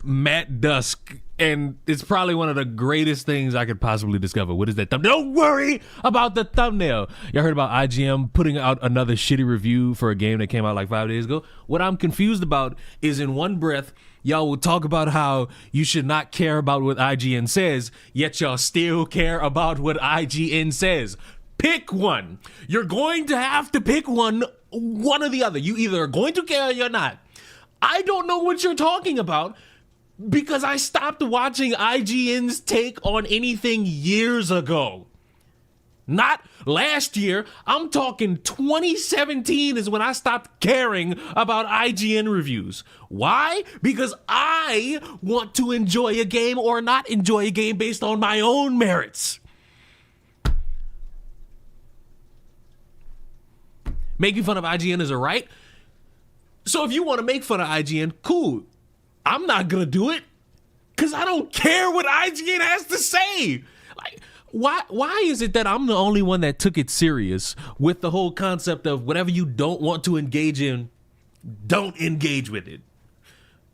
matte dusk, and it's probably one of the greatest things I could possibly discover. What is that thumbnail? Don't worry about the thumbnail. Y'all heard about IGN putting out another shitty review for a game that came out like 5 days ago? What I'm confused about is in one breath, y'all will talk about how you should not care about what IGN says, yet y'all still care about what IGN says. Pick one. You're going to have to pick one or the other. You either are going to care or you're not. I don't know what you're talking about because I stopped watching IGN's take on anything years ago. Not last year. I'm talking 2017 is when I stopped caring about IGN reviews. Why? Because I want to enjoy a game or not enjoy a game based on my own merits. Making fun of IGN is a right. So if you want to make fun of IGN, cool. I'm not gonna do it because I don't care what IGN has to say. Like, why is it that I'm the only one that took it serious with the whole concept of whatever you don't want to engage in, don't engage with it?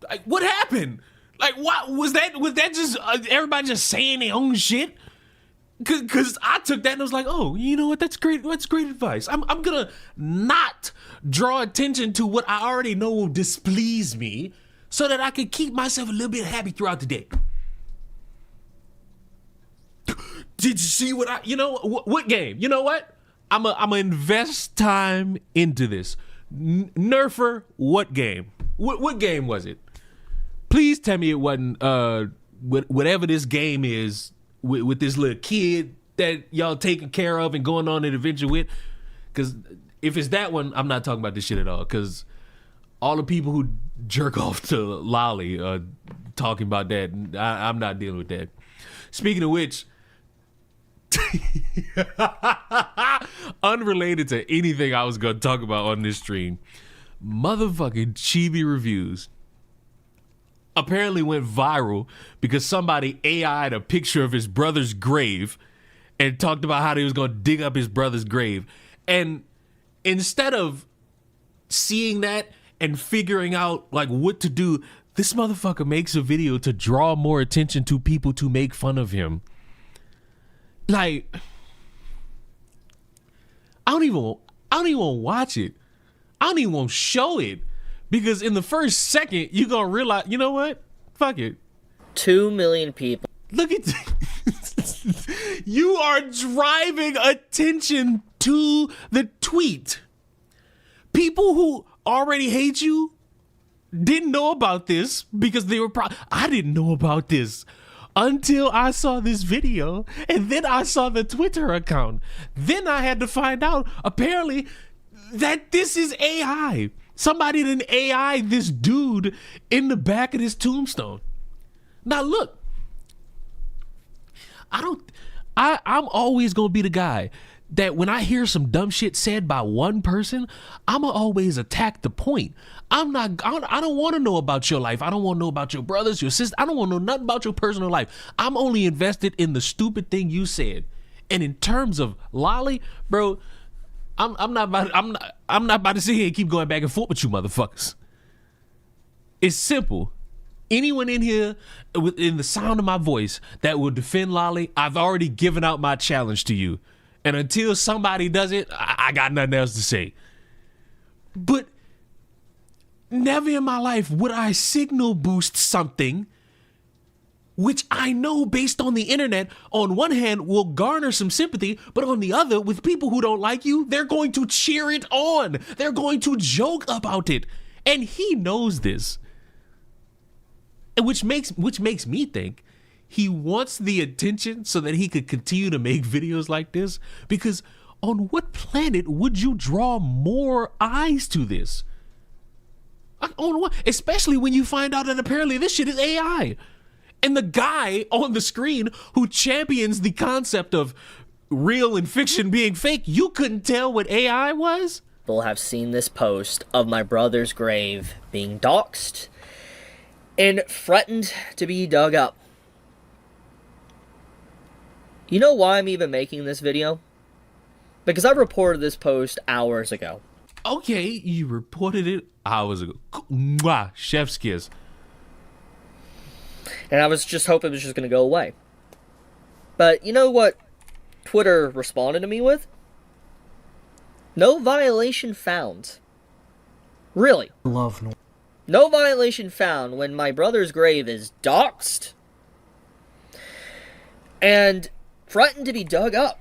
Like, what happened? Like, what was that? Was that just everybody just saying their own shit? Cause I took that and I was like, oh, you know what? That's great. That's great advice. I'm gonna not draw attention to what I already know will displease me, so that I can keep myself a little bit happy throughout the day. Did you see what what game? You know what? I'm a invest time into this. Nerfer, what game? What game was it? Please tell me it wasn't whatever this game is. With this little kid that y'all taking care of and going on an adventure with. Because if it's that one, I'm not talking about this shit at all. Because all the people who jerk off to Lolly are talking about that. I'm not dealing with that. Speaking of which, unrelated to anything I was going to talk about on this stream, motherfucking Chibi reviews apparently went viral because somebody AI'd a picture of his brother's grave and talked about how he was going to dig up his brother's grave. And instead of seeing that and figuring out like what to do, this motherfucker makes a video to draw more attention to people to make fun of him. Like, I don't even want to watch it. I don't even want to show it. Because in the first second, you're going to realize, you know what? Fuck it. 2 million people. Look at you are driving attention to the tweet. People who already hate you didn't know about this because they were I didn't know about this until I saw this video, and then I saw the Twitter account. Then I had to find out, apparently, that this is AI. Somebody didn't AI this dude in the back of his tombstone. Now look, I'm always gonna be the guy that when I hear some dumb shit said by one person, I'ma always attack the point. I don't want to know about your life. I don't want to know about your brothers, your sisters. I don't want to know nothing about your personal life. I'm only invested in the stupid thing you said. And in terms of Lolly, bro, I'm not about to sit here and keep going back and forth with you motherfuckers. It's simple. Anyone in here within the sound of my voice that will defend Lolly, I've already given out my challenge to you. And until somebody does it, I got nothing else to say. But never in my life would I signal boost something which I know based on the internet, on one hand, will garner some sympathy, but on the other, with people who don't like you, they're going to cheer it on. They're going to joke about it. And he knows this. And which makes me think he wants the attention so that he could continue to make videos like this. Because on what planet would you draw more eyes to this? On what? Especially when you find out that apparently this shit is AI. And the guy on the screen who champions the concept of real and fiction being fake, you couldn't tell what AI was? People have seen this post of my brother's grave being doxxed and threatened to be dug up. You know why I'm even making this video? Because I reported this post hours ago. Okay, you reported it hours ago. Mwah, chef's kiss. And I was just hoping it was just going to go away. But you know what Twitter responded to me with? No violation found. Really. No violation found when my brother's grave is doxed and threatened to be dug up.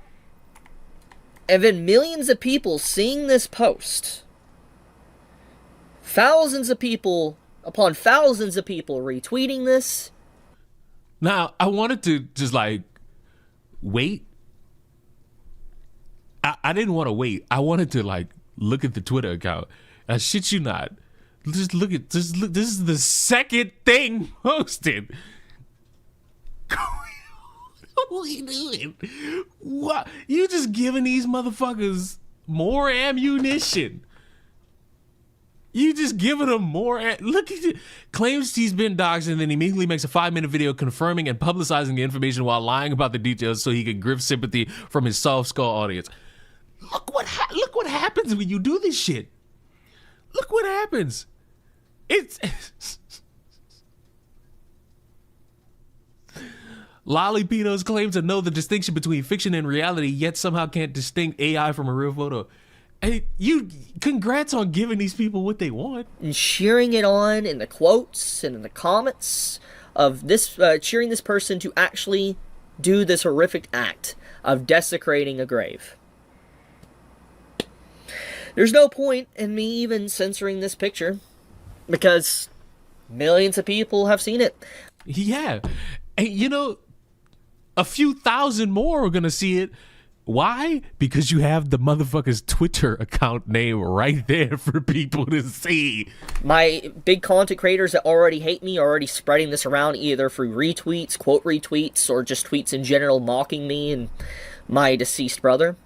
And then millions of people seeing this post. Thousands of people upon thousands of people retweeting this. Now, I wanted to just like wait. I didn't want to wait. I wanted to like look at the Twitter account. I shit you not. Just look. This is the second thing posted. What are you doing? What? You just giving these motherfuckers more ammunition. You just giving them more. Look at it. Claims he's been doxxed and then immediately makes a 5-minute video confirming and publicizing the information while lying about the details so he can grift sympathy from his soft skull audience. Look what happens when you do this shit. Look what happens. It's Lollipinos claim to know the distinction between fiction and reality, yet somehow can't distinct AI from a real photo. Hey, congrats on giving these people what they want. And cheering it on in the quotes and in the comments of this, cheering this person to actually do this horrific act of desecrating a grave. There's no point in me even censoring this picture because millions of people have seen it. Yeah. And you know, a few thousand more are going to see it. Why? Because you have the motherfucker's Twitter account name right there for people to see. My big content creators that already hate me are already spreading this around either through retweets, quote retweets, or just tweets in general mocking me and my deceased brother.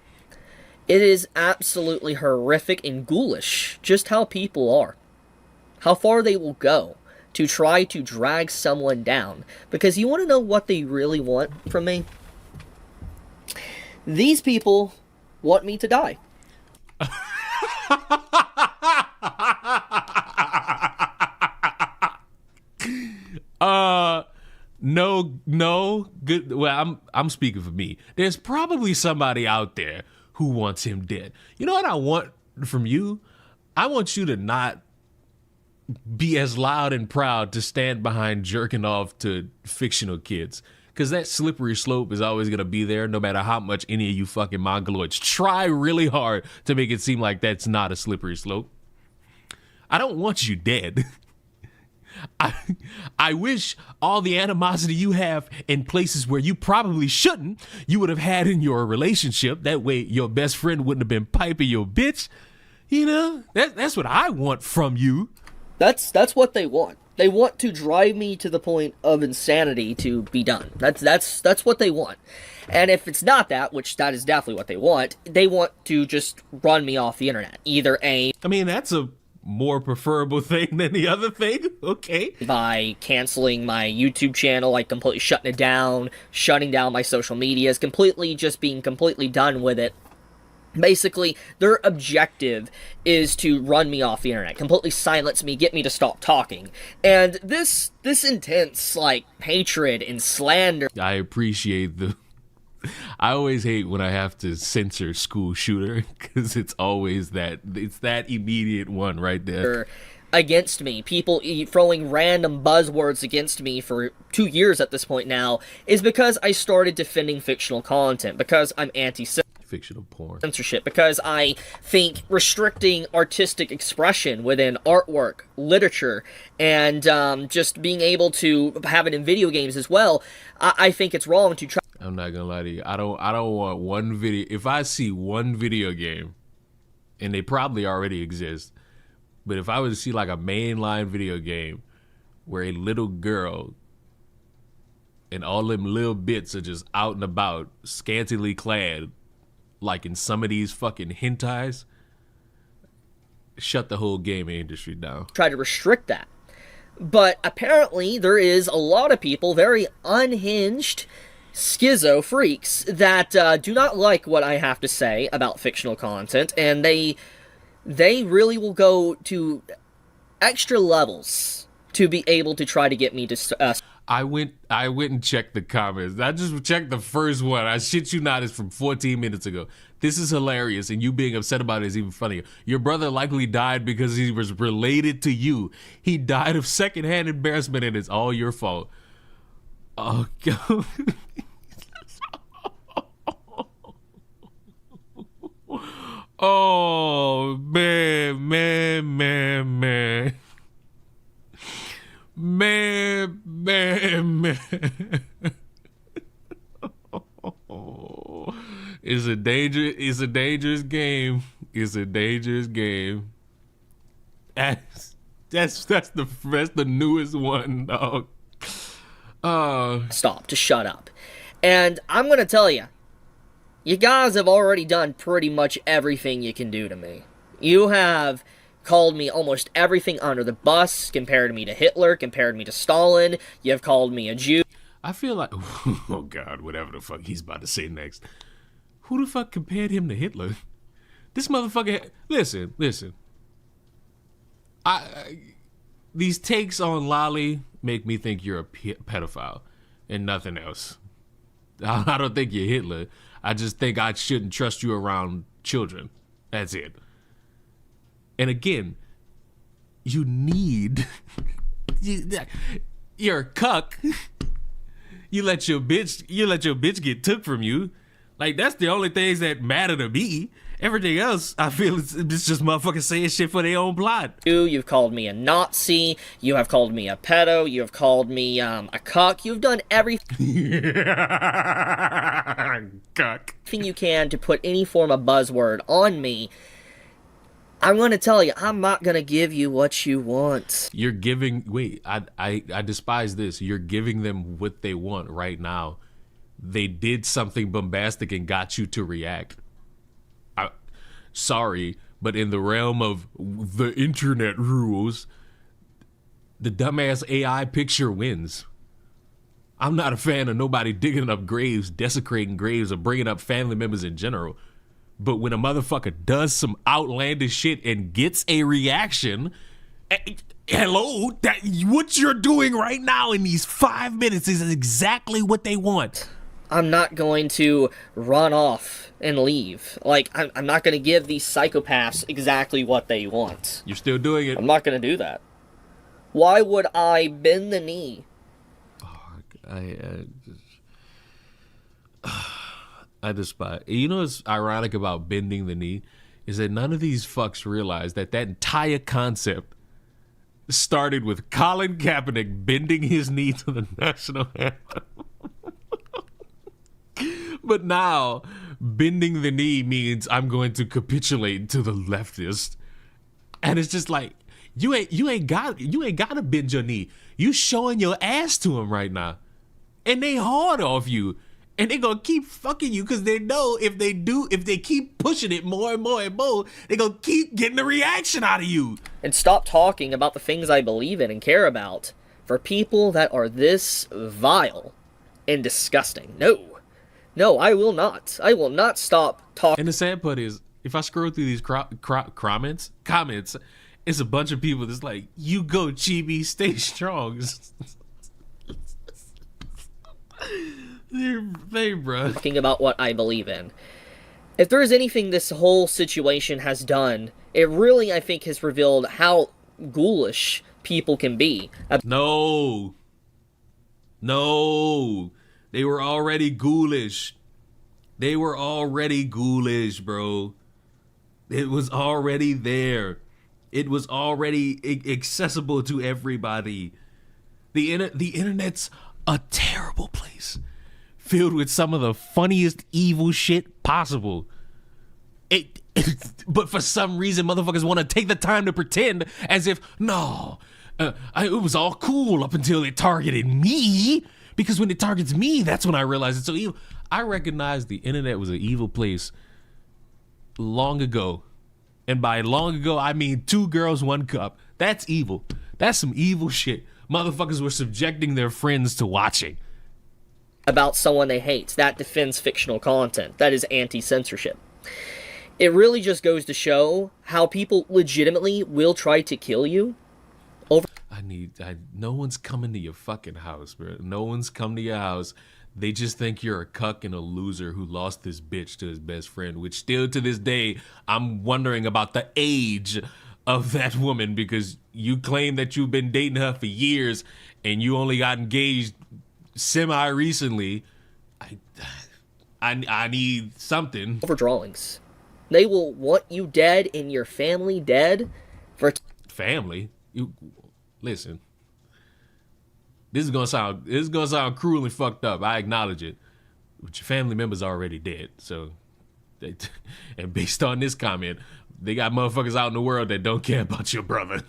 It is absolutely horrific and ghoulish just how people are. How far they will go to try to drag someone down. Because you want to know what they really want from me? These people want me to die. No, good. Well, I'm speaking for me. There's probably somebody out there who wants him dead. You know what I want from you? I want you to not be as loud and proud to stand behind jerking off to fictional kids. Because that slippery slope is always going to be there no matter how much any of you fucking mongoloids try really hard to make it seem like that's not a slippery slope. I don't want you dead. I wish all the animosity you have in places where you probably shouldn't, you would have had in your relationship. That way your best friend wouldn't have been piping your bitch. You know, that's what I want from you. That's what they want. They want to drive me to the point of insanity to be done. That's what they want. And if it's not that, which that is definitely what they want to just run me off the internet. I mean, that's a more preferable thing than the other thing. Okay. By canceling my YouTube channel, like completely shutting it down, shutting down my social medias, completely just being completely done with it. Basically, their objective is to run me off the internet, completely silence me, get me to stop talking. And this intense, like, hatred and slander. I appreciate I always hate when I have to censor school shooter, because it's always that immediate one right there. Against me, people throwing random buzzwords against me for 2 years at this point now, is because I started defending fictional content, because I'm fictional porn. Censorship, because I think restricting artistic expression within artwork, literature, and just being able to have it in video games as well, I think it's wrong to try. I'm not gonna lie to you. I don't want one video. If I see one video game, and they probably already exist, but if I was to see like a mainline video game where a little girl and all them little bits are just out and about, scantily clad, like in some of these fucking hentais, shut the whole gaming industry down. Try to restrict that. But apparently there is a lot of people, very unhinged schizo freaks, that do not like what I have to say about fictional content, and they really will go to extra levels to be able to try to get me to I went and checked the comments. I just checked the first one. I shit you not, it's from 14 minutes ago. This is hilarious, and you being upset about it is even funnier. Your brother likely died because he was related to you. He died of secondhand embarrassment, and it's all your fault. Oh, God. Oh, man. It's a dangerous game. It's a dangerous game. That's the newest one, dog. Stop, to shut up. And I'm gonna tell you, you guys have already done pretty much everything you can do to me. You have called me almost everything under the bus, compared me to Hitler, compared me to Stalin, you have called me a Jew. I feel like, oh God, whatever the fuck he's about to say next. Who the fuck compared him to Hitler? This motherfucker, listen. These takes on Lolly make me think you're a pedophile and nothing else. I don't think you're Hitler. I just think I shouldn't trust you around children. That's it. And again, you need... You're a cuck. You let your bitch get took from you. Like, that's the only things that matter to me. Everything else, I feel it's just motherfuckers saying shit for their own plot. You've called me a Nazi. You have called me a pedo. You have called me a cuck. You've done everything Cuck. you can to put any form of buzzword on me. I'm going to tell you, I'm not going to give you what you want. You're giving... Wait, I despise this. You're giving them what they want right now. They did something bombastic and got you to react. Sorry, but in the realm of the internet rules, the dumbass AI picture wins. I'm not a fan of nobody digging up graves, desecrating graves, or bringing up family members in general. But when a motherfucker does some outlandish shit and gets a reaction, hello, what you're doing right now in these 5 minutes is exactly what they want. I'm not going to run off and leave. Like, I'm not going to give these psychopaths exactly what they want. You're still doing it. I'm not going to do that. Why would I bend the knee? I despise. You know what's ironic about bending the knee is that none of these fucks realize that entire concept started with Colin Kaepernick bending his knee to the national anthem. But now, bending the knee means I'm going to capitulate to the leftist, and it's just like you ain't got to bend your knee. You showing your ass to them right now, and they hard off you, and they gonna keep fucking you because they know if they keep pushing it more and more and more, they gonna keep getting the reaction out of you. And stop talking about the things I believe in and care about for people that are this vile and disgusting. No, I will not. I will not stop talking. And the sad part is, if I scroll through these comments, it's a bunch of people that's like, you go, Chibi, stay strong. They, bro. Talking about what I believe in. If there is anything this whole situation has done, it really, I think, has revealed how ghoulish people can be. No. They were already ghoulish. They were already ghoulish, bro. It was already there. It was already accessible to everybody. The internet's a terrible place, filled with some of the funniest evil shit possible. But for some reason, motherfuckers want to take the time to pretend as if, no, it was all cool up until it targeted me. Because when it targets me, that's when I realize it's so evil. I recognized the internet was an evil place long ago. And by long ago, I mean 2 girls, 1 cup. That's evil. That's some evil shit. Motherfuckers were subjecting their friends to watching. About someone they hate. That defends fictional content. That is anti-censorship. It really just goes to show how people legitimately will try to kill you over... No one's coming to your fucking house, bro. No one's come to your house. They just think you're a cuck and a loser who lost this bitch to his best friend, which still to this day, I'm wondering about the age of that woman, because you claim that you've been dating her for years and you only got engaged semi-recently. I need something. Over drawings. They will want you dead and your family dead for... Family? You listen. This is gonna sound cruel and fucked up. I acknowledge it, but your family members are already dead. So, and based on this comment, they got motherfuckers out in the world that don't care about your brother.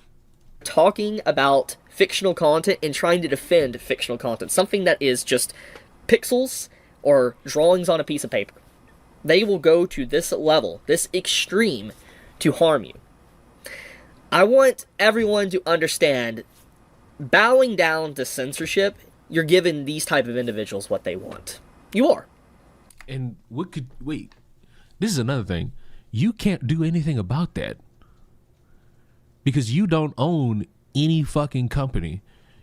Talking about fictional content and trying to defend fictional content, something that is just pixels or drawings on a piece of paper. They will go to this level, this extreme, to harm you. I want everyone to understand, bowing down to censorship, you're giving these type of individuals what they want. You are. And wait, this is another thing. You can't do anything about that. Because you don't own any fucking company.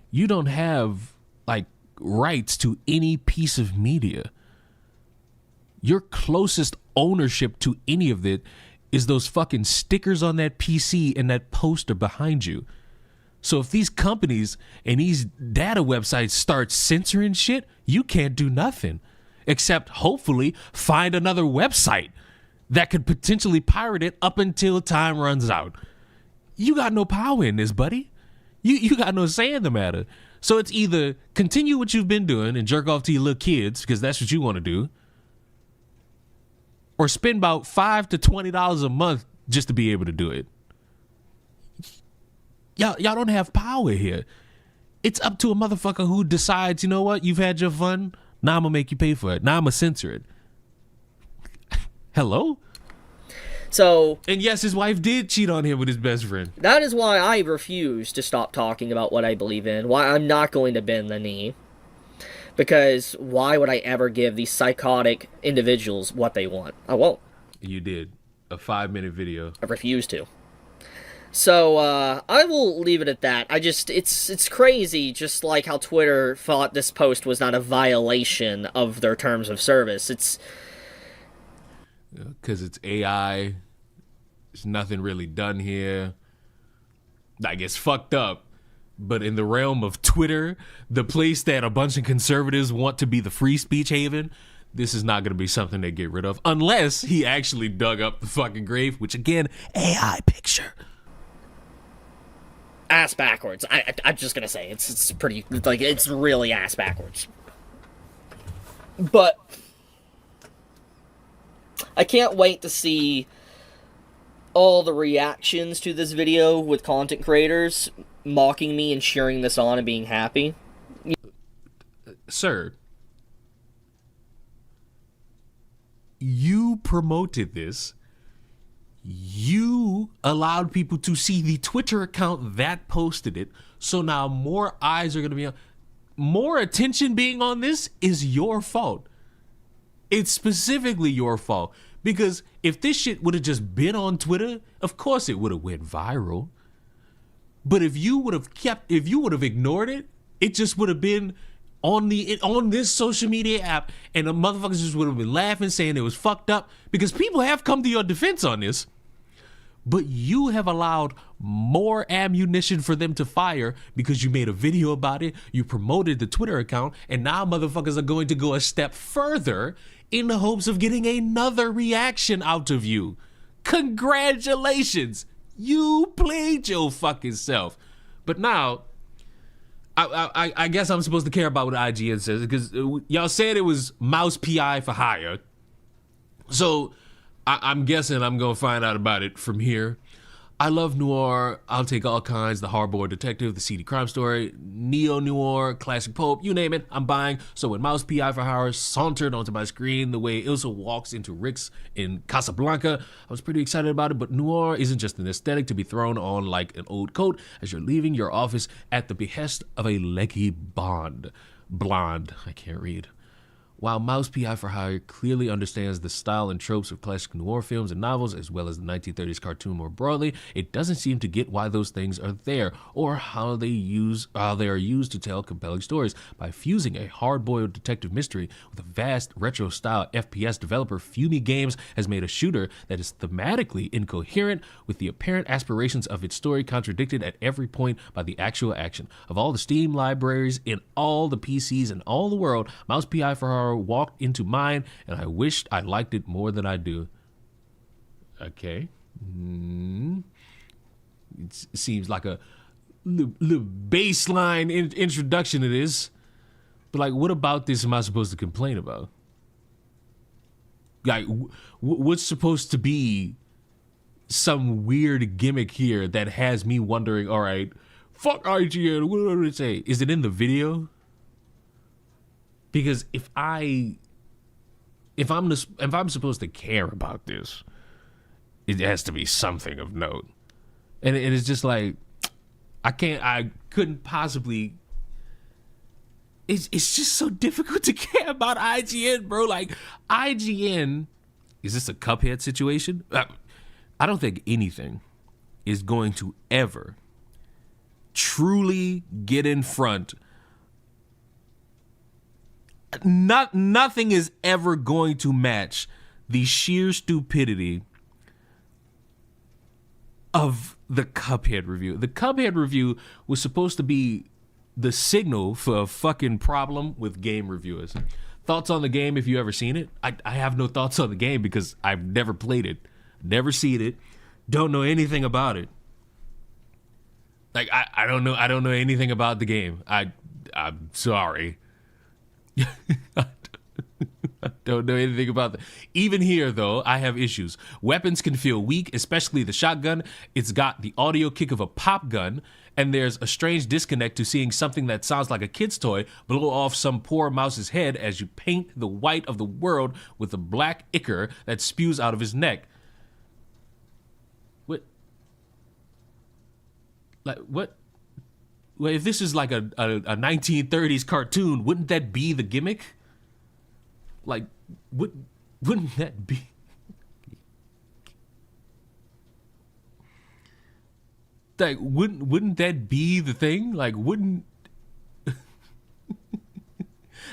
You don't have, like, rights to any piece of media. Your closest ownership to any of it is those fucking stickers on that PC and that poster behind you. So if these companies and these data websites start censoring shit, you can't do nothing except hopefully find another website that could potentially pirate it up until time runs out. You got no power in this, buddy. You got no say in the matter. So it's either continue what you've been doing and jerk off to your little kids because that's what you want to do, or spend about $5 to $20 a month just to be able to do it. Y'all don't have power here. It's up to a motherfucker who decides, you know what, you've had your fun, now I'm gonna make you pay for it. Now I'm gonna censor it. Hello? So... And yes, his wife did cheat on him with his best friend. That is why I refuse to stop talking about what I believe in, why I'm not going to bend the knee. Because why would I ever give these psychotic individuals what they want? I won't. You did. A 5-minute video. I refuse to. So, I will leave it at that. It's crazy, just like how Twitter thought this post was not a violation of their terms of service. It's... Because it's AI. There's nothing really done here. Like, it's fucked up. But in the realm of Twitter, the place that a bunch of conservatives want to be the free speech haven, this is not going to be something they get rid of. Unless he actually dug up the fucking grave, which again, AI picture. Ass backwards. I'm just going to say, it's pretty, like, it's really ass backwards. But I can't wait to see all the reactions to this video with content creators mocking me and cheering this on and being happy. Sir, you promoted this. You allowed people to see the Twitter account that posted it. So now more eyes are going to be on. More attention being on this is your fault. It's specifically your fault. Because if this shit would have just been on Twitter, of course it would have went viral. But if you would have ignored it, it just would have been on this social media app, and the motherfuckers just would have been laughing, saying it was fucked up, because people have come to your defense on this. But you have allowed more ammunition for them to fire because you made a video about it, you promoted the Twitter account, and now motherfuckers are going to go a step further in the hopes of getting another reaction out of you. Congratulations! You played your fucking self. But now, I guess I'm supposed to care about what IGN says, because y'all said it was mouse PI for hire. So I'm guessing I'm going to find out about it from here. I love noir. I'll take all kinds. The hardboiled detective, the seedy crime story, neo-noir, classic pulp, you name it, I'm buying. So when Mouse P.I. for Hire sauntered onto my screen the way Ilsa walks into Rick's in Casablanca, I was pretty excited about it. But noir isn't just an aesthetic to be thrown on like an old coat as you're leaving your office at the behest of a leggy blonde. I can't read. While Mouse P.I. for Hire clearly understands the style and tropes of classic noir films and novels, as well as the 1930s cartoon more broadly, it doesn't seem to get why those things are there, or how they are used to tell compelling stories. By fusing a hard-boiled detective mystery with a vast retro-style FPS developer, Fumi Games has made a shooter that is thematically incoherent, with the apparent aspirations of its story contradicted at every point by the actual action. Of all the Steam libraries in all the PCs in all the world, Mouse P.I. for Hire walked into mine, and I wished I liked it more than I do. Okay. It seems like a little baseline introduction to this. But, like, what about this am I supposed to complain about? Like, what's supposed to be some weird gimmick here that has me wondering, all right, fuck IGN, what did it say? Is it in the video? Because if I'm supposed to care about this, it has to be something of note. And it is just like, I couldn't possibly. It's just so difficult to care about IGN, bro. Like, IGN, is this a Cuphead situation? I don't think anything is going to ever truly get in front. Nothing is ever going to match the sheer stupidity of the Cuphead review. The Cuphead review was supposed to be the signal for a fucking problem with game reviewers. Thoughts on the game if you ever seen it? I have no thoughts on the game because I've never played it, never seen it, don't know anything about it. Like, I don't know anything about the game. I'm sorry. I don't know anything about that. Even here, though, I have issues. Weapons can feel weak, especially the shotgun. It's got the audio kick of a pop gun, and there's a strange disconnect to seeing something that sounds like a kid's toy blow off some poor mouse's head as you paint the white of the world with a black ichor that spews out of his neck. What? Like, what? Well, if this is like a 1930s cartoon, wouldn't that be the gimmick? Like, wouldn't that be? Like, wouldn't that be the thing? Like, wouldn't?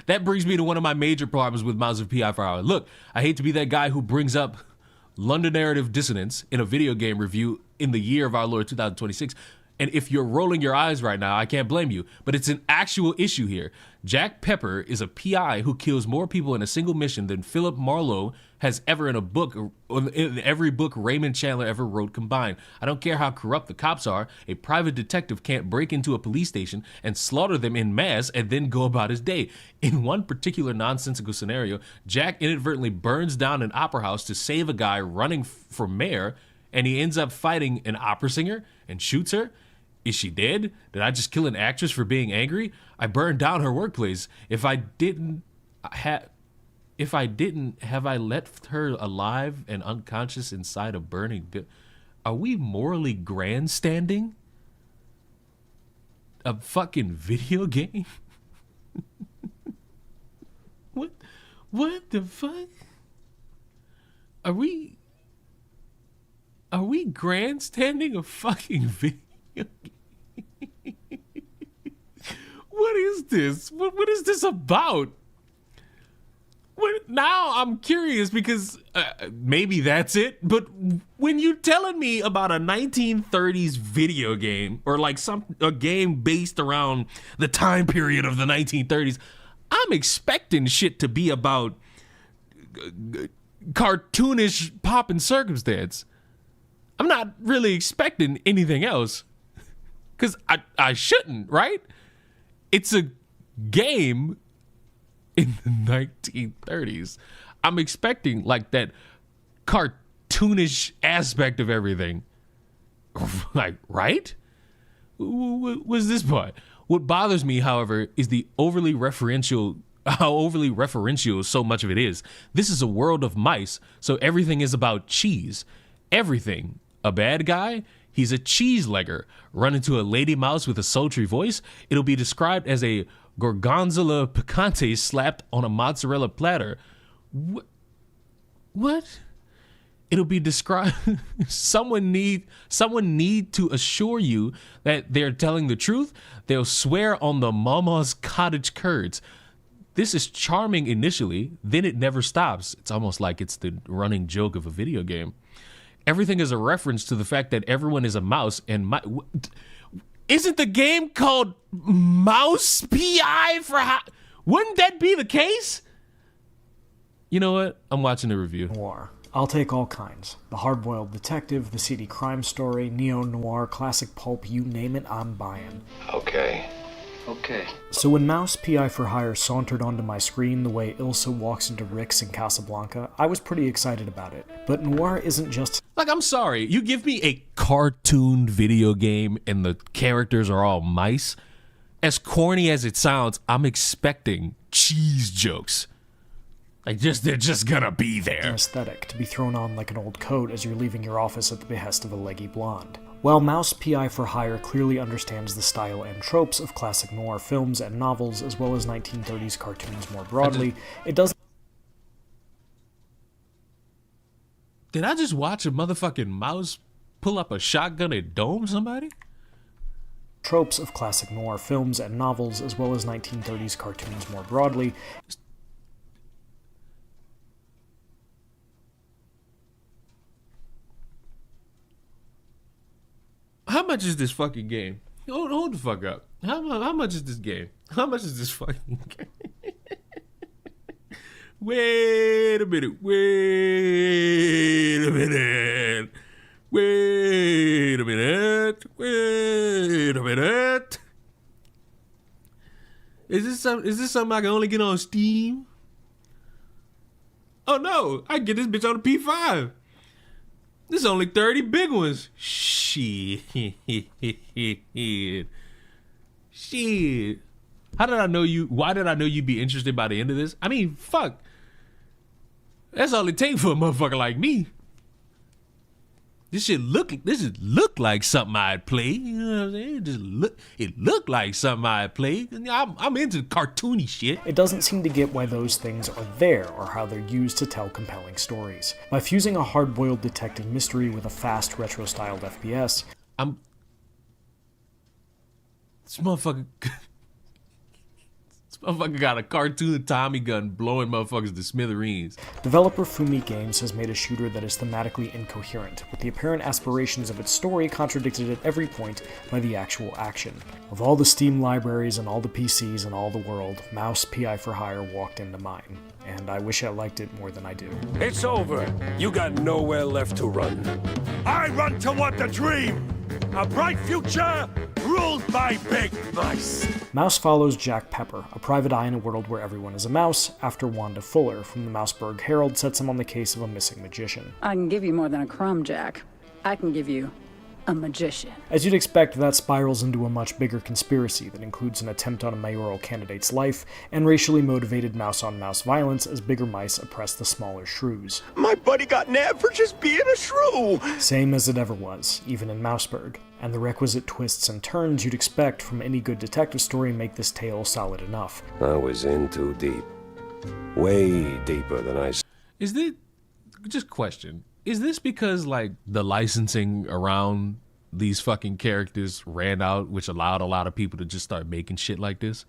That brings me to one of my major problems with Mouse of P.I. for Hire. Look, I hate to be that guy who brings up London narrative dissonance in a video game review in the year of our Lord 2026. And if you're rolling your eyes right now, I can't blame you. But it's an actual issue here. Jack Pepper is a PI who kills more people in a single mission than Philip Marlowe has ever in a book, in every book Raymond Chandler ever wrote combined. I don't care how corrupt the cops are. A private detective can't break into a police station and slaughter them en masse and then go about his day. In one particular nonsensical scenario, Jack inadvertently burns down an opera house to save a guy running for mayor, and he ends up fighting an opera singer and shoots her. Is she dead? Did I just kill an actress for being angry? I burned down her workplace. If I didn't, have I left her alive and unconscious inside a burning Are we morally grandstanding a fucking video game? What the fuck? Are we grandstanding a fucking video game? What is this? What is this about? Now I'm curious because maybe that's it. But when you're telling me about a 1930s video game or like a game based around the time period of the 1930s, I'm expecting shit to be about cartoonish pop and circumstance. I'm not really expecting anything else because I shouldn't, right? It's a game in the 1930s. I'm expecting like that cartoonish aspect of everything. Like, right? What's this part? What bothers me, however, is how overly referential so much of it is. This is a world of mice, so everything is about cheese. Everything. A bad guy? He's a cheese legger. Run into a lady mouse with a sultry voice? It'll be described as a gorgonzola picante slapped on a mozzarella platter. What? It'll be described. Someone need to assure you that they're telling the truth. They'll swear on the mama's cottage curds. This is charming initially, then it never stops. It's almost like it's the running joke of a video game. Everything is a reference to the fact that everyone is a mouse, and isn't the game called Mouse PI for how? Wouldn't that be the case? You know what? I'm watching the review. Noir. I'll take all kinds. The hard-boiled detective, the seedy crime story, neo-noir, classic pulp, you name it, I'm buying. Okay. So when Mouse PI for Hire sauntered onto my screen the way Ilsa walks into Rick's in Casablanca, I was pretty excited about it. But noir isn't just... Like, I'm sorry, you give me a cartooned video game and the characters are all mice? As corny as it sounds, I'm expecting cheese jokes. Like, they're just gonna be there. An aesthetic to be thrown on like an old coat as you're leaving your office at the behest of a leggy blonde. While Mouse PI for Hire clearly understands the style and tropes of classic noir films and novels, as well as 1930s cartoons more broadly, it doesn't... Did I just watch a motherfucking mouse pull up a shotgun and dome somebody? Tropes of classic noir films and novels, as well as 1930s cartoons more broadly. How much is this fucking game? Hold the fuck up. How much is this game? How much is this fucking game? Wait a minute. Is this something I can only get on Steam? Oh no, I can get this bitch on the P5. There's only 30 big ones. Shit. How did I know you? Why did I know you'd be interested by the end of this? I mean, fuck. That's all it takes for a motherfucker like me. This shit look like something I'd play. You know what I'm saying? It looked like something I'd play. I'm into cartoony shit. It doesn't seem to get why those things are there or how they're used to tell compelling stories. By fusing a hard-boiled detective mystery with a fast, retro-styled FPS, This motherfucker got a cartoon Tommy gun blowing motherfuckers to smithereens. developer Fumi Games has made a shooter that is thematically incoherent, with the apparent aspirations of its story contradicted at every point by the actual action. Of all the Steam libraries and all the PCs in all the world, Mouse PI for Hire walked into mine, and I wish I liked it more than I do. It's over. You got nowhere left to run. I run toward the dream! A bright future ruled by big mice! Mouse follows Jack Pepper, a private eye in a world where everyone is a mouse, after Wanda Fuller from the Mouseburg Herald sets him on the case of a missing magician. I can give you more than a crumb, Jack. I can give you a magician. As you'd expect, that spirals into a much bigger conspiracy that includes an attempt on a mayoral candidate's life and racially motivated mouse-on-mouse violence as bigger mice oppress the smaller shrews. My buddy got nabbed for just being a shrew! Same as it ever was, even in Mouseburg, and the requisite twists and turns you'd expect from any good detective story make this tale solid enough. I was in too deep. Way deeper than I... Is this, just question, is this because like the licensing around these fucking characters ran out, which allowed a lot of people to just start making shit like this?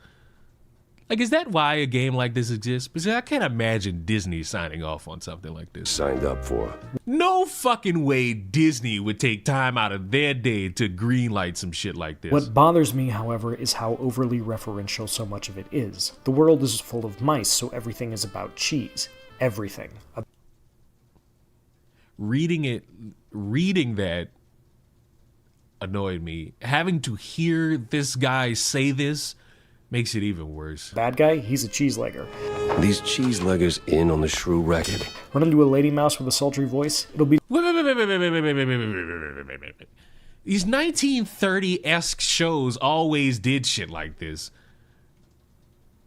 Like, is that why a game like this exists? Because I can't imagine Disney signing off on something like this. signed up for. No fucking way Disney would take time out of their day to greenlight some shit like this. What bothers me, however, is how overly referential so much of it is. The world is full of mice, so everything is about cheese. Everything. Reading that annoyed me. Having to hear this guy say this makes it even worse. Bad guy, he's a cheese-legger. These cheese-leggers in on the shrew racket. Run into a lady mouse with a sultry voice, it'll be... Wait. These 1930-esque shows always did shit like this.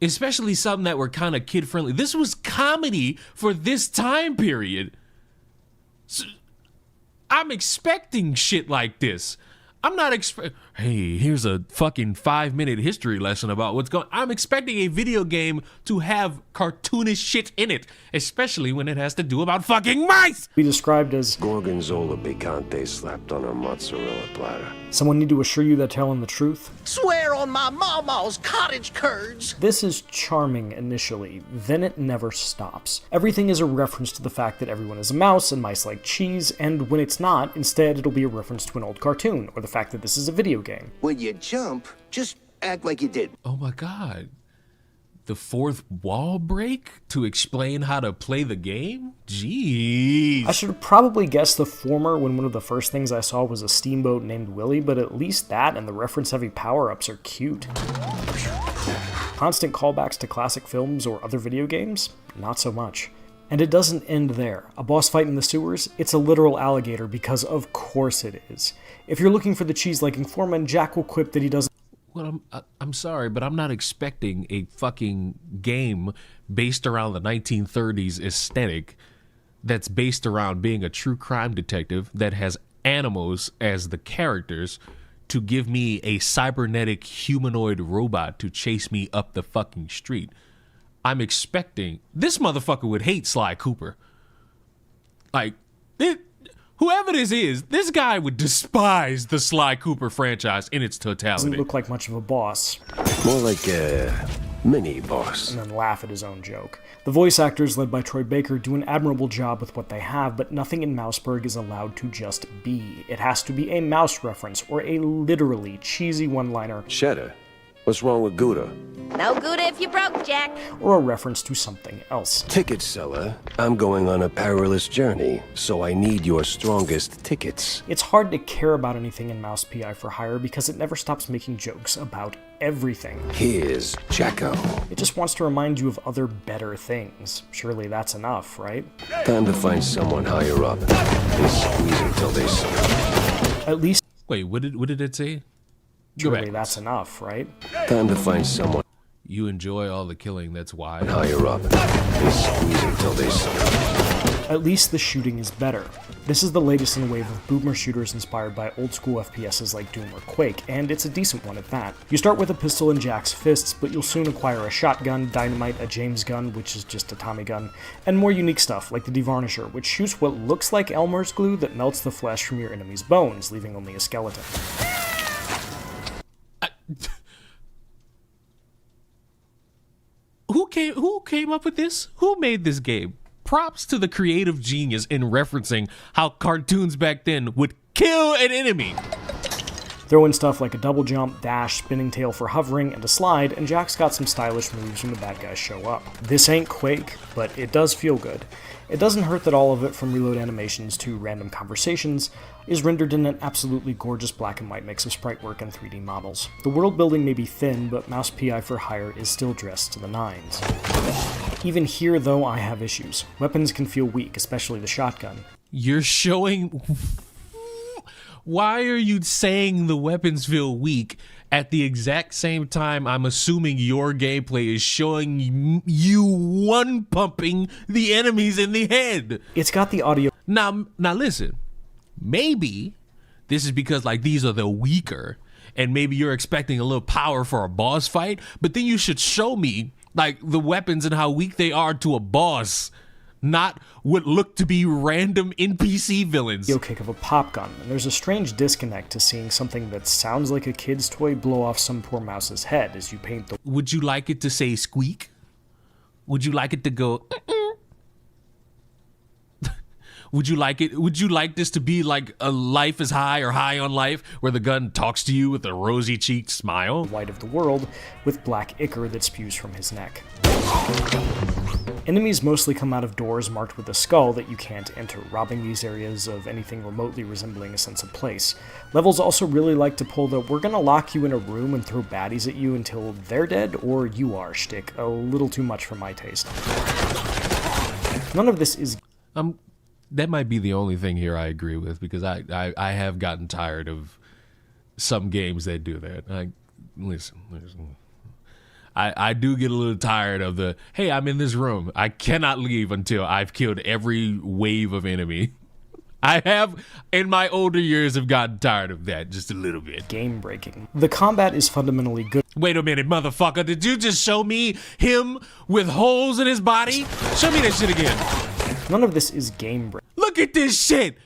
Especially something that were kind of kid-friendly. This was comedy for this time period. So, I'm expecting shit like this. I'm not hey, here's a fucking 5-minute history lesson about what's going. I'm expecting a video game to have cartoonish shit in it, especially when it has to do about fucking mice. Be described as Gorgonzola picante slapped on a mozzarella platter. someone need to assure you they're telling the truth. Swear on my mama's cottage curds. This is charming initially, then it never stops. Everything is a reference to the fact that everyone is a mouse and mice like cheese, and when it's not, instead it'll be a reference to an old cartoon, or the fact that this is a video game. When you jump, just act like you did. Oh my god. The fourth wall break to explain how to play the game? Jeez. I should have probably guessed the former when one of the first things I saw was a steamboat named Willie, but at least that and the reference-heavy power-ups are cute. Constant callbacks to classic films or other video games? Not so much. And it doesn't end there. A boss fight in the sewers? It's a literal alligator because of course it is. If you're looking for the cheese-liking foreman, Jack will quip that he doesn't. Well, I'm sorry, but I'm not expecting a fucking game based around the 1930s aesthetic that's based around being a true crime detective that has animals as the characters to give me a cybernetic humanoid robot to chase me up the fucking street. I'm expecting this motherfucker would hate Sly Cooper. Like, whoever this is, this guy would despise the Sly Cooper franchise in its totality. Doesn't look like much of a boss, More like a mini boss. and then laugh at his own joke. The voice actors, led by Troy Baker, do an admirable job with what they have, but nothing in Mouseburg is allowed to just be. It has to be a mouse reference, or a literally cheesy one-liner, Cheddar, what's wrong with Gouda? No good if you broke, Jack. or a reference to something else. Ticket seller, I'm going on a perilous journey, so I need your strongest tickets. It's hard to care about anything in Mouse PI for Hire because it never stops making jokes about everything. Here's Jacko. It just wants to remind you of other better things. Surely that's enough, right? Time to find someone higher up and squeeze until they suck. At least, Wait, what did it say? Go surely back. that's enough, right? Time to find someone You enjoy all the killing, that's why. higher up and squeeze until they suck. At least the shooting is better. This is the latest in a wave of boomer shooters inspired by old school FPSs like Doom or Quake, and it's a decent one at that. You start with a pistol in Jack's fists, but you'll soon acquire a shotgun, dynamite, a James gun, which is just a Tommy gun, and more unique stuff like the Devarnisher, which shoots what looks like Elmer's glue that melts the flesh from your enemy's bones, leaving only a skeleton. Who came up with this? Who made this game? Props to the creative genius in referencing how cartoons back then would kill an enemy. Throw in stuff like a double jump, dash, spinning tail for hovering, and a slide, and Jack's got some stylish moves when the bad guys show up. This ain't Quake, but it does feel good. It doesn't hurt that all of it, from reload animations to random conversations, is rendered in an absolutely gorgeous black and white mix of sprite work and 3D models. The world building may be thin, but Mouse PI for Hire is still dressed to the nines. Even here, though, I have issues. Weapons can feel weak, especially the shotgun. You're showing... Why are you saying the weapons feel weak at the exact same time I'm assuming your gameplay is showing you one-pumping the enemies in the head? It's got the audio. Now listen, maybe this is because like these are the weaker and maybe you're expecting a little power for a boss fight, but then you should show me like the weapons and how weak they are to a boss, not what look to be random NPC villains. Kick of a pop gun, and there's a strange disconnect to seeing something that sounds like a kid's toy blow off some poor mouse's head as you paint the. Would you like it to say squeak? Would you like it to go? Would you like this to be like a Life is High or High on Life, where the gun talks to you with a rosy-cheeked smile? Light of the world with black ichor that spews from his neck. Enemies mostly come out of doors marked with a skull that you can't enter, robbing these areas of anything remotely resembling a sense of place. Levels also really like to pull the "we're gonna lock you in a room and throw baddies at you until they're dead or you are" shtick a little too much for my taste. None of this is. That might be the only thing here I agree with, because I have gotten tired of some games that do that. Listen. I do get a little tired of the, hey, I'm in this room. I cannot leave until I've killed every wave of enemy. I have, in my older years, have gotten tired of that just a little bit. Game breaking. The combat is fundamentally good. Wait a minute, motherfucker. Did you just show me him with holes in his body? Show me that shit again. None of this is game breaking. Look at this shit.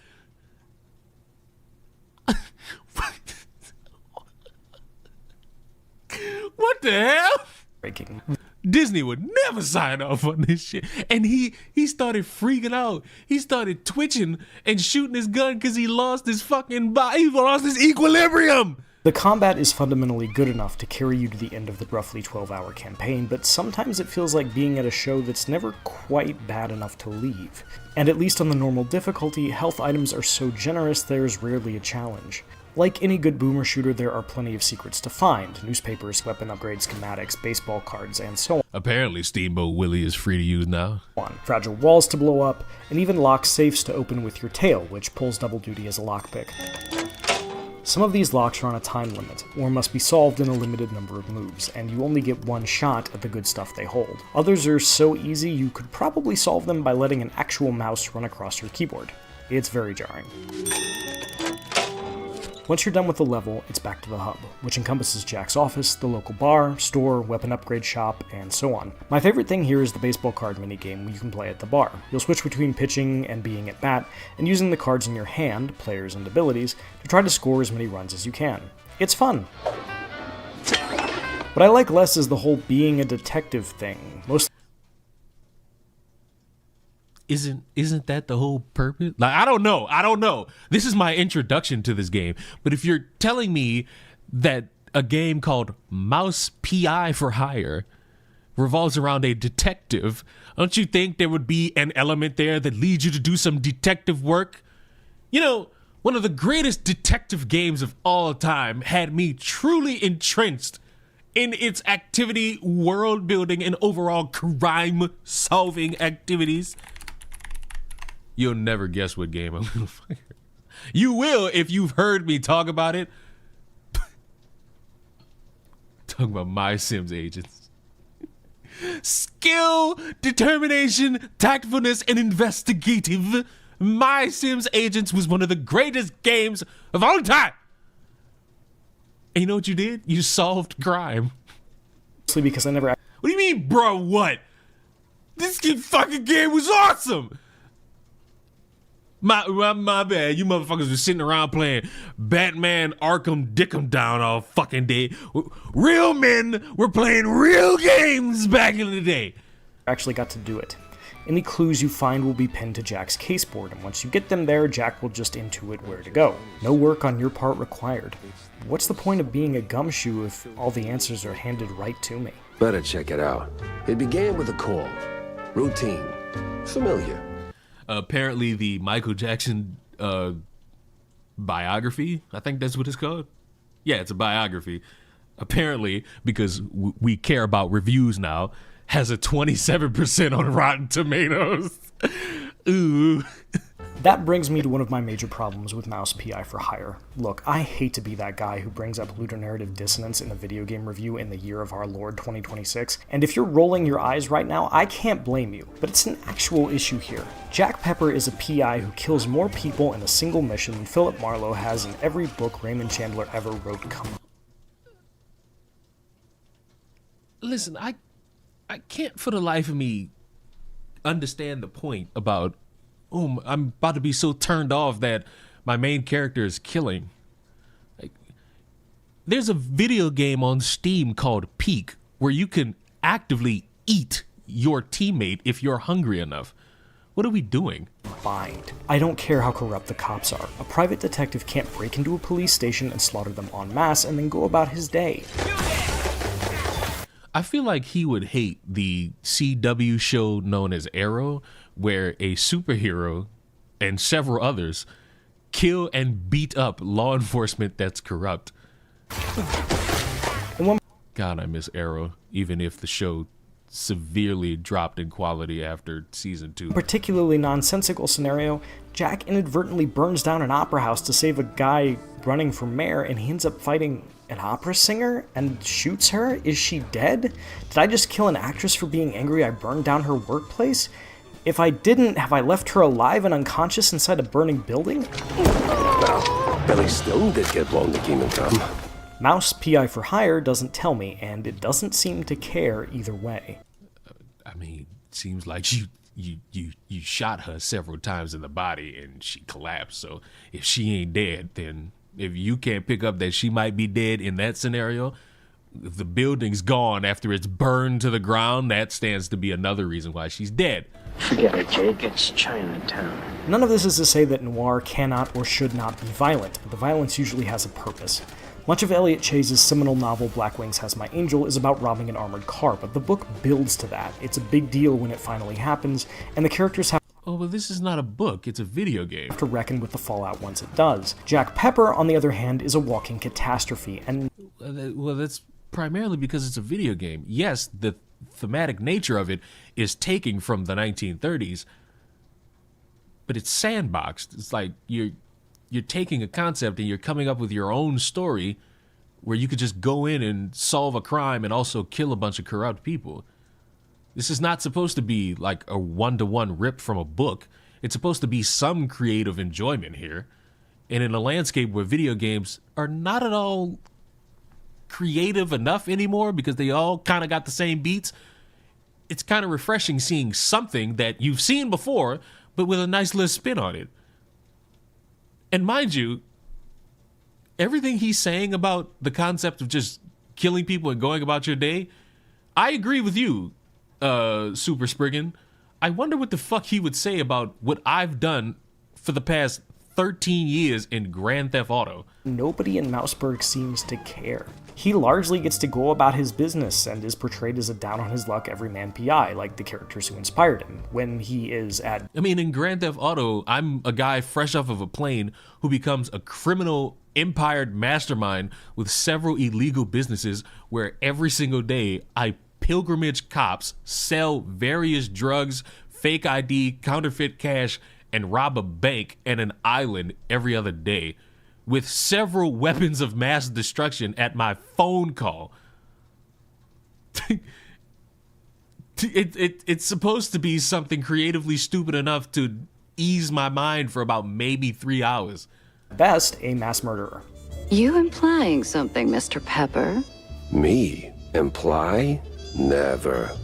What the hell? Breaking. Disney would never sign off on this shit. And he started freaking out. He started twitching and shooting his gun because he lost his fucking body. He lost his equilibrium. The combat is fundamentally good enough to carry you to the end of the roughly 12-hour campaign, but sometimes it feels like being at a show that's never quite bad enough to leave. And at least on the normal difficulty, health items are so generous there's rarely a challenge. Like any good boomer shooter, there are plenty of secrets to find: newspapers, weapon upgrade schematics, baseball cards, and so Apparently Steamboat Willie is free to use now. on. Fragile walls to blow up, and even locked safes to open with your tail, which pulls double duty as a lockpick. Some of these locks are on a time limit, or must be solved in a limited number of moves, and you only get one shot at the good stuff they hold. Others are so easy you could probably solve them by letting an actual mouse run across your keyboard. It's very jarring. Once you're done with the level, it's back to the hub, which encompasses Jack's office, the local bar, store, weapon upgrade shop, and so on. My favorite thing here is the baseball card minigame you can play at the bar. You'll switch between pitching and being at bat, and using the cards in your hand, players and abilities, to try to score as many runs as you can. It's fun! What I like less is the whole being a detective thing. Isn't that the whole purpose? Like, I don't know. This is my introduction to this game. But if you're telling me that a game called Mouse PI for Hire revolves around a detective, don't you think there would be an element there that leads you to do some detective work? You know, one of the greatest detective games of all time had me truly entrenched in its activity, world building, and overall crime solving activities. You'll never guess what game I'm gonna fire. You will if you've heard me talk about it. Talking about My Sims agents. Skill, determination, tactfulness, and investigative. My Sims Agents was one of the greatest games of all time. And you know what you did? You solved crime. Because I never... What do you mean, bro, what? This fucking game was awesome! My bad. You motherfuckers were sitting around playing Batman Arkham Dickum Down all fucking day. Real men were playing real games back in the day. actually got to do it. Any clues you find will be pinned to Jack's caseboard, and once you get them there, Jack will just intuit where to go. No work on your part required. What's the point of being a gumshoe if all the answers are handed right to me? Better check it out. It began with a call. Routine. Familiar. Apparently the Michael Jackson biography, I think that's what it's called. Yeah, it's a biography. Apparently, because we care about reviews now, has a 27% on Rotten Tomatoes. Ooh. That brings me to one of my major problems with Mouse PI for Hire. Look, I hate to be that guy who brings up ludonarrative dissonance in a video game review in the year of our Lord 2026, and if you're rolling your eyes right now, I can't blame you, but it's an actual issue here. Jack Pepper is a PI who kills more people in a single mission than Philip Marlowe has in every book Raymond Chandler ever wrote. Listen, I can't for the life of me understand the point about, oh, I'm about to be so turned off that my main character is killing. Like, there's a video game on Steam called Peak where you can actively eat your teammate if you're hungry enough. What are we doing? Bind. I don't care how corrupt the cops are. A private detective can't break into a police station and slaughter them en masse and then go about his day. I feel like he would hate the CW show known as Arrow, where a superhero and several others kill and beat up law enforcement that's corrupt. God, I miss Arrow, even if the show severely dropped in quality after season 2. Particularly nonsensical scenario, Jack inadvertently burns down an opera house to save a guy running for mayor, and he ends up fighting an opera singer and shoots her? Is she dead? Did I just kill an actress for being angry I burned down her workplace? If I didn't, have I left her alive and unconscious inside a burning building? Well, Billy Stone did get blown to Kingdom Come. Mouse PI for Hire doesn't tell me, and it doesn't seem to care either way. I mean, it seems like you shot her several times in the body and she collapsed. So if she ain't dead, then if you can't pick up that she might be dead in that scenario, if the building's gone after it's burned to the ground, that stands to be another reason why she's dead. Forget it, Jake. It's Chinatown. None of this is to say that noir cannot or should not be violent, but the violence usually has a purpose. Much of Elliot Chase's seminal novel Black Wings Has My Angel is about robbing an armored car, but the book builds to that. It's a big deal when it finally happens, and the characters have Oh, but this is not a book, it's a video game. to reckon with the fallout once it does. Jack Pepper, on the other hand, is a walking catastrophe, and Well, that's primarily because it's a video game. Yes, the thematic nature of it is taking from the 1930s, but it's sandboxed. It's like you're taking a concept and you're coming up with your own story where you could just go in and solve a crime and also kill a bunch of corrupt people. This is not supposed to be like a one-to-one rip from a book. It's supposed to be some creative enjoyment here. And in a landscape where video games are not at all creative enough anymore because they all kind of got the same beats, it's kind of refreshing seeing something that you've seen before, but with a nice little spin on it. And mind you, everything he's saying about the concept of just killing people and going about your day, I agree with you, Super Spriggan. I wonder what the fuck he would say about what I've done for the past 13 years in Grand Theft Auto. nobody in Mouseburg seems to care. He largely gets to go about his business and is portrayed as a down-on-his-luck everyman PI, like the characters who inspired him, when he is at... I mean, in Grand Theft Auto, I'm a guy fresh off of a plane who becomes a criminal empired mastermind with several illegal businesses where every single day I pilgrimage cops, sell various drugs, fake ID, counterfeit cash, and rob a bank and an island every other day, with several weapons of mass destruction at my phone call. It's supposed to be something creatively stupid enough to ease my mind for about maybe 3 hours. best, a mass murderer. You implying something, Mr. Pepper? Me? Imply? Never.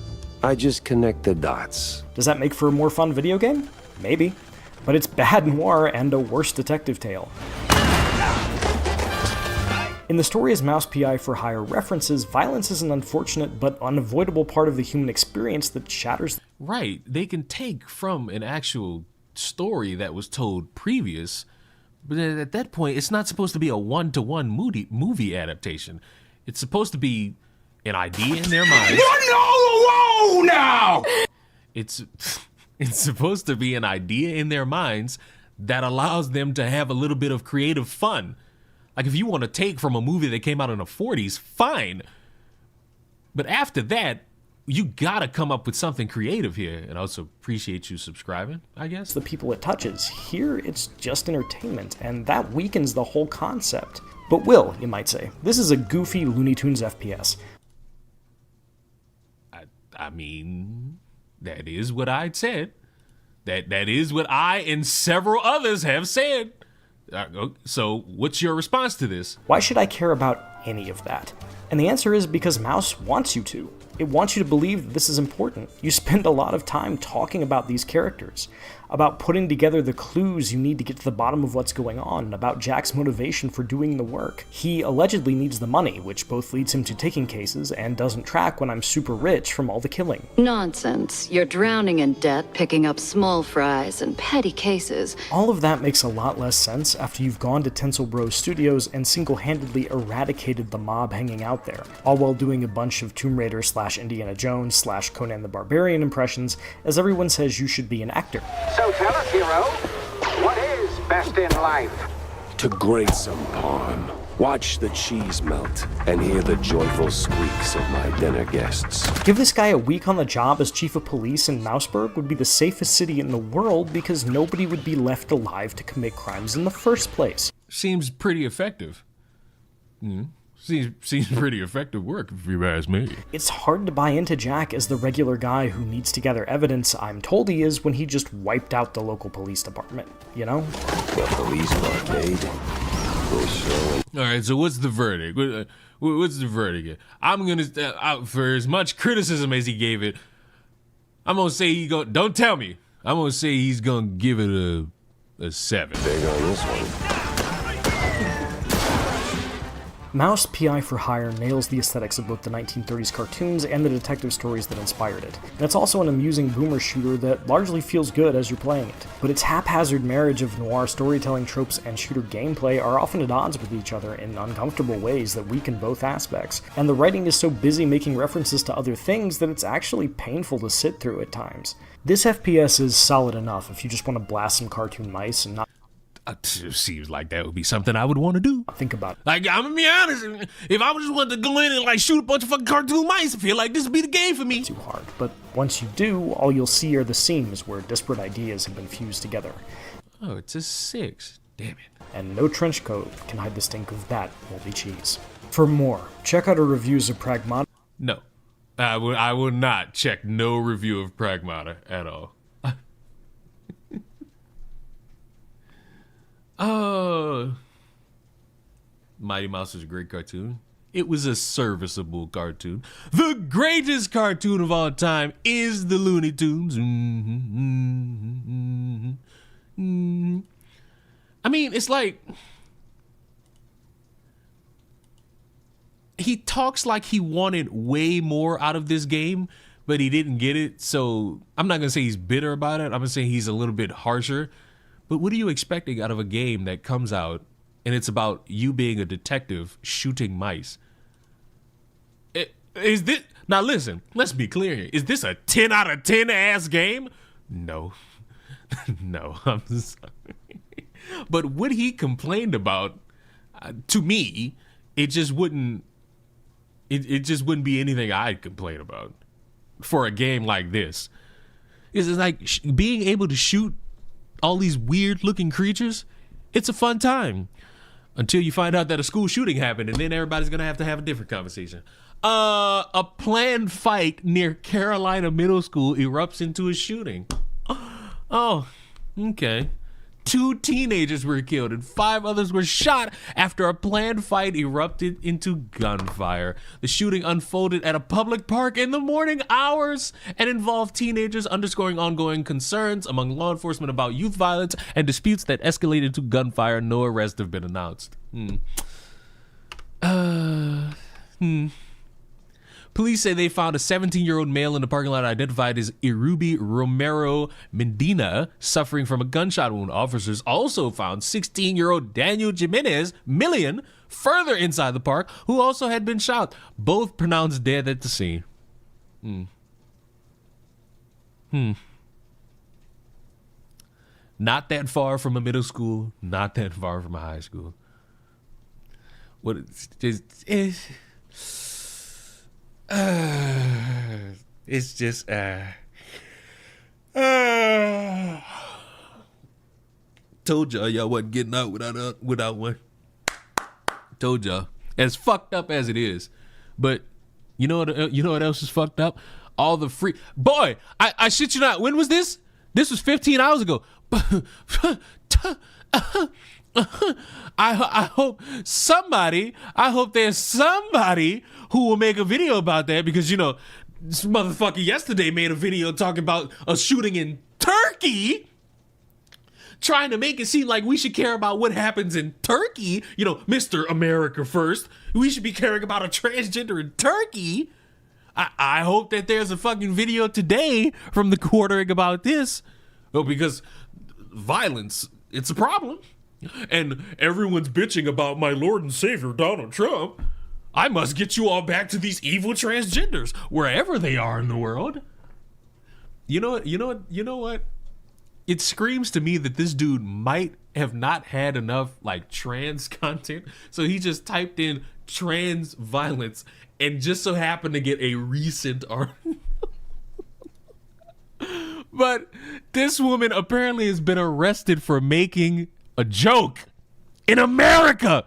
I just connect the dots. Does that make for a more fun video game? Maybe. But it's bad noir and a worse detective tale. In the story as Mouse PI for Hire references, violence is an unfortunate but unavoidable part of the human experience that shatters... Right. They can take from an actual story that was told previous, but at that point, it's not supposed to be a one-to-one movie adaptation. It's supposed to be an idea in their minds. Whoa now! It's supposed to be an idea in their minds that allows them to have a little bit of creative fun. Like, if you want to take from a movie that came out in the 40s, fine. But after that, you gotta come up with something creative here. And I also appreciate you subscribing, I guess. the people it touches. Here, it's just entertainment, and that weakens the whole concept. But Will, you might say, this is a goofy Looney Tunes FPS. I mean, that is what I'd said. That is what I and several others have said. So what's your response to this? Why should I care about any of that? And the answer is because Mouse wants you to. It wants you to believe that this is important. You spend a lot of time talking about these characters, about putting together the clues you need to get to the bottom of what's going on, about Jack's motivation for doing the work. He allegedly needs the money, which both leads him to taking cases and doesn't track when I'm super rich from all the killing. Nonsense. You're drowning in debt, picking up small fries and petty cases. All of that makes a lot less sense after you've gone to Tinsel Bros Studios and single-handedly eradicated the mob hanging out there, all while doing a bunch of Tomb Raider / Indiana Jones / Conan the Barbarian impressions, as everyone says you should be an actor. So tell us, hero, what is best in life? To grate some parm, watch the cheese melt, and hear the joyful squeaks of my dinner guests. Give this guy a week on the job as chief of police in Mouseburg would be the safest city in the world because nobody would be left alive to commit crimes in the first place. Seems pretty effective. Seems pretty effective work, if you ask me. It's hard to buy into Jack as the regular guy who needs to gather evidence. I'm told he is when he just wiped out the local police department, you know? The police arcade will show. All right, so what's the verdict? What's the verdict? I'm gonna, for as much criticism as he gave it, I'm gonna say don't tell me. I'm gonna say he's gonna give it a 7. Big on this one. Mouse P.I. for Hire nails the aesthetics of both the 1930s cartoons and the detective stories that inspired it. And it's also an amusing boomer shooter that largely feels good as you're playing it. But its haphazard marriage of noir storytelling tropes and shooter gameplay are often at odds with each other in uncomfortable ways that weaken both aspects. And the writing is so busy making references to other things that it's actually painful to sit through at times. This FPS is solid enough if you just want to blast some cartoon mice and not seems like that would be something I would want to do. think about it. Like, I'm gonna be honest, if I just wanted to go in and like shoot a bunch of fucking cartoon mice, I feel like this would be the game for me. Too hard, but once you do, all you'll see are the seams where disparate ideas have been fused together. Oh, it's a 6. Damn it. And no trench coat can hide the stink of that moldy cheese. For more, check out our reviews of Pragmata. No, I will not check no review of Pragmata at all. Oh, Mighty Mouse was a great cartoon. It was a serviceable cartoon. The greatest cartoon of all time is the Looney Tunes. I mean, it's like he talks like he wanted way more out of this game, but he didn't get it. So I'm not gonna say he's bitter about it. I'm gonna say he's a little bit harsher. But what are you expecting out of a game that comes out and it's about you being a detective shooting mice? Is this, now listen, let's be clear here. Is this a 10 out of 10 ass game? No. No, I'm sorry. But what he complained about, to me, it just wouldn't be anything I'd complain about for a game like this. It's like being able to shoot all these weird looking creatures. It's a fun time until you find out that a school shooting happened, and then everybody's gonna have to have a different conversation. A planned fight near Carolina Middle School erupts into a shooting. Oh, okay. 2 teenagers were killed and 5 others were shot after a planned fight erupted into gunfire. The shooting unfolded at a public park in the morning hours and involved teenagers, underscoring ongoing concerns among law enforcement about youth violence and disputes that escalated to gunfire. No arrests have been announced. Police say they found a 17-year-old male in the parking lot identified as Irubi Romero Medina, suffering from a gunshot wound. Officers also found 16-year-old Daniel Jimenez Million further inside the park, who also had been shot. Both pronounced dead at the scene. Not that far from a middle school, not that far from a high school. What it's just told y'all wasn't getting out without one. Told y'all. As fucked up as it is, but you know what else is fucked up? All the free boy. I shit you not. When was this? This was 15 hours ago. I hope there's somebody who will make a video about that, because this motherfucker yesterday made a video talking about a shooting in Turkey, trying to make it seem like we should care about what happens in Turkey. Mr. America first. We should be caring about a transgender in Turkey. I hope that there's a fucking video today from the quartering about this. Well, because violence, it's a problem. And everyone's bitching about my Lord and Savior, Donald Trump. I must get you all back to these evil transgenders, wherever they are in the world. You know what? It screams to me that this dude might have not had enough trans content, so he just typed in trans violence and just so happened to get a recent article. But this woman apparently has been arrested for making a joke in America.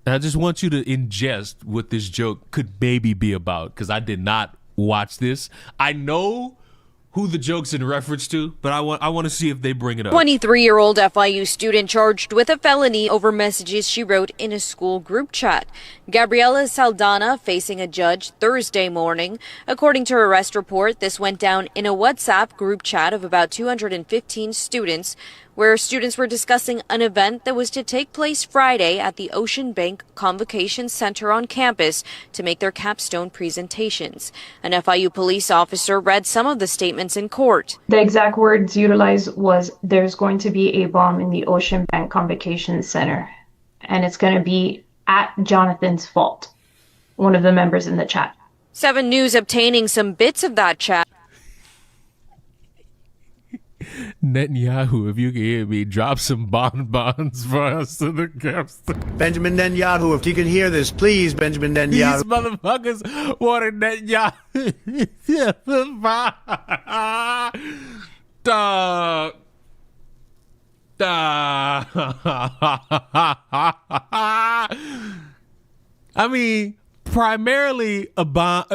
I just want you to ingest what this joke could maybe be about, because I did not watch this. I know who the joke's in reference to, but I want to see if they bring it up. 23-year-old FIU student charged with a felony over messages she wrote in a school group chat. Gabriela Saldana facing a judge Thursday morning. According to her arrest report, this went down in a WhatsApp group chat of about 215 students, where students were discussing an event that was to take place Friday at the Ocean Bank Convocation Center on campus to make their capstone presentations. An FIU police officer read some of the statements in court. The exact words utilized was, "There's going to be a bomb in the Ocean Bank Convocation Center, and it's going to be at Jonathan's fault," one of the members in the chat. 7 News obtaining some bits of that chat. Netanyahu, if you can hear me, drop some bonbons for us to the capstone. Benjamin Netanyahu, if you can hear this, please, Benjamin Netanyahu. These motherfuckers wanted Netanyahu. Dog. I mean, primarily a bomb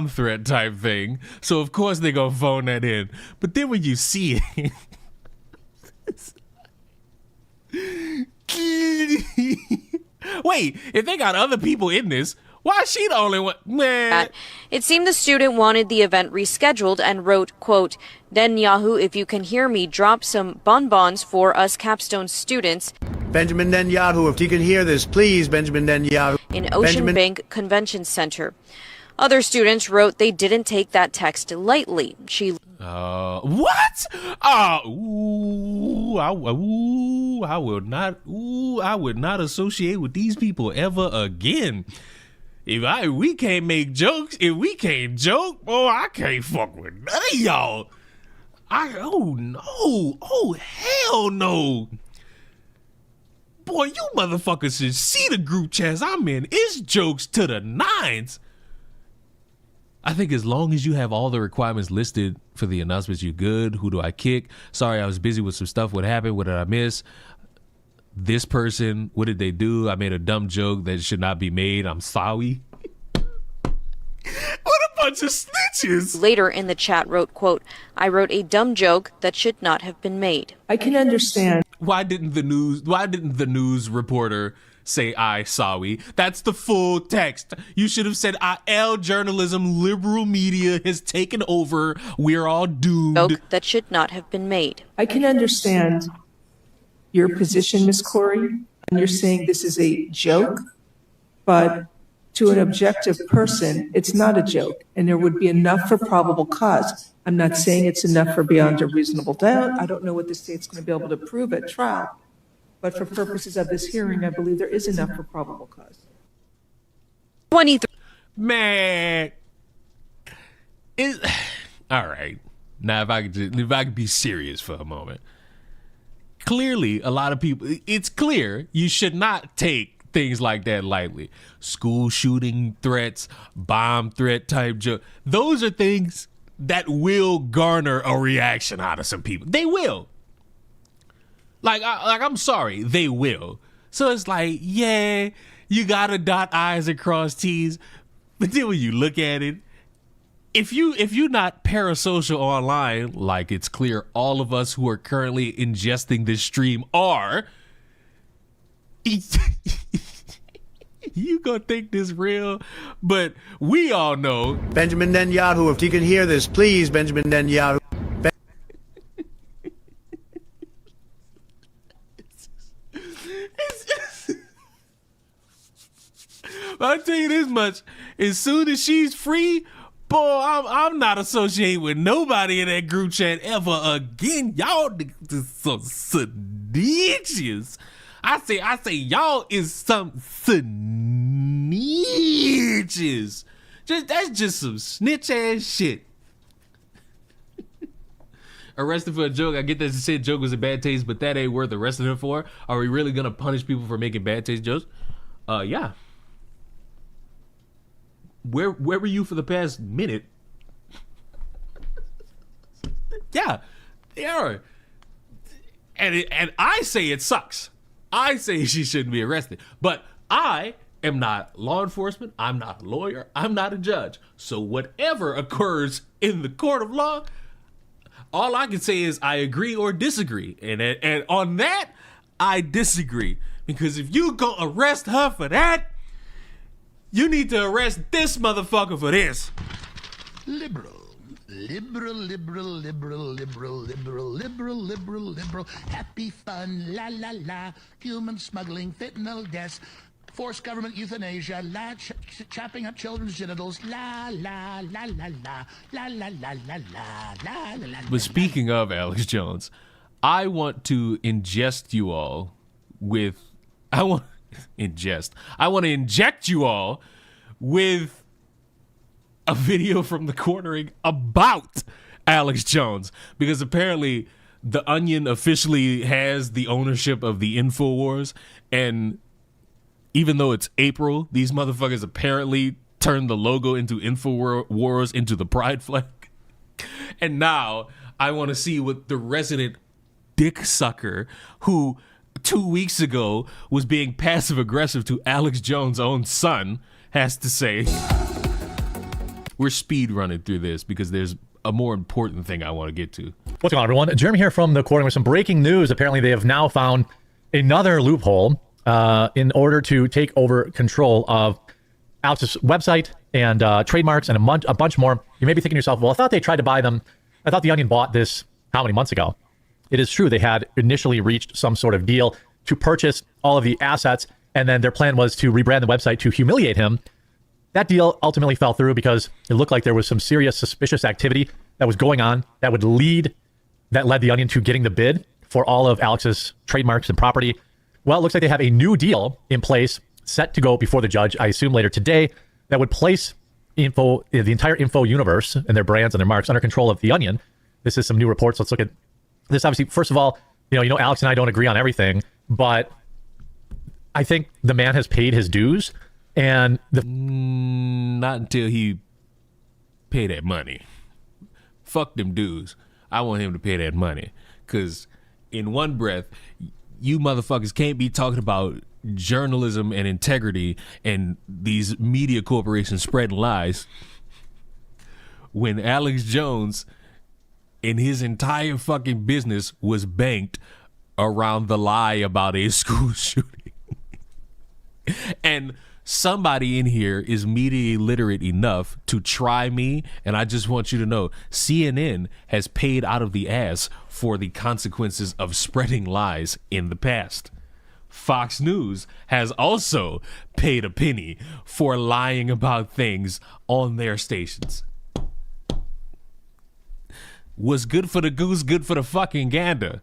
threat type thing. So of course they gonna phone that in. But then when you see it, wait, if they got other people in this, why is she the only one? Man. It seemed the student wanted the event rescheduled and wrote, quote, "Netanyahu, if you can hear me, drop some bonbons for us capstone students." Benjamin Netanyahu, if you can hear this, please, Benjamin Netanyahu. In Ocean Bank Convention Center. Other students wrote they didn't take that text lightly. What? I would not associate with these people ever again. If we can't make jokes, if we can't joke, I can't fuck with none of y'all. Oh hell no. Boy, you motherfuckers should see the group chats I'm in. It's jokes to the nines. I think as long as you have all the requirements listed for the announcements, you're good. Who do I kick? Sorry, I was busy with some stuff. What happened? What did I miss? This person, what did they do? I made a dumb joke that should not be made. I'm sorry. What a bunch of snitches. Later in the chat wrote, quote, "I wrote a dumb joke that should not have been made." I can understand. Why didn't the news reporter say "I sorry"? That's the full text. You should have said "L journalism, liberal media has taken over. We're all doomed." Joke that should not have been made. I can understand your position, Miss Corey, and you're saying this is a joke, but to an objective person, it's not a joke, and there would be enough for probable cause. I'm not saying it's enough for beyond a reasonable doubt. I don't know what the state's going to be able to prove at trial, but for purposes of this hearing, I believe there is enough for probable cause. 23. Man. All right. Now, if I could be serious for a moment. Clearly, a lot of people, it's clear you should not take things like that lightly. School shooting threats, bomb threat type joke. Those are things that will garner a reaction out of some people. They will. I'm sorry, they will. So it's like, yeah, you gotta dot I's and cross T's. But then when you look at it, if you're not parasocial online, like it's clear all of us who are currently ingesting this stream are, you gonna think this real, but we all know. Benjamin Netanyahu, if you can hear this, please, Benjamin Netanyahu. I'll tell you this much: as soon as she's free, boy, I'm not associating with nobody in that group chat ever again. Y'all some snitches. I say y'all is some snitches. That's just some snitch ass shit. Arrested for a joke. I get that you said joke was a bad taste, but that ain't worth arresting him for. Are we really gonna punish people for making bad taste jokes? Yeah. Where were you for the past minute? Yeah, they are. And I say it sucks. I say she shouldn't be arrested. But I am not law enforcement. I'm not a lawyer. I'm not a judge. So whatever occurs in the court of law, all I can say is I agree or disagree. And on that, I disagree. Because if you go arrest her for that, you need to arrest this motherfucker for this. Liberal. Liberal, liberal, liberal, liberal, liberal, liberal, liberal, liberal, happy fun, la la la, human smuggling, fentanyl deaths, forced government euthanasia, chopping up children's genitals, la la la la la, la la la la la la la. But speaking of Alex Jones, I want to ingest you all with, I want to inject you all with a video from the cornering about Alex Jones, because apparently The Onion officially has the ownership of the InfoWars, and even though it's April, these motherfuckers apparently turned the logo into InfoWars into the pride flag. And now I want to see what the resident dick sucker who 2 weeks ago was being passive aggressive to Alex Jones' own son has to say. We're speed running through this because there's a more important thing I want to get to. What's going on, everyone? Jeremy here from the Quartering with some breaking news. Apparently, they have now found another loophole in order to take over control of Alex's website and trademarks and a bunch more. You may be thinking to yourself, well, I thought they tried to buy them. I thought The Onion bought this how many months ago? It is true. They had initially reached some sort of deal to purchase all of the assets, and then their plan was to rebrand the website to humiliate him. That deal ultimately fell through because it looked like there was some serious suspicious activity that was going on that led The Onion to getting the bid for all of Alex's trademarks and property. Well, it looks like they have a new deal in place set to go before the judge, I assume later today, that would place the entire info universe and their brands and their marks under control of The Onion. This is some new reports. Let's look at this. Obviously, first of all, you know, Alex and I don't agree on everything, but I think the man has paid his dues. And not until he pay that money. Fuck them dudes. I want him to pay that money. Because in one breath, you motherfuckers can't be talking about journalism and integrity and these media corporations spreading lies when Alex Jones and his entire fucking business was banked around the lie about a school shooting. And somebody in here is media literate enough to try me, and I just want you to know, CNN has paid out of the ass for the consequences of spreading lies in the past. Fox News has also paid a penny for lying about things on their stations. What's good for the goose, good for the fucking gander.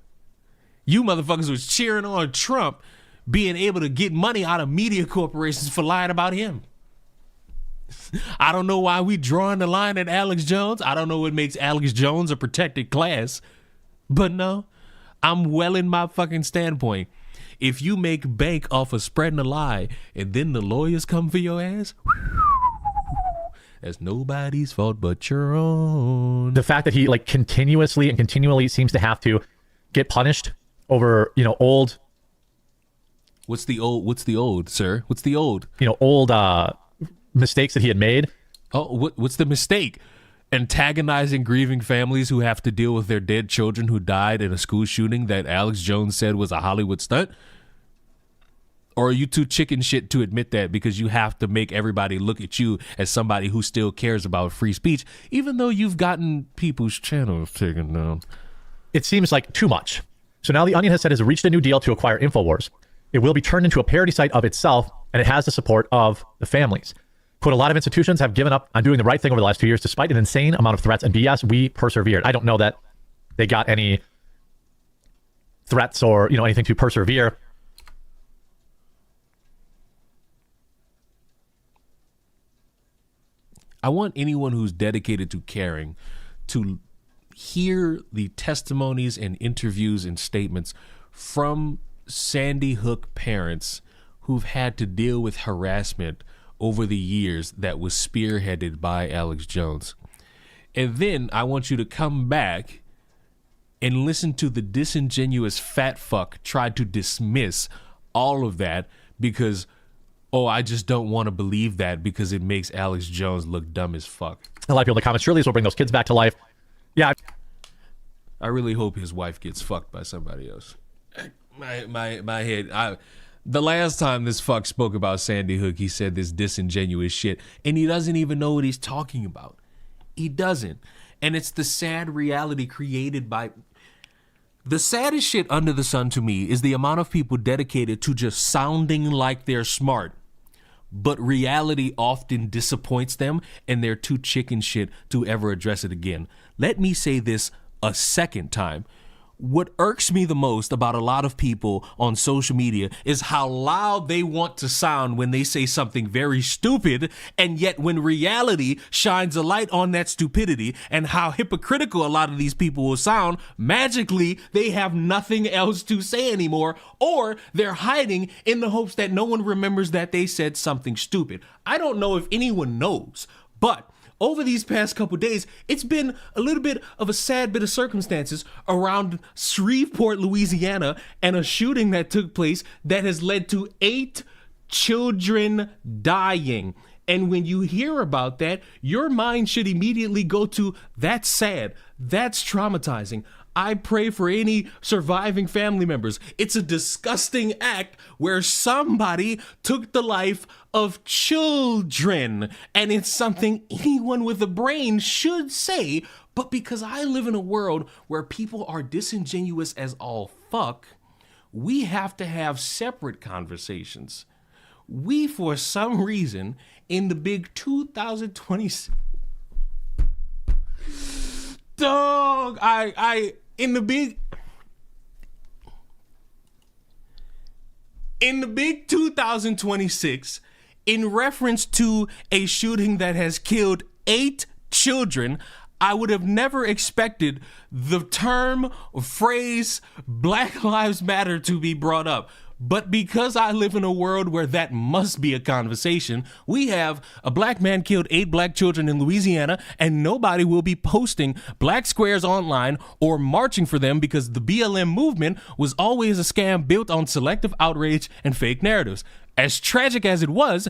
You motherfuckers was cheering on Trump being able to get money out of media corporations for lying about him. I don't know why we drawing the line at Alex Jones. I don't know what makes Alex Jones a protected class. But no, I'm well in my fucking standpoint. If you make bank off of spreading a lie and then the lawyers come for your ass, that's nobody's fault but your own. The fact that he continually seems to have to get punished over, old. What's the old, sir? What's the old? Old mistakes that he had made. Oh, what's the mistake? Antagonizing grieving families who have to deal with their dead children who died in a school shooting that Alex Jones said was a Hollywood stunt? Or are you too chicken shit to admit that because you have to make everybody look at you as somebody who still cares about free speech, even though you've gotten people's channels taken down? It seems like too much. So now The Onion has said it has reached a new deal to acquire InfoWars. It will be turned into a parody site of itself, and it has the support of the families. Quote, a lot of institutions have given up on doing the right thing over the last 2 years, despite an insane amount of threats and BS. We persevered. I don't know that they got any threats or, anything to persevere. I want anyone who's dedicated to caring to hear the testimonies and interviews and statements from Sandy Hook parents who've had to deal with harassment over the years that was spearheaded by Alex Jones. And then I want you to come back and listen to the disingenuous fat fuck try to dismiss all of that because, oh, I just don't want to believe that because it makes Alex Jones look dumb as fuck. A lot of people in the comments, surely this will bring those kids back to life. Yeah. I really hope his wife gets fucked by somebody else. My head. The last time this fuck spoke about Sandy Hook, he said this disingenuous shit, and he doesn't even know what he's talking about. He doesn't. And it's the sad reality created by... The saddest shit under the sun to me is the amount of people dedicated to just sounding like they're smart, but reality often disappoints them and they're too chicken shit to ever address it again. Let me say this a second time. What irks me the most about a lot of people on social media is how loud they want to sound when they say something very stupid, and yet when reality shines a light on that stupidity and how hypocritical a lot of these people will sound, magically they have nothing else to say anymore, or they're hiding in the hopes that no one remembers that they said something stupid. I don't know if anyone knows, but over these past couple days, it's been a little bit of a sad bit of circumstances around Shreveport, Louisiana, and a shooting that took place that has led to 8 children dying. And when you hear about that, your mind should immediately go to, that's sad, that's traumatizing. I pray for any surviving family members. It's a disgusting act where somebody took the life of children, and it's something anyone with a brain should say, but because I live in a world where people are disingenuous as all fuck, we have to have separate conversations. We, for some reason, in the big 2020... Dog, in the big 2026, in reference to a shooting that has killed 8 children, I would have never expected the term or phrase Black Lives Matter to be brought up. But because I live in a world where that must be a conversation, we have a black man killed 8 black children in Louisiana, and nobody will be posting black squares online or marching for them because the BLM movement was always a scam built on selective outrage and fake narratives. As tragic as it was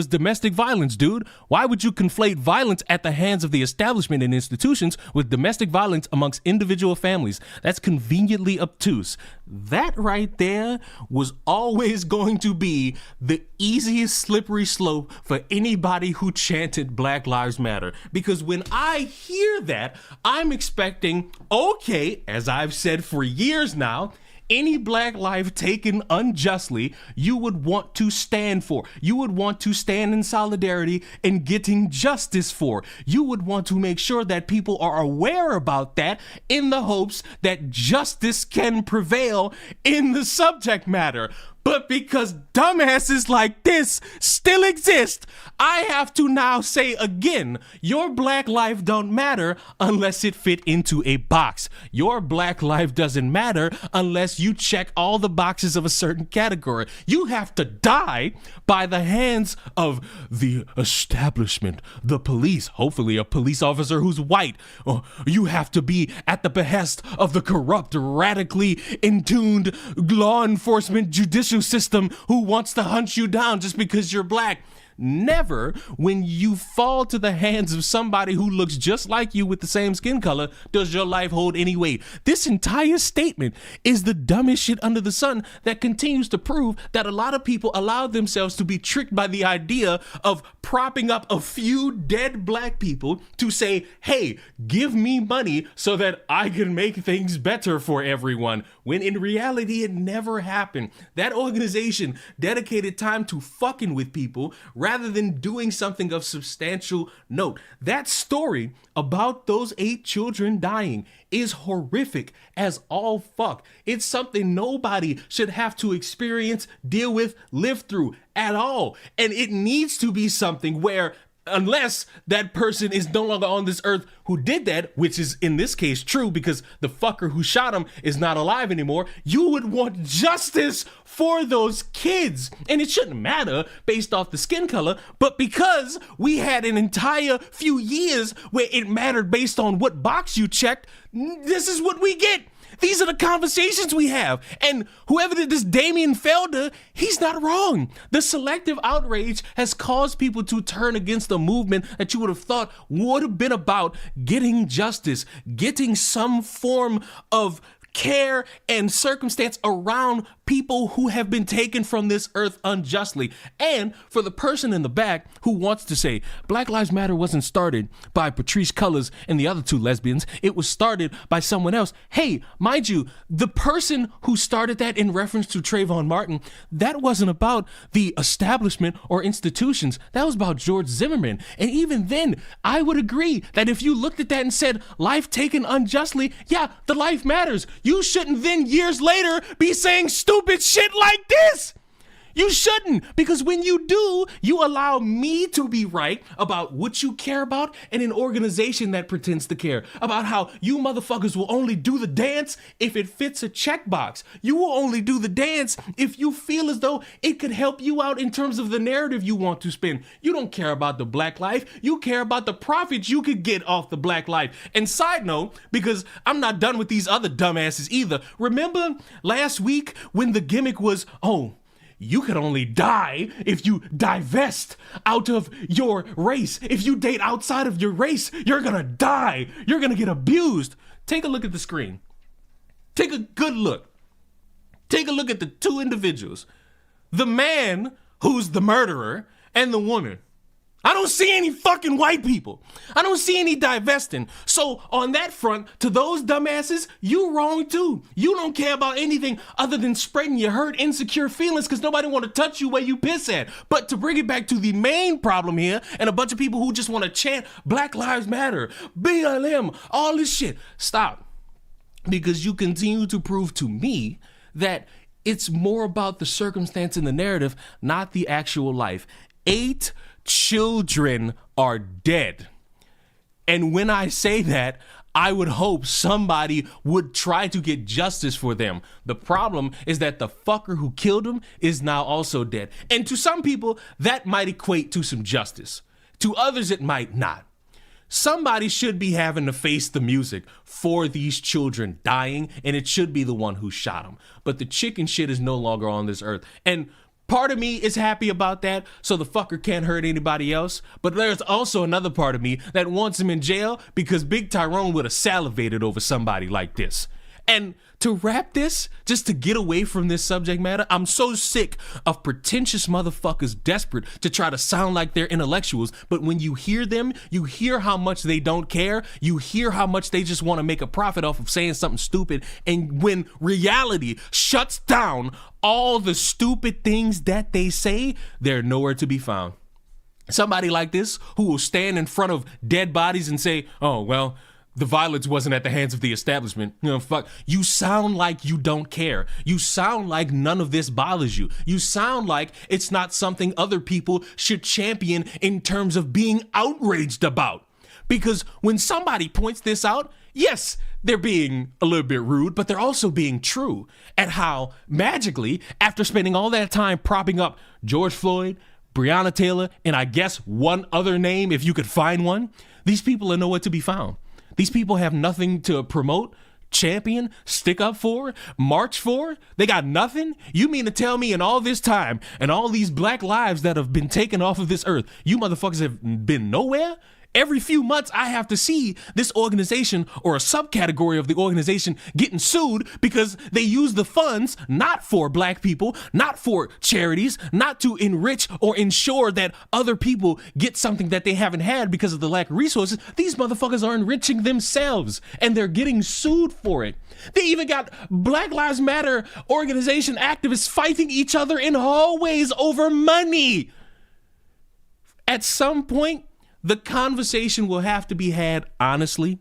domestic violence, dude. Why would you conflate violence at the hands of the establishment and institutions with domestic violence amongst individual families? That's conveniently obtuse. That right there was always going to be the easiest slippery slope for anybody who chanted Black Lives Matter. Because when I hear that, I'm expecting, okay, as I've said for years now, any black life taken unjustly, you would want to stand for. You would want to stand in solidarity and getting justice for. You would want to make sure that people are aware about that in the hopes that justice can prevail in the subject matter. But because dumbasses like this still exist, I have to now say again, your black life don't matter unless it fit into a box. Your black life doesn't matter unless you check all the boxes of a certain category. You have to die by the hands of the establishment, the police, hopefully a police officer who's white. Or you have to be at the behest of the corrupt, radically intuned law enforcement judicial system who wants to hunt you down just because you're black. Never, when you fall to the hands of somebody who looks just like you with the same skin color, does your life hold any weight. This entire statement is the dumbest shit under the sun that continues to prove that a lot of people allow themselves to be tricked by the idea of propping up a few dead black people to say, hey, give me money so that I can make things better for everyone, when in reality it never happened. That organization dedicated time to fucking with people rather than doing something of substantial note. That story about those 8 children dying is horrific as all fuck. It's something nobody should have to experience, deal with, live through at all. And it needs to be something where, unless that person is no longer on this earth who did that, which is in this case true because the fucker who shot him is not alive anymore, you would want justice for those kids. And it shouldn't matter based off the skin color, but because we had an entire few years where it mattered based on what box you checked, this is what we get. These are the conversations we have. And whoever did this Damien Felder, he's not wrong. The selective outrage has caused people to turn against a movement that you would have thought would have been about getting justice, getting some form of care and circumstance around people who have been taken from this earth unjustly. And for the person in the back who wants to say Black Lives Matter wasn't started by Patrice Cullors and the other two lesbians, it was started by someone else. Hey, mind you, the person who started that in reference to Trayvon Martin, that wasn't about the establishment or institutions. That was about George Zimmerman. And even then, I would agree that if you looked at that and said life taken unjustly, yeah, the life matters. You shouldn't then years later be saying stupid shit like this. You shouldn't, because when you do, you allow me to be right about what you care about and an organization that pretends to care about how you motherfuckers will only do the dance if it fits a checkbox. You will only do the dance if you feel as though it could help you out in terms of the narrative you want to spin. You don't care about the black life. You care about the profits you could get off the black life. And side note, because I'm not done with these other dumbasses either. Remember last week when the gimmick was, oh, you could only die if you divest out of your race. If you date outside of your race, you're gonna die. You're gonna get abused. Take a look at the screen. Take a good look. Take a look at the two individuals. The man who's the murderer and the woman. I don't see any fucking white people. I don't see any divesting. So on that front, to those dumbasses, you wrong too. You don't care about anything other than spreading your hurt, insecure feelings because nobody want to touch you where you piss at. But to bring it back to the main problem here, and a bunch of people who just want to chant Black Lives Matter, BLM, all this shit, stop. Because you continue to prove to me that it's more about the circumstance in the narrative, not the actual life. 8 children are dead. And when I say that, I would hope somebody would try to get justice for them. The problem is that the fucker who killed him is now also dead. And to some people, that might equate to some justice. To others, it might not. Somebody should be having to face the music for these children dying, and it should be the one who shot them. But the chicken shit is no longer on this earth. And part of me is happy about that, so the fucker can't hurt anybody else. But there's also another part of me that wants him in jail because Big Tyrone would have salivated over somebody like this. And to wrap this, just to get away from this subject matter, I'm so sick of pretentious motherfuckers desperate to try to sound like they're intellectuals, but when you hear them, you hear how much they don't care, you hear how much they just want to make a profit off of saying something stupid, and when reality shuts down all the stupid things that they say, they're nowhere to be found. Somebody like this who will stand in front of dead bodies and say, oh, well, the violence wasn't at the hands of the establishment. You know, fuck. You sound like you don't care. You sound like none of this bothers you. You sound like it's not something other people should champion in terms of being outraged about. Because when somebody points this out, yes, they're being a little bit rude, but they're also being true at how magically, after spending all that time propping up George Floyd, Breonna Taylor, and I guess one other name, if you could find one, these people are nowhere to be found. These people have nothing to promote, champion, stick up for, march for. They got nothing? You mean to tell me in all this time and all these black lives that have been taken off of this earth, you motherfuckers have been nowhere? Every few months, I have to see this organization or a subcategory of the organization getting sued because they use the funds not for black people, not for charities, not to enrich or ensure that other people get something that they haven't had because of the lack of resources. These motherfuckers are enriching themselves and they're getting sued for it. They even got Black Lives Matter organization activists fighting each other in hallways over money. At some point, the conversation will have to be had honestly,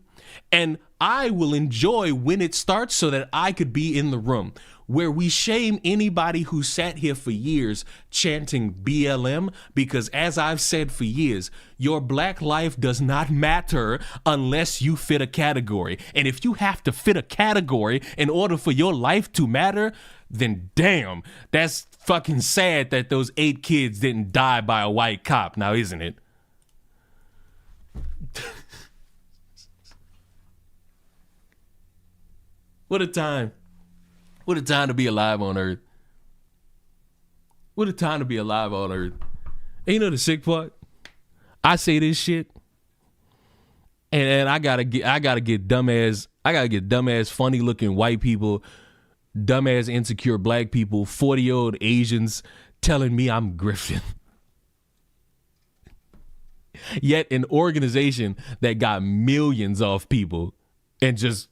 and I will enjoy when it starts so that I could be in the room where we shame anybody who sat here for years chanting BLM, because as I've said for years, your black life does not matter unless you fit a category. And if you have to fit a category in order for your life to matter, then damn, that's fucking sad that those 8 kids didn't die by a white cop, now isn't it? What a time. What a time to be alive on Earth. What a time to be alive on Earth. And you know the sick part? I say this shit, and I gotta get dumbass, funny looking white people, dumbass insecure black people, 40-year-old Asians telling me I'm grifting. Yet an organization that got millions off people and just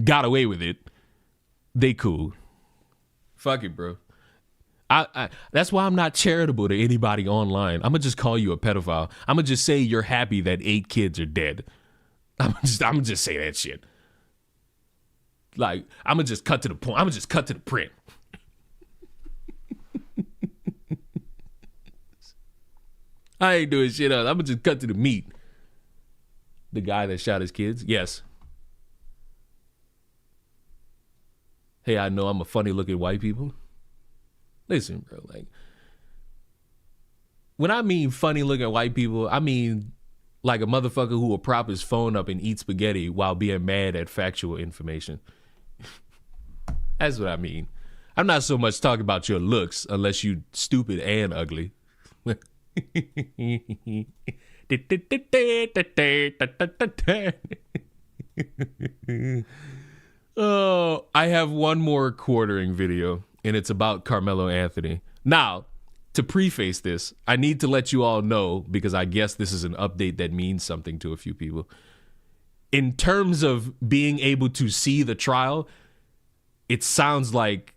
got away with it, they cool. Fuck it, bro. That's why I'm not charitable to anybody online. I'm gonna just call you a pedophile. I'm gonna just say you're happy that 8 kids are dead. I'm gonna just say that shit. Like, I'm gonna just cut to the point. I'm gonna just cut to the print. I ain't doing shit else. I'm gonna just cut to the meat. The guy that shot his kids? Yes. Hey, I know I'm a funny looking white people. Listen, bro, like, when I mean funny looking white people, I mean like a motherfucker who will prop his phone up and eat spaghetti while being mad at factual information. That's what I mean. I'm not so much talking about your looks unless you stupid and ugly. Oh, I have one more quartering video, and it's about Carmelo Anthony. Now, to preface this, I need to let you all know, because I guess this is an update that means something to a few people. In terms of being able to see the trial, it sounds like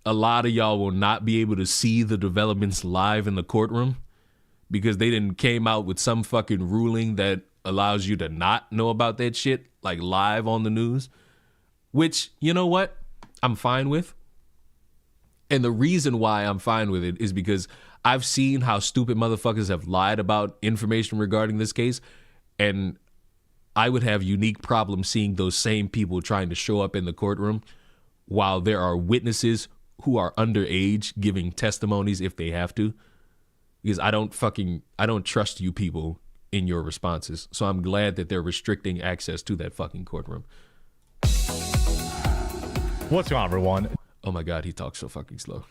a lot of y'all will not be able to see the developments live in the courtroom because they didn't came out with some fucking ruling that allows you to not know about that shit, like live on the news, which, you know what, I'm fine with. And the reason why I'm fine with it is because I've seen how stupid motherfuckers have lied about information regarding this case, and I would have unique problems seeing those same people trying to show up in the courtroom while there are witnesses who are underage giving testimonies if they have to, because I don't trust you people in your responses. So I'm glad that they're restricting access to that fucking courtroom. What's going on, everyone? Oh my God, he talks so fucking slow.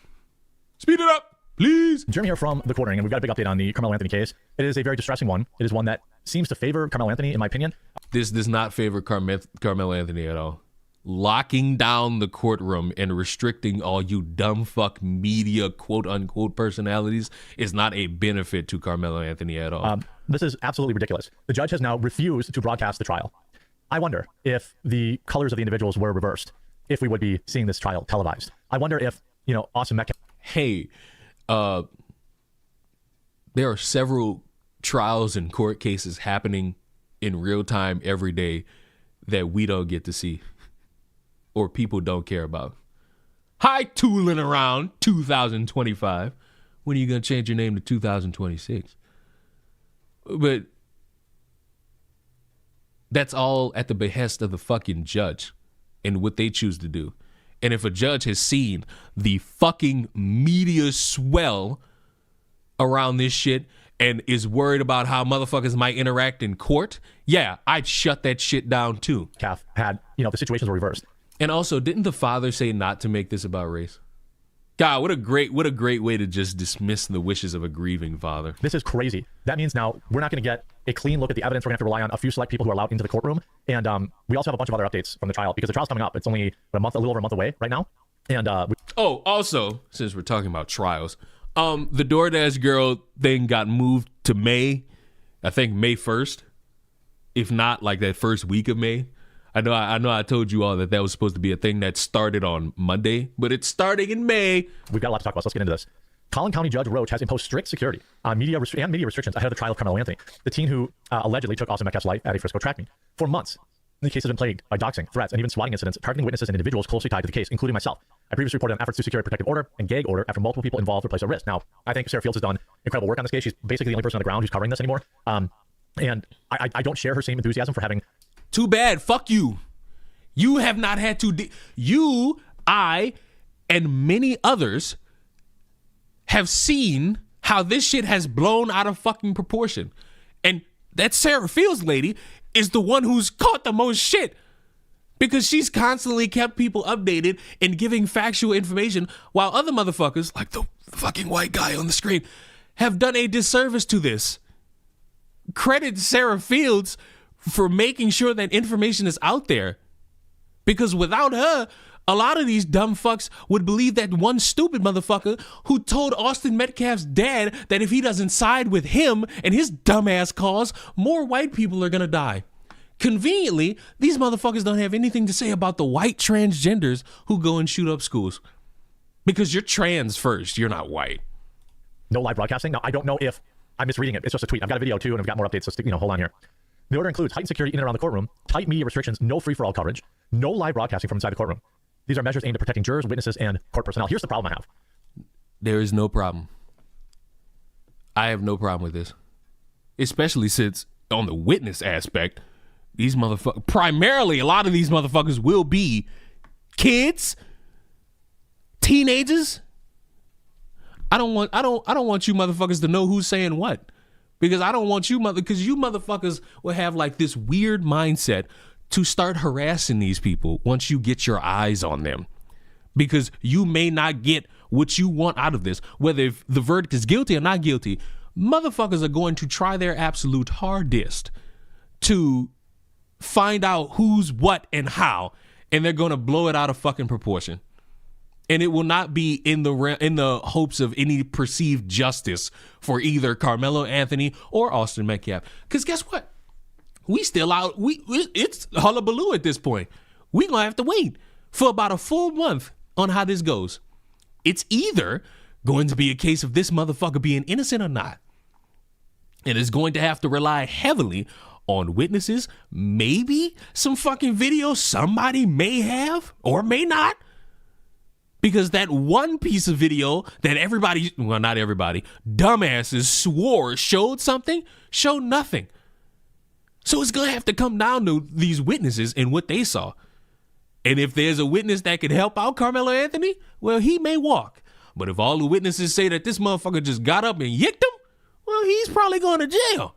Speed it up, please. Jeremy here from The Quartering, and we've got a big update on the Carmelo Anthony case. It is a very distressing one. It is one that seems to favor Carmelo Anthony, in my opinion. This does not favor Carmelo Anthony at all. Locking down the courtroom and restricting all you dumb fuck media quote-unquote personalities is not a benefit to Carmelo Anthony at all. This is absolutely ridiculous. The judge has now refused to broadcast the trial. I wonder if the colors of the individuals were reversed, if we would be seeing this trial televised. I wonder if, Awesome Mecca. Hey, there are several trials and court cases happening in real time every day that we don't get to see or people don't care about. Hi, tooling around 2025. When are you going to change your name to 2026? But that's all at the behest of the fucking judge and what they choose to do. And if a judge has seen the fucking media swell around this shit and is worried about how motherfuckers might interact in court, yeah, I'd shut that shit down too. Calf had, the situations were reversed. And also, didn't the father say not to make this about race? God, what a great way to just dismiss the wishes of a grieving father. This is crazy. That means now we're not going to get a clean look at the evidence. We're going to have to rely on a few select people who are allowed into the courtroom. And we also have a bunch of other updates from the trial because the trial's coming up. It's only a little over a month away right now. And also, since we're talking about trials, the DoorDash girl thing got moved to May, I think May 1st, if not like that first week of May. I know I told you all that was supposed to be a thing that started on Monday, but it's starting in May. We've got a lot to talk about, so let's get into this. Collin County Judge Roach has imposed strict security on media restrictions ahead of the trial of Carmelo Anthony, the teen who allegedly took Austin Metcalf's life at a Frisco track meet. For months, the case has been plagued by doxing, threats, and even swatting incidents targeting witnesses and individuals closely tied to the case, including myself. I previously reported on efforts to secure a protective order and gag order after multiple people involved were placed at risk. Now, I think Sarah Fields has done incredible work on this case. She's basically the only person on the ground who's covering this anymore. And I don't share her same enthusiasm for having... Too bad. Fuck you. You have not had to... I, and many others have seen how this shit has blown out of fucking proportion. And that Sarah Fields lady is the one who's caught the most shit. Because she's constantly kept people updated and giving factual information while other motherfuckers, like the fucking white guy on the screen, have done a disservice to this. Credit Sarah Fields for making sure that information is out there. Because without her, a lot of these dumb fucks would believe that one stupid motherfucker who told Austin Metcalf's dad that if he doesn't side with him and his dumbass cause, more white people are gonna die. Conveniently, these motherfuckers don't have anything to say about the white transgenders who go and shoot up schools. Because you're trans first, you're not white. No live broadcasting? Now, I don't know if I'm misreading it. It's just a tweet. I've got a video too, and I've got more updates, so hold on here. The order includes heightened security in and around the courtroom, tight media restrictions, no free-for-all coverage, no live broadcasting from inside the courtroom. These are measures aimed at protecting jurors, witnesses, and court personnel. Here's the problem I have. There is no problem. I have no problem with this. Especially since, on the witness aspect, these motherfuckers, primarily a lot of these motherfuckers will be kids, teenagers. I don't want you motherfuckers to know who's saying what. Because I don't want you because you motherfuckers will have like this weird mindset to start harassing these people once you get your eyes on them. Because you may not get what you want out of this. Whether if the verdict is guilty or not guilty, motherfuckers are going to try their absolute hardest to find out who's what and how, and they're going to blow it out of fucking proportion. And it will not be in the hopes of any perceived justice for either Carmelo Anthony or Austin Metcalf. Because guess what? We still out. It's hullabaloo at this point. We gonna have to wait for about a full month on how this goes. It's either going to be a case of this motherfucker being innocent or not. And it's going to have to rely heavily on witnesses, maybe some fucking video somebody may have or may not. Because that one piece of video that everybody, well, not everybody, dumbasses swore showed something, showed nothing. So it's going to have to come down to these witnesses and what they saw. And if there's a witness that could help out Carmelo Anthony, well, he may walk. But if all the witnesses say that this motherfucker just got up and yicked him, well, he's probably going to jail.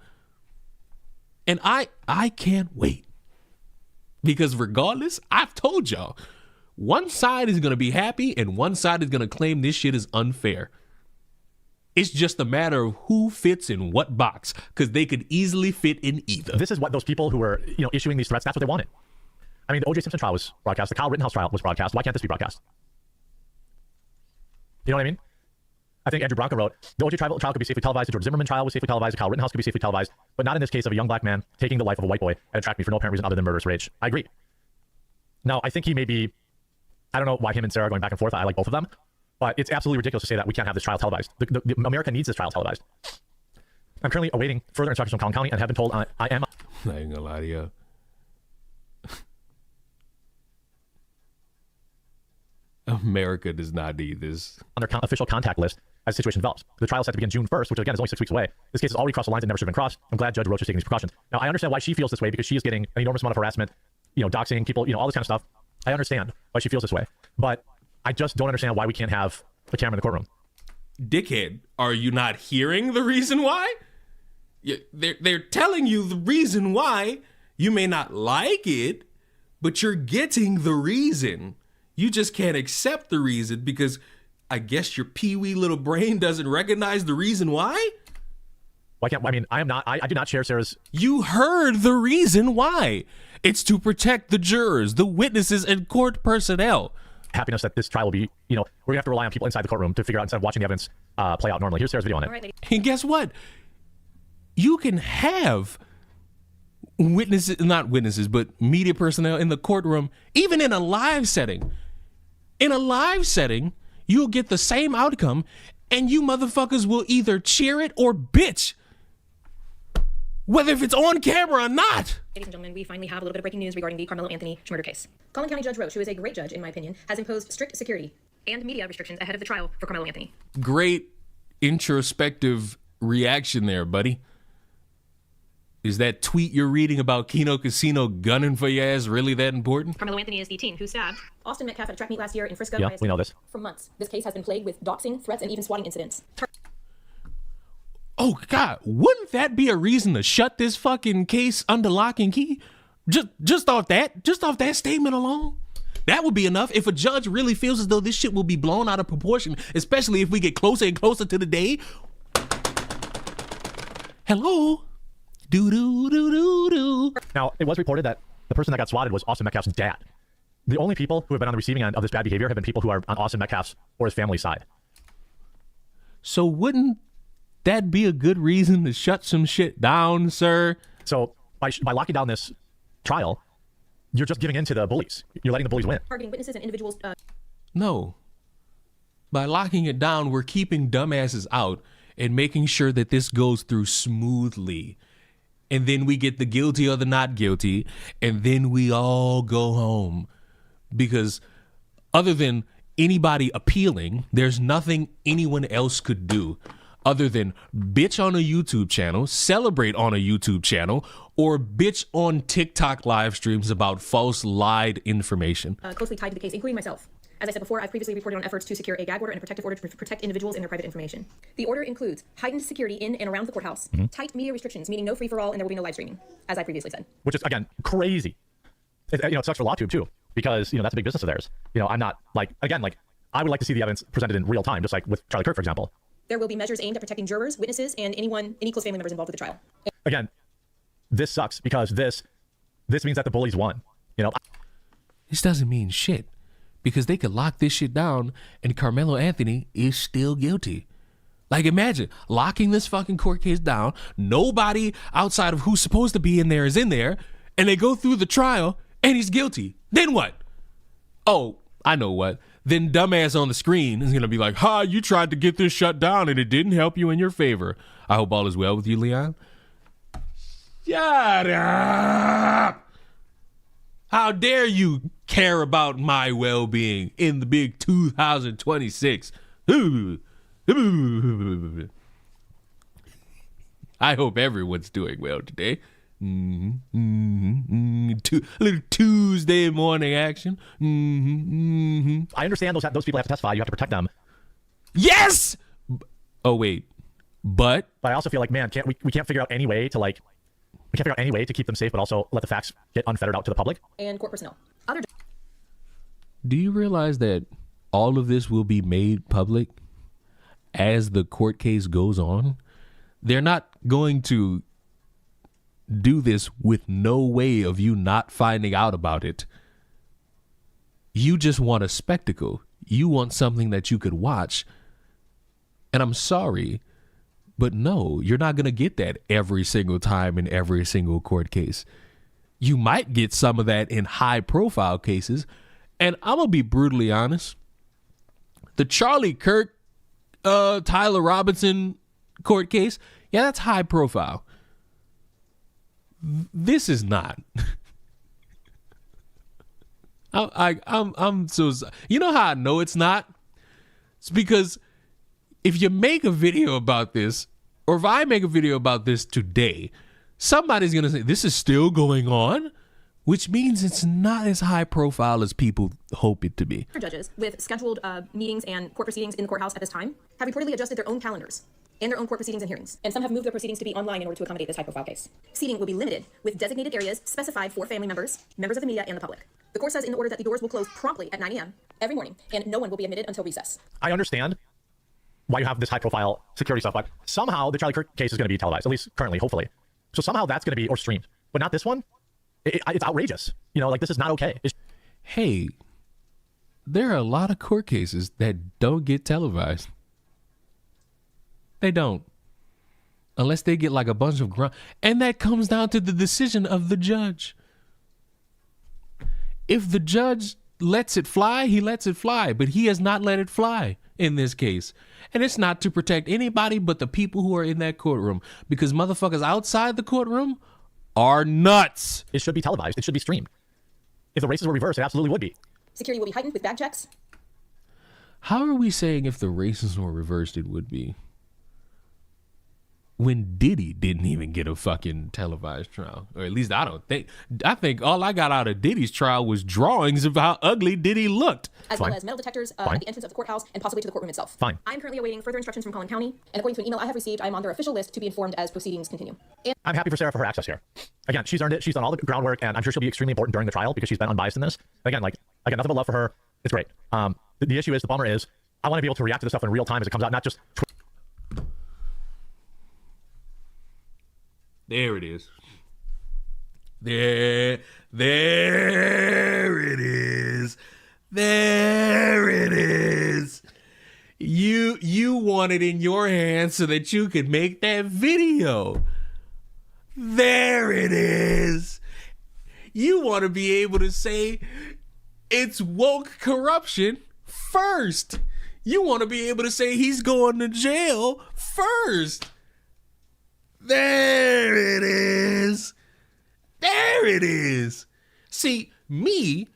And I can't wait. Because regardless, I've told y'all, one side is going to be happy and one side is going to claim this shit is unfair. It's just a matter of who fits in what box, because they could easily fit in either. This is what those people who were, issuing these threats, that's what they wanted. I mean, the O.J. Simpson trial was broadcast. The Kyle Rittenhouse trial was broadcast. Why can't this be broadcast? You know what I mean? I think Andrew Branca wrote, the O.J. trial could be safely televised, the George Zimmerman trial was safely televised, the Kyle Rittenhouse could be safely televised, but not in this case of a young black man taking the life of a white boy and attracting me for no apparent reason other than murderous rage. I agree. Now, I think he may be, I don't know why him and Sarah are going back and forth. I like both of them, but it's absolutely ridiculous to say that we can't have this trial televised. America needs this trial televised. I'm currently awaiting further instructions from Collin County and have been told I am. I ain't gonna lie to you. America does not need this. On their official contact list as the situation develops. The trial is set to begin June 1st, which again is only 6 weeks away. This case has already crossed the lines that never should have been crossed. I'm glad Judge Roach is taking these precautions. Now, I understand why she feels this way because she is getting an enormous amount of harassment, doxing people, all this kind of stuff. I understand why she feels this way, but I just don't understand why we can't have a camera in the courtroom. Dickhead, are you not hearing the reason why? They're telling you the reason why. You may not like it, but you're getting the reason. You just can't accept the reason because I guess your pee-wee little brain doesn't recognize the reason why? Why can't, I mean, I do not share Sarah's. You heard the reason why. It's to protect the jurors, the witnesses, and court personnel. Happiness that this trial will be, we're going to have to rely on people inside the courtroom to figure out instead of watching the evidence play out normally. Here's Sarah's video on it. And guess what? You can have witnesses, not witnesses, but media personnel in the courtroom, even in a live setting. In a live setting, you'll get the same outcome, and you motherfuckers will either cheer it or bitch. Whether if it's on camera or not. Ladies and gentlemen, we finally have a little bit of breaking news regarding the Carmelo Anthony murder case. Collin County Judge Roach, who is a great judge in my opinion, has imposed strict security and media restrictions ahead of the trial for Carmelo Anthony. Great introspective reaction there, buddy. Is that tweet you're reading about Keno Casino gunning for your ass really that important? Carmelo Anthony is the teen who stabbed Austin Metcalf at a track meet last year in Frisco. Yeah, we know this. For months, this case has been plagued with doxing, threats, and even swatting incidents. Oh, God, wouldn't that be a reason to shut this fucking case under lock and key? Just off that statement alone, that would be enough. If a judge really feels as though this shit will be blown out of proportion, especially if we get closer and closer to the day. Hello? Do. Now, it was reported that the person that got swatted was Austin Metcalf's dad. The only people who have been on the receiving end of this bad behavior have been people who are on Austin Metcalf's or his family's side. So wouldn't that be a good reason to shut some shit down, sir? So by locking down this trial, you're just giving in to the bullies. You're letting the bullies win. Targeting witnesses and individuals. No. By locking it down, we're keeping dumbasses out and making sure that this goes through smoothly. And then we get the guilty or the not guilty, and then we all go home. Because other than anybody appealing, there's nothing anyone else could do other than bitch on a YouTube channel, celebrate on a YouTube channel, or bitch on TikTok live streams about false lied information. Closely tied to the case, including myself. As I said before, I've previously reported on efforts to secure a gag order and a protective order to protect individuals and their private information. The order includes heightened security in and around the courthouse, tight media restrictions, meaning no free-for-all, and there will be no live streaming, as I previously said. Which is, again, crazy. It sucks for LawTube, too, because, that's a big business of theirs. I'm not, I would like to see the evidence presented in real time, just like with Charlie Kirk, for example. There will be measures aimed at protecting jurors, witnesses, and any close family members involved with the trial. Again, this sucks because this means that the bullies won. This doesn't mean shit. Because they could lock this shit down and Carmelo Anthony is still guilty. Like, imagine locking this fucking court case down. Nobody outside of who's supposed to be in there is in there. And they go through the trial and he's guilty. Then what? Oh, I know what. Then dumbass on the screen is going to be like, ha, you tried to get this shut down and it didn't help you in your favor. I hope all is well with you, Leon. Shut up. How dare you care about my well-being in the big 2026? I hope everyone's doing well today. Little Tuesday morning action. I understand those people have to testify. You have to protect them. Yes! Oh, wait. But I also feel like, man, we can't figure out any way to we can't figure out any way to keep them safe, but also let the facts get unfettered out to the public. And court personnel. Do you realize that all of this will be made public as the court case goes on? They're not going to do this with no way of you not finding out about it. You just want a spectacle. You want something that you could watch. And I'm sorry, but no, you're not going to get that every single time in every single court case. You might get some of that in high-profile cases. And I'm going to be brutally honest. The Charlie Kirk, Tyler Robinson court case, yeah, that's high profile. This is not. I'm so, you know how I know it's not? It's because if you make a video about this, or if I make a video about this today, somebody's going to say, this is still going on, which means it's not as high profile as people hope it to be. Judges with scheduled meetings and court proceedings in the courthouse at this time have reportedly adjusted their own calendars and their own court proceedings and hearings. And some have moved their proceedings to be online in order to accommodate this high-profile case. Seating will be limited with designated areas specified for family members, members of the media, and the public. The court says in the order that the doors will close promptly at 9 a.m. every morning, and no one will be admitted until recess. I understand why you have this high-profile security stuff, but somehow the Charlie Kirk case is going to be televised, at least currently, hopefully. So somehow that's going to be, or streamed, but not this one. It's outrageous. This is not okay. Hey, there are a lot of court cases that don't get televised. They don't. Unless they get like a bunch of grunt. And that comes down to the decision of the judge. If the judge lets it fly, he lets it fly. But he has not let it fly in this case. And it's not to protect anybody but the people who are in that courtroom. Because motherfuckers outside the courtroom are nuts. It should be televised. It should be streamed. If the races were reversed, it absolutely would be. Security will be heightened with bag checks. How are we saying if the races were reversed, it would be? when Diddy didn't even get a fucking televised trial, or at least I don't think. I think all I got out of Diddy's trial was drawings of how ugly Diddy looked. As well as metal detectors at the entrance of the courthouse and possibly to the courtroom itself. Fine. I'm currently awaiting further instructions from Collin County, and according to an email I have received, I am on their official list to be informed as proceedings continue. And I'm happy for Sarah for her access here. Again, she's earned it. She's done all the groundwork, and I'm sure she'll be extremely important during the trial because she's been unbiased in this. Again, like, I got nothing but love for her. It's great. The issue is, the bummer is, I want to be able to react to this stuff in real time as it comes out, not just. There it is. There it is. There it is. You want it in your hands so that you could make that video. There it is. You want to be able to say it's woke corruption first. You want to be able to say he's going to jail first. There it is. There it is. See, me,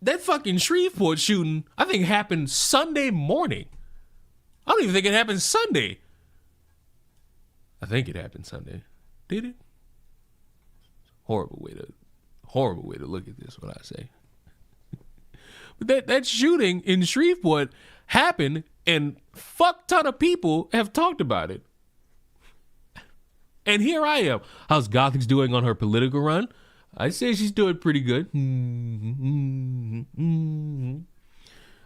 that fucking Shreveport shooting, I think happened Sunday morning. I don't even think it happened Sunday. I think it happened Sunday. Did it? Horrible way to look at this, what I say. But that shooting in Shreveport happened, and fuck ton of people have talked about it. And here I am. How's Gothix doing on her political run? I'd say she's doing pretty good.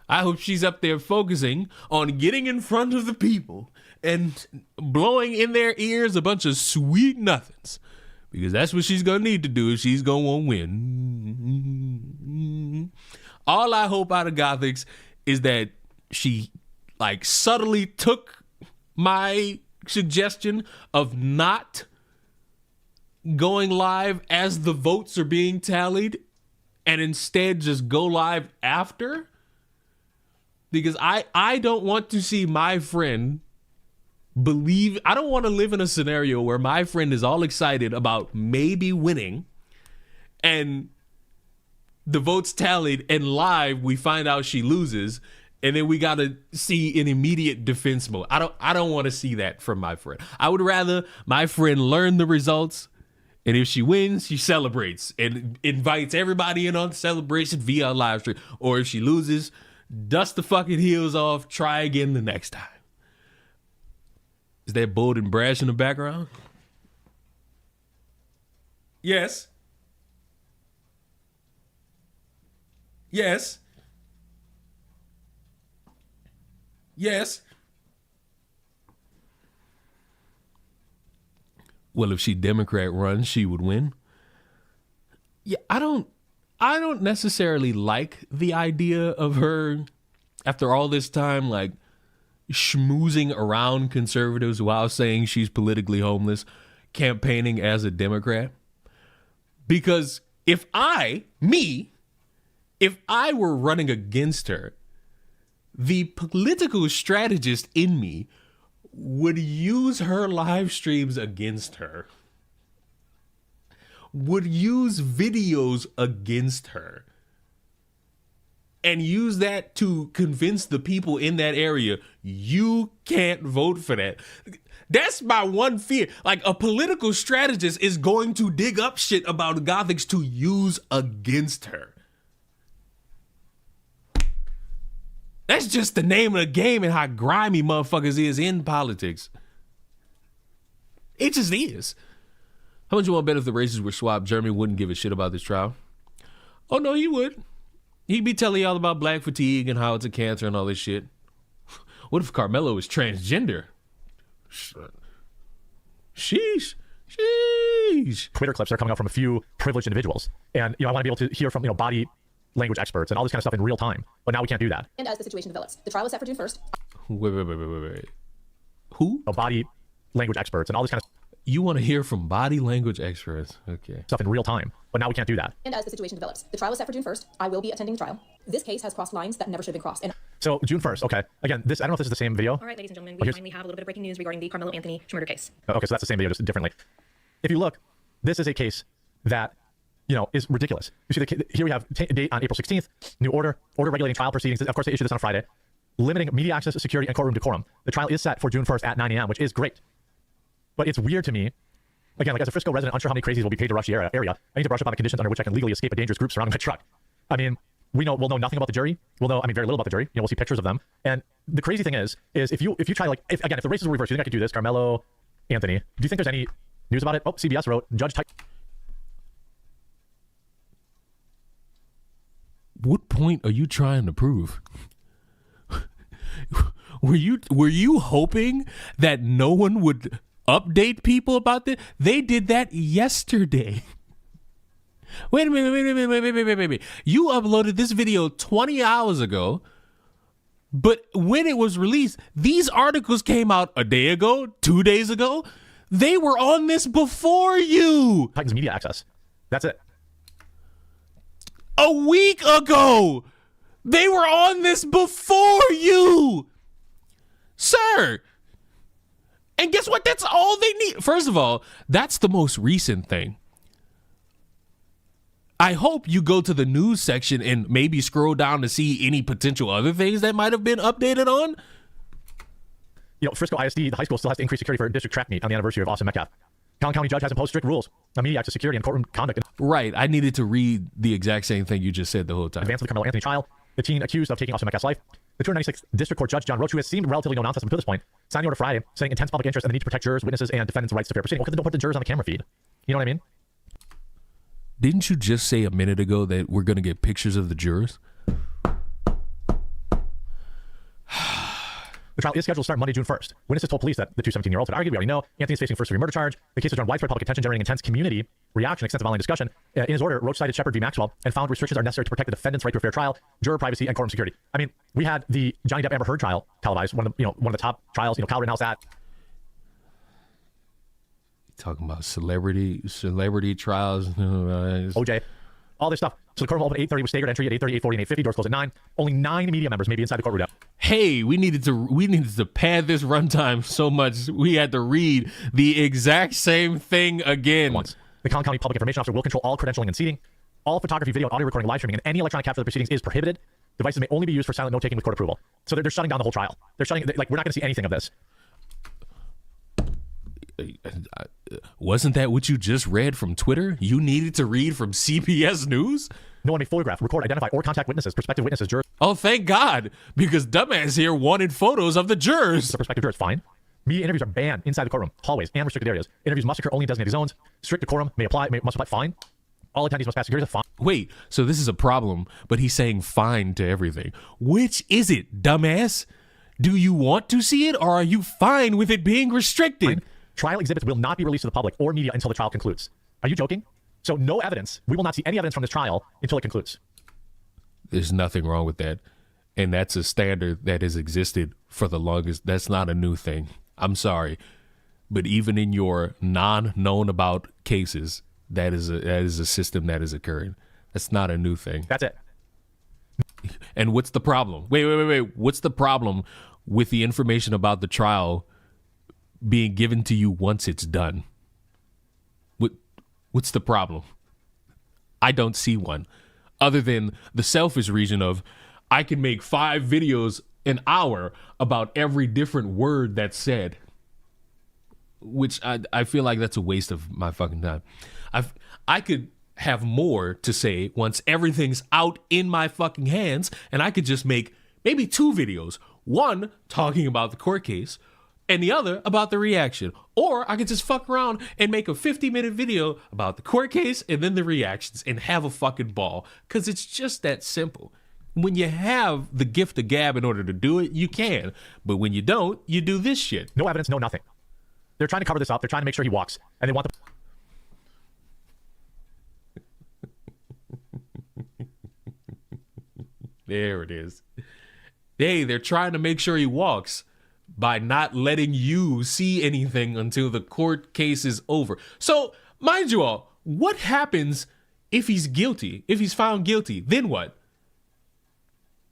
I hope she's up there focusing on getting in front of the people and blowing in their ears a bunch of sweet nothings. Because that's what she's going to need to do if she's going to want to win. All I hope out of Gothix is that she, like, subtly took my suggestion of not going live as the votes are being tallied and instead just go live after, because I don't want to see my friend I don't want to live in a scenario where my friend is all excited about maybe winning and the votes tallied and live we find out she loses. And then we got to see an immediate defense mode. I don't want to see that from my friend. I would rather my friend learn the results, and if she wins, she celebrates and invites everybody in on the celebration via a live stream. Or if she loses, dust the fucking heels off, try again the next time. Is that bold and brash in the background? Yes. Yes. Yes. Well, if she Democrat runs, she would win. Yeah, I don't necessarily like the idea of her, after all this time, like, schmoozing around conservatives while saying she's politically homeless, campaigning as a Democrat. Because if I were running against her, the political strategist in me would use her live streams against her, would use videos against her, and use that to convince the people in that area, you can't vote for that. That's my one fear. Like, a political strategist is going to dig up shit about Gothix to use against her. That's just the name of the game and how grimy motherfuckers is in politics. It just is. How much you want to bet if the races were swapped, Jeremy wouldn't give a shit about this trial? Oh, no, he would. He'd be telling y'all about black fatigue and how it's a cancer and all this shit. What if Carmelo was transgender? Sheesh. Twitter clips that are coming out from a few privileged individuals. And, I want to be able to hear from, body language experts and all this kind of stuff in real time. But now we can't do that. And as the situation develops, the trial is set for June 1st. Wait. Who? Body language experts and all this kind of You want to hear from body language experts. Okay. stuff in real time. But now we can't do that. And as the situation develops, the trial is set for June 1st. I will be attending the trial. This case has crossed lines that never should have been crossed. And So June 1st. Okay. Again, I don't know if this is the same video. all right, ladies and gentlemen, we finally have a little bit of breaking news regarding the Carmelo Anthony murder case. Okay, so that's the same video, just differently. If you look, this is a case that, is ridiculous. You see, here we have a date on April 16th, new order regulating trial proceedings. Of course, they issued this on a Friday, limiting media access, security, and courtroom decorum. The trial is set for June 1st at 9 a.m., which is great. But it's weird to me. Again, like as a Frisco resident, unsure how many crazies will be paid to rush the area. I need to brush up on the conditions under which I can legally escape a dangerous group surrounding my truck. I mean, we'll know nothing about the jury. We'll know, very little about the jury. We'll see pictures of them. And the crazy thing is if you try, like, if the races were reversed, you think I could do this? Carmelo Anthony. Do you think there's any news about it? Oh, CBS wrote, Judge type. What point are you trying to prove? Were you hoping that no one would update people about this? They did that yesterday. Wait a minute. You uploaded this video 20 hours ago, but when it was released, these articles came out a day ago, 2 days ago. They were on this before you. Titans media access. That's it. A week ago. They were on this before you. Sir. And guess what? That's all they need. First of all, that's the most recent thing. I hope you go to the news section and maybe scroll down to see any potential other things that might have been updated on. Frisco ISD, the high school, still has to increase security for district track meet on the anniversary of Austin Metcalf. Collin County judge has imposed strict rules on media access, security, and courtroom conduct. Right. I needed to read the exact same thing you just said the whole time. Advance of the Carmelo Anthony trial. The teen accused of taking Austin Metcalf's life. The 296th District Court Judge John Roach, who has seemed relatively no nonsense up to this point, signed the order Friday, saying intense public interest and the need to protect jurors, witnesses, and defendants' rights to fair proceeding. Well, because they don't put the jurors on the camera feed. You know what I mean? Didn't you just say a minute ago that we're going to get pictures of the jurors? The trial is scheduled to start Monday, June 1st. Witnesses told police that the two 17-year-olds had argued. We already know Anthony is facing first-degree murder charge. The case has drawn widespread public attention, generating intense community reaction, extensive online discussion. In his order, Roach cited Shepard v. Maxwell and found restrictions are necessary to protect the defendant's right to a fair trial, juror privacy, and courtroom security. I mean, we had the Johnny Depp Amber Heard trial televised, one of the top trials. Kyle Rittenhouse that. Talking about celebrity trials, OJ, all this stuff. So the courtroom opened at 8:30 with staggered entry at 8:30, 8:40, and 8:50. Doors closed at 9. Only 9 media members may be inside the courtroom. Hey, we needed to pad this runtime so much we had to read the exact same thing again. Once the Collin County Public Information Officer will control all credentialing and seating. All photography, video, audio recording, live streaming, and any electronic capture of the proceedings is prohibited. Devices may only be used for silent note taking with court approval. So they're shutting down the whole trial. We're not going to see anything of this. Wasn't that what you just read from Twitter? You needed to read from CBS News? No one may photograph, record, identify, or contact witnesses, prospective witnesses, jurors. Oh, thank God, because dumbass here wanted photos of the jurors. The prospective jurors, fine. Media interviews are banned inside the courtroom, hallways, and restricted areas. Interviews must occur only in designated zones. Strict decorum must apply. Fine. All attendees must pass security. Fine. Wait, so this is a problem, but he's saying fine to everything. Which is it, dumbass? Do you want to see it, or are you fine with it being restricted? Fine. Trial exhibits will not be released to the public or media until the trial concludes. Are you joking? So no evidence. We will not see any evidence from this trial until it concludes. There's nothing wrong with that. And that's a standard that has existed for the longest. That's not a new thing. I'm sorry. But even in your non-known about cases, that is a system that is occurring. That's not a new thing. That's it. And what's the problem? Wait. What's the problem with the information about the trial being given to you once it's done? What's the problem? I don't see one, other than the selfish reason of I can make 5 videos an hour about every different word that's said, which I feel like that's a waste of my fucking time. I could have more to say once everything's out in my fucking hands, and I could just make maybe 2 videos, one talking about the court case and the other about the reaction. Or I could just fuck around and make a 50-minute video about the court case and then the reactions and have a fucking ball. Because it's just that simple. When you have the gift of gab in order to do it, you can. But when you don't, you do this shit. No evidence, no nothing. They're trying to cover this up. They're trying to make sure he walks. And they want There it is. They're trying to make sure he walks by not letting you see anything until the court case is over. So, mind you all, what happens if he's guilty? If he's found guilty, then what?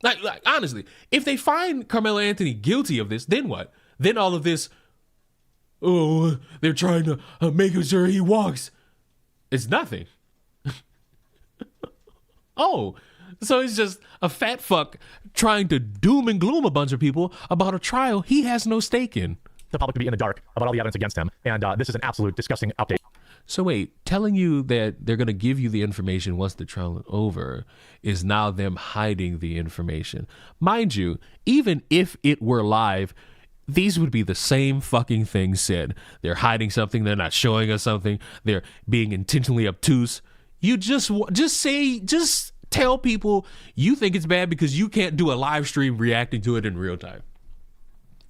Like honestly, if they find Carmelo Anthony guilty of this, then what? Then all of this, oh, they're trying to make sure he walks. It's nothing. Oh, so he's just a fat fuck trying to doom and gloom a bunch of people about a trial he has no stake in. the public to be in the dark about all the evidence against him. And this is an absolute disgusting update. So wait, telling you that they're going to give you the information once the trial is over is now them hiding the information. Mind you, even if it were live, these would be the same fucking things said. They're hiding something. They're not showing us something. They're being intentionally obtuse. You just tell people you think it's bad because you can't do a live stream reacting to it in real time.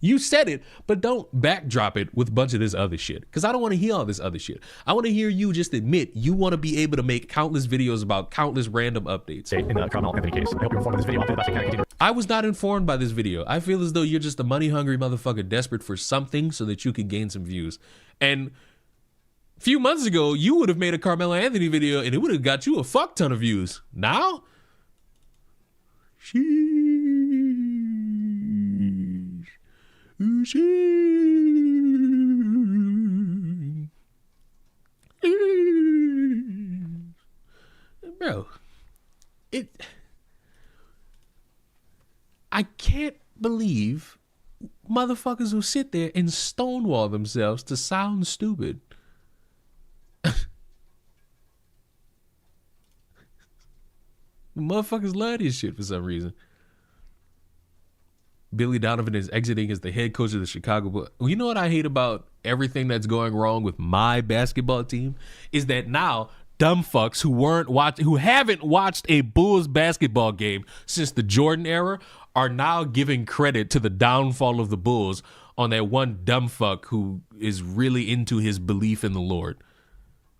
You said it, but don't backdrop it with a bunch of this other shit. Because I don't want to hear all this other shit. I want to hear you just admit you want to be able to make countless videos about countless random updates. In the Carmelo Anthony case. I hope you're informed of this video. I'll do the best I can to continue. I was not informed by this video. I feel as though you're just a money-hungry motherfucker desperate for something so that you could gain some views. And a few months ago, you would have made a Carmelo Anthony video and it would have got you a fuck ton of views. Now? Bro, I can't believe motherfuckers who sit there and stonewall themselves to sound stupid. Motherfuckers love this shit for some reason. Billy Donovan is exiting as the head coach of the Chicago Bulls. You know what I hate about everything that's going wrong with my basketball team is that now dumb fucks who haven't watched a Bulls basketball game since the Jordan era are now giving credit to the downfall of the Bulls on that one dumb fuck who is really into his belief in the Lord.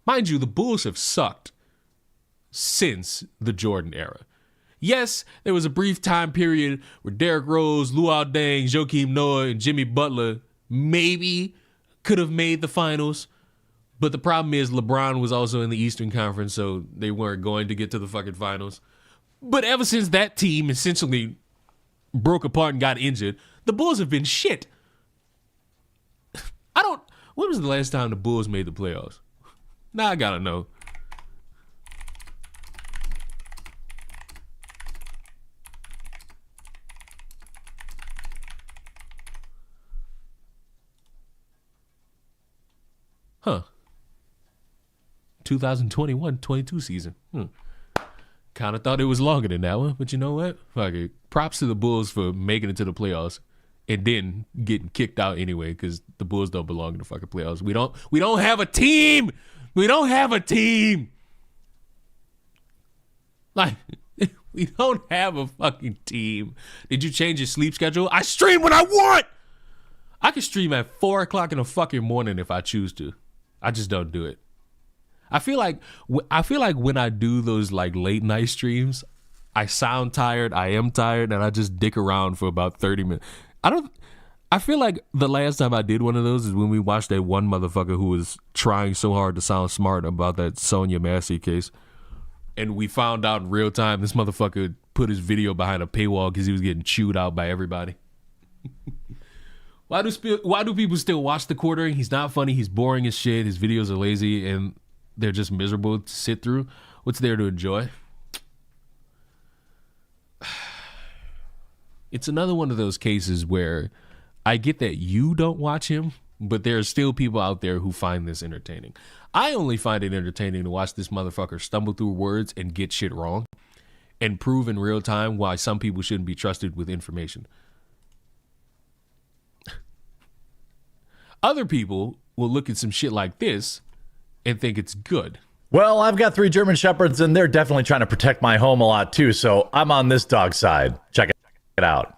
Mind you, the Bulls have sucked since the Jordan era. Yes, there was a brief time period where Derrick Rose, Luol Deng, Joakim Noah, and Jimmy Butler maybe could have made the finals. But the problem is LeBron was also in the Eastern Conference, so they weren't going to get to the fucking finals. But ever since that team essentially broke apart and got injured, the Bulls have been shit. When was the last time the Bulls made the playoffs? Now I gotta know. Huh. 2021-22 season. Kind of thought it was longer than that one, but you know what? Fuck it. Props to the Bulls for making it to the playoffs and then getting kicked out anyway because the Bulls don't belong in the fucking playoffs. We don't have a team. We don't have a team. Like, we don't have a fucking team. Did you change your sleep schedule? I stream when I want. I can stream at 4 o'clock in the fucking morning if I choose to. I just don't do it. I feel like when I do those like late night streams, I sound tired, I am tired, and I just dick around for about 30 minutes. I feel like the last time I did one of those is when we watched that one motherfucker who was trying so hard to sound smart about that Sonia Massey case. And we found out in real time this motherfucker put his video behind a paywall because he was getting chewed out by everybody. Why do people still watch The Quartering? He's not funny. He's boring as shit. His videos are lazy and they're just miserable to sit through. What's there to enjoy? It's another one of those cases where I get that you don't watch him, but there are still people out there who find this entertaining. I only find it entertaining to watch this motherfucker stumble through words and get shit wrong and prove in real time why some people shouldn't be trusted with information. Other people will look at some shit like this and think it's good. Well, I've got 3 German Shepherds, and they're definitely trying to protect my home a lot, too, so I'm on this dog's side. Check it out.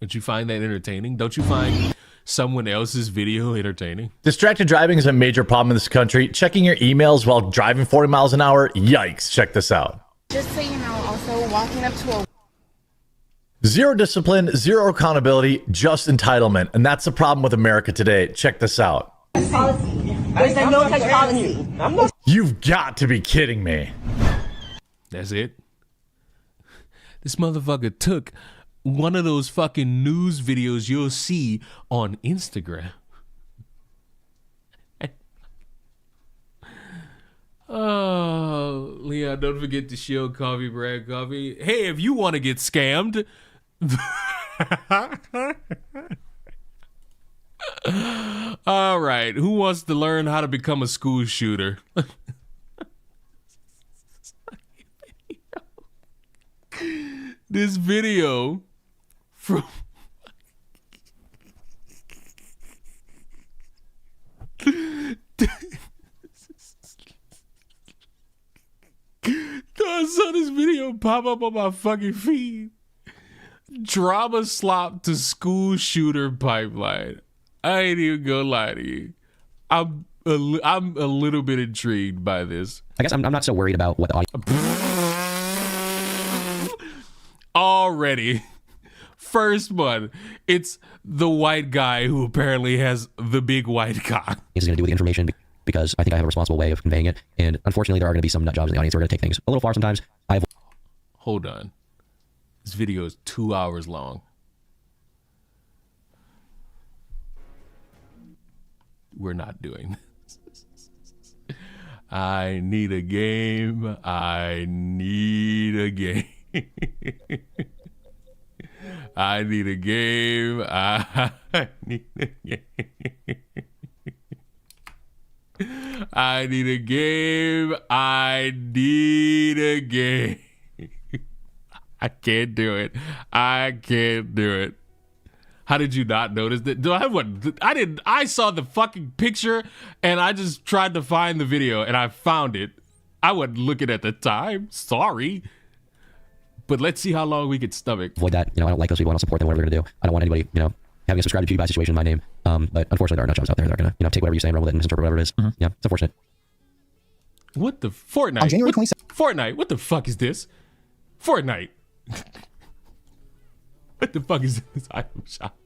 Don't you find that entertaining? Don't you find someone else's video entertaining? Distracted driving is a major problem in this country. Checking your emails while driving 40 miles an hour? Yikes. Check this out. Just so you know, also walking up to a... Zero discipline, zero accountability, just entitlement. And that's the problem with America today. Check this out. Policy. There's a no-touch policy. You've got to be kidding me. That's it? This motherfucker took one of those fucking news videos you'll see on Instagram. Oh, Leon, don't forget to show Coffee Brand Coffee. Hey, if you want to get scammed, All right, who wants to learn how to become a school shooter? This video from I saw this video pop up on my fucking feed. Drama slop to school shooter pipeline. I ain't even gonna lie to you. I'm a little bit intrigued by this. I guess I'm not so worried about what the audience... Already. First one. It's the white guy who apparently has the big white cock. He's going to do with the information because I think I have a responsible way of conveying it. And unfortunately, there are going to be some nut jobs in the audience who are going to take things a little far sometimes. Hold on. This video is 2 hours long. We're not doing this. I need a game. I need a game. I need a game. I need a game. I need a game. I need a game. I can't do it. I can't do it. How did you not notice that? Do I have what? I didn't. I saw the fucking picture and I just tried to find the video and I found it. I wasn't looking at the time. Sorry. But let's see how long we can stomach. Avoid that. I don't like those people. I don't support them, whatever they're going to do. I don't want anybody, having a subscribe to Chibi situation in my name. But unfortunately, there are nut jobs out there that are going to, take whatever you say and run with it and misinterpret whatever it is. Yeah, it's unfortunate. What the? Fortnite. On January 27th. Fortnite. What the fuck is this? Fortnite. What the fuck is this item shop?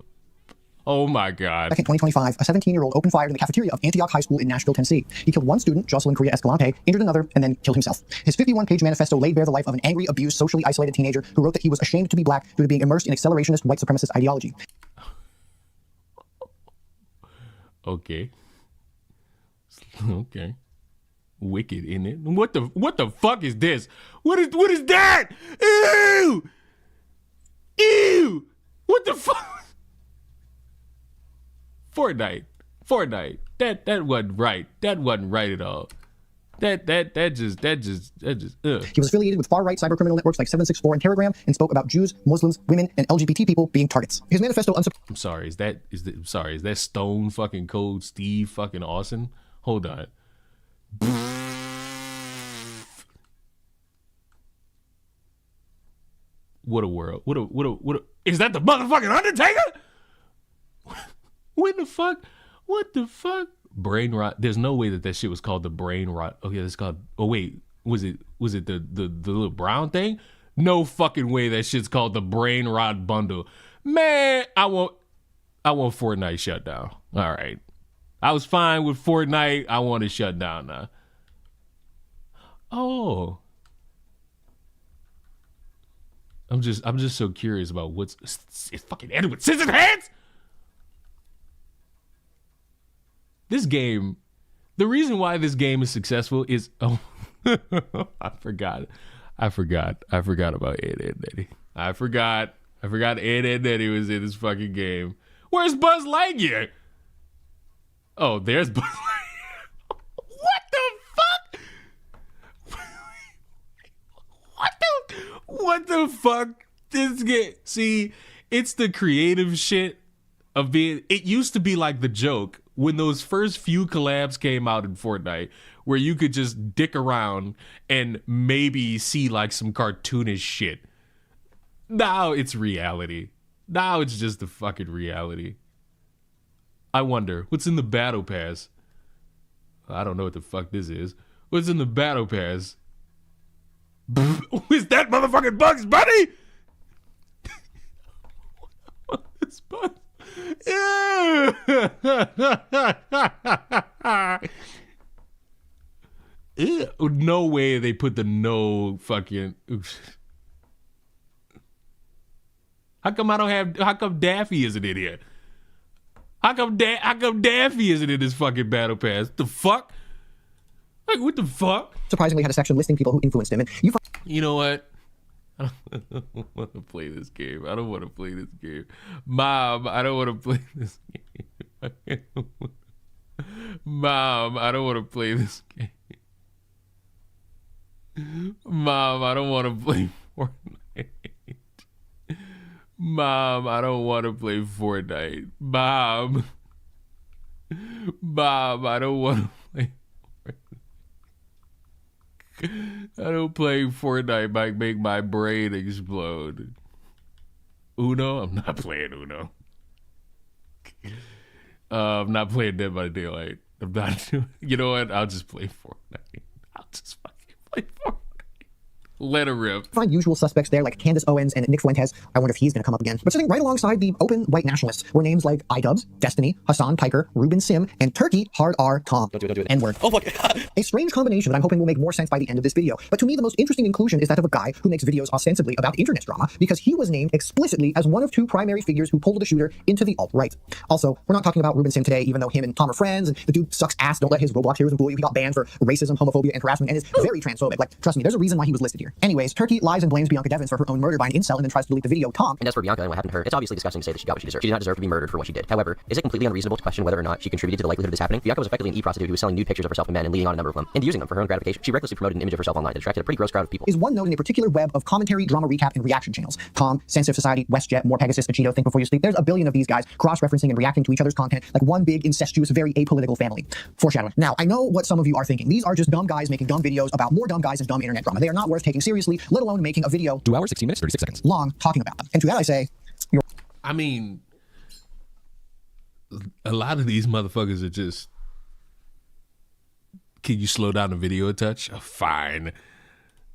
Oh my God. 2025, a 17-year-old opened fire in the cafeteria of Antioch High School in Nashville, Tennessee. He killed one student, Jocelyn Correa Escalante, injured another, and then killed himself. His 51-page manifesto laid bare the life of an angry, abused, socially isolated teenager who wrote that he was ashamed to be black due to being immersed in accelerationist white supremacist ideology. Okay. Okay. Wicked, isn't it? What the fuck is this? What is that? Ew! Ew! What the fuck? Fortnite. That wasn't right. That wasn't right at all. That just ugh. He was affiliated with far-right cybercriminal networks like 764 and Telegram and spoke about Jews, Muslims, women, and LGBT people being targets. His manifesto I'm sorry, is that Stone fucking Cold Steve fucking Austin? Hold on. What a world. What a is that the motherfucking Undertaker? What the fuck? What the fuck? Brain rot. There's no way that shit was called the brain rot. Oh yeah, it's called. Oh wait, was it the little brown thing? No fucking way that shit's called the brain rot bundle. Man, I want Fortnite shut down. All right, I was fine with Fortnite. I want it shut down now. Oh, I'm just so curious about what's it's fucking Edward Scissorhands. This game, the reason why this game is successful is I forgot about Ed, Edd n Eddy. I forgot Ed, Edd n Eddy was in this fucking game. Where's Buzz Lightyear? Oh, there's Buzz Lightyear. What the fuck? This game. See, it's the creative shit of being. It used to be like the joke when those first few collabs came out in Fortnite, where you could just dick around and maybe see like some cartoonish shit. Now it's reality. Now it's just the fucking reality. I wonder, what's in the battle pass? I don't know what the fuck this is. What's in the battle pass? Is that motherfucking Bugs Bunny? It's Bugs. Yeah. No way they put the no fucking. How come Daffy isn't in here? How come Daffy isn't in this fucking battle pass? The fuck? Like what the fuck? Surprisingly had a section listing people who influenced him. And you know what? I don't want to play this game. I don't want to play this game. Mom, I don't want to play this game. Mom, I don't want to play this game. Mom, I don't want to play Fortnite. Mom, I don't want to play Fortnite. Mom. Mom, I don't want to play Fortnite. I don't play Fortnite might make my brain explode. Uno? I'm not playing Uno. I'm not playing Dead by Daylight. I'm not doing. You know what? I'll just play Fortnite. I'll just fucking play Fortnite. Let her rip. Find usual suspects there like Candace Owens and Nick Fuentes. I wonder if he's going to come up again. But sitting right alongside the open white nationalists were names like iDubbbz, Destiny, Hassan Piker, Ruben Sim, and Turkey Hard R Tom. Don't do it. N-word. Oh my God. A strange combination that I'm hoping will make more sense by the end of this video. But to me, the most interesting inclusion is that of a guy who makes videos ostensibly about internet drama because he was named explicitly as one of two primary figures who pulled the shooter into the alt-right. Also, we're not talking about Ruben Sim today, even though him and Tom are friends, and the dude sucks ass. Don't let his Roblox heroes bully you. He got banned for racism, homophobia, and harassment, and is very transphobic. Like, trust me, there's a reason why he was listed here. Anyways, Turkey lies and blames Bianca Devins for her own murder by an incel and then tries to delete the video. Tom. And as for Bianca and what happened to her, it's obviously disgusting to say that she got what she deserved. She did not deserve to be murdered for what she did. However, is it completely unreasonable to question whether or not she contributed to the likelihood of this happening? Bianca was effectively an e-prostitute who was selling nude pictures of herself to men and leading on a number of them, and using them for her own gratification. She recklessly promoted an image of herself online that attracted a pretty gross crowd of people. Is one note in a particular web of commentary, drama recap, and reaction channels. Tom, Sensitive Society, WestJet, More Pegasus, Cheeto, Think Before You Sleep. There's a billion of these guys cross-referencing and reacting to each other's content like one big, incestuous, very apolitical family. Foreshadowing. Now, I know what some of you are thinking. These are just dumb guys making dumb videos about more dumb guys and dumb internet drama. They are not worth taking seriously, let alone making a video 2 hours, 16 minutes, 36 seconds long talking about them. And to that I say, I mean, a lot of these motherfuckers are just, can you slow down the video a touch? Fine.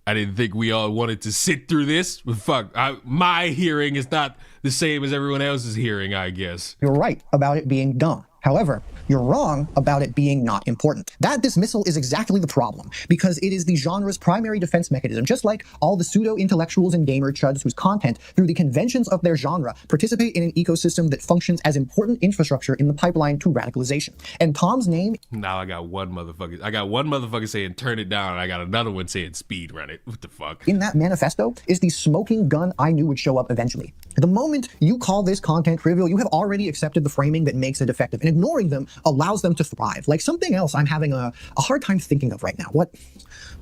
I didn't think we all wanted to sit through this, but fuck, my hearing is not the same as everyone else's hearing, I guess. You're right about it being dumb. However, you're wrong about it being not important. That dismissal is exactly the problem, because it is the genre's primary defense mechanism, just like all the pseudo-intellectuals and gamer chuds whose content, through the conventions of their genre, participate in an ecosystem that functions as important infrastructure in the pipeline to radicalization. And Tom's name... Now I got one motherfucker saying turn it down, and I got another one saying speed run it. What the fuck? In that manifesto is the smoking gun I knew would show up eventually. The moment you call this content trivial, you have already accepted the framing that makes it effective, and ignoring them allows them to thrive. Like something else I'm having a hard time thinking of right now. What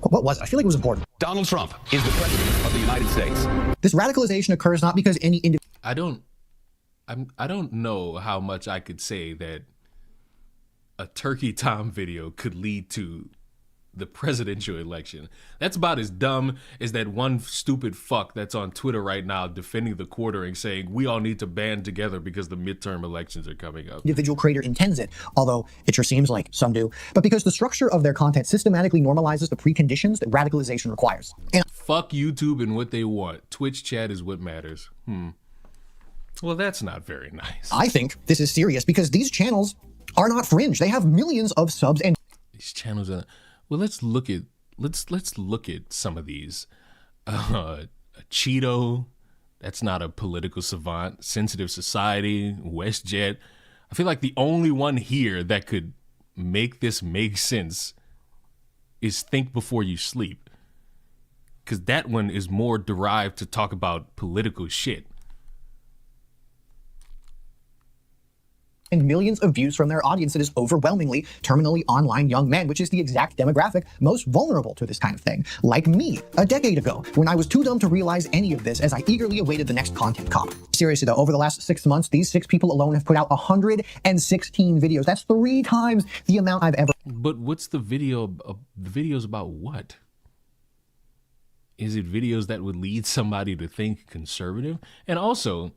was it? I feel like it was important. Donald Trump is the president of the United States. This radicalization occurs not because any I don't know how much I could say that a Turkey Tom video could lead to the presidential election. That's about as dumb as that one stupid fuck that's on Twitter right now defending the quartering, saying we all need to band together because the midterm elections are coming up. Individual creator intends it, although it sure seems like some do, but because the structure of their content systematically normalizes the preconditions that radicalization requires. And fuck YouTube and what they want. Twitch chat is what matters. Well, that's not very nice. I think this is serious because these channels are not fringe. They have millions of subs, and these channels are... Well, let's look at some of these. Cheeto, that's not a political savant. Sensitive Society, WestJet. I feel like the only one here that could make this make sense is Think Before You Sleep, because that one is more derived to talk about political shit. And millions of views from their audience that is overwhelmingly terminally online young men, which is the exact demographic most vulnerable to this kind of thing. Like me, a decade ago, when I was too dumb to realize any of this as I eagerly awaited the next content cop. Seriously though, over the last 6 months, these 6 people alone have put out 116 videos. That's 3 times the amount I've ever... But what's the video? The videos about what? Is it videos that would lead somebody to think conservative? And also...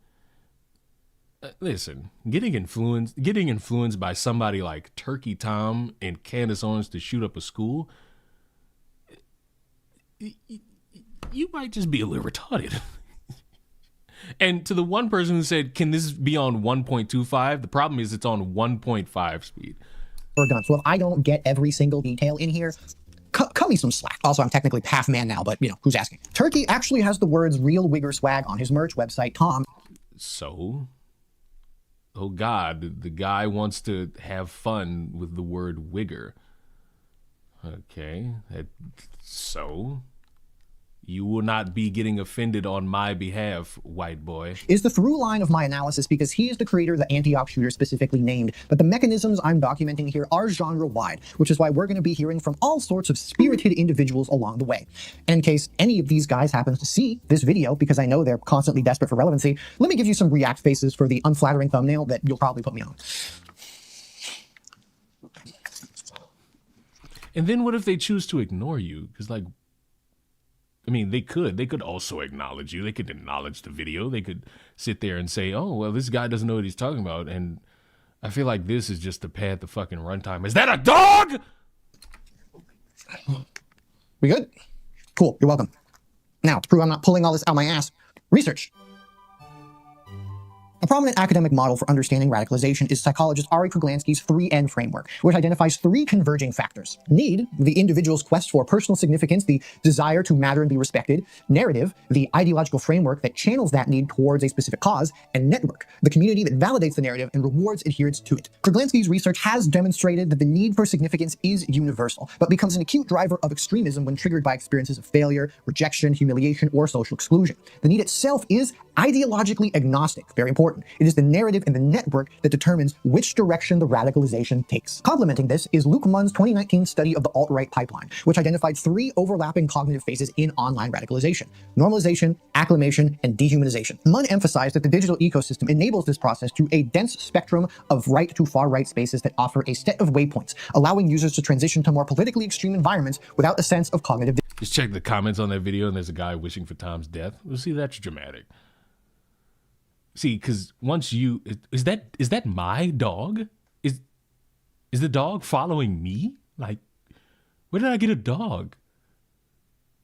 listen, getting influenced by somebody like Turkey Tom and Candace Owens to shoot up a school, you might just be a little retarded. And to the one person who said, can this be on 1.25? The problem is it's on 1.5 speed. So if I don't get every single detail in here, cut me some slack. Also, I'm technically half man now, but you know, who's asking? Turkey actually has the words real wigger swag on his merch website, Tom. So... oh God, the guy wants to have fun with the word wigger. Okay, so You will not be getting offended on my behalf, white boy. Is the through line of my analysis because he is the creator of the Antioch shooter specifically named, but the mechanisms I'm documenting here are genre-wide, which is why we're going to be hearing from all sorts of spirited individuals along the way. And in case any of these guys happens to see this video, because I know they're constantly desperate for relevancy, let me give you some react faces for the unflattering thumbnail that you'll probably put me on. And then what if they choose to ignore you? Because, like, I mean, they could also acknowledge you. They could acknowledge the video. They could sit there and say, oh, well, this guy doesn't know what he's talking about. And I feel like this is just to pad the fucking runtime. Is that a dog? We good? Cool, you're welcome. Now, to prove I'm not pulling all this out my ass, research. A prominent academic model for understanding radicalization is psychologist Ari Kruglanski's 3N framework, which identifies 3 converging factors. Need, the individual's quest for personal significance, the desire to matter and be respected. Narrative, the ideological framework that channels that need towards a specific cause. And network, the community that validates the narrative and rewards adherence to it. Kruglanski's research has demonstrated that the need for significance is universal, but becomes an acute driver of extremism when triggered by experiences of failure, rejection, humiliation, or social exclusion. The need itself is ideologically agnostic, very important. It is the narrative and the network that determines which direction the radicalization takes. Complementing this is Luke Munn's 2019 study of the alt-right pipeline, which identified 3 overlapping cognitive phases in online radicalization: normalization, acclimation, and dehumanization. Munn emphasized that the digital ecosystem enables this process through a dense spectrum of right to far right spaces that offer a set of waypoints, allowing users to transition to more politically extreme environments without a sense of cognitive. Just check the comments on that video and there's a guy wishing for Tom's death. Well, see, that's dramatic. See, because once you is that my dog? Is the dog following me? Like, where did I get a dog?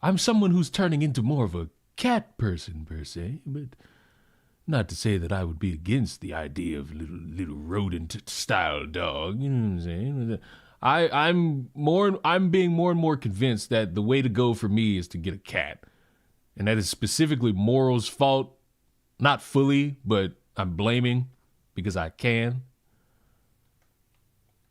I'm someone who's turning into more of a cat person per se, but not to say that I would be against the idea of little rodent style dog. You know what I'm saying? I'm being more and more convinced that the way to go for me is to get a cat, and that is specifically Moral's fault. Not fully, but I'm blaming because I can.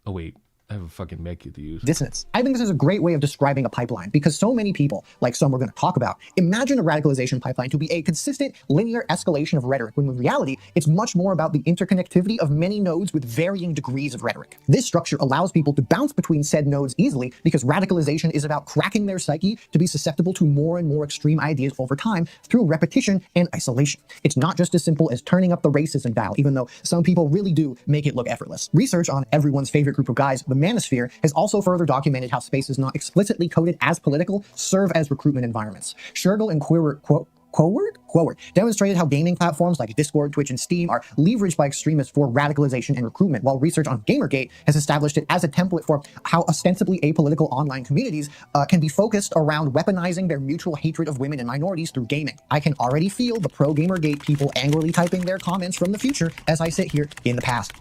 Oh, wait. I have a fucking med kit to use. Dissonance. I think this is a great way of describing a pipeline because so many people, like some we're going to talk about, imagine a radicalization pipeline to be a consistent linear escalation of rhetoric, when in reality, it's much more about the interconnectivity of many nodes with varying degrees of rhetoric. This structure allows people to bounce between said nodes easily because radicalization is about cracking their psyche to be susceptible to more and more extreme ideas over time through repetition and isolation. It's not just as simple as turning up the racism dial, even though some people really do make it look effortless. Research on everyone's favorite group of guys, the manosphere, has also further documented how spaces not explicitly coded as political serve as recruitment environments. Shergill and Quoward demonstrated how gaming platforms like Discord, Twitch, and Steam are leveraged by extremists for radicalization and recruitment, while research on Gamergate has established it as a template for how ostensibly apolitical online communities can be focused around weaponizing their mutual hatred of women and minorities through gaming. I can already feel the pro-Gamergate people angrily typing their comments from the future as I sit here in the past.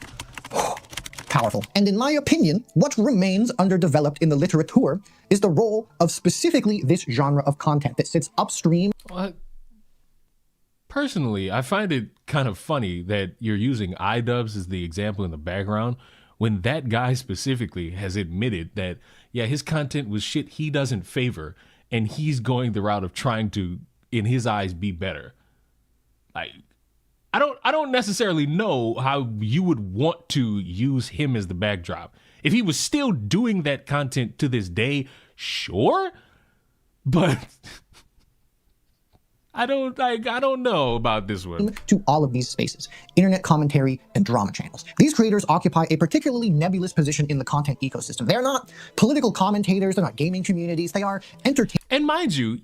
Powerful. And in my opinion, what remains underdeveloped in the literature is the role of specifically this genre of content that sits upstream. Personally, I find it kind of funny that you're using iDubbbz as the example in the background when that guy specifically has admitted that, yeah, his content was shit he doesn't favor and he's going the route of trying to, in his eyes, be better. Like, I don't necessarily know how you would want to use him as the backdrop. If he was still doing that content to this day, sure, but I don't know about this one. To all of these spaces, internet commentary and drama channels. These creators occupy a particularly nebulous position in the content ecosystem. They're not political commentators, they're not gaming communities, they are entertainment. And mind you,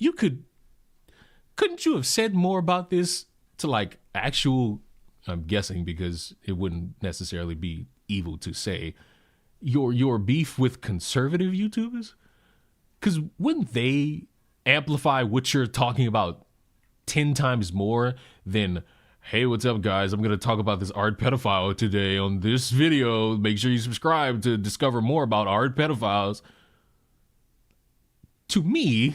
couldn't you have said more about this to like actual, I'm guessing because it wouldn't necessarily be evil to say, your beef with conservative YouTubers? Because wouldn't they amplify what you're talking about 10 times more than, hey, what's up, guys? I'm going to talk about this art pedophile today on this video. Make sure you subscribe to discover more about art pedophiles. To me,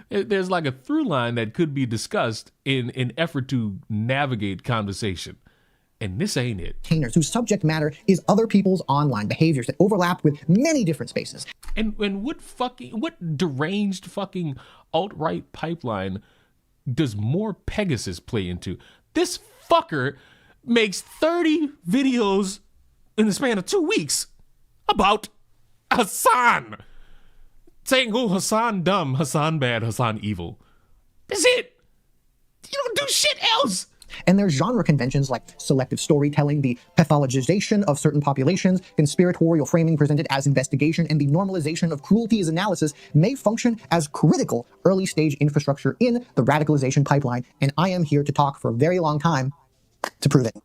there's like a through line that could be discussed in an effort to navigate conversation. And this ain't it. Whose subject matter is other people's online behaviors that overlap with many different spaces. And what deranged fucking alt-right pipeline does more Pegasus play into? This fucker makes 30 videos in the span of 2 weeks about Hassan. Saying, oh, Hassan dumb, Hassan bad, Hassan evil. That's it. You don't do shit else. And there's genre conventions like selective storytelling, the pathologization of certain populations, conspiratorial framing presented as investigation, and the normalization of cruelty as analysis may function as critical early-stage infrastructure in the radicalization pipeline, and I am here to talk for a very long time to prove it.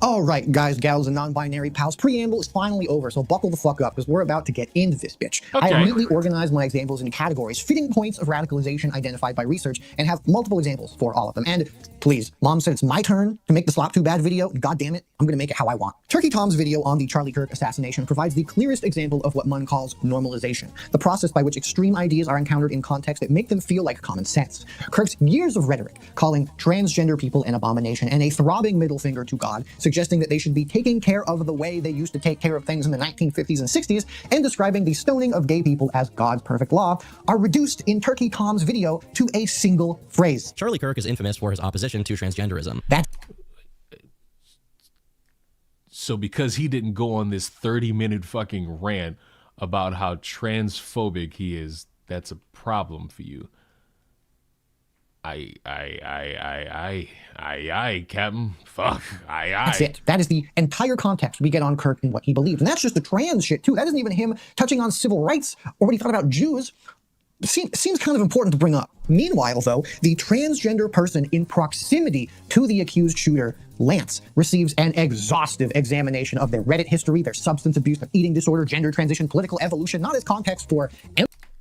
All right, guys, gals, and non-binary pals, preamble is finally over, so buckle the fuck up, because we're about to get into this bitch. Okay. I immediately organized my examples into categories, fitting points of radicalization identified by research, and have multiple examples for all of them. And please, Mom said it's my turn to make the Slop Too Bad video. God damn it, I'm gonna make it how I want. Turkey Tom's video on the Charlie Kirk assassination provides the clearest example of what Munn calls normalization, the process by which extreme ideas are encountered in contexts that make them feel like common sense. Kirk's years of rhetoric, calling transgender people an abomination and a throbbing middle finger to God, suggesting that they should be taking care of the way they used to take care of things in the 1950s and 60s, and describing the stoning of gay people as God's perfect law, are reduced in Turkey Tom's video to a single phrase. Charlie Kirk is infamous for his opposition to transgenderism. So because he didn't go on this 30-minute fucking rant about how transphobic he is, that's a problem for you. Captain. Fuck. That's it. That is the entire context we get on Kirk and what he believes. And that's just the trans shit, too. That isn't even him touching on civil rights or what he thought about Jews. Seems kind of important to bring up. Meanwhile, though, the transgender person in proximity to the accused shooter, Lance, receives an exhaustive examination of their Reddit history, their substance abuse, their eating disorder, gender transition, political evolution, not as context for...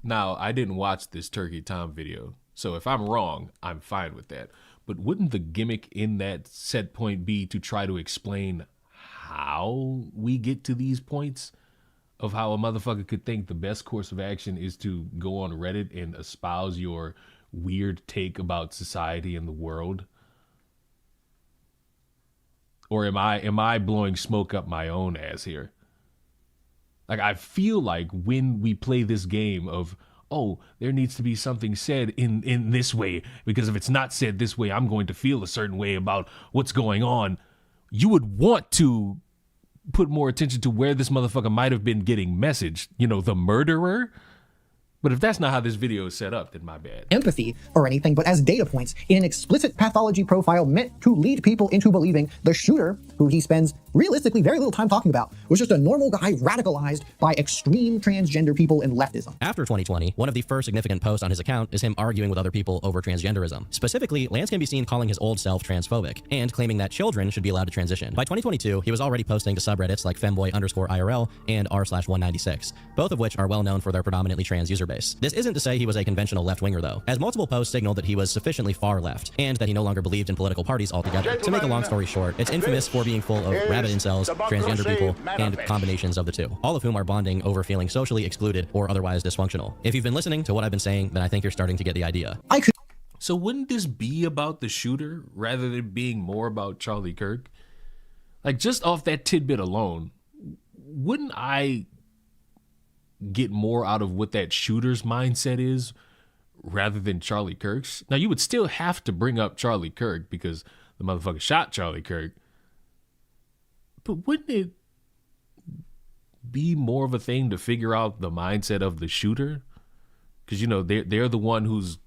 Now, I didn't watch this Turkey Tom video, so if I'm wrong, I'm fine with that. But wouldn't the gimmick in that set point be to try to explain how we get to these points of how a motherfucker could think the best course of action is to go on Reddit and espouse your weird take about society and the world? Or am I blowing smoke up my own ass here? Like, I feel like when we play this game of, oh, there needs to be something said in this way, because if it's not said this way, I'm going to feel a certain way about what's going on, you would want to put more attention to where this motherfucker might have been getting messaged. You know, the murderer? But if that's not how this video is set up, then my bad. Empathy or anything, but as data points in an explicit pathology profile meant to lead people into believing the shooter, who he spends realistically very little time talking about, was just a normal guy radicalized by extreme transgender people and leftism. After 2020, one of the first significant posts on his account is him arguing with other people over transgenderism. Specifically, Lance can be seen calling his old self transphobic and claiming that children should be allowed to transition. By 2022, he was already posting to subreddits like femboy_IRL and r/196, both of which are well known for their predominantly trans user base. This isn't to say he was a conventional left-winger, though, as multiple posts signaled that he was sufficiently far left and that he no longer believed in political parties altogether. To make a long story short, it's infamous for being full of rabid incels, transgender people, and combinations of the two, all of whom are bonding over feeling socially excluded or otherwise dysfunctional. If you've been listening to what I've been saying, then I think you're starting to get the idea. So wouldn't this be about the shooter rather than being more about Charlie Kirk? Like, just off that tidbit alone, wouldn't I get more out of what that shooter's mindset is rather than Charlie Kirk's? Now, you would still have to bring up Charlie Kirk because the motherfucker shot Charlie Kirk. But wouldn't it be more of a thing to figure out the mindset of the shooter? Because, you know, they're the one who's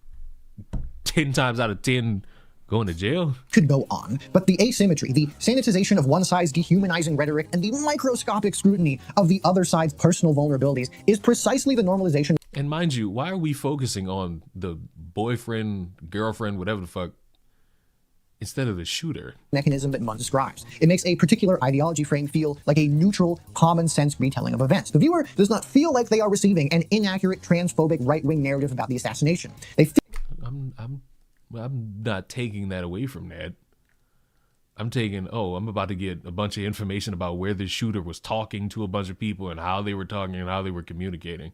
10 times out of 10 going to jail. Could go on, but the asymmetry, the sanitization of one side's dehumanizing rhetoric, and the microscopic scrutiny of the other side's personal vulnerabilities is precisely the normalization. And mind you, why are we focusing on the boyfriend, girlfriend, whatever the fuck, instead of the shooter? Mechanism that Munn describes. It makes a particular ideology frame feel like a neutral, common sense retelling of events. The viewer does not feel like they are receiving an inaccurate, transphobic, right-wing narrative about the assassination. They feel I'm not taking that away from that. I'm taking, I'm about to get a bunch of information about where this shooter was talking to a bunch of people and how they were talking and how they were communicating.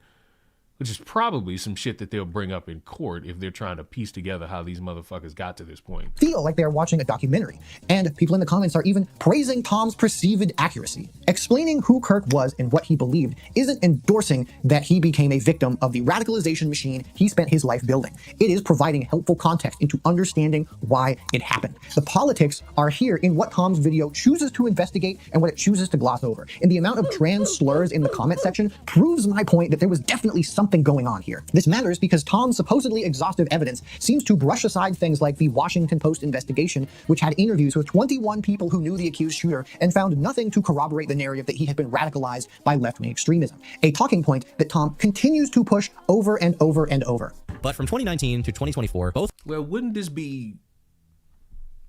which is probably some shit that they'll bring up in court if they're trying to piece together how these motherfuckers got to this point. Feel like they're watching a documentary, and people in the comments are even praising Tom's perceived accuracy. Explaining who Kirk was and what he believed isn't endorsing that he became a victim of the radicalization machine he spent his life building. It is providing helpful context into understanding why it happened. The politics are here in what Tom's video chooses to investigate and what it chooses to gloss over. And the amount of trans slurs in the comment section proves my point that there was definitely something going on here. This matters because Tom's supposedly exhaustive evidence seems to brush aside things like the Washington Post investigation, which had interviews with 21 people who knew the accused shooter and found nothing to corroborate the narrative that he had been radicalized by left-wing extremism, a talking point that Tom continues to push over and over and over. But from 2019 to 2024, both... Well, wouldn't this be...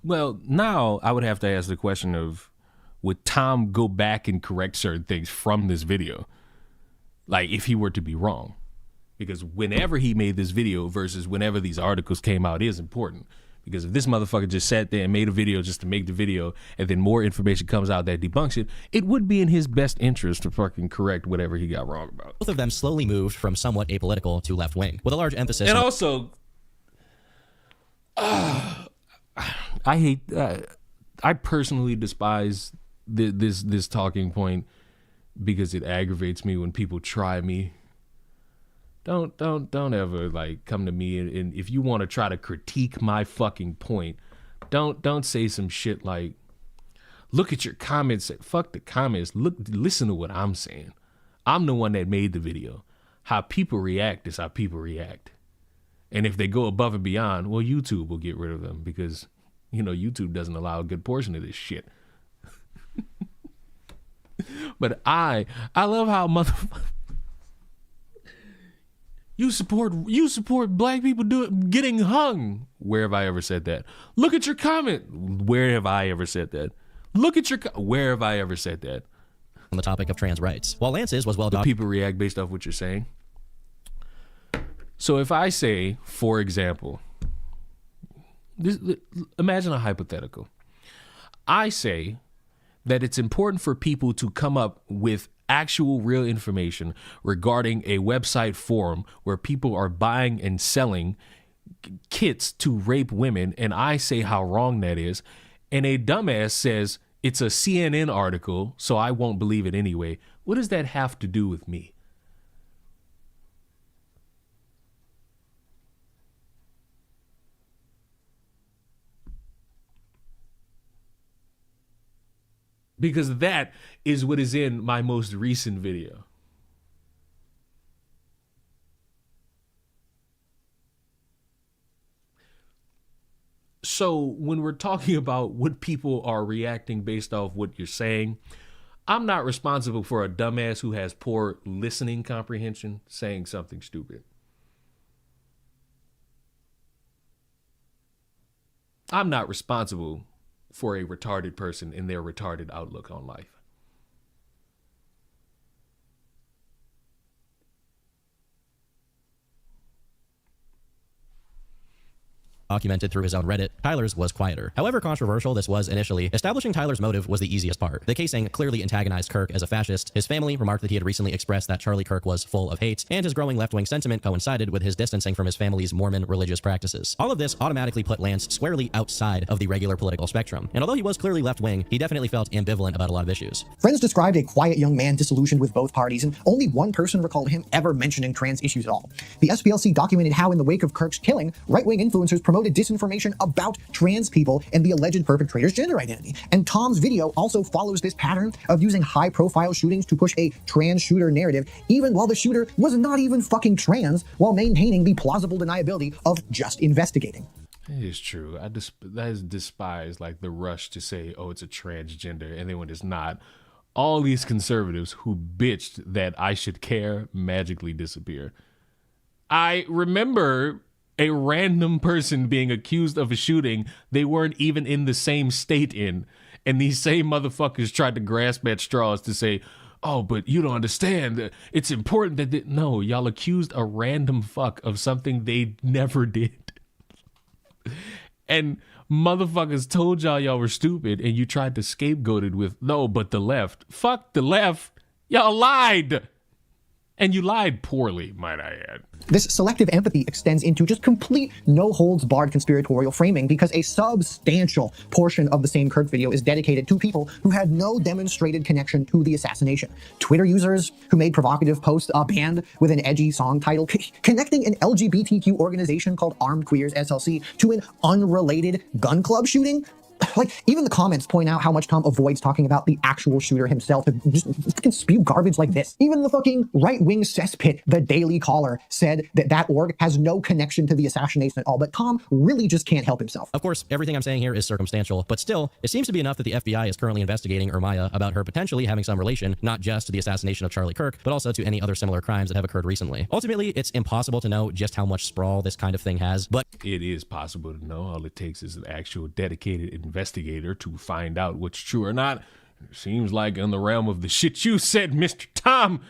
Well, now I would have to ask the question of, would Tom go back and correct certain things from this video? Like, if he were to be wrong. Because whenever he made this video versus whenever these articles came out is important. Because if this motherfucker just sat there and made a video just to make the video, and then more information comes out that debunks it, it would be in his best interest to fucking correct whatever he got wrong about. Both of them slowly moved from somewhat apolitical to left-wing, with a large emphasis and on... also, I hate... I personally despise this talking point because it aggravates me when people try me. Don't ever like come to me and if you want to try to critique my fucking point, don't say some shit like, look at your comments. Fuck the comments. Listen to what I'm saying. I'm the one that made the video. How people react is how people react. And if they go above and beyond, well, YouTube will get rid of them because, you know, YouTube doesn't allow a good portion of this shit. But I love how motherfuckers. You support black people getting hung. Where have I ever said that? Look at your comment. Where have I ever said that? Look at your where have I ever said that? On the topic of trans rights. While Lance's was well documented. People react based off what you're saying. So if I say, for example, imagine a hypothetical. I say that it's important for people to come up with actual real information regarding a website forum where people are buying and selling kits to rape women, and I say how wrong that is, and a dumbass says it's a CNN article, so I won't believe it anyway. What does that have to do with me? Because that is what is in my most recent video. So when we're talking about what people are reacting based off what you're saying, I'm not responsible for a dumbass who has poor listening comprehension saying something stupid. I'm not responsible for a retarded person in their retarded outlook on life. Documented through his own Reddit, Tyler's was quieter. However controversial this was initially, establishing Tyler's motive was the easiest part. The casing clearly antagonized Kirk as a fascist, his family remarked that he had recently expressed that Charlie Kirk was full of hate, and his growing left-wing sentiment coincided with his distancing from his family's Mormon religious practices. All of this automatically put Lance squarely outside of the regular political spectrum, and although he was clearly left-wing, he definitely felt ambivalent about a lot of issues. Friends described a quiet young man disillusioned with both parties, and only one person recalled him ever mentioning trans issues at all. The SPLC documented how in the wake of Kirk's killing, right-wing influencers promoted disinformation about trans people and the alleged perpetrator's gender identity. And Tom's video also follows this pattern of using high-profile shootings to push a trans shooter narrative, even while the shooter was not even fucking trans, while maintaining the plausible deniability of just investigating. It is true. That is despise like the rush to say, oh, it's a transgender, and then when it's not, all these conservatives who bitched that I should care magically disappear. I remember a random person being accused of a shooting they weren't even in the same state in. And these same motherfuckers tried to grasp at straws to say, oh, but you don't understand. It's important that... No, y'all accused a random fuck of something they never did. And motherfuckers told y'all were stupid and you tried to scapegoat it with, no, but the left. Fuck the left. Y'all lied. And you lied poorly, might I add. This selective empathy extends into just complete no-holds-barred conspiratorial framing because a substantial portion of the same Kirk video is dedicated to people who had no demonstrated connection to the assassination. Twitter users who made provocative posts, a band with an edgy song title, connecting an LGBTQ organization called Armed Queers SLC to an unrelated gun club shooting. Like, even the comments point out how much Tom avoids talking about the actual shooter himself and just fucking spew garbage like this. Even the fucking right-wing cesspit, the Daily Caller, said that that org has no connection to the assassination at all, but Tom really just can't help himself. Of course, everything I'm saying here is circumstantial, but still, it seems to be enough that the FBI is currently investigating Ermaya about her potentially having some relation, not just to the assassination of Charlie Kirk, but also to any other similar crimes that have occurred recently. Ultimately, it's impossible to know just how much sprawl this kind of thing has, but it is possible to know. All it takes is an actual dedicated investigator to find out what's true or not. It seems like in the realm of the shit you said, Mr. Tom,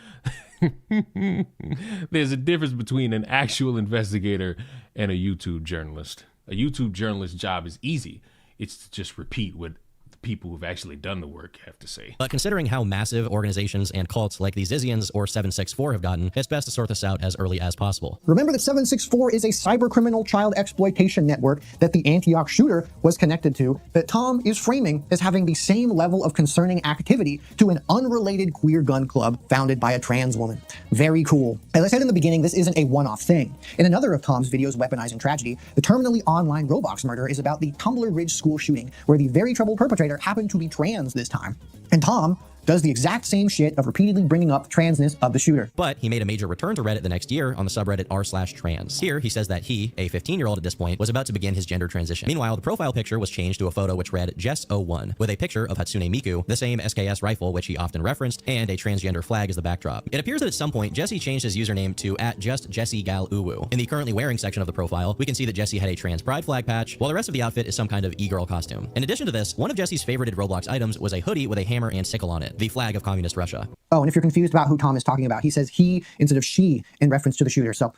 there's a difference between an actual investigator and a YouTube journalist. A YouTube journalist's job is easy. It's to just repeat what the people who've actually done the work have to say. But considering how massive organizations and cults like the Zizians or 764 have gotten, it's best to sort this out as early as possible. Remember that 764 is a cybercriminal child exploitation network that the Antioch shooter was connected to, that Tom is framing as having the same level of concerning activity to an unrelated queer gun club founded by a trans woman. Very cool. As I said in the beginning, this isn't a one-off thing. In another of Tom's videos weaponizing tragedy, the terminally online Roblox murder is about the Tumbler Ridge school shooting, where the very troubled perpetrator happened to be trans this time. And Tom does the exact same shit of repeatedly bringing up the transness of the shooter. But he made a major return to Reddit the next year on the subreddit r/trans. Here, he says that he, a 15-year-old at this point, was about to begin his gender transition. Meanwhile, the profile picture was changed to a photo which read Jess01, with a picture of Hatsune Miku, the same SKS rifle which he often referenced, and a transgender flag as the backdrop. It appears that at some point, Jesse changed his username to @JustJessieGalUwu. In the currently wearing section of the profile, we can see that Jesse had a trans pride flag patch, while the rest of the outfit is some kind of e-girl costume. In addition to this, one of Jesse's favorited Roblox items was a hoodie with a hammer and sickle on it, the flag of Communist Russia. Oh, and if you're confused about who Tom is talking about, he says he instead of she in reference to the shooter, so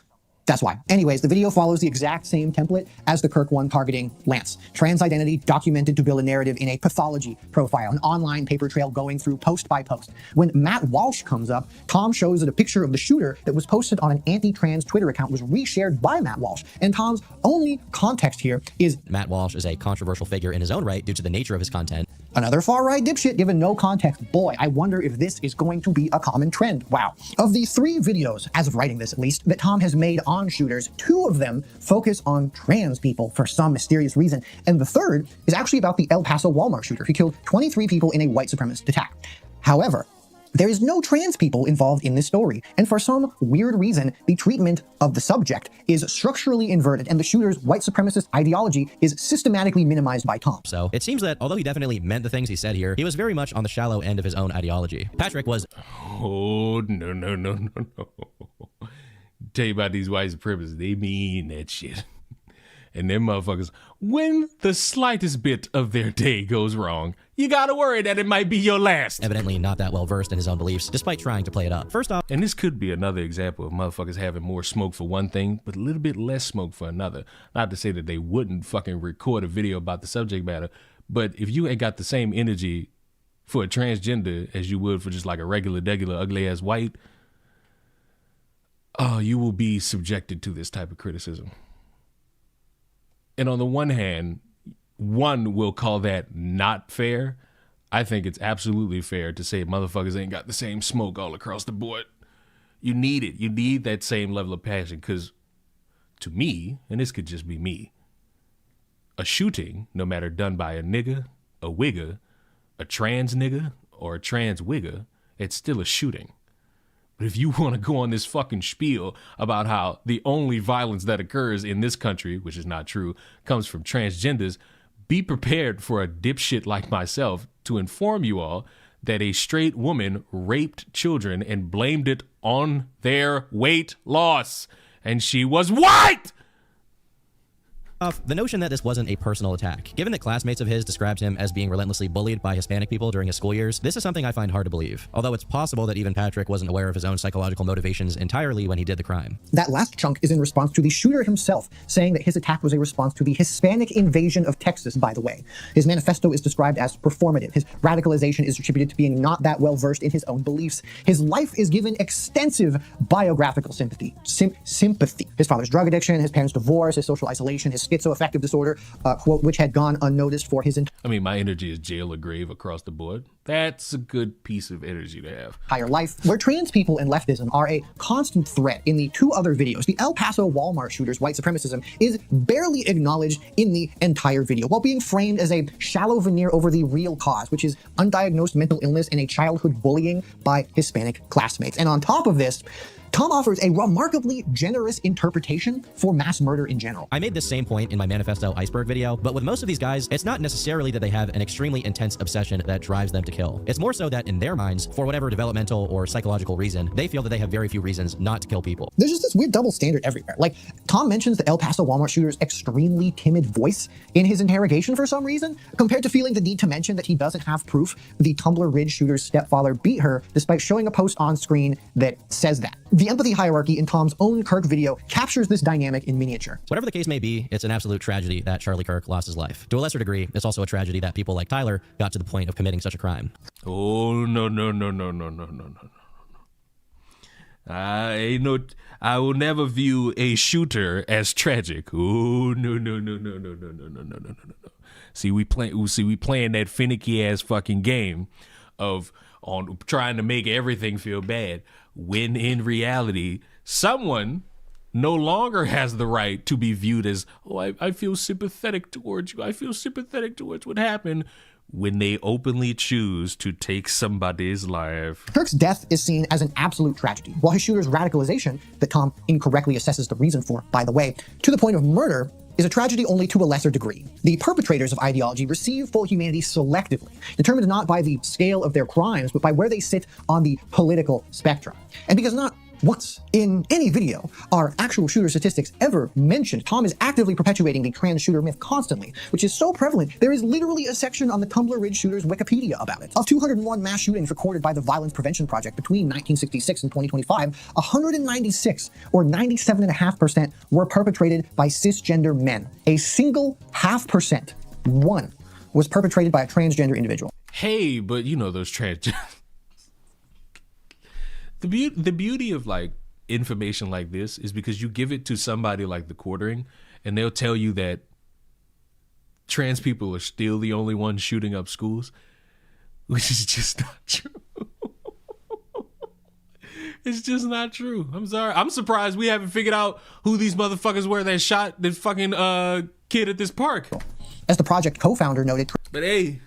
that's why. Anyways, the video follows the exact same template as the Kirk one targeting Lance. Trans identity documented to build a narrative in a pathology profile, an online paper trail going through post by post. When Matt Walsh comes up, Tom shows that a picture of the shooter that was posted on an anti-trans Twitter account was reshared by Matt Walsh. And Tom's only context here is Matt Walsh is a controversial figure in his own right due to the nature of his content. Another far-right dipshit given no context. Boy, I wonder if this is going to be a common trend. Wow. Of the 3 videos, as of writing this at least, that Tom has made on shooters, 2 of them focus on trans people for some mysterious reason, and the third is actually about the El Paso Walmart shooter who killed 23 people in a white supremacist attack. However, there is no trans people involved in this story, and for some weird reason, the treatment of the subject is structurally inverted, and the shooter's white supremacist ideology is systematically minimized by Tom. So, it seems that although he definitely meant the things he said here, he was very much on the shallow end of his own ideology. Patrick was... Oh, no. Tell you about these white supremacists, they mean that shit. And them motherfuckers, when the slightest bit of their day goes wrong, you gotta worry that it might be your last. Evidently not that well versed in his own beliefs, despite trying to play it up. First off, and this could be another example of motherfuckers having more smoke for one thing, but a little bit less smoke for another. Not to say that they wouldn't fucking record a video about the subject matter, but if you ain't got the same energy for a transgender as you would for just like a regular, ugly ass white, you will be subjected to this type of criticism. And on the one hand, one will call that not fair. I think it's absolutely fair to say motherfuckers ain't got the same smoke all across the board. You need it. You need that same level of passion because to me, and this could just be me, a shooting, no matter done by a nigga, a wigger, a trans nigga, or a trans wigger, it's still a shooting. But if you want to go on this fucking spiel about how the only violence that occurs in this country, which is not true, comes from transgenders, be prepared for a dipshit like myself to inform you all that a straight woman raped children and blamed it on their weight loss. And she was white! The notion that this wasn't a personal attack. Given that classmates of his described him as being relentlessly bullied by Hispanic people during his school years, this is something I find hard to believe. Although it's possible that even Patrick wasn't aware of his own psychological motivations entirely when he did the crime. That last chunk is in response to the shooter himself, saying that his attack was a response to the Hispanic invasion of Texas, by the way. His manifesto is described as performative. His radicalization is attributed to being not that well versed in his own beliefs. His life is given extensive biographical sympathy. His father's drug addiction, his parents' divorce, his social isolation, his schizoaffective disorder, quote, which had gone unnoticed for his I mean, my energy is jail or grave across the board. That's a good piece of energy to have. Entire life, where trans people and leftism are a constant threat. In the two other videos, the El Paso Walmart shooter's white supremacism is barely acknowledged in the entire video, while being framed as a shallow veneer over the real cause, which is undiagnosed mental illness and a childhood bullying by Hispanic classmates. And on top of this, Tom offers a remarkably generous interpretation for mass murder in general. I made this same point in my Manifesto Iceberg video, but with most of these guys, it's not necessarily that they have an extremely intense obsession that drives them to kill. It's more so that in their minds, for whatever developmental or psychological reason, they feel that they have very few reasons not to kill people. There's just this weird double standard everywhere. Like, Tom mentions the El Paso Walmart shooter's extremely timid voice in his interrogation for some reason, compared to feeling the need to mention that he doesn't have proof the Tumbler Ridge shooter's stepfather beat her, despite showing a post on screen that says that. The empathy hierarchy in Tom's own Kirk video captures this dynamic in miniature. Whatever the case may be, it's an absolute tragedy that Charlie Kirk lost his life. To a lesser degree, it's also a tragedy that people like Tyler got to the point of committing such a crime. Oh, no. I will never view a shooter as tragic. Oh, no. See, we playing that finicky ass fucking game of on trying to make everything feel bad, when in reality, someone no longer has the right to be viewed as, oh, I feel sympathetic towards you. I feel sympathetic towards what happened, when they openly choose to take somebody's life. Kirk's death is seen as an absolute tragedy, while his shooter's radicalization, that Tom incorrectly assesses the reason for, by the way, to the point of murder, is a tragedy only to a lesser degree. The perpetrators of ideology receive full humanity selectively, determined not by the scale of their crimes, but by where they sit on the political spectrum. And because not once in any video are actual shooter statistics ever mentioned, Tom is actively perpetuating the trans shooter myth constantly, which is so prevalent, there is literally a section on the Tumbler Ridge shooters Wikipedia about it. Of 201 mass shootings recorded by the Violence Prevention Project between 1966 and 2025, 196, or 97.5%, were perpetrated by cisgender men. A single 0.5%, one, was perpetrated by a transgender individual. Hey, but you know those transgender... The beauty of like information like this is because you give it to somebody like the Quartering and they'll tell you that trans people are still the only ones shooting up schools, which is just not true. It's just not true. I'm sorry. I'm surprised we haven't figured out who these motherfuckers were that shot the fucking kid at this park. As the project co-founder noted. But hey,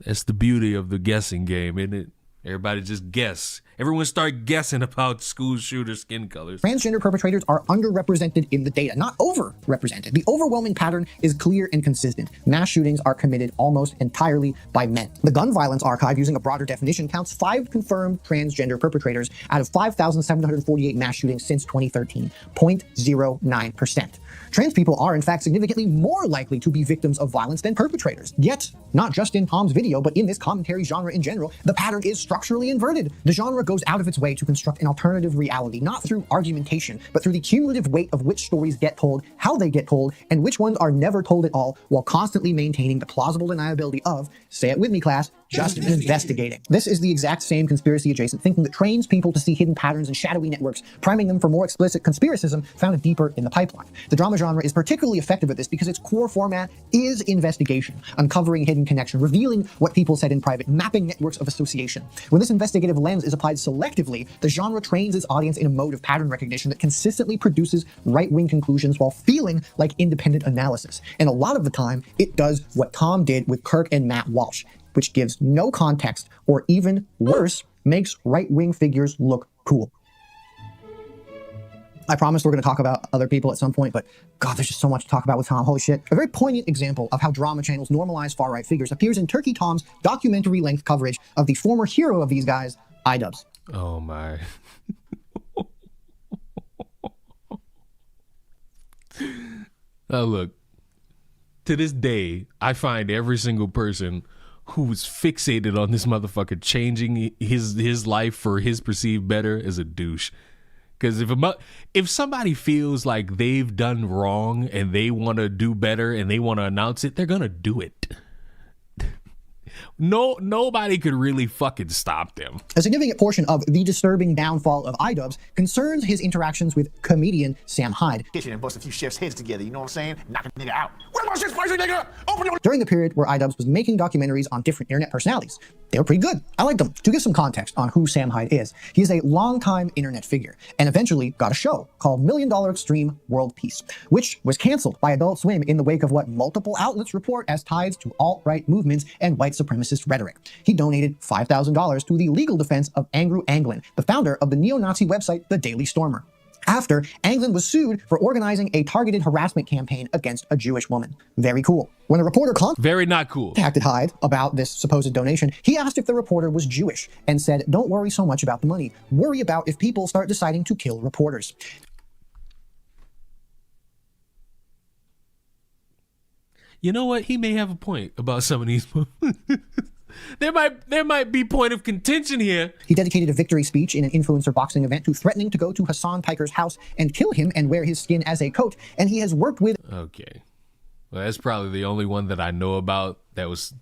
that's the beauty of the guessing game, isn't it? Everybody just guess. Everyone start guessing about school shooter skin colors. Transgender perpetrators are underrepresented in the data, not overrepresented. The overwhelming pattern is clear and consistent. Mass shootings are committed almost entirely by men. The Gun Violence Archive, using a broader definition, counts 5 confirmed transgender perpetrators out of 5,748 mass shootings since 2013, 0.09%. Trans people are, in fact, significantly more likely to be victims of violence than perpetrators. Yet, not just in Tom's video, but in this commentary genre in general, the pattern is structurally inverted. The genre goes out of its way to construct an alternative reality, not through argumentation, but through the cumulative weight of which stories get told, how they get told, and which ones are never told at all, while constantly maintaining the plausible deniability of, say it with me class, just investigating. This is the exact same conspiracy-adjacent thinking that trains people to see hidden patterns and shadowy networks, priming them for more explicit conspiracism found deeper in the pipeline. The drama genre is particularly effective at this because its core format is investigation, uncovering hidden connection, revealing what people said in private, mapping networks of association. When this investigative lens is applied selectively, the genre trains its audience in a mode of pattern recognition that consistently produces right-wing conclusions while feeling like independent analysis. And a lot of the time, it does what Tom did with Kirk and Matt Walsh, which gives no context, or even worse, makes right-wing figures look cool. I promise we're going to talk about other people at some point, but God, there's just so much to talk about with Tom. Holy shit. A very poignant example of how drama channels normalize far-right figures appears in Turkey Tom's documentary-length coverage of the former hero of these guys, iDubbbz. Oh my. Now look, to this day, I find every single person who's fixated on this motherfucker changing his life for his perceived better is a douche. Because if somebody feels like they've done wrong and they want to do better and they want to announce it, they're gonna do it. Nobody could really fucking stop them. A significant portion of the disturbing downfall of iDubbbz concerns his interactions with comedian Sam Hyde. Kitchen and bust a few chefs' heads together, you know what I'm saying? Knock a nigga out. Where's my shit spicy, nigga? Open your... During the period where iDubbbz was making documentaries on different internet personalities, they were pretty good. I liked them. To give some context on who Sam Hyde is, he is a longtime internet figure and eventually got a show called $1 Million Extreme World Peace, which was canceled by Adult Swim in the wake of what multiple outlets report as ties to alt-right movements and white supremacist rhetoric. He donated $5,000 to the legal defense of Andrew Anglin, the founder of the neo-Nazi website The Daily Stormer, after Anglin was sued for organizing a targeted harassment campaign against a Jewish woman. Very cool. When a reporter very not cool contacted Hyde about this supposed donation, he asked if the reporter was Jewish and said, "Don't worry so much about the money. Worry about if people start deciding to kill reporters." You know what? He may have a point about some of these. There might be point of contention here. He dedicated a victory speech in an influencer boxing event to threatening to go to Hassan Piker's house and kill him and wear his skin as a coat, and he has worked with... Okay. Well, that's probably the only one that I know about that was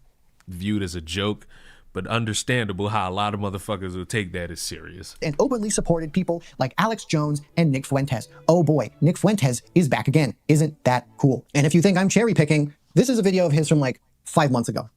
viewed as a joke, but understandable how a lot of motherfuckers will take that as serious. And openly supported people like Alex Jones and Nick Fuentes. Oh boy, Nick Fuentes is back again. Isn't that cool? And if you think I'm cherry picking, this is a video of his from like 5 months ago.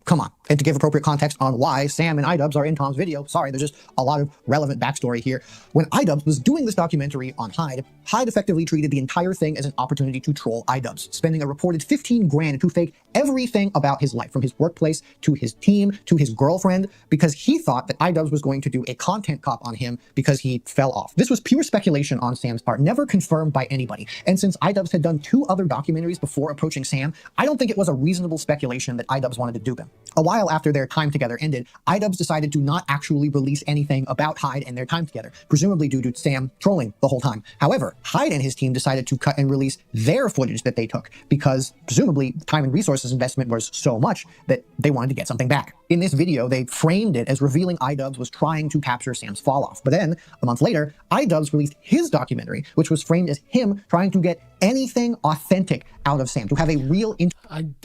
Come on. And to give appropriate context on why Sam and iDubbbz are in Tom's video, sorry, there's just a lot of relevant backstory here. When iDubbbz was doing this documentary on Hyde, Hyde effectively treated the entire thing as an opportunity to troll iDubbbz, spending a reported $15,000 to fake everything about his life, from his workplace to his team to his girlfriend, because he thought that iDubbbz was going to do a content cop on him because he fell off. This was pure speculation on Sam's part, never confirmed by anybody. And since iDubbbz had done 2 other documentaries before approaching Sam, I don't think it was a reasonable speculation that iDubbbz wanted to dupe him. A while after their time together ended, iDubbbz decided to not actually release anything about Hyde and their time together, presumably due to Sam trolling the whole time. However, Hyde and his team decided to cut and release their footage that they took because presumably time and resources investment was so much that they wanted to get something back. In this video, they framed it as revealing iDubbbz was trying to capture Sam's fall off. But then, a month later, iDubbbz released his documentary, which was framed as him trying to get anything authentic out of Sam, to have a real...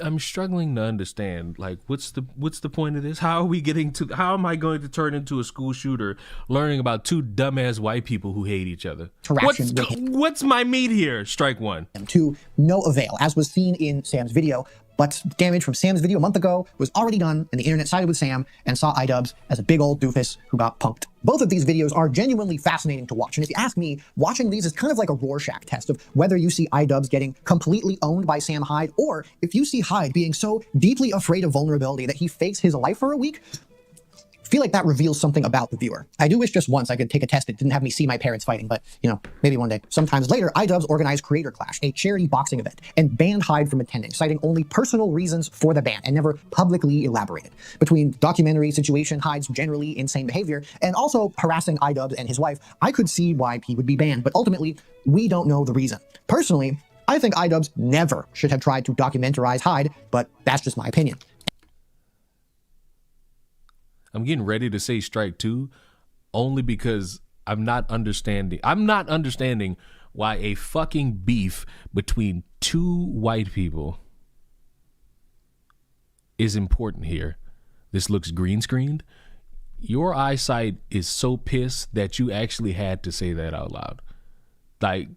I'm struggling to understand, like, what's the point of this? How am I going to turn into a school shooter learning about 2 dumbass white people who hate each other? What's my meat here? Strike one. To no avail, as was seen in Sam's video. But damage from Sam's video a month ago was already done, and the internet sided with Sam and saw iDubbbz as a big old doofus who got punked. Both of these videos are genuinely fascinating to watch, and if you ask me, watching these is kind of like a Rorschach test of whether you see iDubbbz getting completely owned by Sam Hyde, or if you see Hyde being so deeply afraid of vulnerability that he fakes his life for a week. I feel like that reveals something about the viewer. I do wish just once I could take a test that didn't have me see my parents fighting, but, you know, maybe one day. Sometimes later, iDubbbz organized Creator Clash, a charity boxing event, and banned Hyde from attending, citing only personal reasons for the ban and never publicly elaborated. Between documentary situation, Hyde's generally insane behavior, and also harassing iDubbbz and his wife, I could see why he would be banned, but ultimately, we don't know the reason. Personally, I think iDubbbz never should have tried to documentarize Hyde, but that's just my opinion. I'm getting ready to say strike 2 only because I'm not understanding why a fucking beef between 2 white people is important here. This looks green screened. Your eyesight is so pissed that you actually had to say that out loud. Like,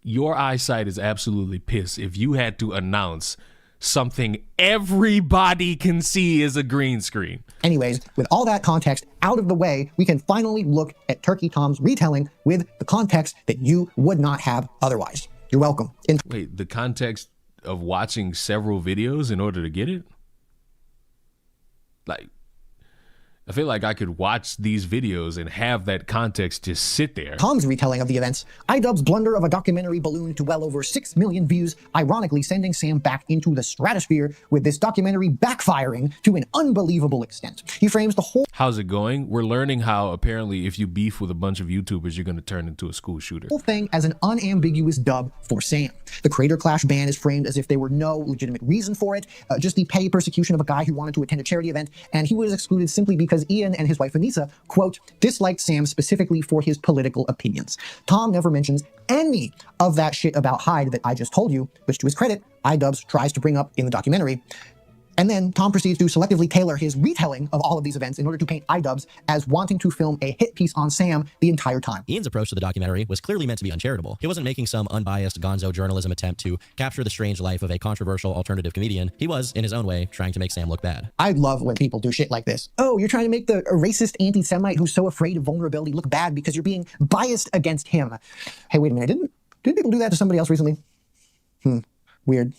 your eyesight is absolutely pissed if you had to announce something everybody can see is a green screen. Anyways, with all that context out of the way, we can finally look at Turkey Tom's retelling with the context that you would not have otherwise. You're welcome. Wait, the context of watching several videos in order to get it? Like, I feel like I could watch these videos and have that context just sit there. Tom's retelling of the events, iDubbbz's blunder of a documentary ballooned to well over 6 million views, ironically sending Sam back into the stratosphere, with this documentary backfiring to an unbelievable extent. He frames the whole— How's it going? We're learning how apparently if you beef with a bunch of YouTubers, you're going to turn into a school shooter. whole thing as an unambiguous dub for Sam. The Creator Clash ban is framed as if there were no legitimate reason for it, just the petty persecution of a guy who wanted to attend a charity event, and he was excluded simply because Ian and his wife Anissa, quote, disliked Sam specifically for his political opinions. Tom never mentions any of that shit about Hyde that I just told you, which to his credit, iDubbbz tries to bring up in the documentary. And then Tom proceeds to selectively tailor his retelling of all of these events in order to paint iDubbbz as wanting to film a hit piece on Sam the entire time. Ian's approach to the documentary was clearly meant to be uncharitable. He wasn't making some unbiased gonzo journalism attempt to capture the strange life of a controversial alternative comedian. He was, in his own way, trying to make Sam look bad. I love when people do shit like this. Oh, you're trying to make a racist anti-Semite who's so afraid of vulnerability look bad because you're being biased against him. Hey, wait a minute, didn't people do that to somebody else recently? Weird.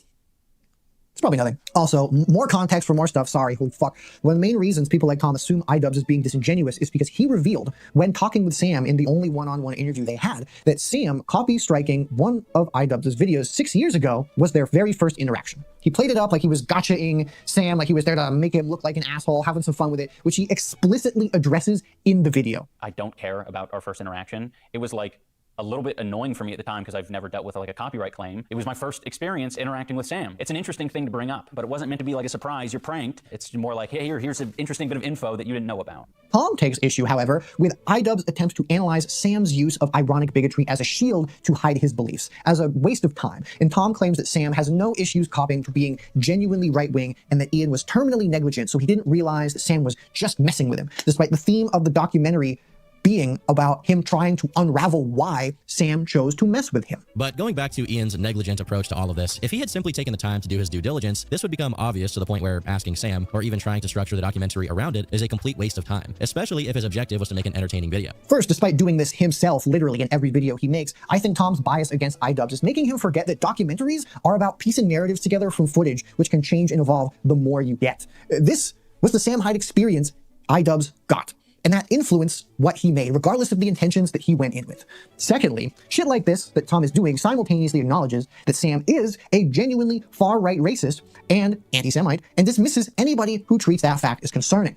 It's probably nothing. Also, more context for more stuff. Sorry, holy fuck. One of the main reasons people like Tom assume iDubbbz is being disingenuous is because he revealed, when talking with Sam in the only one-on-one interview they had, that Sam copy striking one of iDubbbz's videos 6 years ago was their very first interaction. He played it up like he was gotcha-ing Sam, like he was there to make him look like an asshole, having some fun with it, which he explicitly addresses in the video. I don't care about our first interaction. It was like a little bit annoying for me at the time because I've never dealt with like a copyright claim. It was my first experience interacting with Sam. It's an interesting thing to bring up, but it wasn't meant to be like a surprise, you're pranked. It's more like, hey, here's an interesting bit of info that you didn't know about. Tom takes issue, however, with iDubbbz's attempts to analyze Sam's use of ironic bigotry as a shield to hide his beliefs, as a waste of time. And Tom claims that Sam has no issues copying for being genuinely right-wing and that Ian was terminally negligent, so he didn't realize that Sam was just messing with him, despite the theme of the documentary being about him trying to unravel why Sam chose to mess with him. But going back to Ian's negligent approach to all of this, if he had simply taken the time to do his due diligence, this would become obvious to the point where asking Sam, or even trying to structure the documentary around it, is a complete waste of time, especially if his objective was to make an entertaining video. First, despite doing this himself literally in every video he makes, I think Tom's bias against iDubbbz is making him forget that documentaries are about piecing narratives together from footage, which can change and evolve the more you get. This was the Sam Hyde experience iDubbbz got, and that influenced what he made, regardless of the intentions that he went in with. Secondly, shit like this that Tom is doing simultaneously acknowledges that Sam is a genuinely far-right racist and anti-Semite, and dismisses anybody who treats that fact as concerning.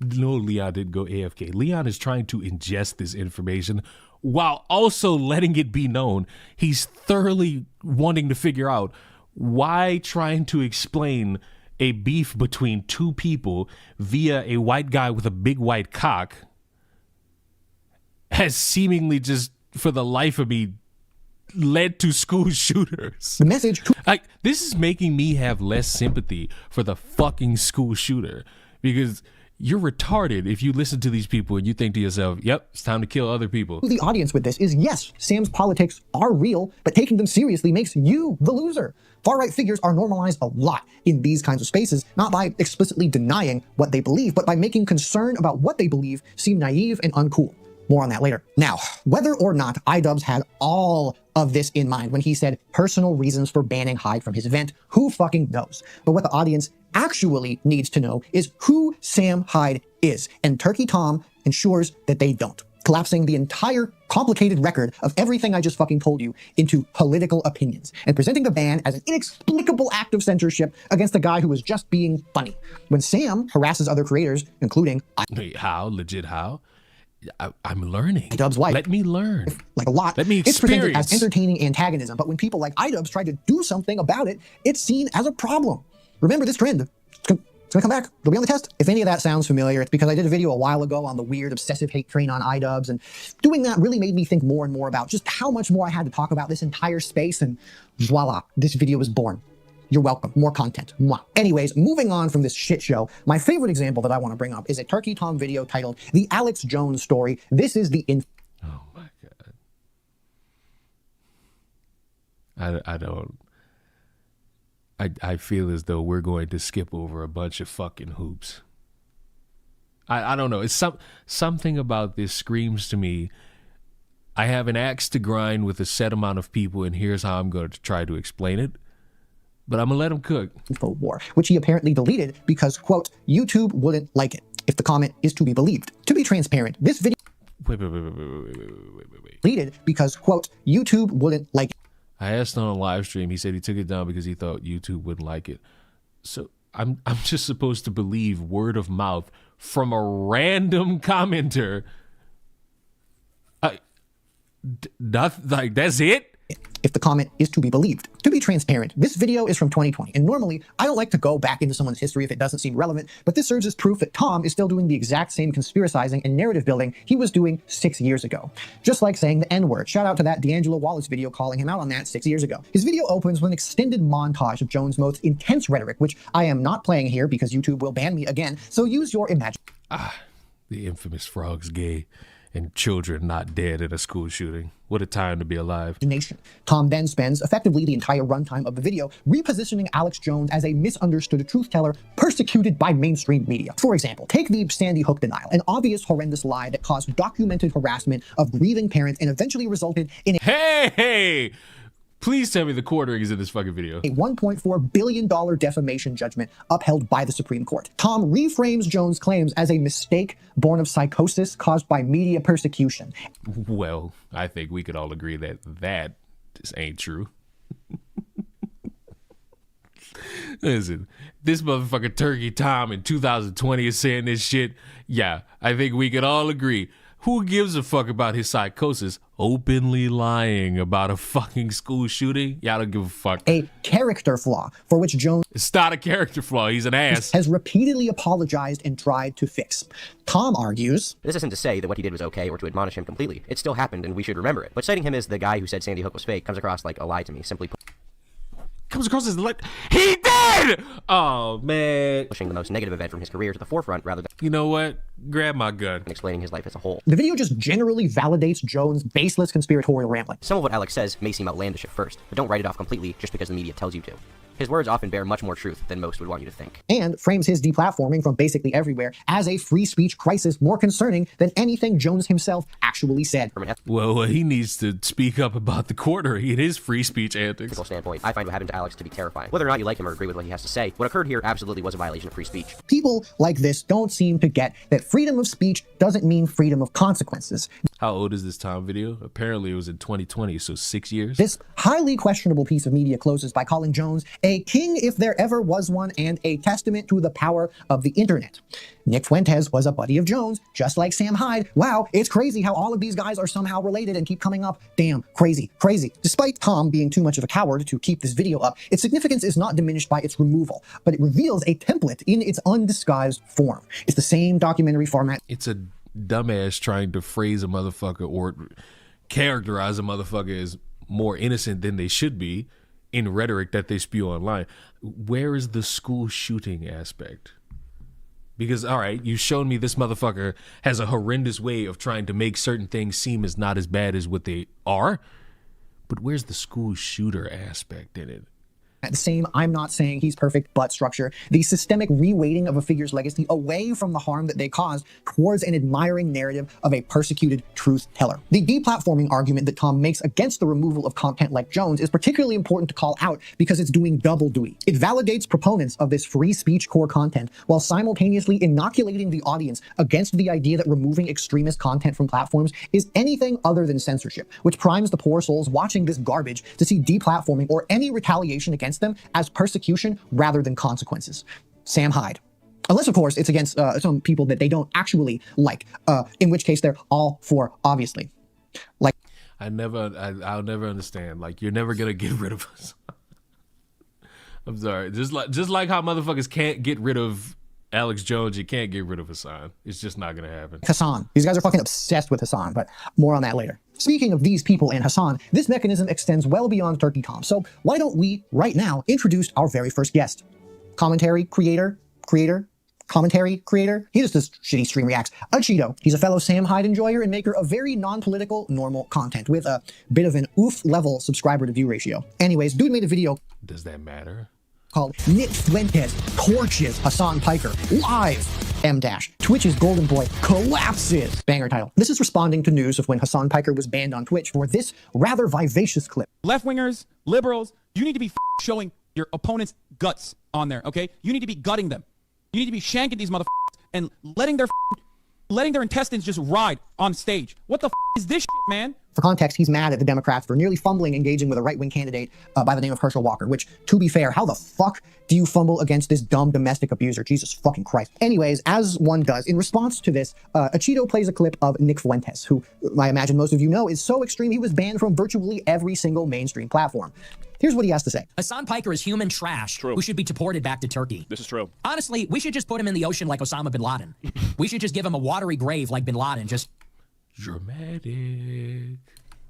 No, Leon didn't go AFK. Leon is trying to ingest this information while also letting it be known he's thoroughly wanting to figure out why trying to explain a beef between two people via a white guy with a big white cock has seemingly just, for the life of me, led to school shooters. The message, like, this is making me have less sympathy for the fucking school shooter, because you're retarded if you listen to these people and you think to yourself, yep, it's time to kill other people. The audience with this is, yes, Sam's politics are real, but taking them seriously makes you the loser. Far-right figures are normalized a lot in these kinds of spaces, not by explicitly denying what they believe, but by making concern about what they believe seem naive and uncool. More on that later. Now, whether or not iDubbbz had all of this in mind when he said personal reasons for banning Hyde from his event, who fucking knows? But what the audience actually needs to know is who Sam Hyde is, and Turkey Tom ensures that they don't, collapsing the entire complicated record of everything I just fucking told you into political opinions, and presenting the ban as an inexplicable act of censorship against a guy who was just being funny. When Sam harasses other creators, including— Wait, how? Legit how? I'm learning. iDubbbz's wife. Let me learn. Like a lot. Let me It's presented experience. as entertaining antagonism, but when people like iDubbbz try to do something about it, it's seen as a problem. Remember this trend. It's gonna come back. It'll be on the test. If any of that sounds familiar, it's because I did a video a while ago on the weird obsessive hate train on iDubbbz, and doing that really made me think more and more about just how much more I had to talk about this entire space, and voila, this video was born. You're welcome. More content. Mwah. Anyways, moving on from this shit show, my favorite example that I want to bring up is a Turkey Tom video titled The Alex Jones Story. This is the Oh my God. I feel as though we're going to skip over a bunch of fucking hoops. I don't know. It's something about this screams to me, I have an axe to grind with a set amount of people, and here's how I'm going to try to explain it. But I'm gonna let him cook. Infowar, which he apparently deleted because, quote, YouTube wouldn't like it. if the comment is to be believed. To be transparent, this video Wait. deleted because, quote, YouTube wouldn't like it. I asked on a live stream. He said he took it down because he thought YouTube wouldn't like it. So I'm just supposed to believe word of mouth from a random commenter. That's it? If the comment is to be believed. To be transparent, this video is from 2020, and normally I don't like to go back into someone's history if it doesn't seem relevant, but this serves as proof that Tom is still doing the exact same conspiracizing and narrative building he was doing 6 years ago. Just like saying the N-word. Shout out to that D'Angelo Wallace video calling him out on that 6 years ago. His video opens with an extended montage of Jones' most intense rhetoric, which I am not playing here because YouTube will ban me again, so use your imagination. The infamous frog's gay and children not dead in a school shooting. What a time to be alive. Tom then spends effectively the entire runtime of the video repositioning Alex Jones as a misunderstood truth teller persecuted by mainstream media. For example, take the Sandy Hook denial, an obvious horrendous lie that caused documented harassment of grieving parents and eventually resulted in a Hey! Please tell me the quartering is in this fucking video. A $1.4 billion defamation judgment upheld by the Supreme Court. Tom reframes Jones' claims as a mistake born of psychosis caused by media persecution. Well, I think we could all agree that that just ain't true. Listen, this motherfucker Turkey Tom in 2020 is saying this shit. Yeah, I think we could all agree. Who gives a fuck about his psychosis? Openly lying about a fucking school shooting? Y'all don't give a fuck. A character flaw for which Jones... It's not a character flaw. He's an ass. ...has repeatedly apologized and tried to fix. Tom argues... This isn't to say that what he did was okay or to admonish him completely. It still happened and we should remember it. But citing him as the guy who said Sandy Hook was fake comes across like a lie to me, simply put. Comes across as like he did. Oh man, pushing the most negative event from his career to the forefront rather than, you know what, grab my gun, and explaining his life as a whole. The video just generally validates Jones' baseless conspiratorial rambling. Some of what Alex says may seem outlandish at first, but don't write it off completely just because the media tells you to. His words often bear much more truth than most would want you to think. And frames his deplatforming from basically everywhere as a free speech crisis more concerning than anything Jones himself actually said. Well, he needs to speak up about the quartering in his free speech antics. Standpoint, I find what happened to Alex to be terrifying. Whether or not you like him or agree with what he has to say, what occurred here absolutely was a violation of free speech. People like this don't seem to get that freedom of speech doesn't mean freedom of consequences. How old is this Tom video? Apparently it was in 2020, so 6 years. This highly questionable piece of media closes by calling Jones a king if there ever was one and a testament to the power of the internet. Nick Fuentes was a buddy of Jones, just like Sam Hyde. Wow, it's crazy how all of these guys are somehow related and keep coming up. Damn, crazy, crazy. Despite Tom being too much of a coward to keep this video up, its significance is not diminished by its removal, but it reveals a template in its undisguised form. It's the same documentary format. It's a dumbass trying to phrase a motherfucker or characterize a motherfucker as more innocent than they should be in rhetoric that they spew online. Where is the school shooting aspect? Because, all right, you've shown me this motherfucker has a horrendous way of trying to make certain things seem as not as bad as what they are, but where's the school shooter aspect in it? At the same, I'm not saying he's perfect, but structure, the systemic reweighting of a figure's legacy away from the harm that they caused towards an admiring narrative of a persecuted truth teller. The deplatforming argument that Tom makes against the removal of content like Jones is particularly important to call out because it's doing double duty. It validates proponents of this free speech core content while simultaneously inoculating the audience against the idea that removing extremist content from platforms is anything other than censorship, which primes the poor souls watching this garbage to see deplatforming or any retaliation against them as persecution rather than consequences. Sam Hyde. Unless, of course, it's against some people that they don't actually like, in which case they're all for, obviously. Like, I'll never understand. Like, you're never gonna get rid of us. I'm sorry. Just like how motherfuckers can't get rid of Alex Jones, you can't get rid of Hassan. It's just not gonna happen. Hassan. These guys are fucking obsessed with Hassan, but more on that later. Speaking of these people and Hassan, this mechanism extends well beyond Turkey Tom. So why don't we, right now, introduce our very first guest? Commentary creator. He just does shitty stream reacts. A Cheeto. He's a fellow Sam Hyde enjoyer and maker of very non-political, normal content with a bit of an oof level subscriber to view ratio. Anyways, dude made a video. Does that matter? Called Nick Fuentes Torches Hassan Piker live. Twitch's golden boy collapses. Banger title. This is responding to news of when Hassan Piker was banned on Twitch for this rather vivacious clip. Left-wingers, liberals, you need to be showing your opponent's guts on there, okay? You need to be gutting them. You need to be shanking these motherfuckers and letting their intestines just ride on stage. What the is this shit, man? For context, he's mad at the Democrats for nearly fumbling engaging with a right-wing candidate by the name of Herschel Walker, which, to be fair, how the fuck do you fumble against this dumb domestic abuser? Jesus fucking Christ. Anyways, as one does, in response to this, Achito plays a clip of Nick Fuentes, who I imagine most of you know is so extreme he was banned from virtually every single mainstream platform. Here's what he has to say. Hassan Piker is human trash who should be deported back to Turkey. This is true. Honestly, we should just put him in the ocean like Osama bin Laden. We should just give him a watery grave like bin Laden. Just dramatic.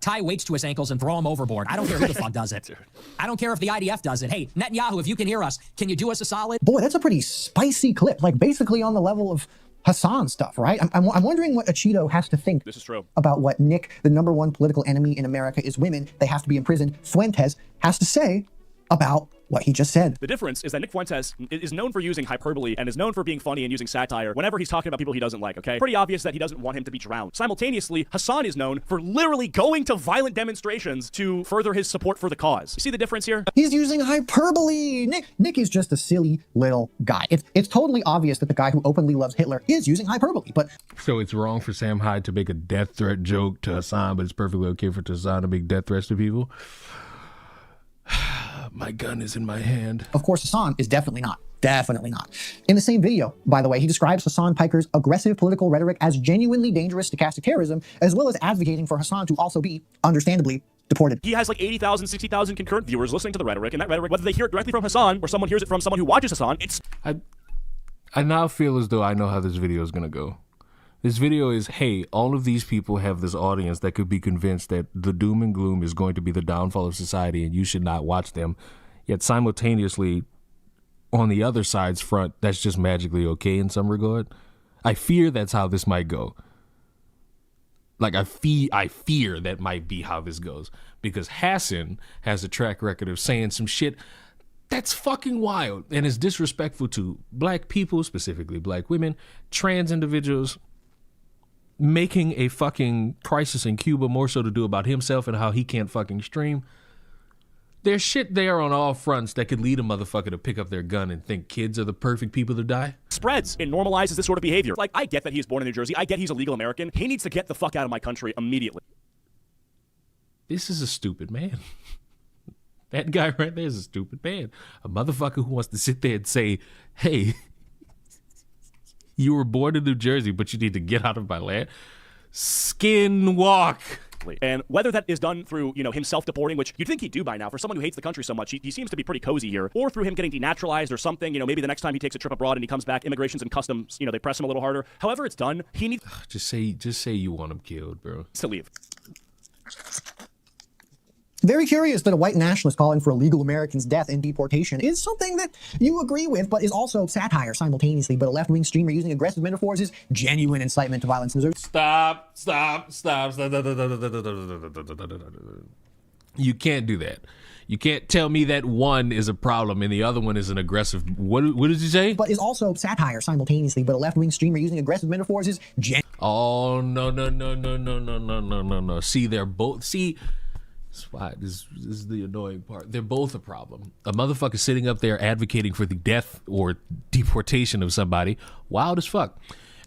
Tie weights to his ankles and throw him overboard. I don't care who the fuck does it. I don't care if the IDF does it. Hey, Netanyahu, if you can hear us, can you do us a solid? Boy, that's a pretty spicy clip, like basically on the level of Hassan stuff, right? I'm wondering what Achito has to think this is true. About what Nick, the #1 political enemy in America is women, they have to be imprisoned, Fuentes has to say about what he just said. The difference is that Nick Fuentes is known for using hyperbole and is known for being funny and using satire whenever he's talking about people he doesn't like, okay? Pretty obvious that he doesn't want him to be drowned. Simultaneously, Hassan is known for literally going to violent demonstrations to further his support for the cause. You see the difference here? He's using hyperbole. Nick is just a silly little guy. It's totally obvious that the guy who openly loves Hitler is using hyperbole, but... So it's wrong for Sam Hyde to make a death threat joke to Hassan, but it's perfectly okay for Hassan to make death threats to people? My gun is in my hand. Of course, Hassan is definitely not. Definitely not. In the same video, by the way, he describes Hassan Piker's aggressive political rhetoric as genuinely dangerous stochastic terrorism, as well as advocating for Hassan to also be, understandably, deported. He has like 80,000, 60,000 concurrent viewers listening to the rhetoric, and that rhetoric, whether they hear it directly from Hassan or someone hears it from someone who watches Hassan, it's... I now feel as though I know how this video is going to go. This video is, hey, all of these people have this audience that could be convinced that the doom and gloom is going to be the downfall of society and you should not watch them. Yet simultaneously, on the other side's front, that's just magically okay in some regard. I fear that's how this might go. Like, I fear that might be how this goes. Because Hassan has a track record of saying some shit that's fucking wild and is disrespectful to black people, specifically black women, trans individuals, making a fucking crisis in Cuba more so to do about himself and how he can't fucking stream. There's shit there on all fronts that could lead a motherfucker to pick up their gun and think kids are the perfect people to die. Spreads. It normalizes this sort of behavior. Like, I get that he was born in New Jersey. I get he's a legal American. He needs to get the fuck out of my country immediately. This is a stupid man. That guy right there is a stupid man. A motherfucker who wants to sit there and say, hey, you were born in New Jersey, but you need to get out of my land. Skinwalk. And whether that is done through, him self-deporting, which you'd think he'd do by now. For someone who hates the country so much, he seems to be pretty cozy here. Or through him getting denaturalized or something. Maybe the next time he takes a trip abroad and he comes back, immigrations and customs, they press him a little harder. However it's done, he needs... Just say you want him killed, bro. To leave. Very curious that a white nationalist calling for illegal Americans' death and deportation is something that you agree with, but is also satire simultaneously. But a left-wing streamer using aggressive metaphors is genuine incitement to violence. Stop. You can't do that. You can't tell me that one is a problem and the other one is an aggressive... What did you say? But is also satire simultaneously. But a left-wing streamer using aggressive metaphors is Oh, no. See, they're both... See... This is the annoying part. They're both a problem. A motherfucker sitting up there advocating for the death or deportation of somebody, wild as fuck.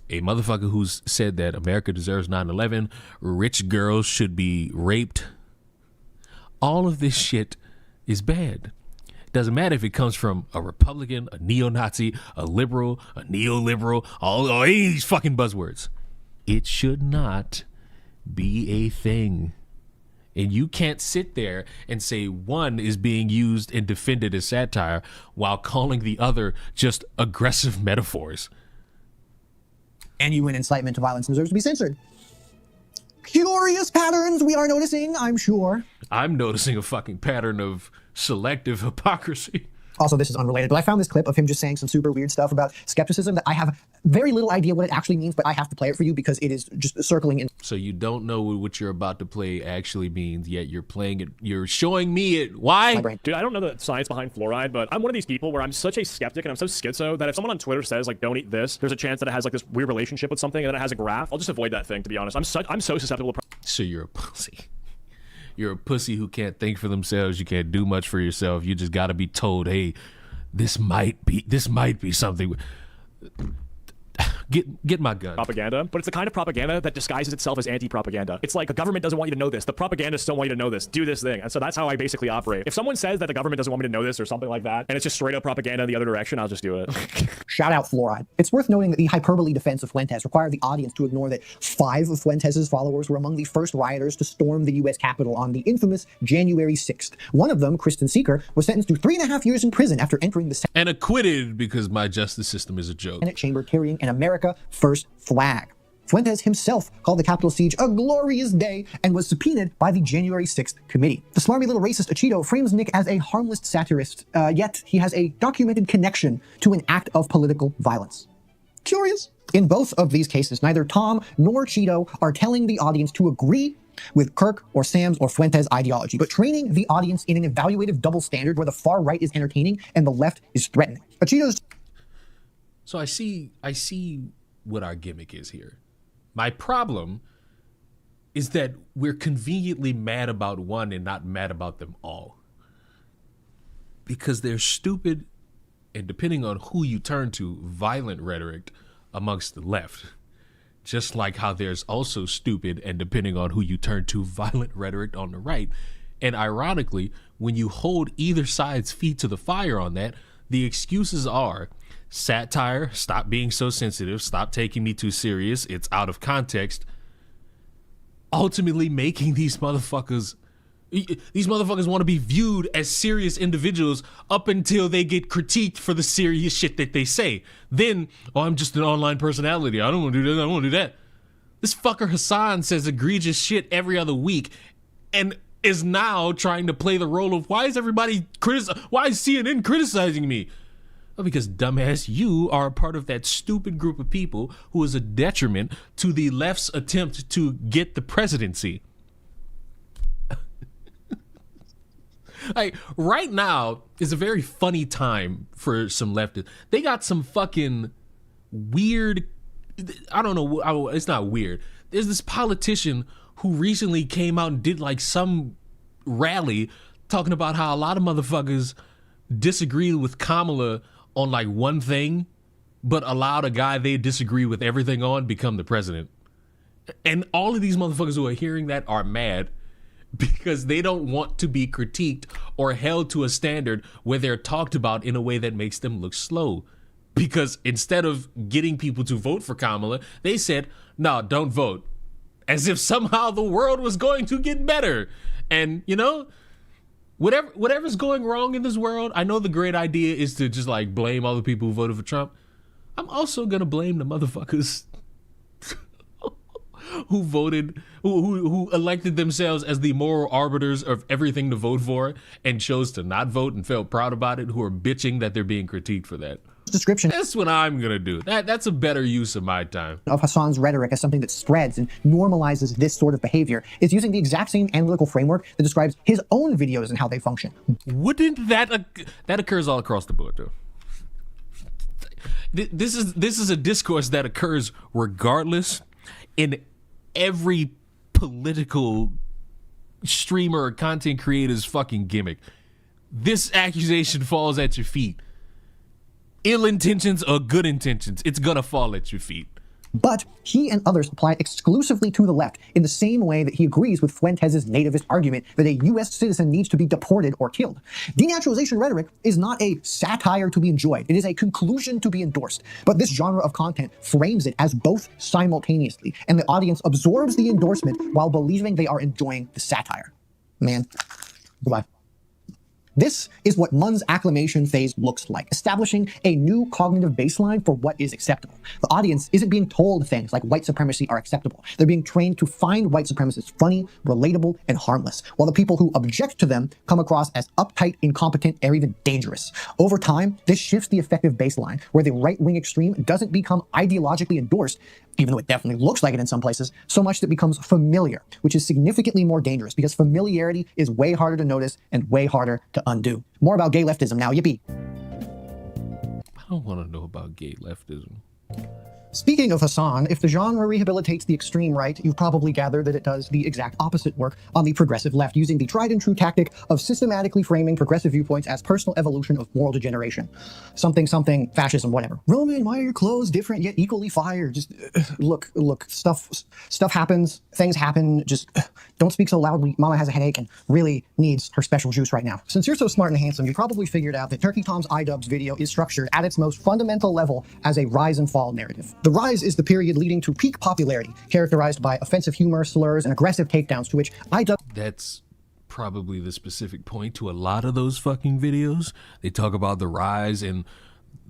A motherfucker who's said that America deserves 9/11, rich girls should be raped. All of this shit is bad. Doesn't matter if it comes from a Republican, a neo-Nazi, a liberal, a neoliberal, all these fucking buzzwords. It should not be a thing. And you can't sit there and say one is being used and defended as satire while calling the other just aggressive metaphors. Genuine incitement to violence deserves to be censored. Curious patterns we are noticing, I'm sure. I'm noticing a fucking pattern of selective hypocrisy. Also, this is unrelated, but I found this clip of him just saying some super weird stuff about skepticism that I have very little idea what it actually means, but I have to play it for you because it is just circling in. So you don't know what you're about to play actually means, yet you're playing it. You're showing me it. Why? Dude, I don't know the science behind fluoride, but I'm one of these people where I'm such a skeptic and I'm so schizo that if someone on Twitter says, like, don't eat this, there's a chance that it has, like, this weird relationship with something and then it has a graph. I'll just avoid that thing, to be honest. I'm so susceptible to... So you're a pussy. You're a pussy who can't think for themselves. You can't do much for yourself. You just got to be told, hey, this might be something. Get my gun. Propaganda, but it's the kind of propaganda that disguises itself as anti-propaganda. It's like the government doesn't want you to know this. The propagandists don't want you to know this. Do this thing. And so that's how I basically operate. If someone says that the government doesn't want me to know this or something like that, and it's just straight up propaganda in the other direction, I'll just do it. Shout out fluoride. It's worth noting that the hyperbole defense of Fuentes required the audience to ignore that 5 of Fuentes' followers were among the first rioters to storm the U.S. Capitol on the infamous January 6th. One of them, Kristen Seeker, was sentenced to 3.5 years in prison after entering the and acquitted because my justice system is a joke. Senate chamber carrying an America First flag. Fuentes himself called the Capitol siege a glorious day and was subpoenaed by the January 6th committee. The smarmy little racist Achito frames Nick as a harmless satirist, yet he has a documented connection to an act of political violence. Curious? In both of these cases, neither Tom nor Cheeto are telling the audience to agree with Kirk or Sam's or Fuentes' ideology, but training the audience in an evaluative double standard where the far right is entertaining and the left is threatening. Achito's... So I see what our gimmick is here. My problem is that we're conveniently mad about one and not mad about them all. Because they're stupid, and depending on who you turn to, violent rhetoric amongst the left. Just like how there's also stupid, and depending on who you turn to, violent rhetoric on the right. And ironically, when you hold either side's feet to the fire on that, the excuses are satire, stop being so sensitive, stop taking me too serious, it's out of context, ultimately making these motherfuckers want to be viewed as serious individuals up until they get critiqued for the serious shit that they say. Then, oh, I'm just an online personality, I don't want to do that, I don't want to do that. This fucker Hassan says egregious shit every other week and is now trying to play the role of why is CNN criticizing me? Well, because dumbass, you are a part of that stupid group of people who is a detriment to the left's attempt to get the presidency. Like, right now is a very funny time for some leftists. They got some fucking weird, I don't know, it's not weird. There's this politician who recently came out and did like some rally talking about how a lot of motherfuckers disagree with Kamala on like one thing, but allowed a guy they disagree with everything on become the president. And all of these motherfuckers who are hearing that are mad because they don't want to be critiqued or held to a standard where they're talked about in a way that makes them look slow. Because instead of getting people to vote for Kamala, they said, no, don't vote. As if somehow the world was going to get better. And, you know, whatever's going wrong in this world, I know the great idea is to just like blame all the people who voted for Trump. I'm also going to blame the motherfuckers who voted, who elected themselves as the moral arbiters of everything to vote for and chose to not vote and felt proud about it, who are bitching that they're being critiqued for that. Description. That's what I'm going to do. That's a better use of my time. Of Hassan's rhetoric as something that spreads and normalizes this sort of behavior is using the exact same analytical framework that describes his own videos and how they function. Wouldn't that occurs all across the board, though? This is a discourse that occurs regardless in every political streamer or content creator's fucking gimmick. This accusation falls at your feet. Ill intentions or good intentions, it's gonna fall at your feet. But he and others apply it exclusively to the left in the same way that he agrees with Fuentes' nativist argument that a U.S. citizen needs to be deported or killed. Denaturalization rhetoric is not a satire to be enjoyed. It is a conclusion to be endorsed. But this genre of content frames it as both simultaneously, and the audience absorbs the endorsement while believing they are enjoying the satire. Man, goodbye. This is what Munn's acclamation phase looks like, establishing a new cognitive baseline for what is acceptable. The audience isn't being told things like white supremacy are acceptable. They're being trained to find white supremacists funny, relatable, and harmless, while the people who object to them come across as uptight, incompetent, or even dangerous. Over time, this shifts the effective baseline, where the right-wing extreme doesn't become ideologically endorsed, even though it definitely looks like it in some places, so much that it becomes familiar, which is significantly more dangerous because familiarity is way harder to notice and way harder to undo. More about gay leftism now, yippee. I don't want to know about gay leftism. Speaking of Hassan, if the genre rehabilitates the extreme right, you've probably gathered that it does the exact opposite work on the progressive left, using the tried and true tactic of systematically framing progressive viewpoints as personal evolution of moral degeneration. Something, fascism, whatever. Roman, why are your clothes different yet equally fire? Just, look, stuff happens, things happen, just don't speak so loudly. Mama has a headache and really needs her special juice right now. Since you're so smart and handsome, you probably figured out that Turkey Tom's iDubbbz video is structured at its most fundamental level as a rise and fall narrative. The rise is the period leading to peak popularity, characterized by offensive humor, slurs, and aggressive takedowns, to which iDubbbz... That's probably the specific point to a lot of those fucking videos. They talk about the rise and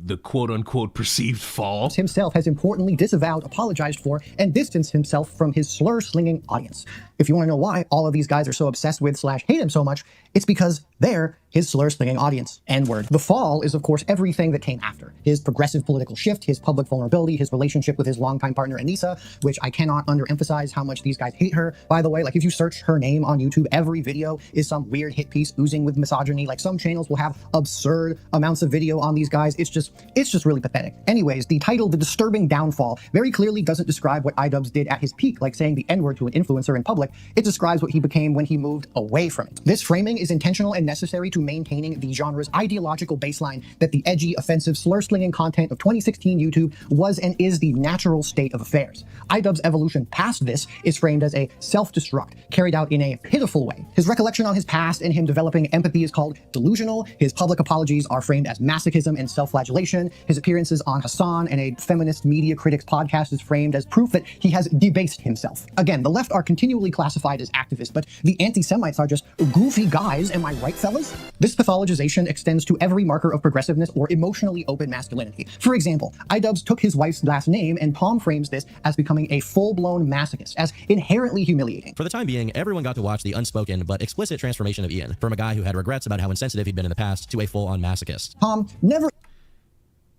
the quote-unquote perceived fall. Himself has importantly disavowed, apologized for, and distanced himself from his slur-slinging audience. If you want to know why all of these guys are so obsessed with / hate him so much, it's because they're his slur-slinging audience. N-word. The fall is, of course, everything that came after. His progressive political shift, his public vulnerability, his relationship with his longtime partner Anissa, which I cannot underemphasize how much these guys hate her. By the way, like if you search her name on YouTube, every video is some weird hit piece oozing with misogyny. Like some channels will have absurd amounts of video on these guys. It's just really pathetic. Anyways, the title, The Disturbing Downfall, very clearly doesn't describe what iDubbbz did at his peak, like saying the N-word to an influencer in public. It describes what he became when he moved away from it. This framing is intentional and necessary to maintaining the genre's ideological baseline that the edgy, offensive, slur-slinging content of 2016 YouTube was and is the natural state of affairs. iDubbbz's evolution past this is framed as a self-destruct, carried out in a pitiful way. His recollection on his past and him developing empathy is called delusional. His public apologies are framed as masochism and self-flagellation. His appearances on Hassan and a feminist media critics podcast is framed as proof that he has debased himself. Again, the left are continually classified as activists, but the anti-Semites are just goofy guys, am I right, fellas? This pathologization extends to every marker of progressiveness or emotionally open masculinity. For example, iDubbbz took his wife's last name, and Tom frames this as becoming a full-blown masochist, as inherently humiliating. For the time being, everyone got to watch the unspoken but explicit transformation of Ian, from a guy who had regrets about how insensitive he'd been in the past to a full-on masochist. Tom never...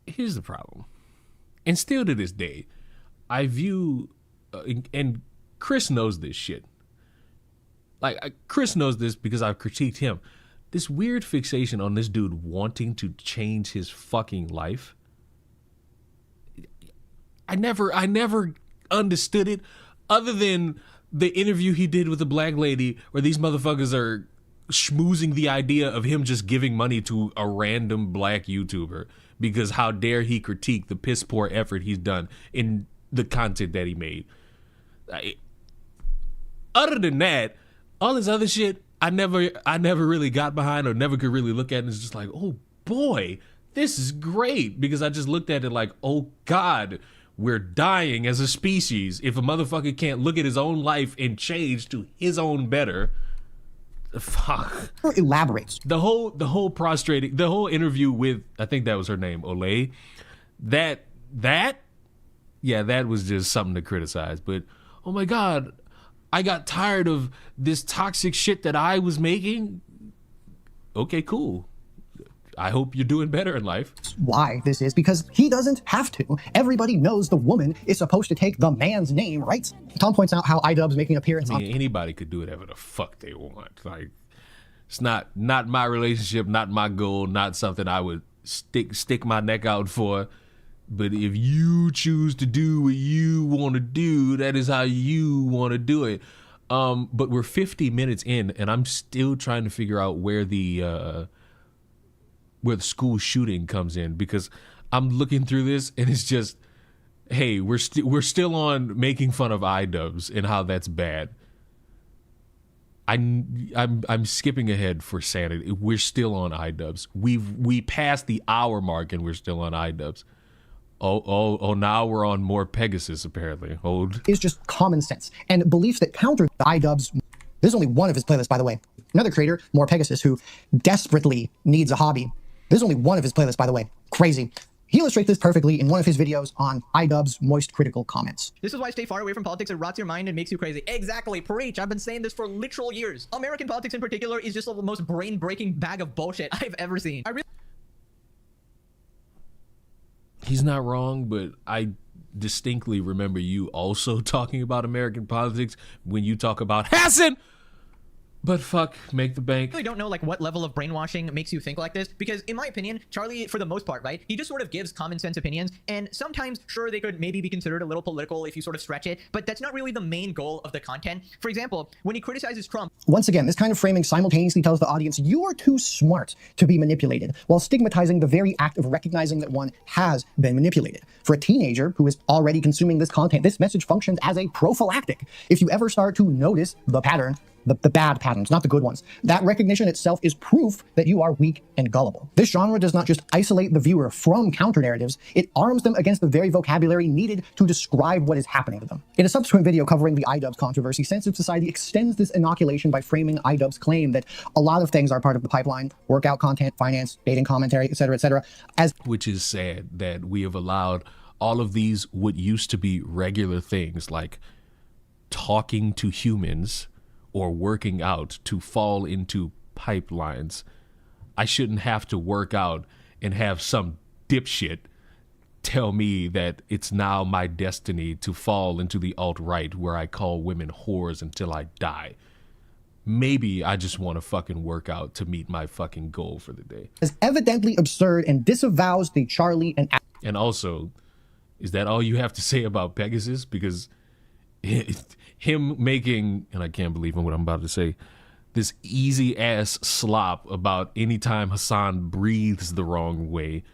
Here's the problem. And still to this day, I view, and Chris knows this shit. Like, Chris knows this because I've critiqued him. This weird fixation on this dude wanting to change his fucking life. I never understood it, other than the interview he did with the black lady where these motherfuckers are schmoozing the idea of him just giving money to a random black YouTuber because how dare he critique the piss poor effort he's done in the content that he made. Other than that, all this other shit, I never really got behind or never could really look at, and it's just like, oh boy, this is great, because I just looked at it like, oh God, we're dying as a species if a motherfucker can't look at his own life and change to his own better. Fuck. Elaborates. The whole interview with, I think that was her name, Olay, that was just something to criticize. But oh my God, I got tired of this toxic shit that I was making. Okay, cool. I hope you're doing better in life. Why this is because he doesn't have to. Everybody knows the woman is supposed to take the man's name, right? Tom points out how iDubbbz making appearance on... Anybody could do whatever the fuck they want. Like, it's not my relationship, not my goal, not something I would stick my neck out for. But if you choose to do what you want to do, that is how you want to do it. But we're 50 minutes in, and I'm still trying to figure out where the school shooting comes in, because I'm looking through this and it's just, hey, we're still on making fun of iDubbbz and how that's bad. I'm skipping ahead for sanity. We're still on iDubbbz. We passed the hour mark and we're still on iDubbbz. Oh, now we're on more Pegasus, apparently. Is just common sense and beliefs that counter iDubbbz. This is only one of his playlists, by the way. Another creator, More Pegasus, who desperately needs a hobby. This is only one of his playlists, by the way. Crazy. He illustrates this perfectly in one of his videos on iDubbbz's moist critical comments. This is why I stay far away from politics. It rots your mind and makes you crazy. Exactly. Preach. I've been saying this for literal years. American politics in particular is just the most brain-breaking bag of bullshit I've ever seen. He's not wrong, but I distinctly remember you also talking about American politics when you talk about Hassan. But fuck, make the bank. I really don't know like what level of brainwashing makes you think like this, because in my opinion, Charlie, for the most part, right, he just sort of gives common sense opinions, and sometimes, sure, they could maybe be considered a little political if you sort of stretch it, but that's not really the main goal of the content. For example, when he criticizes Trump. Once again, this kind of framing simultaneously tells the audience you are too smart to be manipulated, while stigmatizing the very act of recognizing that one has been manipulated. For a teenager who is already consuming this content, this message functions as a prophylactic. If you ever start to notice the pattern, the bad patterns, not the good ones, that recognition itself is proof that you are weak and gullible. This genre does not just isolate the viewer from counter-narratives, it arms them against the very vocabulary needed to describe what is happening to them. In a subsequent video covering the iDubbbz controversy, Censorship Society extends this inoculation by framing iDubbbz's claim that a lot of things are part of the pipeline, workout content, finance, dating commentary, etc., as— Which is sad that we have allowed all of these what used to be regular things like talking to humans or working out to fall into pipelines. I shouldn't have to work out and have some dipshit tell me that it's now my destiny to fall into the alt-right where I call women whores until I die. Maybe I just want to fucking work out to meet my fucking goal for the day. As evidently absurd and disavows the Charlie and— And also, is that all you have to say about Pegasus? Because him making, and I can't believe in what I'm about to say, this easy ass slop about anytime Hassan breathes the wrong way.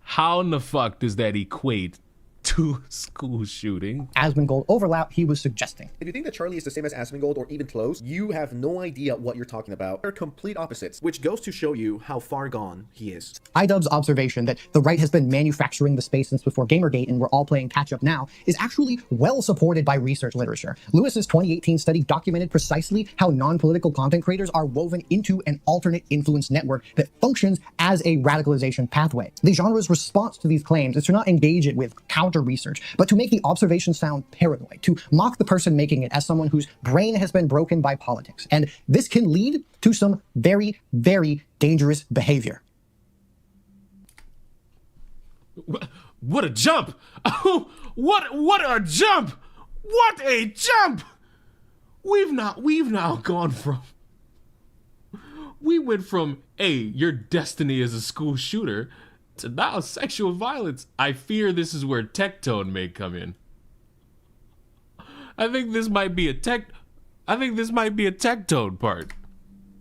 How in the fuck does that equate to school shooting? Asmongold overlap he was suggesting. If you think that Charlie is the same as Asmongold or even close, you have no idea what you're talking about. They're complete opposites, which goes to show you how far gone he is. iDubbbz's observation that the right has been manufacturing the space since before Gamergate and we're all playing catch up now is actually well supported by research literature. Lewis's 2018 study documented precisely how non-political content creators are woven into an alternate influence network that functions as a radicalization pathway. The genre's response to these claims is to not engage it with counter research, but to make the observation sound paranoid, to mock the person making it as someone whose brain has been broken by politics. And this can lead to some very, very dangerous behavior. What a jump! Oh, what a jump! What a jump! We've now gone from, we went from, hey, your destiny as a school shooter, to now sexual violence. I fear this is where Tectone may come in. I think this might be a Tectone part.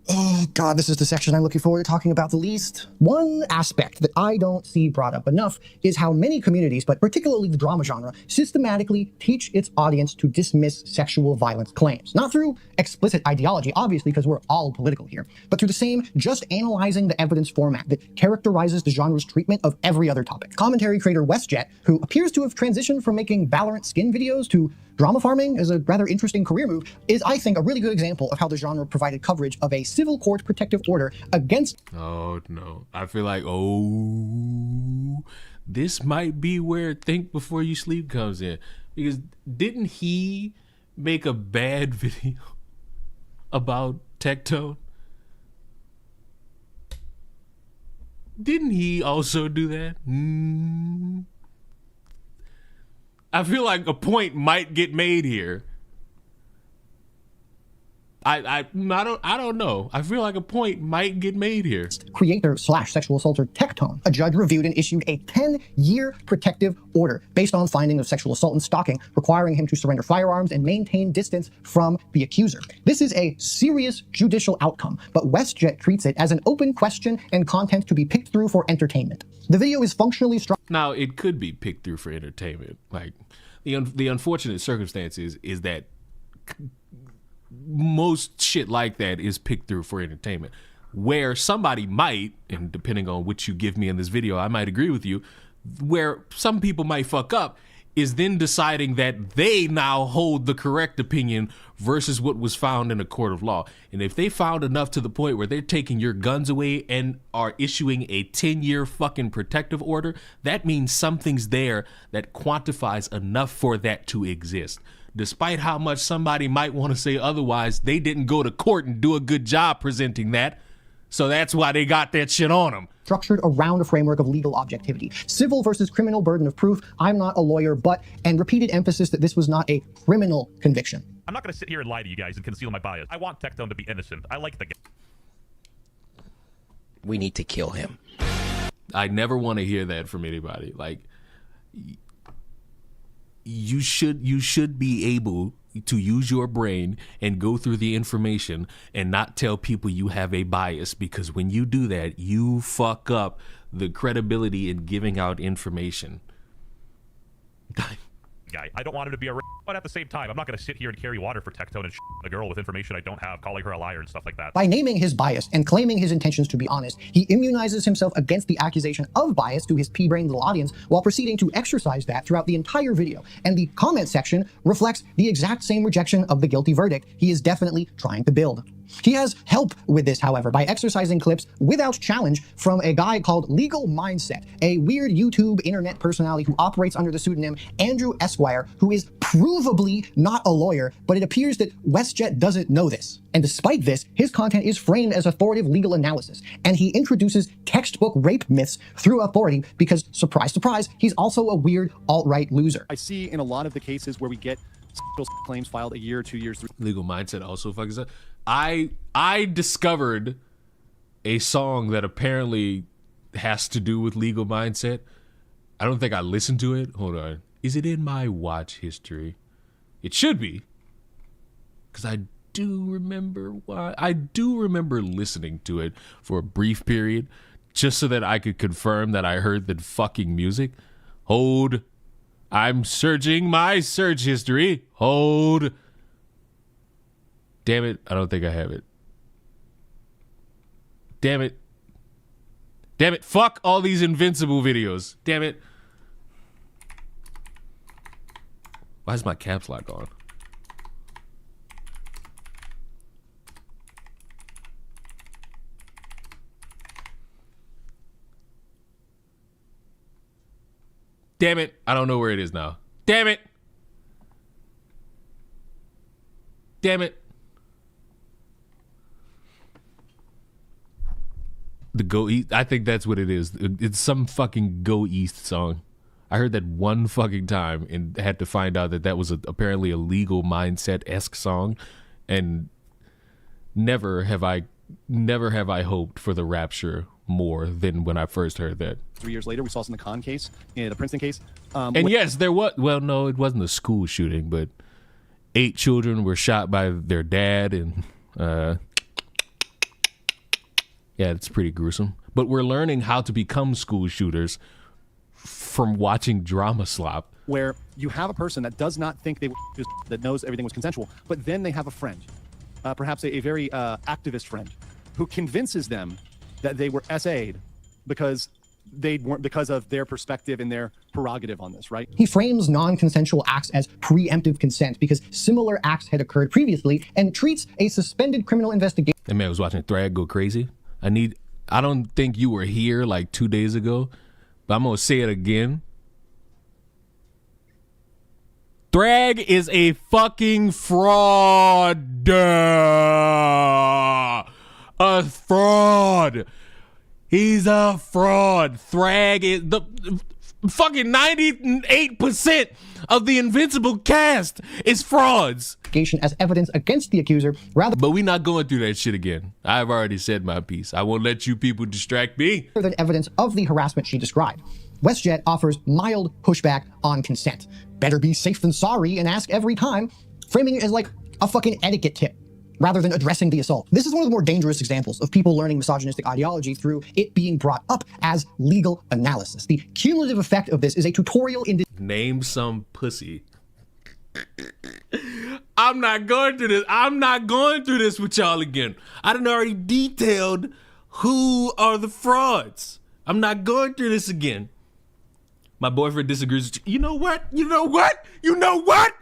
Oh God, this is the section I'm looking forward to talking about the least. One aspect that I don't see brought up enough is how many communities, but particularly the drama genre, systematically teach its audience to dismiss sexual violence claims. Not through explicit ideology, obviously, because we're all political here, but through the same just analyzing the evidence format that characterizes the genre's treatment of every other topic. Commentary creator WestJet, who appears to have transitioned from making Valorant skin videos to drama farming as a rather interesting career move, is, I think, a really good example of how the genre provided coverage of a civil court protective order against— Oh no, I feel like, oh, this might be where Think Before You Sleep comes in. Because didn't he make a bad video about Tectone? Didn't he also do that? I feel like a point might get made here. I don't know. I feel like a point might get made here. Creator/sexual assaulter Tectone. A judge reviewed and issued a 10-year protective order based on finding of sexual assault and stalking, requiring him to surrender firearms and maintain distance from the accuser. This is a serious judicial outcome, but WestJet treats it as an open question and content to be picked through for entertainment. The video is functionally strong. Now, it could be picked through for entertainment. Like, the unfortunate circumstance is that most shit like that is picked through for entertainment. Where somebody might, and depending on what you give me in this video, I might agree with you, where some people might fuck up is then deciding that they now hold the correct opinion versus what was found in a court of law. And if they found enough to the point where they're taking your guns away and are issuing a 10-year fucking protective order, that means something's there that quantifies enough for that to exist. Despite how much somebody might want to say otherwise, they didn't go to court and do a good job presenting that. So that's why they got that shit on them. Structured around a framework of legal objectivity. Civil versus criminal burden of proof. I'm not a lawyer, but, and repeated emphasis that this was not a criminal conviction. I'm not going to sit here and lie to you guys and conceal my bias. I want Tectone to be innocent. I like the guy. We need to kill him. I never want to hear that from anybody. Like, you should be able to use your brain and go through the information and not tell people you have a bias, because when you do that, you fuck up the credibility in giving out information. Guy. I don't want him to be a but at the same time, I'm not going to sit here and carry water for Tectone and a girl with information I don't have, calling her a liar and stuff like that. By naming his bias and claiming his intentions to be honest, he immunizes himself against the accusation of bias to his pea-brain little audience while proceeding to exercise that throughout the entire video. And the comment section reflects the exact same rejection of the guilty verdict he is definitely trying to build. He has help with this, however, by exercising clips without challenge from a guy called Legal Mindset, a weird YouTube internet personality who operates under the pseudonym Andrew Esquire, who is provably not a lawyer, but it appears that WestJet doesn't know this. And despite this, his content is framed as authoritative legal analysis, and he introduces textbook rape myths through authority because, surprise, surprise, he's also a weird alt-right loser. I see in a lot of the cases where we get claims filed a year or 2 years. Legal Mindset also fucks up. I discovered a song that apparently has to do with Legal Mindset. I don't think I listened to it. Hold on. Is it in my watch history? It should be. Because I do remember why. I do remember listening to it for a brief period just so that I could confirm that I heard the fucking music. Hold. I'm searching my search history. Hold. Damn it, I don't think I have it. Damn it. Damn it, fuck all these Invincible videos. Damn it. Why is my caps lock on? Damn it, I don't know where it is now. Damn it. Damn it. The Go East, I think that's what it is. It's some fucking Go East song. I heard that one fucking time and had to find out that that was apparently a Legal Mindset-esque song, and never have I hoped for the rapture more than when I first heard that. 3 years later, we saw this in the Khan case, in the Princeton case. And yes, there was, well, no, it wasn't a school shooting, but 8 children were shot by their dad, and yeah, it's pretty gruesome. But we're learning how to become school shooters from watching drama slop. Where you have a person that does not think they that knows everything was consensual, but then they have a friend, perhaps a very activist friend, who convinces them that they were SA'd because they weren't, because of their perspective and their prerogative on this, right? He frames non-consensual acts as preemptive consent because similar acts had occurred previously and treats a suspended criminal investigation. That man was watching Thrag go crazy. I don't think you were here like 2 days ago, but I'm gonna say it again. Thrag is a fucking fraud. A fraud. He's a fraud. Thrag is the fucking 98% of the Invincible cast is frauds. As evidence against the accuser, rather. But we're not going through that shit again. I've already said my piece. I won't let you people distract me. Than evidence of the harassment she described. WestJet offers mild pushback on consent. Better be safe than sorry and ask every time, framing it as like a fucking etiquette tip, rather than addressing the assault. This is one of the more dangerous examples of people learning misogynistic ideology through it being brought up as legal analysis. The cumulative effect of this is a tutorial in... Name some pussy. I'm not going through this. I'm not going through this with y'all again. I done already detailed who are the frauds. I'm not going through this again. My boyfriend disagrees with you. You know what? You know what? You know what?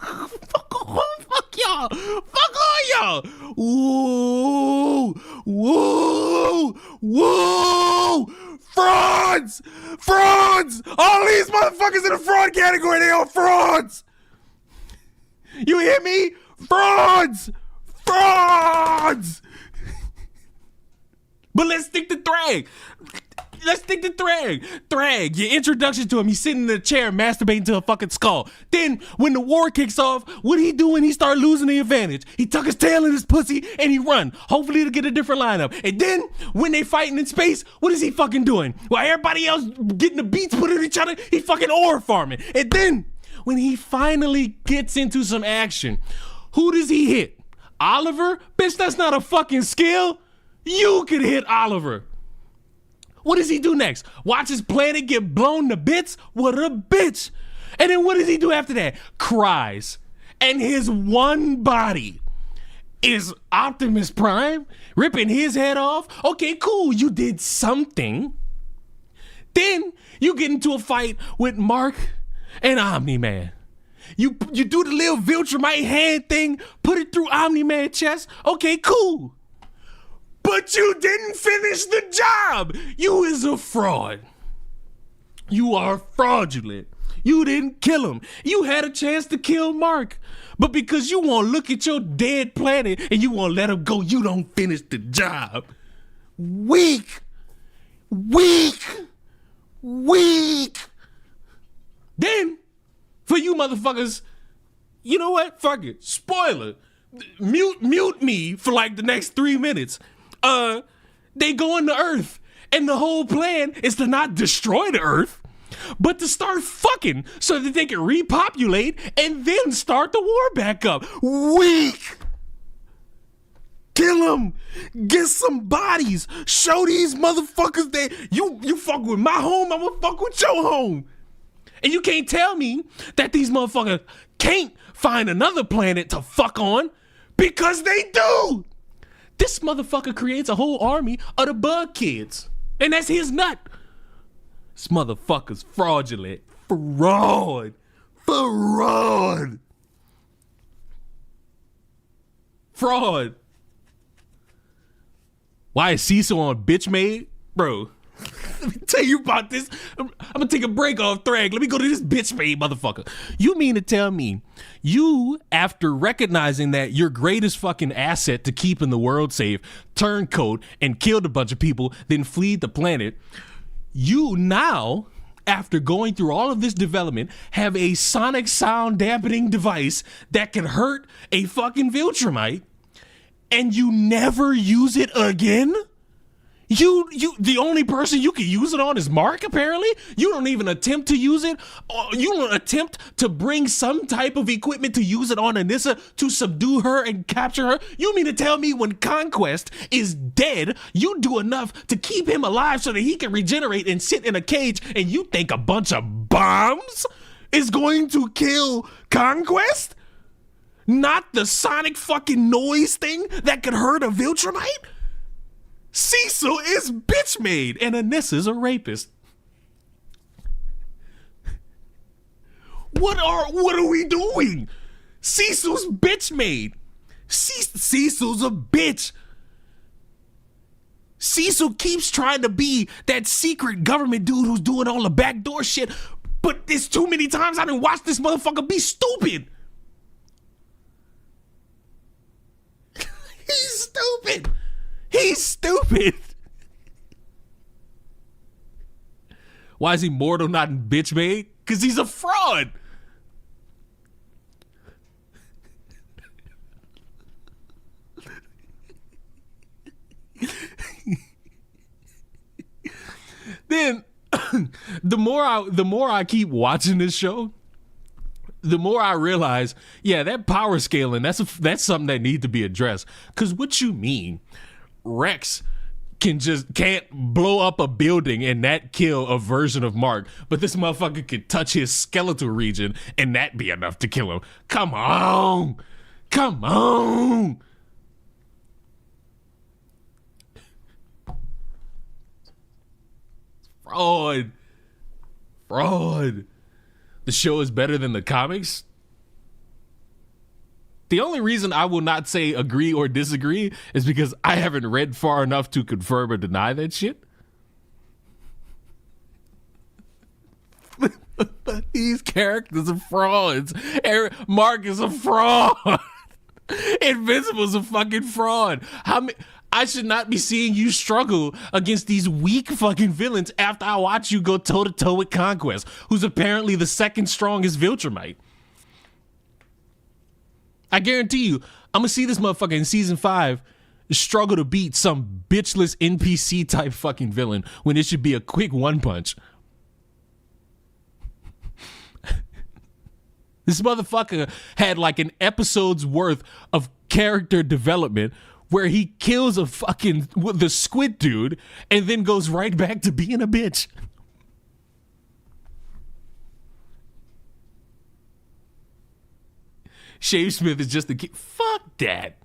Fuck y'all. Fuck all y'all. Woo. Woo. Woo. Frauds. Frauds. All these motherfuckers in the fraud category, they are frauds. You hear me? Frauds. Frauds. But let's stick to Thrag. let's stick to Thrag. Thrag, your introduction to him, he's sitting in the chair masturbating to a fucking skull. Then when the war kicks off, what he do when he start losing the advantage? He tuck his tail in his pussy and he run. Hopefully to get a different lineup. And then when they fighting in space, what is he fucking doing? While everybody else getting the beats put at each other, he fucking ore farming. And then when he finally gets into some action, who does he hit? Oliver? Bitch, that's not a fucking skill. You could hit Oliver. What does he do next? Watch his planet get blown to bits? What a bitch. And then what does he do after that? Cries. And his one body is Optimus Prime ripping his head off. Okay, cool. You did something. Then you get into a fight with Mark and Omni-Man. You do the little Viltrumite hand thing, put it through Omni-Man chest. Okay, cool. But you didn't finish the job. You is a fraud. You are fraudulent. You didn't kill him. You had a chance to kill Mark. But because you won't look at your dead planet and you won't let him go, you don't finish the job. Weak. Weak. Weak. Then, for you motherfuckers, you know what? Fuck it. Spoiler. Mute me for like the next 3 minutes. They go into Earth, and the whole plan is to not destroy the Earth, but to start fucking so that they can repopulate and then start the war back up. Weak. Kill them. Get some bodies. Show these motherfuckers that you fuck with my home, I'm gonna fuck with your home. And you can't tell me that these motherfuckers can't find another planet to fuck on, because they do. This motherfucker creates a whole army of the bug kids. And that's his nut. This motherfucker's fraudulent. Fraud. Fraud. Fraud. Why is Cecil on Bitch Made? Bro, let me tell you about this. I'm gonna take a break off Thrag. Let me go to this Bitch Made motherfucker. You mean to tell me you, after recognizing that your greatest fucking asset to keeping the world safe, turncoat and killed a bunch of people, then fleed the planet, you now, after going through all of this development, have a sonic sound dampening device that can hurt a fucking Viltrumite, and you never use it again? You the only person you can use it on is Mark, apparently? You don't even attempt to use it? You don't attempt to bring some type of equipment to use it on Anissa to subdue her and capture her? You mean to tell me when Conquest is dead, you do enough to keep him alive so that he can regenerate and sit in a cage, and you think a bunch of bombs is going to kill Conquest? Not the sonic fucking noise thing that could hurt a Viltrumite? Cecil is bitch made and Anissa's a rapist. What are we doing? Cecil's bitch made. Cecil's a bitch. Cecil keeps trying to be that secret government dude who's doing all the backdoor shit, but there's too many times I done watched this motherfucker be stupid. He's stupid. He's stupid. Why is he mortal, not in bitch made? Because he's a fraud. Then the more I keep watching this show, the more I realize, yeah, that power scaling, that's something that needs to be addressed. Because what you mean, Rex can't blow up a building and that kill a version of Mark, but this motherfucker could touch his skeletal region and that be enough to kill him. Come on. Come on. Fraud. Fraud. The show is better than the comics? The only reason I will not say agree or disagree is because I haven't read far enough to confirm or deny that shit. These characters are frauds. Mark is a fraud. Invincible's a fucking fraud. I should not be seeing you struggle against these weak fucking villains after I watch you go toe to toe with Conquest, who's apparently the second strongest Viltrumite. I guarantee you, I'm gonna see this motherfucker in season 5 struggle to beat some bitchless NPC type fucking villain when it should be a quick one punch. This motherfucker had like an episode's worth of character development where he kills the squid dude and then goes right back to being a bitch. Shave Smith is just a kid. Fuck that.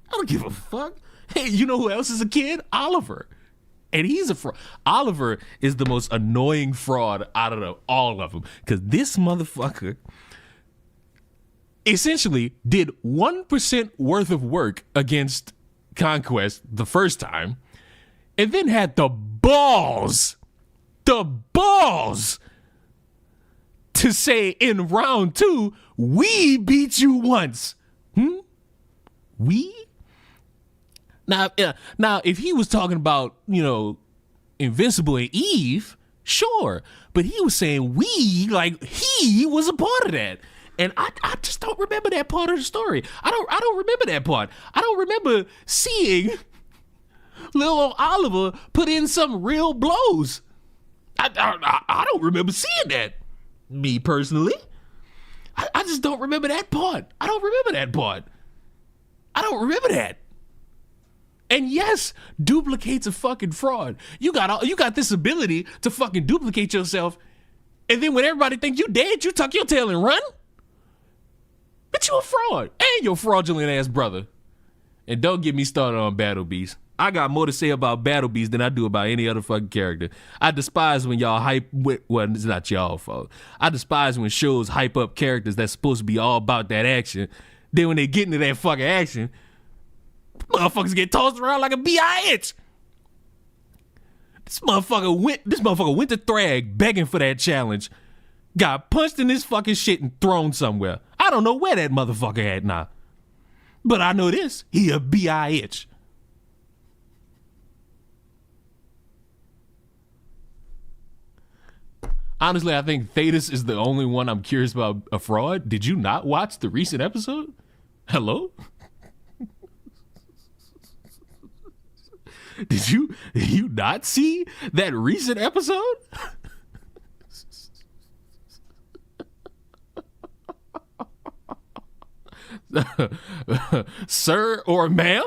I don't give a fuck. Hey, you know who else is a kid? Oliver. And he's a fraud. Oliver is the most annoying fraud out of all of them. Because this motherfucker essentially did 1% worth of work against Conquest the first time. And then had the balls to say in round 2, we beat you once. We? Now, if he was talking about, Invincible and Eve, sure. But he was saying we, like he was a part of that. And I just don't remember that part of the story. I don't remember that part. I don't remember seeing little old Oliver put in some real blows. I don't remember seeing that. Me personally. I just don't remember that part. I don't remember that. And yes, duplicate's a fucking fraud. You got this ability to fucking duplicate yourself, and then when everybody thinks you dead, you tuck your tail and run? But you a fraud. And your fraudulent ass brother. And don't get me started on Battle Beast. I got more to say about Battle Beast than I do about any other fucking character. I despise when y'all well, it's not y'all fault. I despise when shows hype up characters that's supposed to be all about that action. Then when they get into that fucking action, motherfuckers get tossed around like a bitch. This motherfucker went to Thrag begging for that challenge. Got punched in this fucking shit and thrown somewhere. I don't know where that motherfucker at now. But I know this. He a bitch. Honestly, I think Thetis is the only one I'm curious about a fraud. Did you not watch the recent episode? Hello? Did you not see that recent episode? Sir or ma'am?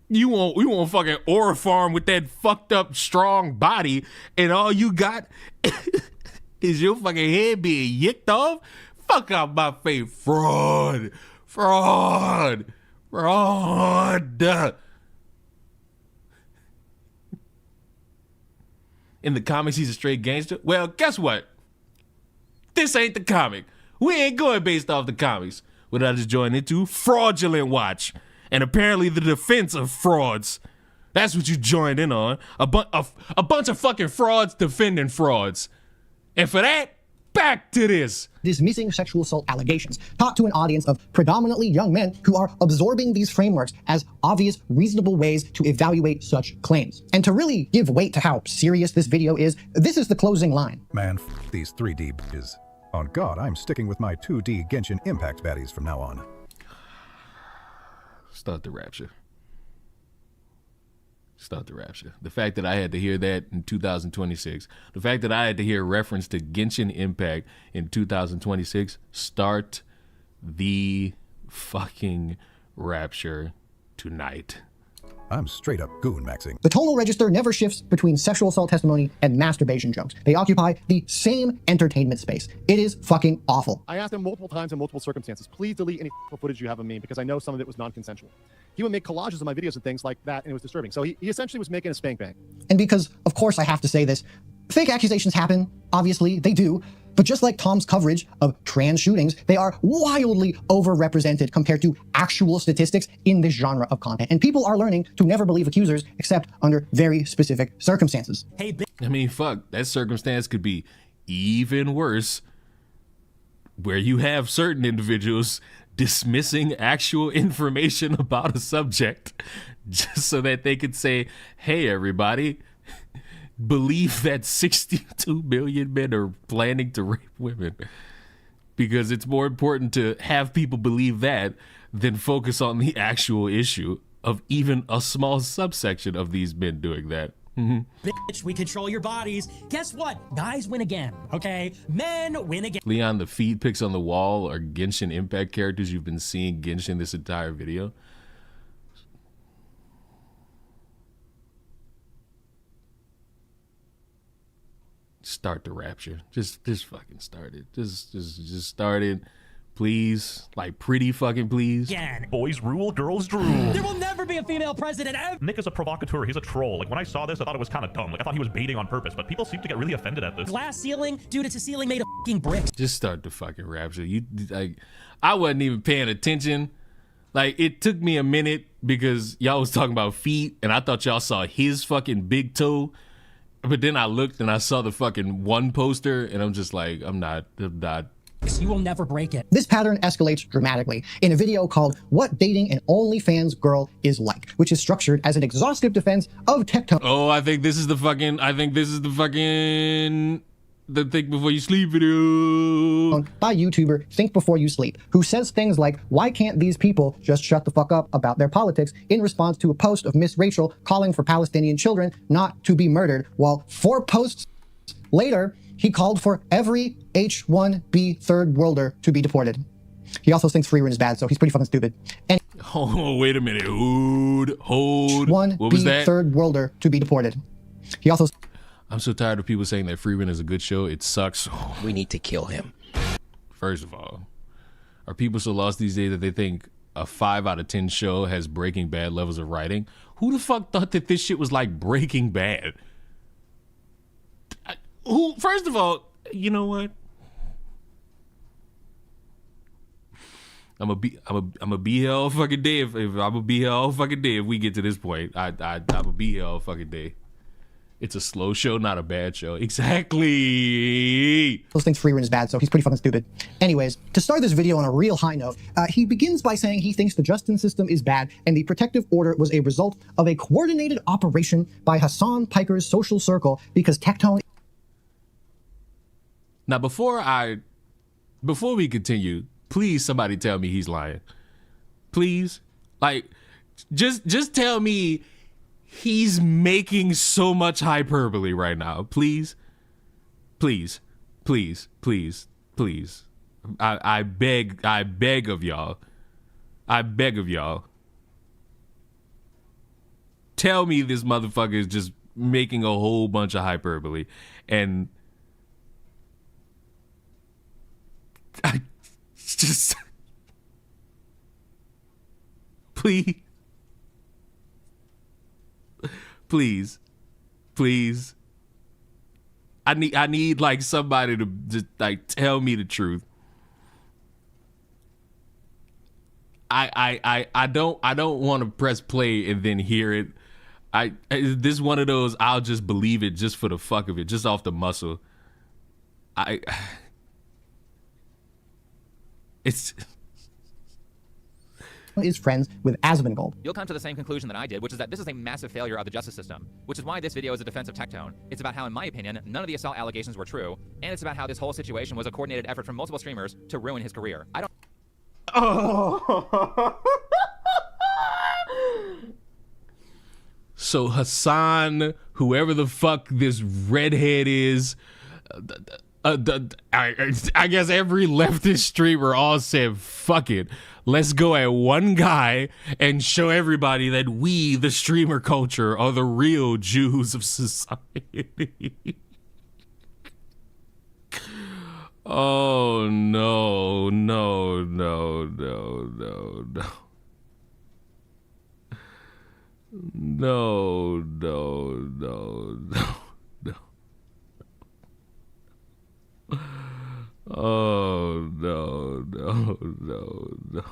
You won't fucking aura farm with that fucked up strong body, and all you got is your fucking head being yicked off? Fuck out my face. Fraud. In the comics, he's a straight gangster. Well, guess what? This ain't the comic. We ain't going based off the comics. What I just joined into? Fraudulent Watch. And apparently the defense of frauds. That's what you joined in on. A bunch of fucking frauds defending frauds. And for that, back to this. Dismissing sexual assault allegations, taught to an audience of predominantly young men who are absorbing these frameworks as obvious, reasonable ways to evaluate such claims. And to really give weight to how serious this video is, this is the closing line. Man, these 3D bitches. On God, I'm sticking with my 2D Genshin Impact baddies from now on. Start the rapture. The fact that I had to hear that in 2026. The fact that I had to hear reference to Genshin Impact in 2026. Start the fucking rapture tonight. I'm straight up goon maxing. The tonal register never shifts between sexual assault testimony and masturbation jokes. They occupy the same entertainment space. It is fucking awful. I asked him multiple times in multiple circumstances, please delete any footage you have of me because I know some of it was non-consensual. He would make collages of my videos and things like that, and it was disturbing. So he essentially was making a spank bank. And because, of course, I have to say this, fake accusations happen. Obviously, they do. But just like Tom's coverage of trans shootings, they are wildly overrepresented compared to actual statistics in this genre of content. And people are learning to never believe accusers except under very specific circumstances. I mean, fuck, that circumstance could be even worse. where you have certain individuals dismissing actual information about a subject just so that they could say, hey, everybody, believe that 62 million men are planning to rape women, because it's more important to have people believe that than focus on the actual issue of even a small subsection of these men doing that. Bitch, we control your bodies. Guess what? Guys win again, okay? Men win again. Leon, the feed pics on the wall are Genshin Impact characters. You've been seeing Genshin this entire video. Start the rapture. Just fucking start it. Just start it. Please. Like, pretty fucking please. Again. Boys rule, girls drool. There will never be a female president ever. Nick is a provocateur. He's a troll. Like, when I saw this, I thought it was kind of dumb. Like, I thought he was baiting on purpose, but people seem to get really offended at this. Glass ceiling? Dude, it's a ceiling made of fucking bricks. Just start the fucking rapture. I wasn't even paying attention. Like, it took me a minute because y'all was talking about feet, and I thought y'all saw his fucking big toe. But then I looked and I saw the fucking one poster, and I'm just like, I'm not. You will never break it. This pattern escalates dramatically in a video called What Dating an OnlyFans Girl Is Like, which is structured as an exhaustive defense of tectonic. Oh, I think this is the Think Before You Sleep video. By YouTuber Think Before You Sleep, who says things like, why can't these people just shut the fuck up about their politics, in response to a post of Miss Rachel calling for Palestinian children not to be murdered, while 4 posts later, he called for every H-1B third worlder to be deported. He also thinks free rent is bad, so he's pretty fucking stupid. And oh, wait a minute. Hold. What was that? Third worlder to be deported. He also... I'm so tired of people saying that Free Rent is a good show. It sucks. We need to kill him. First of all, are people so lost these days that they think a 5 out of 10 show has Breaking Bad levels of writing? Who the fuck thought that this shit was like Breaking Bad? First of all, you know what? I'm gonna be here all fucking day if I'm gonna be here all fucking day if we get to this point. I'm gonna be here all fucking day. It's a slow show, not a bad show. Exactly. Those things free rent is bad, so he's pretty fucking stupid. Anyways, to start this video on a real high note, he begins by saying he thinks the justice system is bad and the protective order was a result of a coordinated operation by Hassan Piker's social circle because tectonic. Now, before we continue, please somebody tell me he's lying. Please, like, just tell me he's making so much hyperbole right now. Please, please, please, please, please. I beg of y'all. I beg of y'all. Tell me this motherfucker is just making a whole bunch of hyperbole and I just please I need like somebody to just like tell me the truth. I don't want to press play and then hear it. This is one of those I'll just believe it just for the fuck of it, just off the muscle. Is friends with Asmongold. You'll come to the same conclusion that I did, which is that this is a massive failure of the justice system, which is why this video is a defense of Tectone. It's about how, in my opinion, none of the assault allegations were true, and it's about how this whole situation was a coordinated effort from multiple streamers to ruin his career. I don't... So Hassan, whoever the fuck this redhead is, I guess every leftist streamer all said, fuck it. Let's go at one guy and show everybody that we, the streamer culture, are the real Jews of society. Oh, no, no, no, no, no, no. No, no, no, no, no. Oh, no, no, no, no.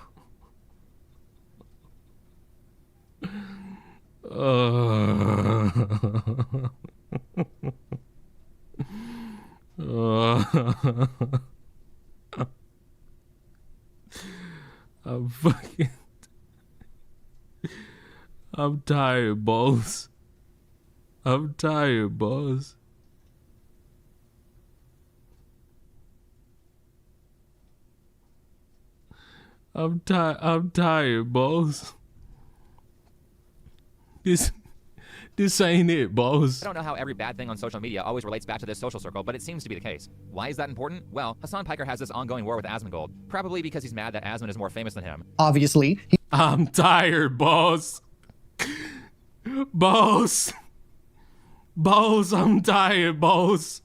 can't. I'm tired, boss. I'm tired, boss. I'm tired, boss. This ain't it, boss. I don't know how every bad thing on social media always relates back to this social circle, but it seems to be the case. Why is that important? Well, Hassan Piker has this ongoing war with Asmongold, probably because he's mad that Asmon is more famous than him. Obviously. I'm tired, boss. Boss. Boss, I'm tired, boss.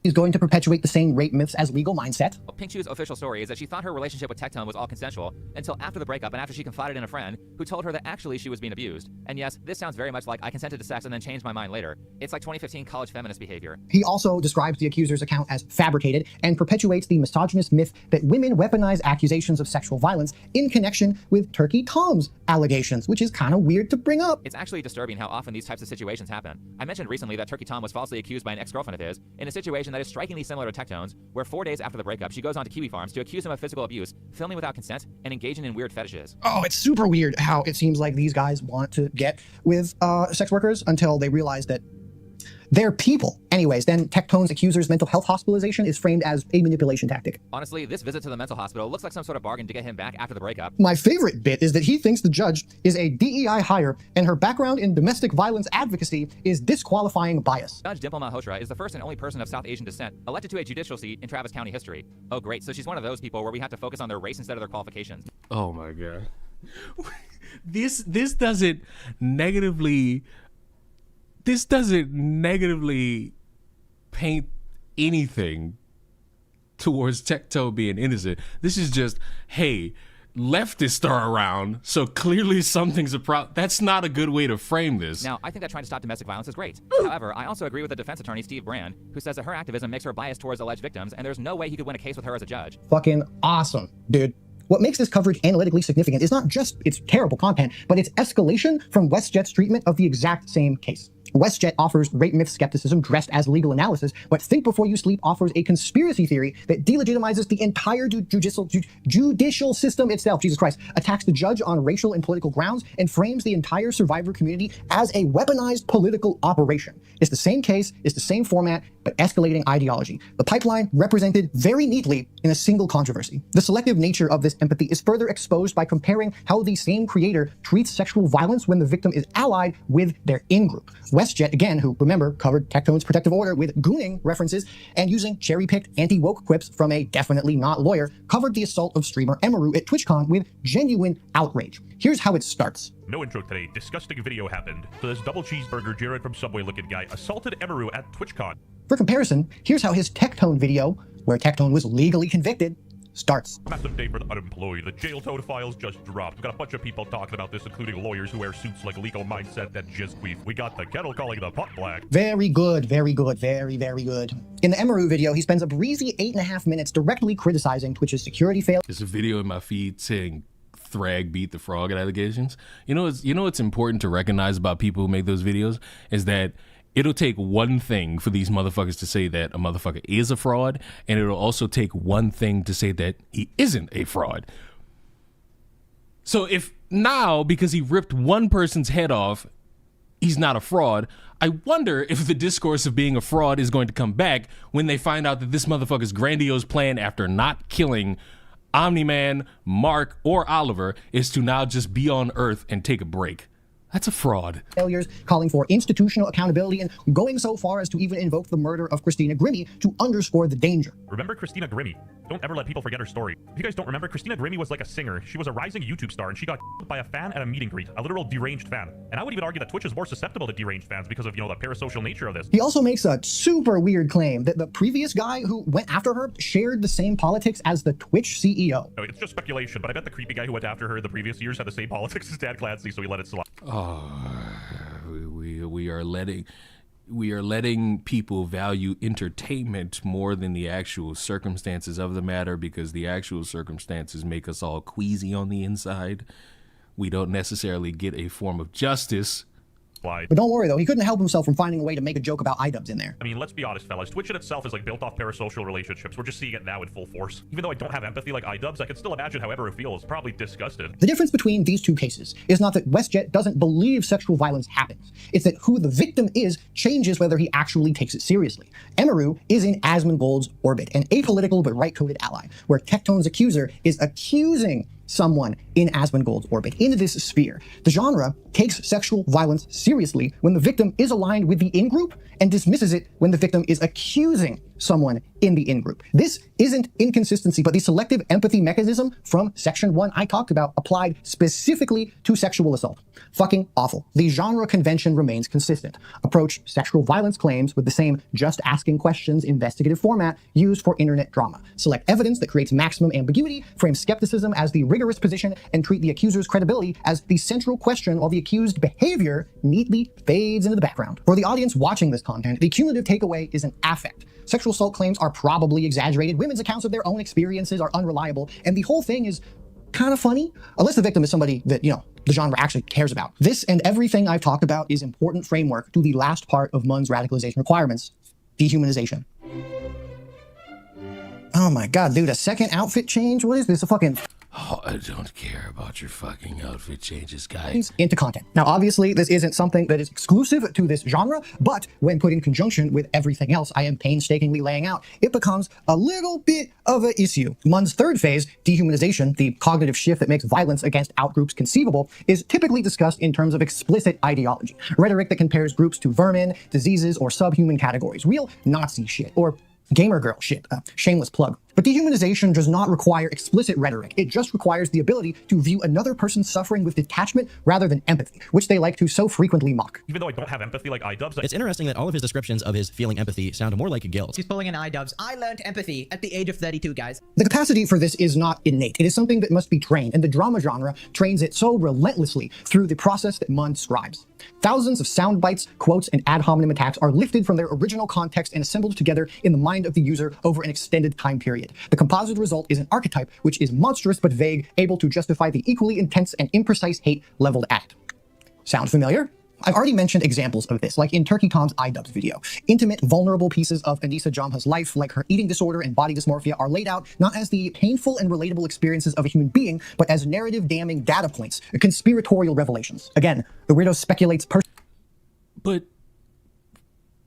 He's going to perpetuate the same rape myths as legal mindset. Pink Shoe's official story is that she thought her relationship with Tectone was all consensual until after the breakup and after she confided in a friend who told her that actually she was being abused. And yes, this sounds very much like I consented to sex and then changed my mind later. It's like 2015 college feminist behavior. He also describes the accuser's account as fabricated and perpetuates the misogynist myth that women weaponize accusations of sexual violence in connection with Turkey Tom's allegations, which is kind of weird to bring up. It's actually disturbing how often these types of situations happen. I mentioned recently that Turkey Tom was falsely accused by an ex-girlfriend of his in a situation that is strikingly similar to Tectone's, where 4 days after the breakup, she goes on to Kiwi Farms to accuse him of physical abuse, filming without consent, and engaging in weird fetishes. Oh, it's super weird how it seems like these guys want to get with sex workers until they realize that they're people. Anyways, then Tectone's accuser's mental health hospitalization is framed as a manipulation tactic. Honestly, this visit to the mental hospital looks like some sort of bargain to get him back after the breakup. My favorite bit is that he thinks the judge is a DEI hire and her background in domestic violence advocacy is disqualifying bias. Judge Dimple Malhotra is the first and only person of South Asian descent elected to a judicial seat in Travis County history. Oh great, so she's one of those people where we have to focus on their race instead of their qualifications. Oh my god. This doesn't negatively paint anything towards Tectone being innocent. This is just, hey, leftists are around, so clearly something's a problem. That's not a good way to frame this. Now, I think that trying to stop domestic violence is great. However, I also agree with the defense attorney, Steve Brand, who says that her activism makes her biased towards alleged victims, and there's no way he could win a case with her as a judge. Fucking awesome, dude. What makes this coverage analytically significant is not just its terrible content, but its escalation from WestJet's treatment of the exact same case. WestJet offers rape myth skepticism dressed as legal analysis, but Think Before You Sleep offers a conspiracy theory that delegitimizes the entire judicial system itself, Jesus Christ, attacks the judge on racial and political grounds, and frames the entire survivor community as a weaponized political operation. It's the same case, it's the same format, but escalating ideology. The pipeline represented very neatly in a single controversy. The selective nature of this empathy is further exposed by comparing how the same creator treats sexual violence when the victim is allied with their in-group. WestJet, again, who, remember, covered Tectone's protective order with gooning references and using cherry-picked anti-woke quips from a definitely not lawyer, covered the assault of streamer Emaru at TwitchCon with genuine outrage. Here's how it starts. No intro today. Disgusting video happened. So this double cheeseburger Jared from Subway looking guy assaulted Emaru at TwitchCon. For comparison, here's how his Tectone video, where Tectone was legally convicted, starts. Massive day for the unemployed. The jail toad files just dropped. We got a bunch of people talking about this, including lawyers who wear suits like legal mindset that jizz queef. We got the kettle calling the pot black. Very good, very good, very, very good. In the Emaru video, he spends a breezy 8.5 minutes directly criticizing Twitch's security fail. There's a video in my feed saying Thrag beat the frog allegations. You know what's important to recognize about people who make those videos is that it'll take one thing for these motherfuckers to say that a motherfucker is a fraud, and it'll also take one thing to say that he isn't a fraud. So if now, because he ripped one person's head off, he's not a fraud, I wonder if the discourse of being a fraud is going to come back when they find out that this motherfucker's grandiose plan after not killing Omni-Man, Mark, or Oliver is to now just be on Earth and take a break. That's a fraud. Failures, calling for institutional accountability, and going so far as to even invoke the murder of Christina Grimmie to underscore the danger. Remember Christina Grimmie? Don't ever let people forget her story. If you guys don't remember, Christina Grimmie was like a singer. She was a rising YouTube star, and she got by a fan at a meet and greet, a literal deranged fan. And I would even argue that Twitch is more susceptible to deranged fans because of, the parasocial nature of this. He also makes a super weird claim that the previous guy who went after her shared the same politics as the Twitch CEO. No, it's just speculation, but I bet the creepy guy who went after her the previous years had the same politics as Dan Clancy, so he let it slide. We are letting people value entertainment more than the actual circumstances of the matter, because the actual circumstances make us all queasy on the inside. We don't necessarily get a form of justice slide. But don't worry though, he couldn't help himself from finding a way to make a joke about iDubbbz in there. I mean, let's be honest, fellas. Twitch in itself is like built off parasocial relationships. We're just seeing it now in full force. Even though I don't have empathy like iDubbbz, I can still imagine how Eberu feels. Probably disgusted. The difference between these two cases is not that WestJet doesn't believe sexual violence happens. It's that who the victim is changes whether he actually takes it seriously. Emeru is in Asmongold's orbit, an apolitical but right-coded ally, where Tectone's accuser is accusing someone in Asmongold's orbit, in this sphere. The genre takes sexual violence seriously when the victim is aligned with the in-group and dismisses it when the victim is accusing someone in the in-group. This isn't inconsistency, but the selective empathy mechanism from Section 1 I talked about applied specifically to sexual assault. Fucking awful. The genre convention remains consistent. Approach sexual violence claims with the same just asking questions investigative format used for internet drama. Select evidence that creates maximum ambiguity, frame skepticism as the rigorous position, and treat the accuser's credibility as the central question while the accused behavior neatly fades into the background. For the audience watching this content, the cumulative takeaway is an affect. Sexual assault claims are probably exaggerated, women's accounts of their own experiences are unreliable, and the whole thing is kind of funny, unless the victim is somebody that, you know, the genre actually cares about. This and everything I've talked about is important framework to the last part of MUN's radicalization requirements, dehumanization. Oh my god, dude, a second outfit change? What is this, a fucking... Oh, I don't care about your fucking outfit changes, guys. Into content. Now, obviously, this isn't something that is exclusive to this genre, but when put in conjunction with everything else I am painstakingly laying out, it becomes a little bit of an issue. MUN's third phase, dehumanization, the cognitive shift that makes violence against outgroups conceivable, is typically discussed in terms of explicit ideology, rhetoric that compares groups to vermin, diseases, or subhuman categories, real Nazi shit, or gamer girl shit, shameless plug. But dehumanization does not require explicit rhetoric. It just requires the ability to view another person's suffering with detachment rather than empathy, which they like to so frequently mock. Even though I don't have empathy like iDubbbz, It's interesting that all of his descriptions of his feeling empathy sound more like guilt. He's pulling an iDubbbz. I learned empathy at the age of 32, guys. The capacity for this is not innate. It is something that must be trained, and the drama genre trains it so relentlessly through the process that MUN describes. Thousands of sound bites, quotes, and ad hominem attacks are lifted from their original context and assembled together in the mind of the user over an extended time period. The composite result is an archetype which is monstrous but vague, able to justify the equally intense and imprecise hate leveled at it. Sound familiar? I've already mentioned examples of this, like in Turkey Tom's iDubbbz video. Intimate, vulnerable pieces of Anissa Jamha's life, like her eating disorder and body dysmorphia, are laid out not as the painful and relatable experiences of a human being, but as narrative-damning data points, conspiratorial revelations. Again, the weirdo speculates But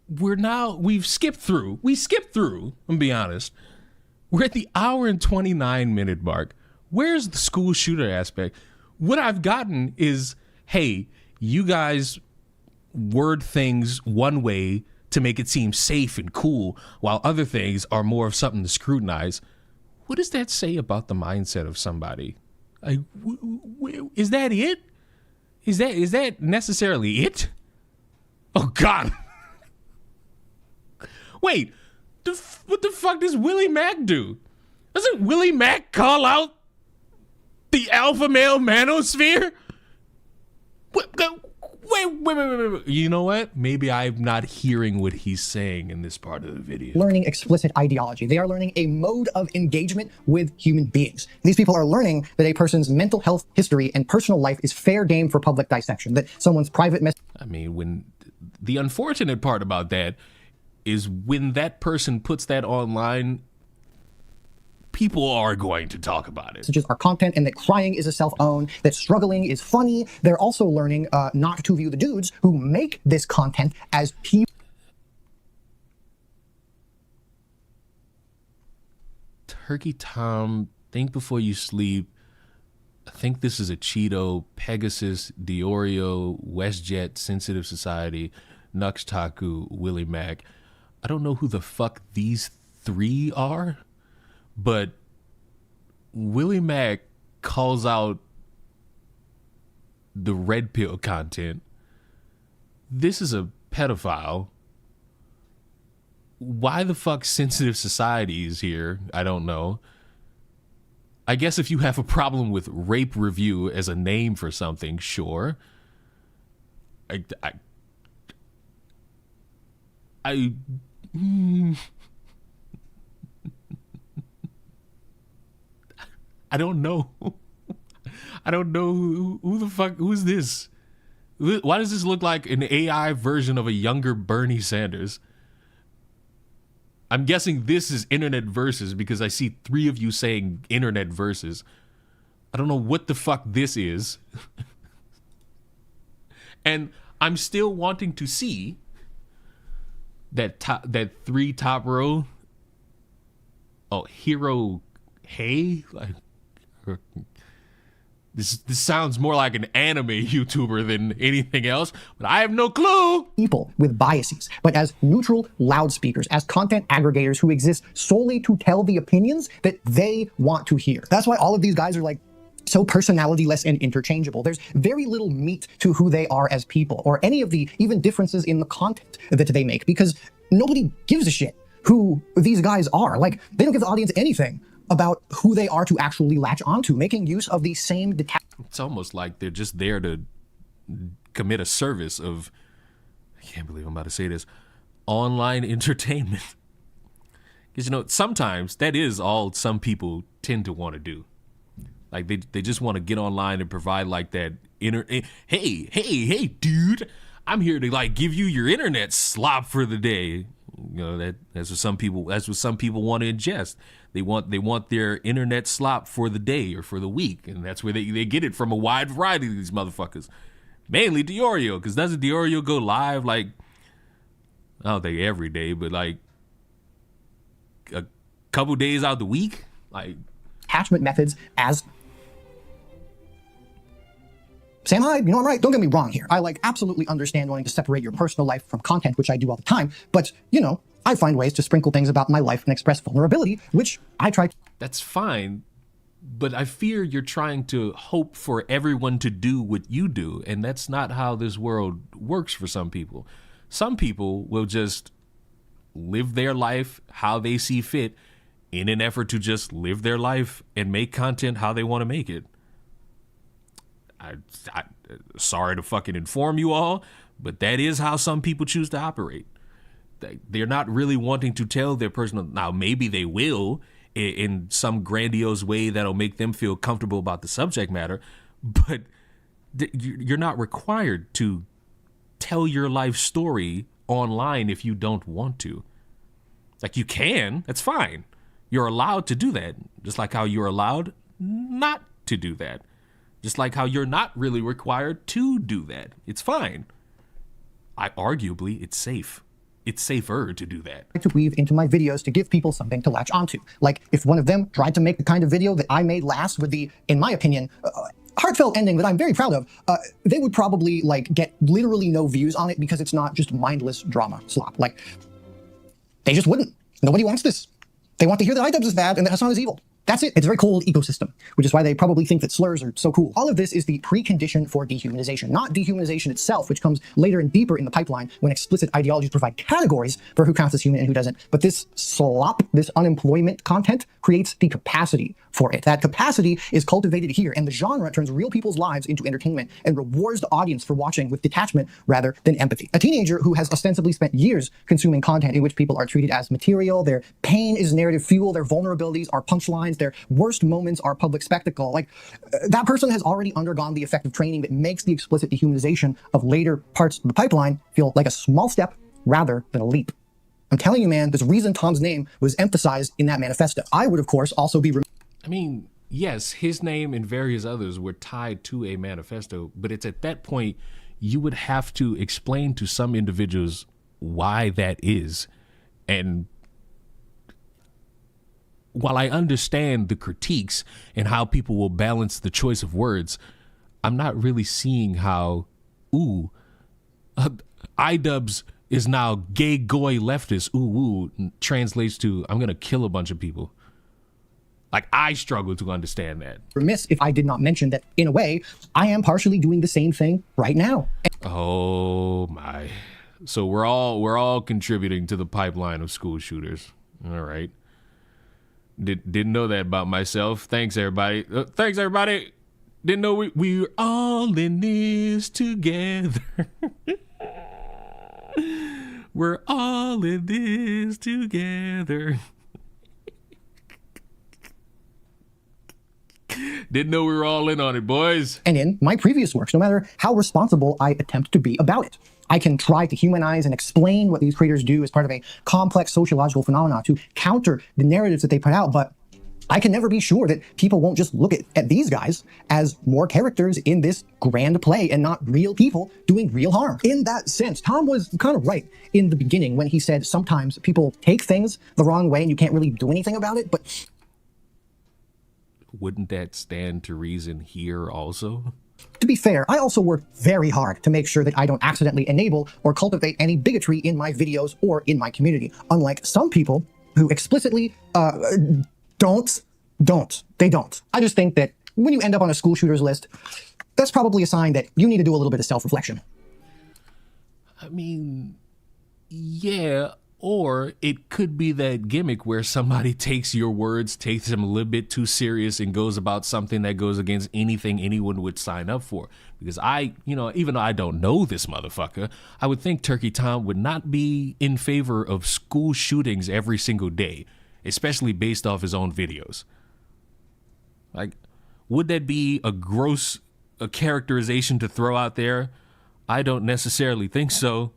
we've skipped through, I'm be honest. We're at the hour and 29 minute mark. Where's the school shooter aspect? What I've gotten is, hey, you guys word things one way to make it seem safe and cool, while other things are more of something to scrutinize. What does that say about the mindset of somebody? Like, is that it? Is that necessarily it? Oh God! Wait, what the fuck does Willie Mack do? Doesn't Willie Mack call out the alpha male manosphere? Wait. You know what? Maybe I'm not hearing what he's saying in this part of the video. Learning explicit ideology. They are learning a mode of engagement with human beings. These people are learning that a person's mental health history and personal life is fair game for public dissection, that someone's private I mean, when the unfortunate part about that is when that person puts that online, people are going to talk about it. Messages are content, and that crying is a self-own, that struggling is funny. They're also learning not to view the dudes who make this content as people. Turkey Tom, think before you sleep. I think this is a Cheeto, Pegasus, Diorio, WestJet, Sensitive Society, Nux Taku, Willie Mack. I don't know who the fuck these three are, but Willie Mack calls out the red pill content. This is a pedophile. Why the fuck Sensitive Society is here, I don't know. I guess if you have a problem with Rape Review as a name for something, sure. I don't know. I don't know who the fuck, who's this? Why does this look like an AI version of a younger Bernie Sanders? I'm guessing this is internet versus because I see 3 of you saying internet versus. I don't know what the fuck this is. And I'm still wanting to see that 3 top row. Oh, Hero Hey? Like, this sounds more like an anime YouTuber than anything else, but I have no clue. People with biases, but as neutral loudspeakers, as content aggregators who exist solely to tell the opinions that they want to hear. That's why all of these guys are like so personality-less and interchangeable. There's very little meat to who they are as people, or any of the even differences in the content that they make, because nobody gives a shit who these guys are. Like, they don't give the audience anything about who they are to actually latch onto, making use of the same It's almost like they're just there to commit a service of, I can't believe I'm about to say this, online entertainment. Because, you know, sometimes that is all some people tend to want to do. Like, they just want to get online and provide like that hey, dude, I'm here to like give you your internet slop for the day. You know, that's what some people want to ingest. They want their internet slop for the day or for the week, and that's where they get it from a wide variety of these motherfuckers. Mainly Diorio, because doesn't Diorio go live like, I don't think every day, but like a couple days out the week? Like, attachment methods as Sam Hyde, you know I'm right. Don't get me wrong here. I like absolutely understand wanting to separate your personal life from content, which I do all the time. But, you know, I find ways to sprinkle things about my life and express vulnerability, which I try to. That's fine, but I fear you're trying to hope for everyone to do what you do, and that's not how this world works for some people. Some people will just live their life how they see fit in an effort to just live their life and make content how they want to make it. I sorry to fucking inform you all, but that is how some people choose to operate. They're not really wanting to tell their personal. Now, maybe they will in some grandiose way that'll make them feel comfortable about the subject matter, but you're not required to tell your life story online if you don't want to. Like, you can, that's fine. You're allowed to do that, just like how you're allowed not to do that. Just like how you're not really required to do that. It's fine. Arguably, it's safe. It's safer to do that. To weave into my videos to give people something to latch onto. Like, if one of them tried to make the kind of video that I made last with the, in my opinion, heartfelt ending that I'm very proud of, they would probably like get literally no views on it because it's not just mindless drama slop. Like, they just wouldn't. Nobody wants this. They want to hear that iDubbbz is bad and that Hasan is evil. That's it. It's a very cold ecosystem, which is why they probably think that slurs are so cool. All of this is the precondition for dehumanization, not dehumanization itself, which comes later and deeper in the pipeline when explicit ideologies provide categories for who counts as human and who doesn't. But this slop, this unemployment content, creates the capacity for it. That capacity is cultivated here, and the genre turns real people's lives into entertainment and rewards the audience for watching with detachment rather than empathy. A teenager who has ostensibly spent years consuming content in which people are treated as material, their pain is narrative fuel, their vulnerabilities are punchlines, their worst moments are public spectacle. Like, that person has already undergone the effective training that makes the explicit dehumanization of later parts of the pipeline feel like a small step rather than a leap. I'm telling you, man, there's a reason Tom's name was emphasized in that manifesto. I would, of course, also be... I mean, yes, his name and various others were tied to a manifesto, but it's at that point you would have to explain to some individuals why that is. And while I understand the critiques and how people will balance the choice of words, I'm not really seeing how, iDubbbz is now gay goy leftist, translates to I'm gonna kill a bunch of people. Like, I struggle to understand that. Remiss if I did not mention that, in a way, I am partially doing the same thing right now. Oh my. So we're all contributing to the pipeline of school shooters. All right. Didn't know that about myself. Thanks, everybody. Thanks, everybody. Didn't know we were all in this together. We're all in this together. Didn't know we were all in on it, boys. And in my previous works, no matter how responsible I attempt to be about it. I can try to humanize and explain what these creators do as part of a complex sociological phenomena to counter the narratives that they put out, but I can never be sure that people won't just look at these guys as more characters in this grand play and not real people doing real harm. In that sense, Tom was kind of right in the beginning when he said sometimes people take things the wrong way and you can't really do anything about it, but wouldn't that stand to reason here also? to be fair, I also work very hard to make sure that I don't accidentally enable or cultivate any bigotry in my videos or in my community, unlike some people who explicitly don't. I just think that when you end up on a school shooters list, that's probably a sign that you need to do a little bit of self-reflection. I mean, yeah, or it could be that gimmick where somebody takes your words, takes them a little bit too serious and goes about something that goes against anything anyone would sign up for. Because even though I don't know this motherfucker, I would think Turkey Tom would not be in favor of school shootings every single day, especially based off his own videos. Like, would that be a gross characterization to throw out there? I don't necessarily think so.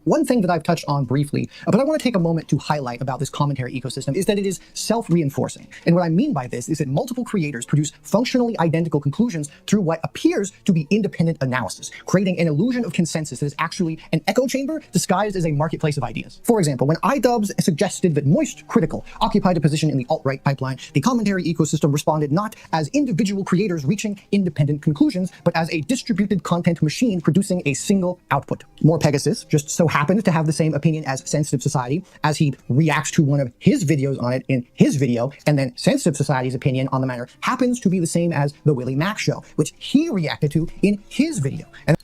One thing that I've touched on briefly, but I want to take a moment to highlight about this commentary ecosystem is that it is self-reinforcing. And what I mean by this is that multiple creators produce functionally identical conclusions through what appears to be independent analysis, creating an illusion of consensus that is actually an echo chamber disguised as a marketplace of ideas. For example, when iDubbbz suggested that Moist Critical occupied a position in the alt-right pipeline, the commentary ecosystem responded not as individual creators reaching independent conclusions, but as a distributed content machine producing a single output. More Pegasus just so happened to have the same opinion as Sensitive Society, as he reacts to one of his videos on it in his video, and then Sensitive Society's opinion on the matter happens to be the same as the Willie Mack show, which he reacted to in his video. And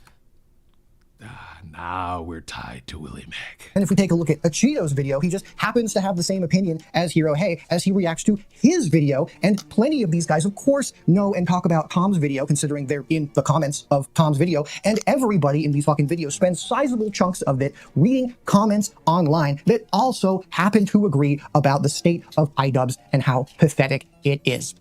now we're tied to Willie Mack. And if we take a look at Cheeto's video, he just happens to have the same opinion as Hero Hey as he reacts to his video. And plenty of these guys, of course, know and talk about Tom's video, considering they're in the comments of Tom's video. And everybody in these fucking videos spends sizable chunks of it reading comments online that also happen to agree about the state of iDubbbz and how pathetic it is.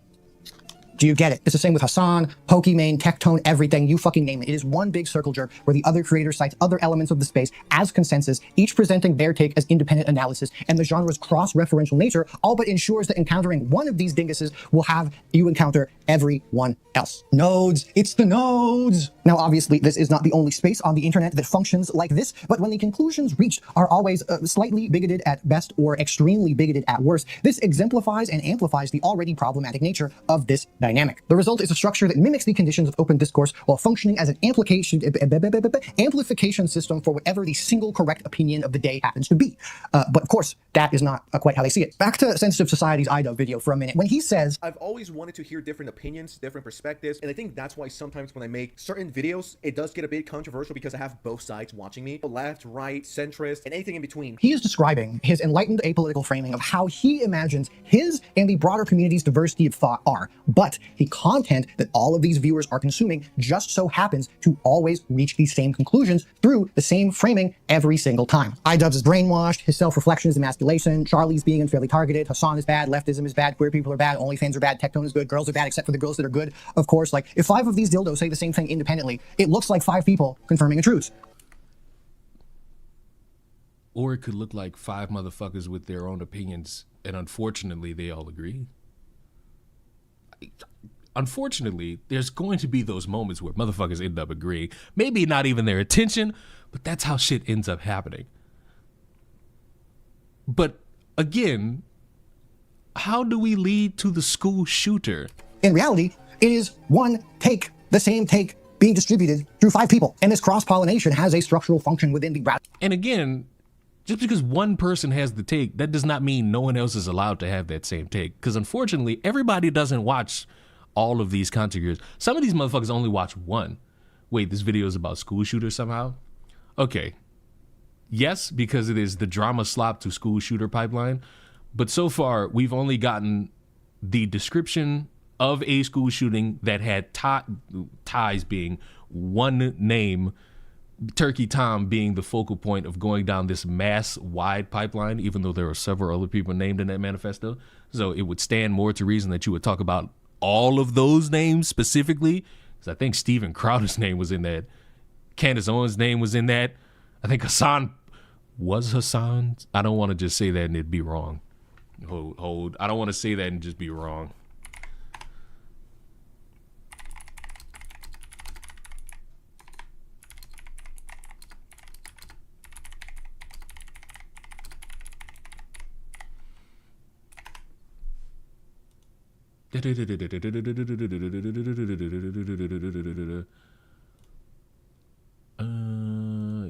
Do you get it? It's the same with Hassan, Pokimane, Tectone, everything, you fucking name it. It is one big circle jerk where the other creator cites other elements of the space as consensus, each presenting their take as independent analysis, and the genre's cross-referential nature all but ensures that encountering one of these dinguses will have you encounter everyone else. Nodes, it's the nodes! Now obviously this is not the only space on the internet that functions like this, but when the conclusions reached are always slightly bigoted at best or extremely bigoted at worst, this exemplifies and amplifies the already problematic nature of this dynamic. The result is a structure that mimics the conditions of open discourse while functioning as an amplification system for whatever the single correct opinion of the day happens to be. But of course, that is not quite how they see it. Back to Sensitive Society's iDubbbz video for a minute. When he says, I've always wanted to hear different opinions, different perspectives, and I think that's why sometimes when I make certain videos, it does get a bit controversial because I have both sides watching me, left, right, centrist, and anything in between. He is describing his enlightened apolitical framing of how he imagines his and the broader community's diversity of thought are, but the content that all of these viewers are consuming just so happens to always reach these same conclusions through the same framing every single time. iDubbbz is brainwashed, his self-reflection is emasculation, Charlie's being unfairly targeted, Hassan is bad, leftism is bad, queer people are bad, OnlyFans are bad, Tectone is good, girls are bad except for the girls that are good. Of course, like, if 5 of these dildos say the same thing independently, it looks like 5 people confirming a truth. Or it could look like 5 motherfuckers with their own opinions, and unfortunately, they all agree. Unfortunately, there's going to be those moments where motherfuckers end up agreeing. Maybe not even their intention, but that's how shit ends up happening. But again, how do we lead to the school shooter? In reality, it is one take, the same take being distributed through 5 people. And this cross-pollination has a structural function within the... And again, just because one person has the take, that does not mean no one else is allowed to have that same take. Because unfortunately, everybody doesn't watch all of these content creators. Some of these motherfuckers only watch one. Wait, this video is about school shooters somehow? Okay. Yes, because it is the drama slop to school shooter pipeline. But so far, we've only gotten the description of a school shooting that had ties being one name Turkey Tom being the focal point of going down this mass-wide pipeline, even though there are several other people named in that manifesto. So it would stand more to reason that you would talk about all of those names specifically, because I think Steven Crowder's name was in that. Candace Owens' name was in that. I think Hassan was Hassan. I don't want to just say that and it'd be wrong. Hold. I don't want to say that and just be wrong.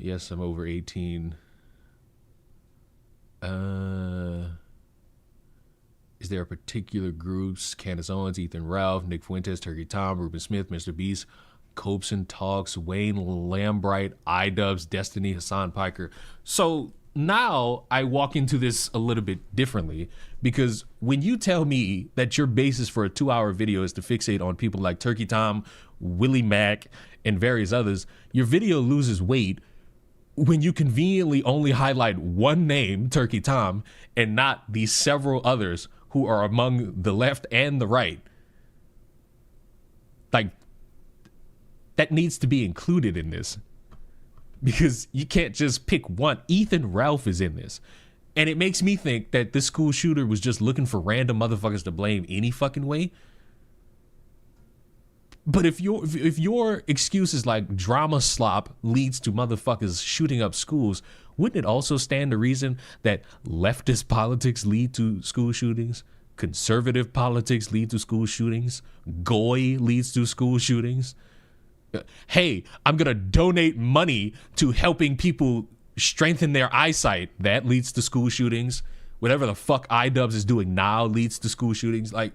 Yes, I'm over 18. Is there a particular groups? Candace Owens, Ethan Ralph, Nick Fuentes, Turkey Tom, Ruben Smith, Mr. Beast, Copeson Talks, Wayne Lambright, iDubbbz, Destiny, Hassan Piker. So now I walk into this a little bit differently, because when you tell me that your basis for a 2-hour video is to fixate on people like Turkey Tom, Willie Mack, and various others, your video loses weight when you conveniently only highlight one name, Turkey Tom, and not the several others who are among the left and the right. Like, that needs to be included in this, because you can't just pick one. Ethan Ralph is in this, and it makes me think that this school shooter was just looking for random motherfuckers to blame any fucking way. But if your excuse is like drama slop leads to motherfuckers shooting up schools, wouldn't it also stand to reason that leftist politics lead to school shootings? Conservative politics lead to school shootings? Goy leads to school shootings? Hey, I'm going to donate money to helping people strengthen their eyesight. That leads to school shootings. Whatever the fuck iDubbbz is doing now leads to school shootings. Like,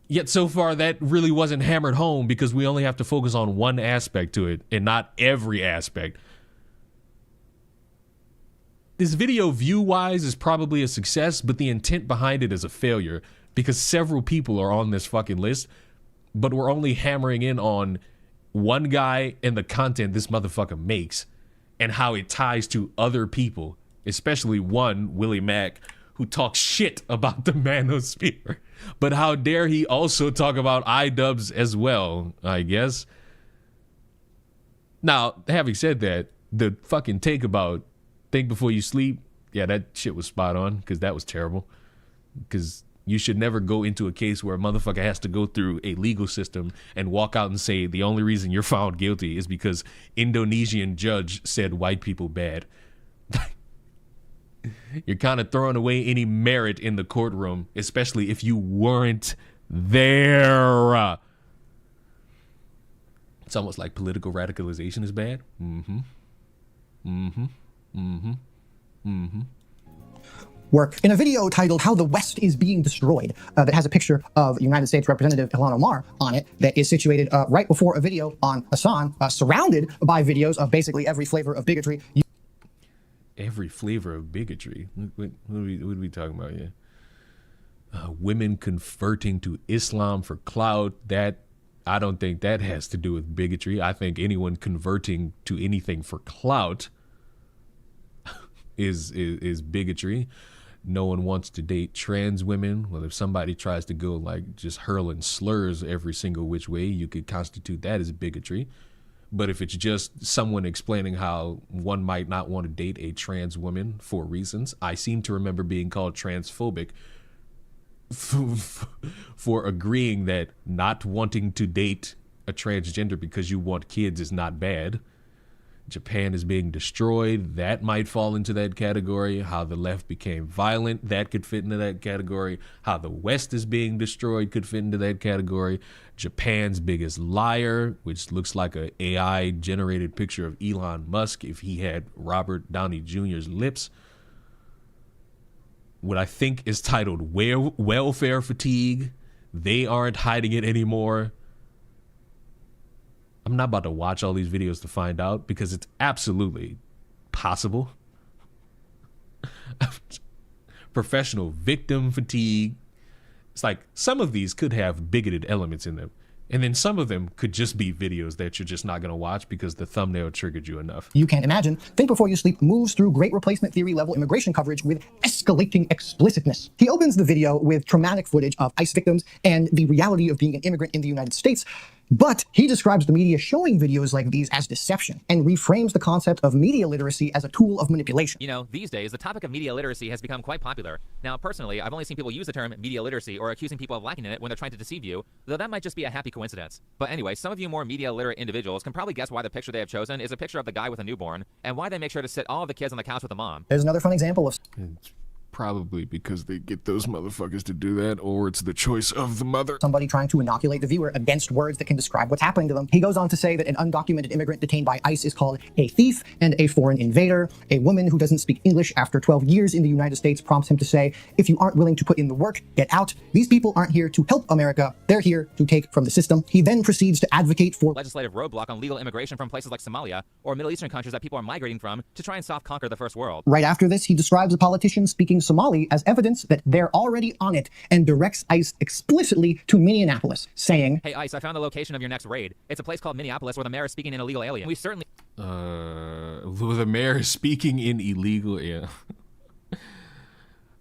yet so far that really wasn't hammered home, because we only have to focus on one aspect to it and not every aspect. This video view-wise is probably a success, but the intent behind it is a failure, because several people are on this fucking list, but we're only hammering in on one guy and the content this motherfucker makes and how it ties to other people, especially one, Willie Mack, who talks shit about the manosphere. But how dare he also talk about iDubbbz as well, I guess. Now, having said that, the fucking take about think before you sleep, yeah, that shit was spot on, because that was terrible. Because you should never go into a case where a motherfucker has to go through a legal system and walk out and say the only reason you're found guilty is because Indonesian judge said white people bad. You're kind of throwing away any merit in the courtroom, especially if you weren't there. It's almost like political radicalization is bad. Work in a video titled How the West is Being Destroyed, that has a picture of United States Representative Ilhan Omar on it, that is situated right before a video on Hassan, surrounded by videos of basically every flavor of bigotry. Every flavor of bigotry? What are we talking about here? Women converting to Islam for clout. That, I don't think that has to do with bigotry. I think anyone converting to anything for clout is bigotry. No one wants to date trans women. Well, if somebody tries to go like just hurling slurs every single which way, you could constitute that as bigotry. But if it's just someone explaining how one might not want to date a trans woman for reasons, I seem to remember being called transphobic for agreeing that not wanting to date a transgender because you want kids is not bad. Japan is being destroyed. That might fall into that category. How the left became violent, that could fit into that category. How the West is being destroyed could fit into that category. Japan's biggest liar, which looks like a AI generated picture of Elon Musk if he had Robert Downey Jr.'s lips. What I think is titled welfare fatigue. They aren't hiding it anymore. I'm not about to watch all these videos to find out, because it's absolutely possible. Professional victim fatigue. It's like some of these could have bigoted elements in them. And then some of them could just be videos that you're just not going to watch because the thumbnail triggered you enough. You can't imagine, Think Before You Sleep moves through great replacement theory level immigration coverage with escalating explicitness. He opens the video with traumatic footage of ICE victims and the reality of being an immigrant in the United States, but he describes the media showing videos like these as deception and reframes the concept of media literacy as a tool of manipulation. You know, these days, the topic of media literacy has become quite popular. Now, personally, I've only seen people use the term media literacy or accusing people of lacking in it when they're trying to deceive you, though that might just be a happy coincidence. But anyway, some of you more media literate individuals can probably guess why the picture they have chosen is a picture of the guy with a newborn, and why they make sure to sit all of the kids on the couch with the mom. There's another fun example of... Probably because they get those motherfuckers to do that, or it's the choice of the mother. Somebody trying to inoculate the viewer against words that can describe what's happening to them. He goes on to say that an undocumented immigrant detained by ICE is called a thief and a foreign invader. A woman who doesn't speak English after 12 years in the United States prompts him to say, if you aren't willing to put in the work, get out. These people aren't here to help America. They're here to take from the system. He then proceeds to advocate for legislative roadblock on legal immigration from places like Somalia or Middle Eastern countries that people are migrating from to try and soft conquer the first world. Right after this, he describes a politician speaking Somali as evidence that they're already on it and directs ICE explicitly to Minneapolis, saying, hey ICE, I found the location of your next raid. It's a place called Minneapolis where the mayor is speaking in illegal alien. We certainly... The mayor is speaking in illegal, yeah.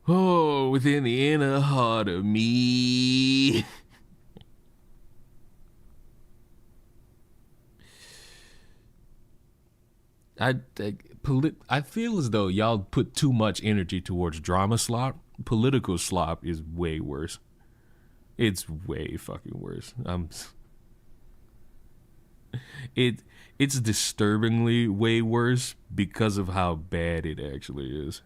Oh, within the inner heart of me. I feel as though y'all put too much energy towards drama slop. Political slop is way worse. It's way fucking worse. It's disturbingly way worse because of how bad it actually is.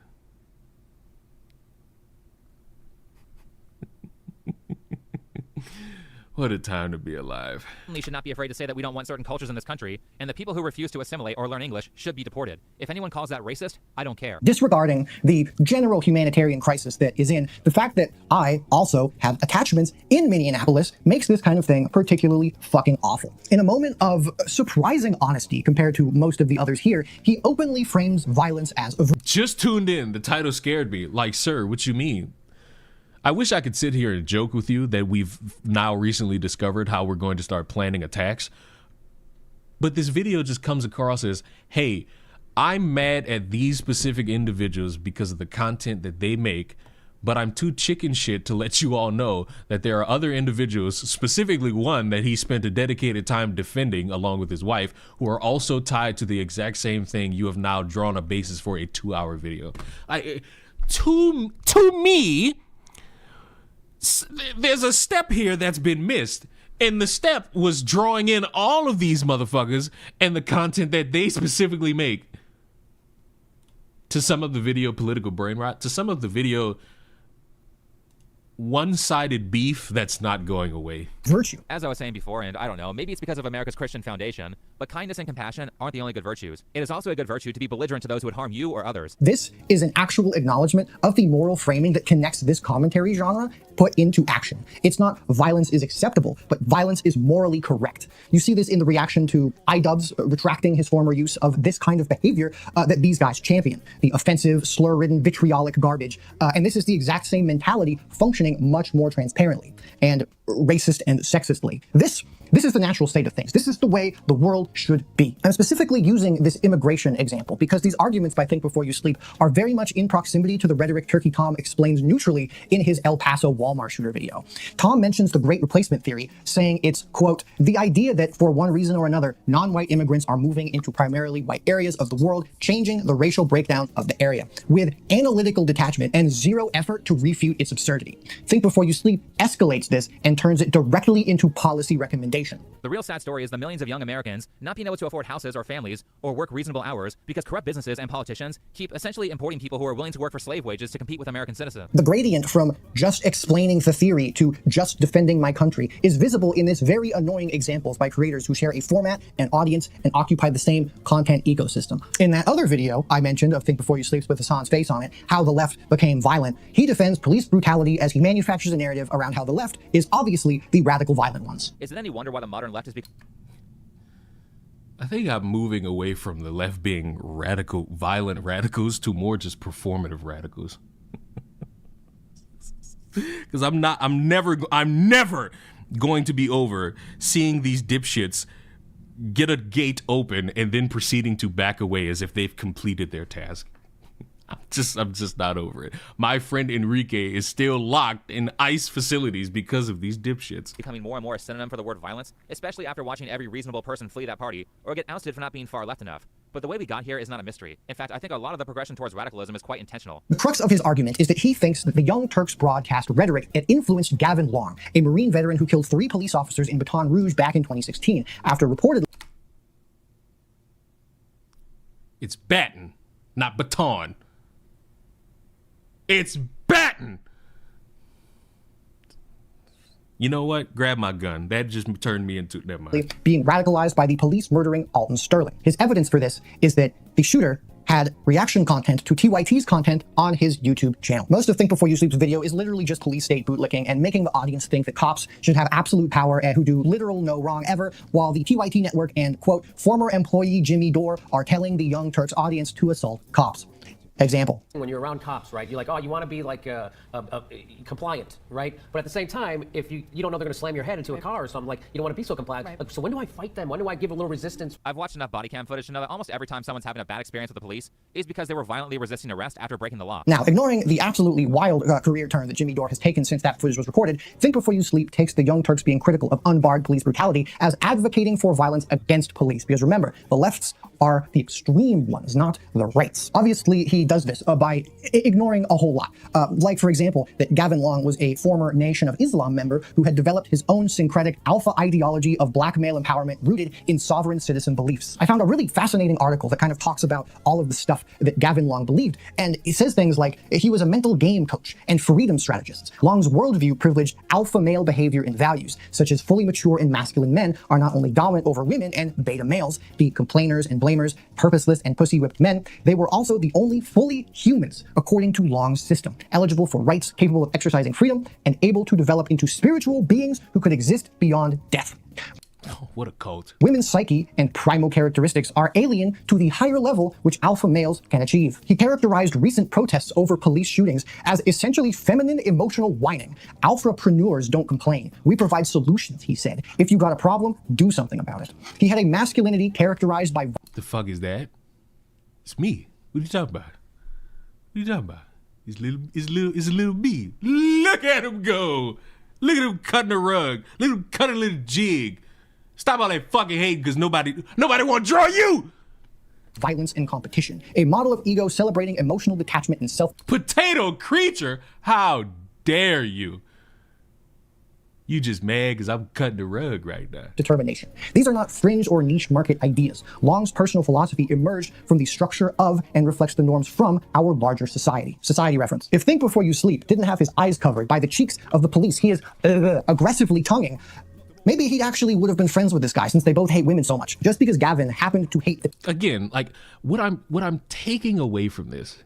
What a time to be alive. We should not be afraid to say that we don't want certain cultures in this country, and the people who refuse to assimilate or learn English should be deported. If anyone calls that racist, I don't care. Disregarding the general humanitarian crisis that is in, the fact that I also have attachments in Minneapolis makes this kind of thing particularly fucking awful. In a moment of surprising honesty compared to most of the others here, he openly frames violence as a... Just tuned in. The title scared me. Like, sir, what you mean? I wish I could sit here and joke with you that we've now recently discovered how we're going to start planning attacks. But this video just comes across as, hey, I'm mad at these specific individuals because of the content that they make, but I'm too chicken shit to let you all know that there are other individuals, specifically one that he spent a dedicated time defending along with his wife, who are also tied to the exact same thing you have now drawn a basis for a 2-hour video. To me, there's a step here that's been missed, and the step was drawing in all of these motherfuckers and the content that they specifically make. To some of the video political brain rot, to some of the video one-sided beef that's not going away. Virtue. As I was saying before, and I don't know, maybe it's because of America's Christian foundation, but kindness and compassion aren't the only good virtues. It is also a good virtue to be belligerent to those who would harm you or others. This is an actual acknowledgement of the moral framing that connects this commentary genre put into action. It's not violence is acceptable, but violence is morally correct. You see this in the reaction to iDubbbz retracting his former use of this kind of behavior that these guys champion, the offensive, slur-ridden, vitriolic garbage. And this is the exact same mentality functioning much more transparently and racist and sexistly. This is the natural state of things. This is the way the world should be. I'm specifically using this immigration example because these arguments by Think Before You Sleep are very much in proximity to the rhetoric Turkey Tom explains neutrally in his El Paso Walmart shooter video. Tom mentions the Great Replacement Theory, saying it's, quote, the idea that for one reason or another, non-white immigrants are moving into primarily white areas of the world, changing the racial breakdown of the area, with analytical detachment and zero effort to refute its absurdity. Think Before You Sleep escalates this and turns it directly into policy recommendation. The real sad story is the millions of young Americans not being able to afford houses or families or work reasonable hours because corrupt businesses and politicians keep essentially importing people who are willing to work for slave wages to compete with American citizens. The gradient from just explaining the theory to just defending my country is visible in this very annoying examples by creators who share a format, an audience, and occupy the same content ecosystem. In that other video I mentioned of Think Before You Sleep with Hassan's face on it, how the left became violent, he defends police brutality as he manufactures a narrative around how the left is obviously the radical violent ones. Is it any wonder why the modern left is I think I'm moving away from the left being radical, violent radicals to more just performative radicals. Because I'm never going to be over seeing these dipshits get a gate open and then proceeding to back away as if they've completed their task. I'm just not over it. My friend Enrique is still locked in ICE facilities because of these dipshits. Becoming more and more a synonym for the word violence, especially after watching every reasonable person flee that party or get ousted for not being far left enough. But the way we got here is not a mystery. In fact, I think a lot of the progression towards radicalism is quite intentional. The crux of his argument is that he thinks that the Young Turks broadcast rhetoric that influenced Gavin Long, a Marine veteran who killed 3 police officers in Baton Rouge back in 2016, after reportedly... It's Baton, not Baton. It's Baton! You know what? Grab my gun. That just turned me into... Never mind. ...being radicalized by the police murdering Alton Sterling. His evidence for this is that the shooter had reaction content to TYT's content on his YouTube channel. Most of Think Before You Sleep's video is literally just police state bootlicking and making the audience think that cops should have absolute power and who do literal no wrong ever, while the TYT network and, quote, former employee Jimmy Dore are telling the Young Turks audience to assault cops. Example. When you're around cops, right, you're like, oh, you want to be like compliant, right? But at the same time, if you don't know they're going to slam your head into a car or something, like, you don't want to be so compliant. Right. Like, so when do I fight them? When do I give a little resistance? I've watched enough body cam footage to know that almost every time someone's having a bad experience with the police is because they were violently resisting arrest after breaking the law. Now, ignoring the absolutely wild career turn that Jimmy Dore has taken since that footage was recorded, Think Before You Sleep takes the Young Turks being critical of unbarred police brutality as advocating for violence against police. Because remember, the lefts are the extreme ones, not the rights. Obviously, he does this by ignoring a whole lot. Like, for example, that Gavin Long was a former Nation of Islam member who had developed his own syncretic alpha ideology of black male empowerment rooted in sovereign citizen beliefs. I found a really fascinating article that kind of talks about all of the stuff that Gavin Long believed, and it says things like he was a mental game coach and freedom strategist. Long's worldview privileged alpha male behavior and values, such as fully mature and masculine men are not only dominant over women and beta males, the complainers and blamers, purposeless and pussy-whipped men, they were also the only fully humans, according to Long's system, eligible for rights, capable of exercising freedom, and able to develop into spiritual beings who could exist beyond death. Oh, what a cult. Women's psyche and primal characteristics are alien to the higher level which alpha males can achieve. He characterized recent protests over police shootings as essentially feminine emotional whining. Alphapreneurs don't complain. We provide solutions, he said. If you got a problem, do something about it. He had a masculinity characterized by... The fuck is that? It's me. What are you talking about? What are you talking about? It's a little me. Look at him go. Look at him cutting a rug. Look at him cutting a little jig. Stop all that fucking hate because nobody want to draw you. Violence and competition. A model of ego celebrating emotional detachment and self... Potato creature? How dare you? You just mad because I'm cutting the rug right now. Determination. These are not fringe or niche market ideas. Long's personal philosophy emerged from the structure of and reflects the norms from our larger society. Society reference. If Think Before You Sleep didn't have his eyes covered by the cheeks of the police he is aggressively tonguing, maybe he actually would have been friends with this guy since they both hate women so much. Just because Gavin happened to hate the... Again, like, what I'm taking away from this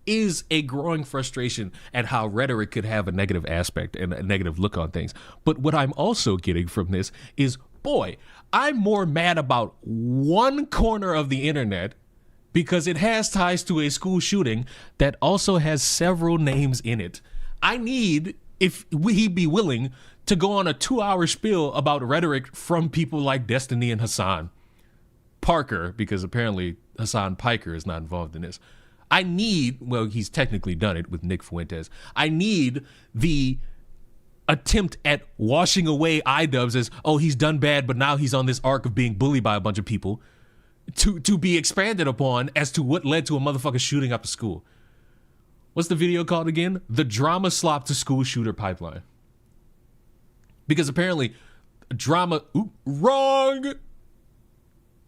is a growing frustration at how rhetoric could have a negative aspect and a negative look on things. But what I'm also getting from this is, boy, I'm more mad about one corner of the internet because it has ties to a school shooting that also has several names in it. I need, if he'd be willing, to go on a 2-hour spiel about rhetoric from people like Destiny and Hassan Parker, because apparently Hassan Piker is not involved in this. I need, well, he's technically done it with Nick Fuentes. I need the attempt at washing away iDubbbz as, oh, he's done bad, but now he's on this arc of being bullied by a bunch of people to be expanded upon as to what led to a motherfucker shooting up a school. What's the video called again? The drama slop to school shooter pipeline. Because apparently wrong.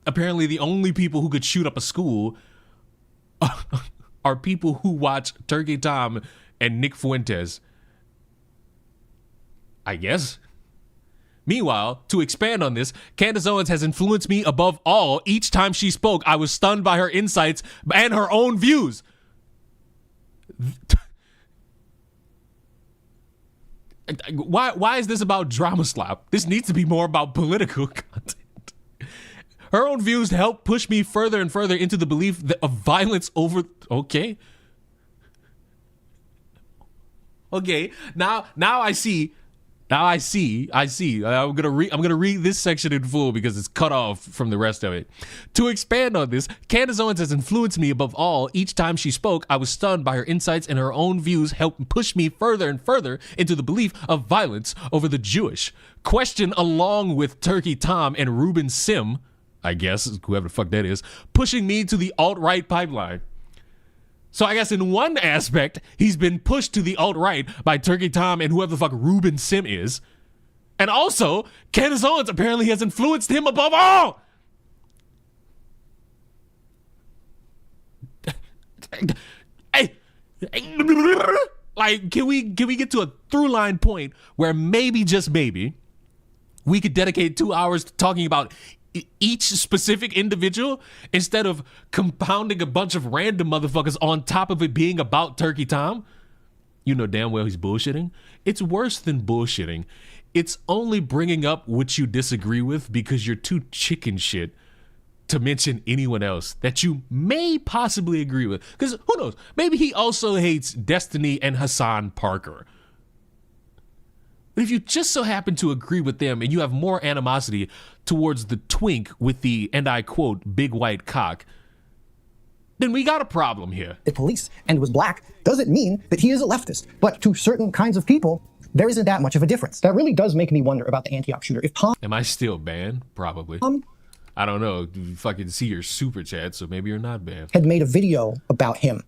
Apparently the only people who could shoot up a school are people who watch Turkey Tom and Nick Fuentes, I guess. Meanwhile, to expand on this, Candace Owens has influenced me above all. Each time she spoke, I was stunned by her insights and her own views. Why is this about drama slop? This needs to be more about political content. Her own views help push me further and further into the belief of violence over... Okay. Now I see Now I see. I'm gonna read this section in full because it's cut off from the rest of it. To expand on this, Candace Owens has influenced me above all. Each time she spoke, I was stunned by her insights, and her own views helped push me further and further into the belief of violence over the Jewish. Question, along with Turkey Tom and Ruben Sim, I guess, whoever the fuck that is, pushing me to the alt-right pipeline. So I guess in one aspect, he's been pushed to the alt-right by Turkey Tom and whoever the fuck Ruben Sim is. And also, Candace Owens apparently has influenced him above all. Like, can we get to a through line point where maybe, just maybe, we could dedicate 2 hours to talking about each specific individual instead of compounding a bunch of random motherfuckers on top of it being about Turkey Tom? You know damn well he's bullshitting. It's worse than bullshitting. It's only bringing up what you disagree with because you're too chicken shit to mention anyone else that you may possibly agree with. Because who knows? Maybe he also hates Destiny and Hassan Parker. But if you just so happen to agree with them and you have more animosity towards the twink with the, and I quote, big white cock, then we got a problem here. The police and was black doesn't mean that he is a leftist. But to certain kinds of people, there isn't that much of a difference. That really does make me wonder about the Antioch shooter. If Tom... Am I still banned? Probably. I don't know. You fucking see your super chat, so maybe you're not banned. ...had made a video about him,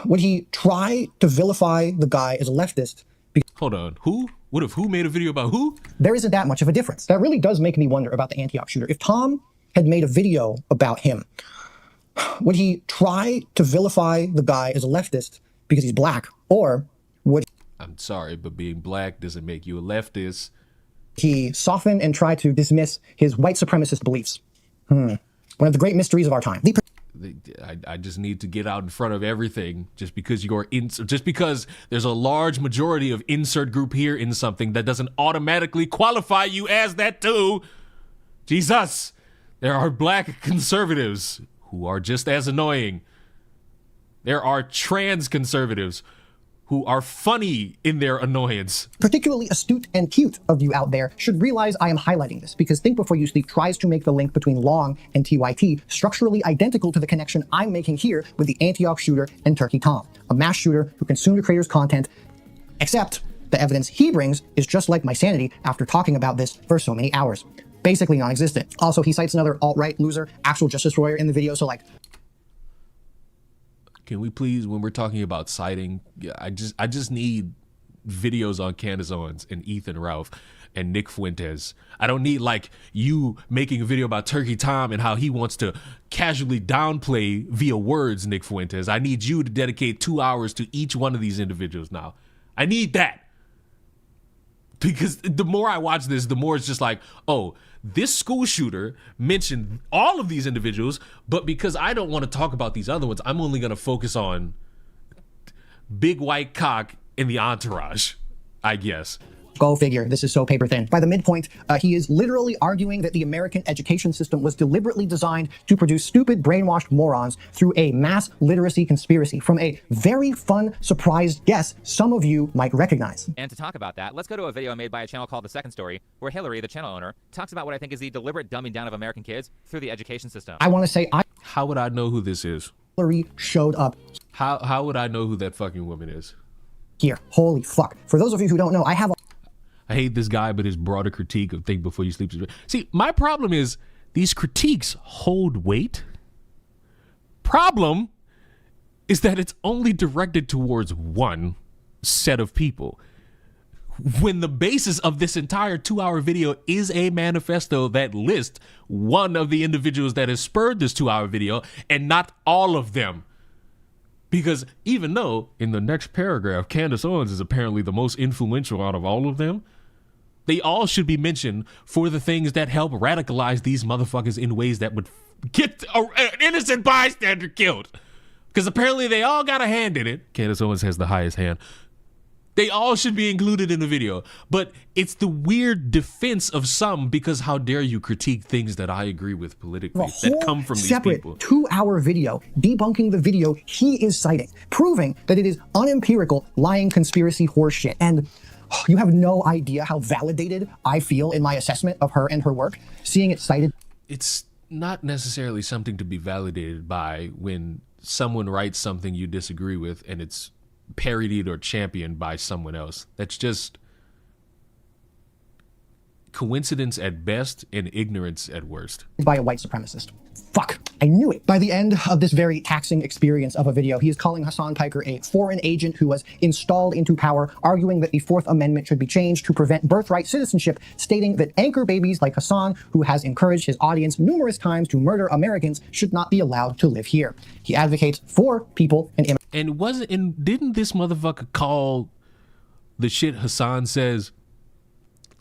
would he try to vilify the guy as a leftist? Hold on. Who? What if who made a video about who? There isn't that much of a difference. That really does make me wonder about the Antioch shooter. If Tom had made a video about him, would he try to vilify the guy as a leftist because he's black? Or would... I'm sorry, but being black doesn't make you a leftist. ...he soften and try to dismiss his white supremacist beliefs? One of the great mysteries of our time. I just need to get out in front of everything just because just because there's a large majority of insert group here in something that doesn't automatically qualify you as that too. Jesus, there are black conservatives who are just as annoying. There are trans conservatives who are funny in their annoyance. Particularly astute and cute of you out there should realize I am highlighting this because Think Before You Sleep tries to make the link between Long and TYT structurally identical to the connection I'm making here with the Antioch shooter and Turkey Tom, a mass shooter who consumed a creator's content, except the evidence he brings is just like my sanity after talking about this for so many hours. Basically non-existent. Also, he cites another alt-right loser, actual justice lawyer in the video, so like... Can we please, when we're talking about citing, I just need videos on Candace Owens and Ethan Ralph and Nick Fuentes. I don't need like you making a video about Turkey Tom and how he wants to casually downplay via words Nick Fuentes. I need you to dedicate 2 hours to each one of these individuals now. I need that. Because the more I watch this, the more it's just like, oh, this school shooter mentioned all of these individuals, but because I don't want to talk about these other ones, I'm only going to focus on big white cock in the entourage, I guess. Go figure. This is so paper thin. By the midpoint, he is literally arguing that the American education system was deliberately designed to produce stupid, brainwashed morons through a mass literacy conspiracy from a very fun, surprised guess some of you might recognize. And to talk about that, let's go to a video made by a channel called The Second Story, where Hillary, the channel owner, talks about what I think is the deliberate dumbing down of American kids through the education system. I want to say How would I know who this is? Hillary showed up. How would I know who that fucking woman is? Here. Holy fuck. For those of you who don't know, I hate this guy, but his broader critique of Think Before You Sleep. See, my problem is these critiques hold weight. Problem is that it's only directed towards one set of people. When the basis of this entire 2-hour video is a manifesto that lists one of the individuals that has spurred this 2-hour video and not all of them. Because even though in the next paragraph, Candace Owens is apparently the most influential out of all of them, they all should be mentioned for the things that help radicalize these motherfuckers in ways that would get an innocent bystander killed. Because apparently they all got a hand in it. Candace Owens has the highest hand. They all should be included in the video. But it's the weird defense of some because how dare you critique things that I agree with politically that come from these people. 2-hour video debunking the video he is citing, proving that it is unempirical, lying conspiracy horseshit. And You have no idea how validated I feel in my assessment of her and her work, seeing it cited. It's not necessarily something to be validated by when someone writes something you disagree with and it's parodied or championed by someone else. That's just coincidence at best and ignorance at worst. By a white supremacist. Fuck, I knew it. By the end of this very taxing experience of a video, he is calling Hasan Piker a foreign agent who was installed into power, arguing that the Fourth Amendment should be changed to prevent birthright citizenship, stating that anchor babies like Hasan, who has encouraged his audience numerous times to murder Americans, should not be allowed to live here. He advocates for people and immigrants. And didn't this motherfucker call the shit Hasan says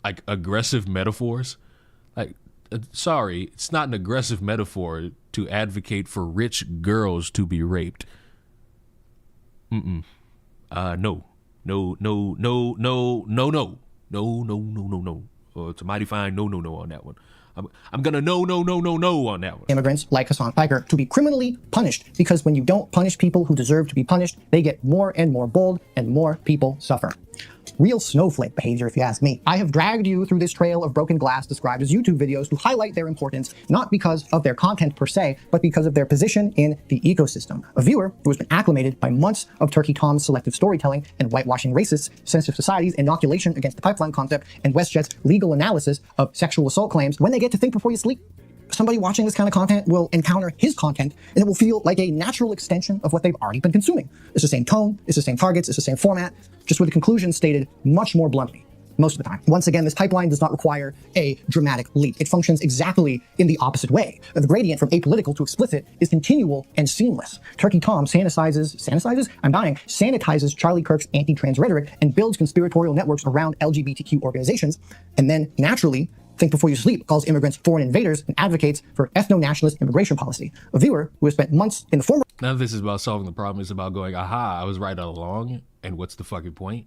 like aggressive metaphors? Like, sorry, it's not an aggressive metaphor to advocate for rich girls to be raped. No. It's a mighty fine no on that one. I'm gonna no on that one. Immigrants like Hasan Piker to be criminally punished, because when you don't punish people who deserve to be punished, they get more and more bold and more people suffer. Real snowflake behavior, if you ask me. I have dragged you through this trail of broken glass described as YouTube videos to highlight their importance, not because of their content per se, but because of their position in the ecosystem. A viewer who has been acclimated by months of Turkey Tom's selective storytelling and whitewashing racists, sensitive society's inoculation against the pipeline concept, and WestJet's legal analysis of sexual assault claims, when they get to think before you sleep, somebody watching this kind of content will encounter his content and it will feel like a natural extension of what they've already been consuming. It's the same tone, it's the same targets, it's the same format, just with the conclusion stated much more bluntly, most of the time. Once again, this pipeline does not require a dramatic leap. It functions exactly in the opposite way. The gradient from apolitical to explicit is continual and seamless. Turkey Tom sanitizes Charlie Kirk's anti-trans rhetoric and builds conspiratorial networks around LGBTQ organizations, and then naturally, Think Before You Sleep calls immigrants foreign invaders and advocates for ethno-nationalist immigration policy. A viewer who has spent months in the former... None of this is about solving the problem. It's about going, aha, I was right all along, and what's the fucking point?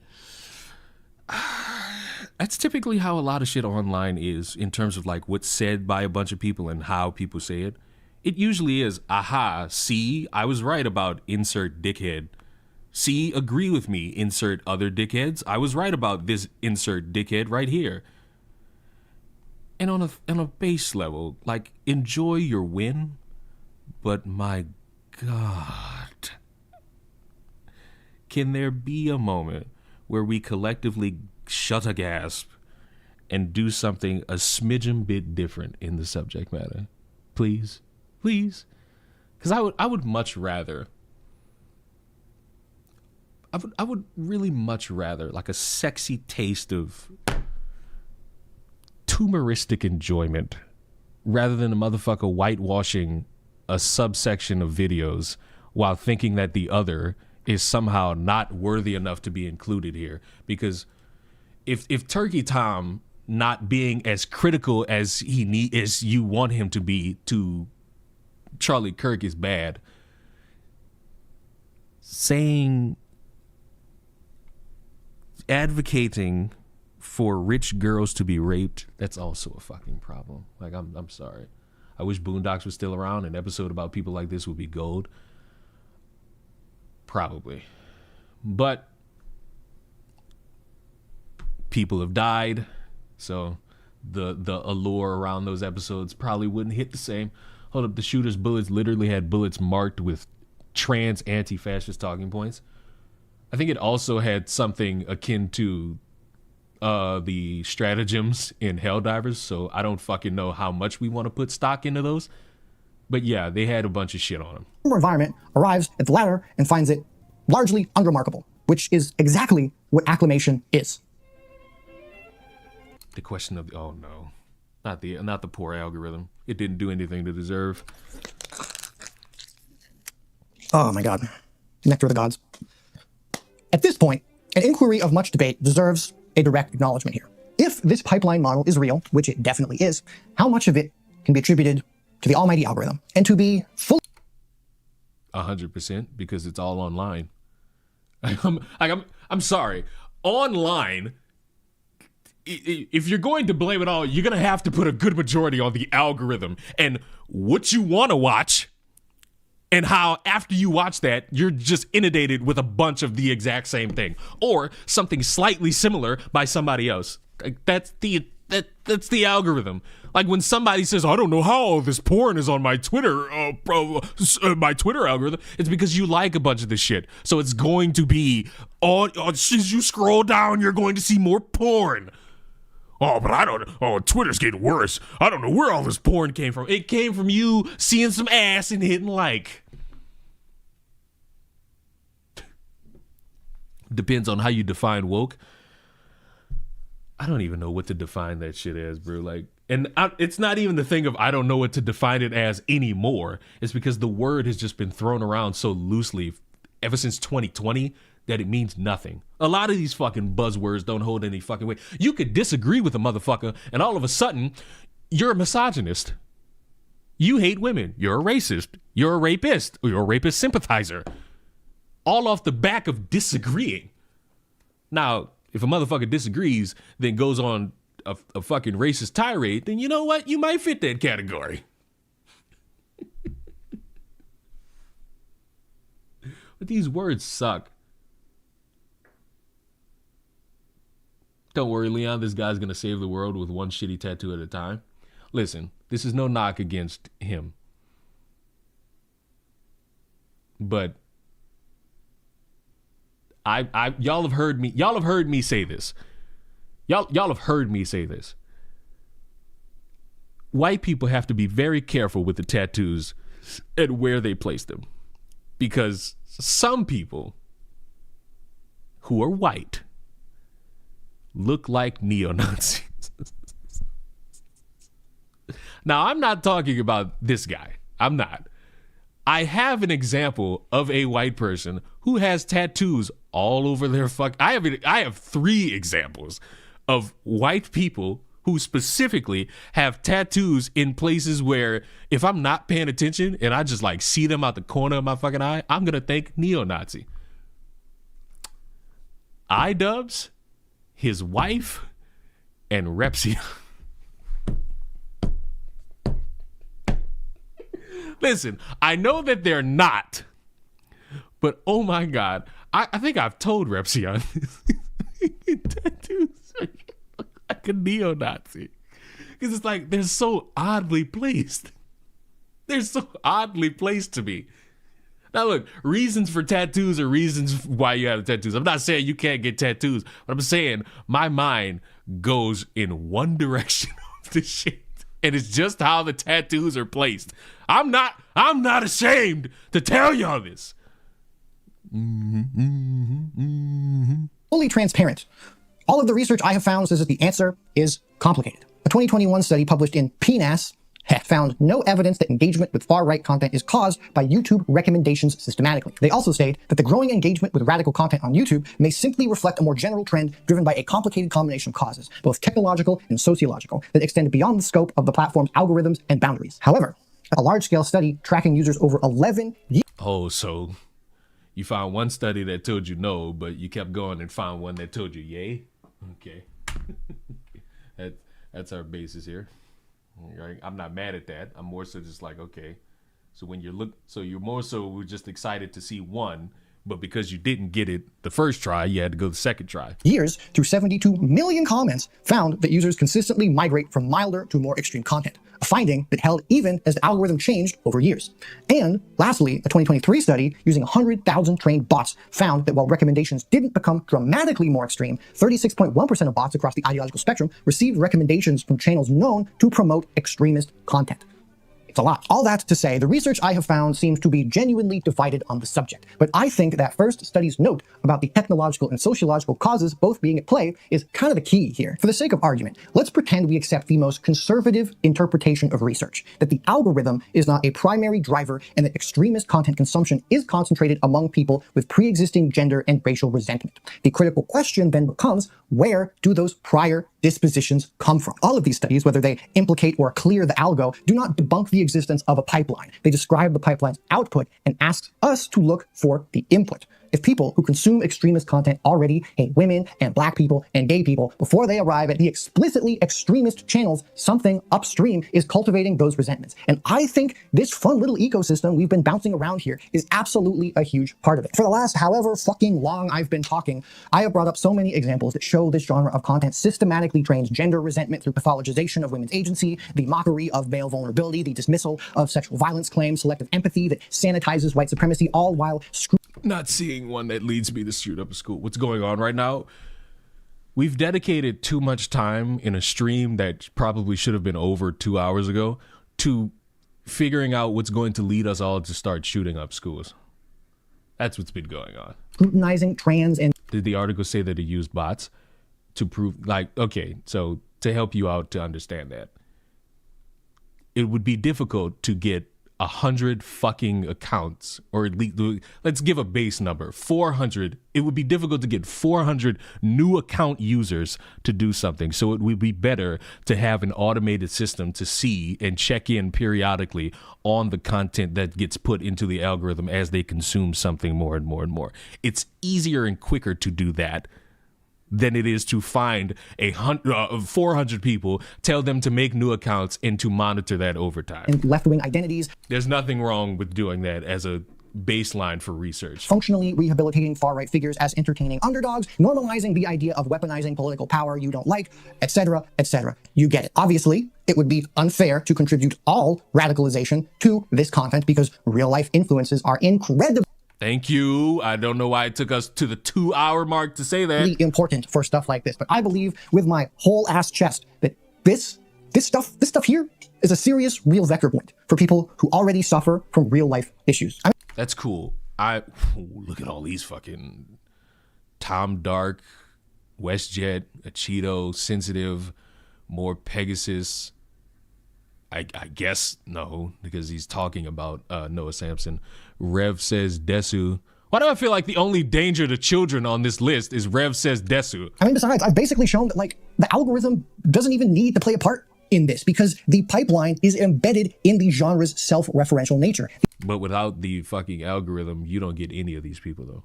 That's typically how a lot of shit online is in terms of like what's said by a bunch of people and how people say it. It usually is, aha, see, I was right about insert dickhead. See, agree with me, insert other dickheads. I was right about this insert dickhead right here. And on a base level, like, enjoy your win, but my God, can there be a moment where we collectively shut a gasp and do something a smidgen bit different in the subject matter? Please, please, because I would much rather. I would really much rather, like, a sexy taste of tumoristic enjoyment rather than a motherfucker whitewashing a subsection of videos while thinking that the other is somehow not worthy enough to be included here. Because if Turkey Tom not being as critical as as you want him to be to Charlie Kirk is bad, advocating for rich girls to be raped, that's also a fucking problem. Like, I'm sorry. I wish Boondocks was still around. An episode about people like this would be gold. Probably. But people have died, so the allure around those episodes probably wouldn't hit the same. Hold up, the shooter's bullets literally had bullets marked with trans anti-fascist talking points. I think it also had something akin to the stratagems in Helldivers, so I don't fucking know how much we want to put stock into those. But yeah, they had a bunch of shit on them. Environment arrives at the latter and finds it largely unremarkable, which is exactly what acclamation is. The question of oh no, not the poor algorithm. It didn't do anything to deserve. Oh my God, nectar of the gods. At this point, an inquiry of much debate deserves a direct acknowledgement here. If this pipeline model is real, which it definitely is, how much of it can be attributed to the almighty algorithm and to be fully 100%, because it's all online. I'm sorry, online. If you're going to blame it all, you're gonna have to put a good majority on the algorithm and what you want to watch And how after you watch that, you're just inundated with a bunch of the exact same thing or something slightly similar by somebody else. Like, that's the algorithm. Like when somebody says, I don't know how all this porn is on my Twitter, my Twitter algorithm, it's because you like a bunch of this shit. So it's going to be as you scroll down, you're going to see more porn. Oh, but Twitter's getting worse. I don't know where all this porn came from. It came from you seeing some ass and hitting like. Depends on how you define woke. I don't even know what to define that shit as, bro. Like, it's not even the thing of I don't know what to define it as anymore. It's because the word has just been thrown around so loosely ever since 2020 that it means nothing. A lot of these fucking buzzwords don't hold any fucking weight. You could disagree with a motherfucker and all of a sudden you're a misogynist. You hate women. You're a racist. You're a rapist. Or you're a rapist sympathizer. All off the back of disagreeing. Now, if a motherfucker disagrees, then goes on a fucking racist tirade, then you know what? You might fit that category. But these words suck. Don't worry, Leon, this guy's gonna save the world with one shitty tattoo at a time. Listen, this is no knock against him. But y'all have heard me say this. Y'all have heard me say this. White people have to be very careful with the tattoos and where they place them. Because some people who are white look like neo-Nazis. Now, I'm not talking about this guy. I'm not. I have an example of a white person who has tattoos all over their I have 3 examples of white people who specifically have tattoos in places where if I'm not paying attention and I just like see them out the corner of my fucking eye, I'm going to think neo-Nazi. iDubbbz, his wife, and Repsia. Listen, I know that they're not, but oh my God, I think I've told Repsion tattoos look like a neo-Nazi. Because it's like, they're so oddly placed. They're so oddly placed to me. Now look, reasons for tattoos are reasons why you have tattoos. I'm not saying you can't get tattoos, but I'm saying my mind goes in one direction of the shit. And it's just how the tattoos are placed. I'm not ashamed to tell y'all this. Fully transparent. All of the research I have found says that the answer is complicated. A 2021 study published in PNAS found no evidence that engagement with far-right content is caused by YouTube recommendations systematically. They also state that the growing engagement with radical content on YouTube may simply reflect a more general trend driven by a complicated combination of causes, both technological and sociological, that extend beyond the scope of the platform's algorithms and boundaries. However, a large-scale study tracking users over 11 years... Oh, so you found one study that told you no, but you kept going and found one that told you yay? Okay. That's our basis here. Right? I'm not mad at that. I'm more so just like, okay. So when you're more so just excited to see one, but because you didn't get it the first try, you had to go the second try. Years through 72 million comments found that users consistently migrate from milder to more extreme content, a finding that held even as the algorithm changed over years. And lastly, a 2023 study using 100,000 trained bots found that while recommendations didn't become dramatically more extreme, 36.1% of bots across the ideological spectrum received recommendations from channels known to promote extremist content. It's a lot. All that to say, the research I have found seems to be genuinely divided on the subject. But I think that first study's note about the technological and sociological causes both being at play is kind of the key here. For the sake of argument, let's pretend we accept the most conservative interpretation of research, that the algorithm is not a primary driver and that extremist content consumption is concentrated among people with pre-existing gender and racial resentment. The critical question then becomes, where do those prior dispositions come from? All of these studies, whether they implicate or clear the algo, do not debunk the existence of a pipeline. They describe the pipeline's output and ask us to look for the input. if people who consume extremist content already hate women and black people and gay people before they arrive at the explicitly extremist channels, something upstream is cultivating those resentments. And I think this fun little ecosystem we've been bouncing around here is absolutely a huge part of it. For the last however fucking long I've been talking, I have brought up so many examples that show this genre of content systematically trains gender resentment through pathologization of women's agency, the mockery of male vulnerability, the dismissal of sexual violence claims, selective empathy that sanitizes white supremacy, all while not seeing one that leads me to shoot up a school. What's going on right now? We've dedicated too much time in a stream that probably should have been over 2 hours ago to figuring out what's going to lead us all to start shooting up schools. That's what's been going on. Scrutinizing trans and... Did the article say that it used bots to prove, like, okay, so to help you out to understand that, it would be difficult to get 100 fucking accounts, or at least, let's give a base number, 400. It would be difficult to get 400 new account users to do something. So it would be better to have an automated system to see and check in periodically on the content that gets put into the algorithm as they consume something more and more and more. It's easier and quicker to do that than it is to find 400 people, tell them to make new accounts, and to monitor that over time. And left-wing identities. There's nothing wrong with doing that as a baseline for research. Functionally rehabilitating far-right figures as entertaining underdogs, normalizing the idea of weaponizing political power you don't like, etc., etc. You get it. Obviously, it would be unfair to contribute all radicalization to this content because real-life influences are incredible. Thank you. I don't know why it took us to the 2-hour mark to say that. Really important for stuff like this, but I believe with my whole ass chest that this stuff here is a serious, real vector point for people who already suffer from real life issues. That's cool. Look at all these fucking Tom Dark, WestJet, a Cheeto, Sensitive, more Pegasus. I guess no, because he's talking about Noah Sampson. Rev says Desu. Why do I feel like the only danger to children on this list is Rev says Desu? I mean, besides, I've basically shown that, like, the algorithm doesn't even need to play a part in this because the pipeline is embedded in the genre's self-referential nature. But without the fucking algorithm, you don't get any of these people, though.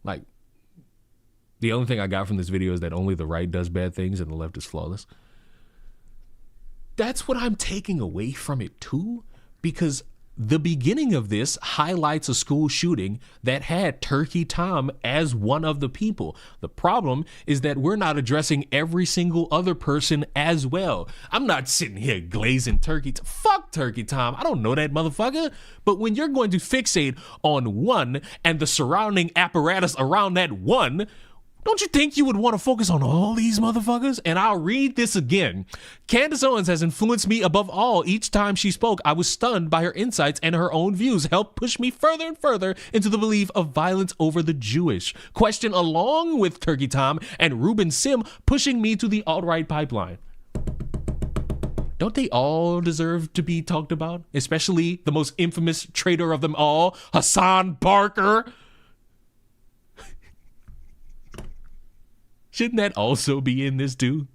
Like, the only thing I got from this video is that only the right does bad things and the left is flawless. That's what I'm taking away from it, too, because the beginning of this highlights a school shooting that had Turkey Tom as one of the people. The problem is that we're not addressing every single other person as well. I'm not sitting here glazing fuck Turkey Tom. I don't know that motherfucker. But when you're going to fixate on one and the surrounding apparatus around that one, don't you think you would want to focus on all these motherfuckers? And I'll read this again. Candace Owens has influenced me above all. Each time she spoke, I was stunned by her insights, and her own views helped push me further and further into the belief of violence over the Jewish question, along with Turkey Tom and Ruben Sim pushing me to the alt-right pipeline. Don't they all deserve to be talked about? Especially the most infamous traitor of them all, Hassan Barker. Shouldn't that also be in this too?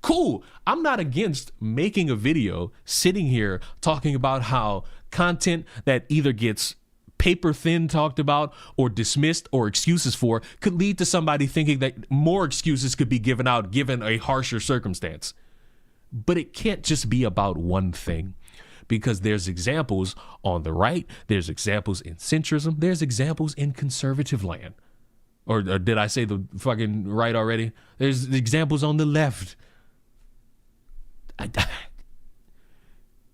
Cool. I'm not against making a video, sitting here talking about how content that either gets paper thin talked about or dismissed or excuses for could lead to somebody thinking that more excuses could be given out given a harsher circumstance. But it can't just be about one thing. Because there's examples on the right, there's examples in centrism, there's examples in conservative land. Or did I say the fucking right already? There's examples on the left.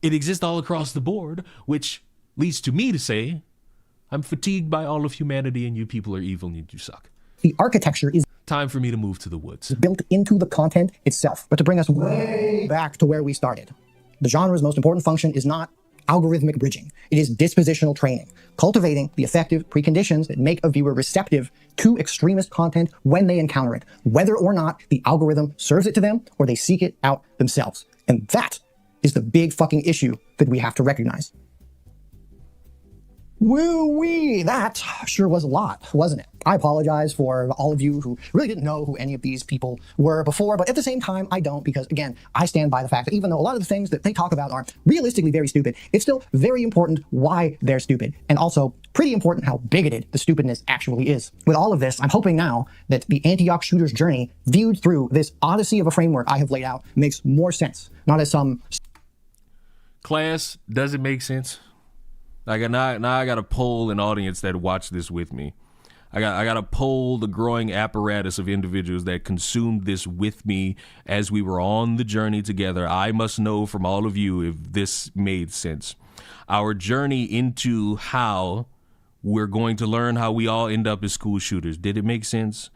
It exists all across the board, which leads to me to say, I'm fatigued by all of humanity and you people are evil and you suck. The architecture is time for me to move to the woods. Built into the content itself. But to bring us way back to where we started, the genre's most important function is not algorithmic bridging. It is dispositional training, cultivating the effective preconditions that make a viewer receptive to extremist content when they encounter it, whether or not the algorithm serves it to them or they seek it out themselves. And that is the big fucking issue that we have to recognize. Woo-wee, that sure was a lot, wasn't it? I apologize for all of you who really didn't know who any of these people were before, but at the same time, I don't, because again, I stand by the fact that even though a lot of the things that they talk about are realistically very stupid, it's still very important why they're stupid, and also pretty important how bigoted the stupidness actually is. With all of this, I'm hoping now that the Antioch shooter's journey, viewed through this odyssey of a framework I have laid out, makes more sense, not as some... Class, does it make sense? Now I got to poll an audience that watched this with me. I got to poll the growing apparatus of individuals that consumed this with me as we were on the journey together. I must know from all of you if this made sense. Our journey into how we're going to learn how we all end up as school shooters. Did it make sense?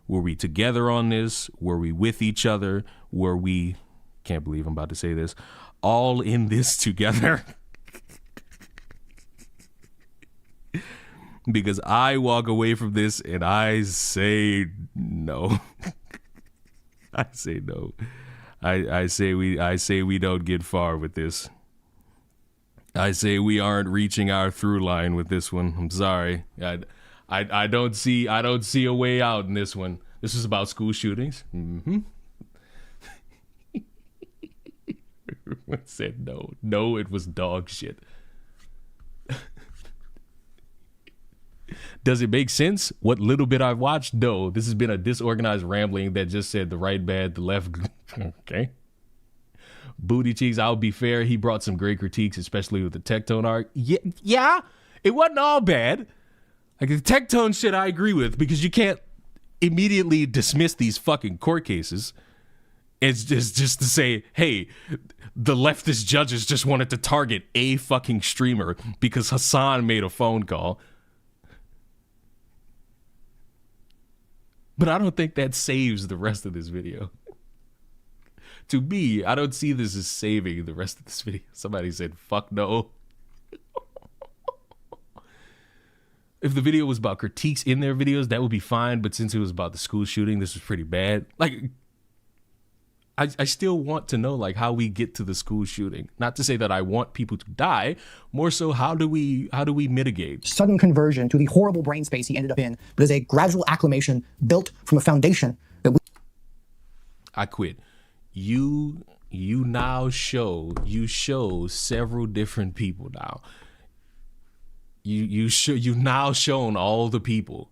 Were we together on this? Were we with each other? Were we, can't believe I'm about to say this, all in this together? Because I walk away from this and I say no. I say no. I say we don't get far with this. I say we aren't reaching our through line with this one. I'm sorry. I don't see a way out in this one. This is about school shootings. Everyone said no. No, it was dog shit. Does it make sense? What little bit I've watched? No. This has been a disorganized rambling that just said the right bad, the left. Okay. Booty Cheeks, I'll be fair. He brought some great critiques, especially with the Tectone arc. Yeah. It wasn't all bad. Like the Tectone shit I agree with, because you can't immediately dismiss these fucking court cases. It's just to say, hey, the leftist judges just wanted to target a fucking streamer because Hassan made a phone call. But I don't think that saves the rest of this video. To me, I don't see this as saving the rest of this video. Somebody said, fuck no. If the video was about critiques in their videos, that would be fine. But since it was about the school shooting, this was pretty bad. Like, I still want to know, like, how we get to the school shooting. Not to say that I want people to die, more so how do we mitigate? Sudden conversion to the horrible brain space he ended up in, but as a gradual acclimation built from a foundation that we... I quit. You now show several different people now. You've now shown all the people.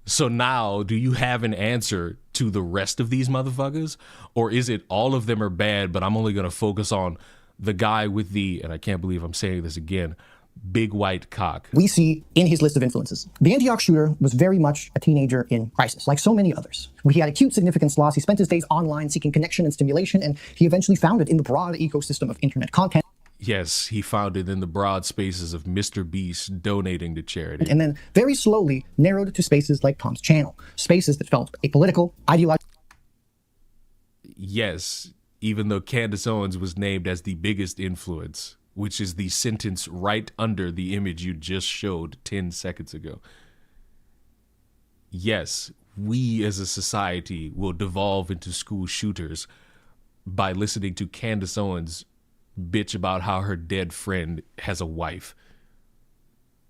So now, do you have an answer to the rest of these motherfuckers? Or is it all of them are bad, but I'm only going to focus on the guy with the, and I can't believe I'm saying this again, big white cock? We see in his list of influences. The Antioch shooter was very much a teenager in crisis, like so many others. He had acute significance loss. He spent his days online seeking connection and stimulation, and he eventually found it in the broad ecosystem of internet content. Yes, he found it in the broad spaces of Mr. Beast donating to charity. And then very slowly narrowed to spaces like Tom's channel, spaces that felt apolitical, ideological. Yes, even though Candace Owens was named as the biggest influence, which is the sentence right under the image you just showed 10 seconds ago. Yes, we as a society will devolve into school shooters by listening to Candace Owens bitch about how her dead friend has a wife.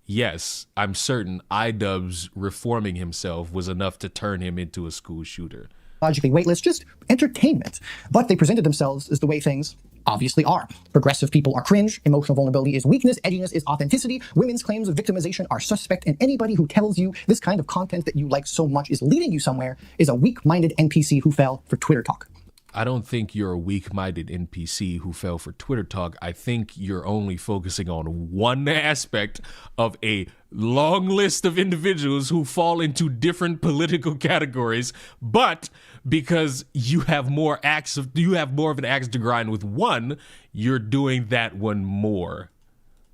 Yes, I'm certain iDubbbz reforming himself was enough to turn him into a school shooter. Logically weightless, just entertainment. But they presented themselves as the way things obviously are. Progressive people are cringe, emotional vulnerability is weakness, edginess is authenticity, women's claims of victimization are suspect, and anybody who tells you this kind of content that you like so much is leading you somewhere is a weak-minded NPC who fell for Twitter talk. I don't think you're a weak-minded NPC who fell for Twitter talk. I think you're only focusing on one aspect of a long list of individuals who fall into different political categories, but because you have more of an axe to grind with one, you're doing that one more.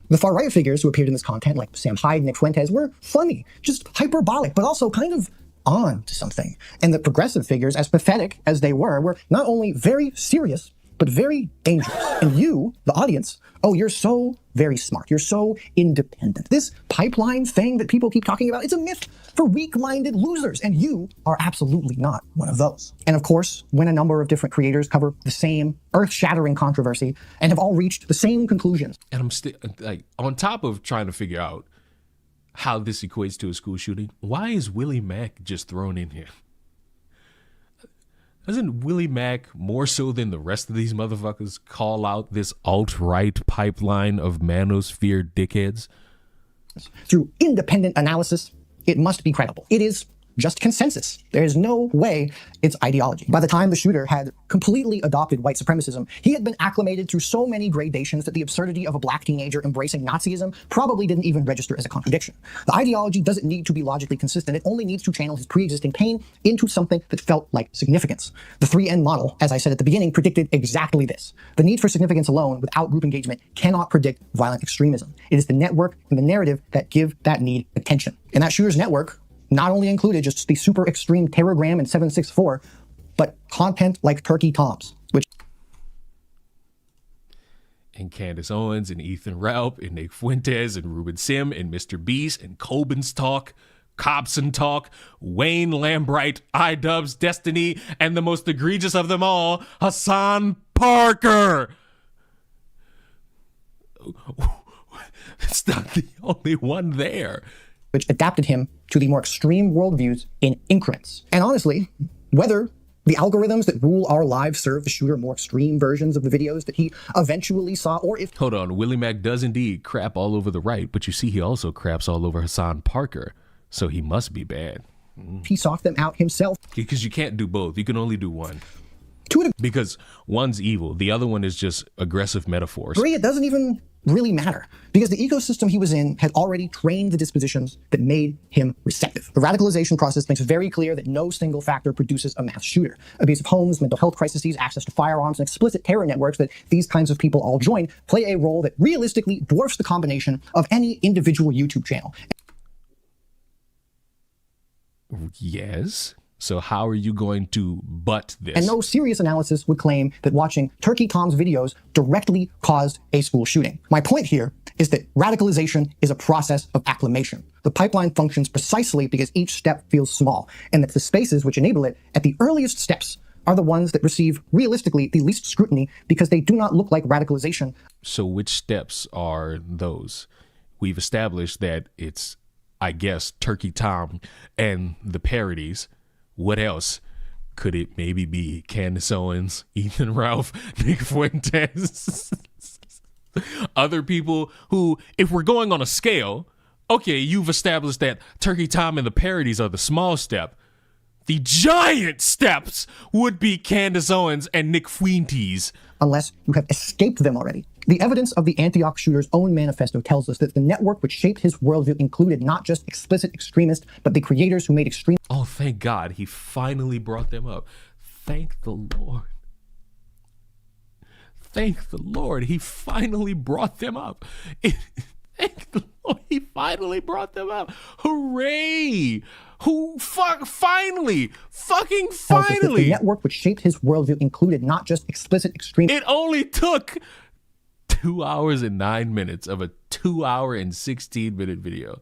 The far-right figures who appeared in this content, like Sam Hyde, Nick Fuentes, were funny, just hyperbolic, but also kind of on to something. And the progressive figures, as pathetic as they were not only very serious, but very dangerous. And you, the audience, oh, you're so very smart. You're so independent. This pipeline thing that people keep talking about, it's a myth for weak-minded losers. And you are absolutely not one of those. And of course, when a number of different creators cover the same earth-shattering controversy and have all reached the same conclusions. And I'm still, like, on top of trying to figure out how this equates to a school shooting. Why is Willie Mack just thrown in here? Doesn't Willie Mack, more so than the rest of these motherfuckers, call out this alt-right pipeline of manosphere dickheads? Through independent analysis, it must be credible. It is just consensus. There is no way it's ideology. By the time the shooter had completely adopted white supremacism, he had been acclimated through so many gradations that the absurdity of a black teenager embracing Nazism probably didn't even register as a contradiction. The ideology doesn't need to be logically consistent. It only needs to channel his pre-existing pain into something that felt like significance. The 3N model, as I said at the beginning, predicted exactly this. The need for significance alone without group engagement cannot predict violent extremism. It is the network and the narrative that give that need attention. And that shooter's network not only included just the super extreme Terrorgram and 764, but content like Turkey Toms, which... And Candace Owens and Ethan Raup and Nick Fuentes and Ruben Sim and Mr. Beast and Coben's Talk, Cobson Talk, Wayne Lambright, iDubbbz, Destiny, and the most egregious of them all, Hassan Parker. It's not the only one there. Which adapted him to the more extreme worldviews in increments. And honestly, whether the algorithms that rule our lives serve the shooter more extreme versions of the videos that he eventually saw, or if... Hold on, Willie Mack does indeed crap all over the right, but you see he also craps all over Hassan Parker, so he must be bad. He sought them out himself. Because you can't do both, you can only do one. Because one's evil, the other one is just aggressive metaphors. It doesn't even really matter, because the ecosystem he was in had already trained the dispositions that made him receptive. The radicalization process makes it very clear that no single factor produces a mass shooter. Abusive homes, mental health crises, access to firearms, and explicit terror networks that these kinds of people all join play a role that realistically dwarfs the combination of any individual YouTube channel. Yes. So how are you going to butt this? And no serious analysis would claim that watching Turkey Tom's videos directly caused a school shooting. My point here is that radicalization is a process of acclimation. The pipeline functions precisely because each step feels small, and that the spaces which enable it at the earliest steps are the ones that receive, realistically, the least scrutiny because they do not look like radicalization. So which steps are those? We've established that it's, I guess, Turkey Tom and the parodies. What else? Could it maybe be Candace Owens, Ethan Ralph, Nick Fuentes? Other people who, if we're going on a scale, okay, you've established that Turkey Tom and the parodies are the small step. The giant steps would be Candace Owens and Nick Fuentes. Unless you have escaped them already. The evidence of the Antioch shooter's own manifesto tells us that the network which shaped his worldview included not just explicit extremists, but the creators who made extreme... Oh, thank God, he finally brought them up. Thank the Lord. Thank the Lord, he finally brought them up. Thank the Lord, he finally brought them up. Hooray! Finally! Fucking finally! The network which shaped his worldview included not just explicit extreme... It only took 2 hours and 9 minutes of a 2 hour and 16-minute video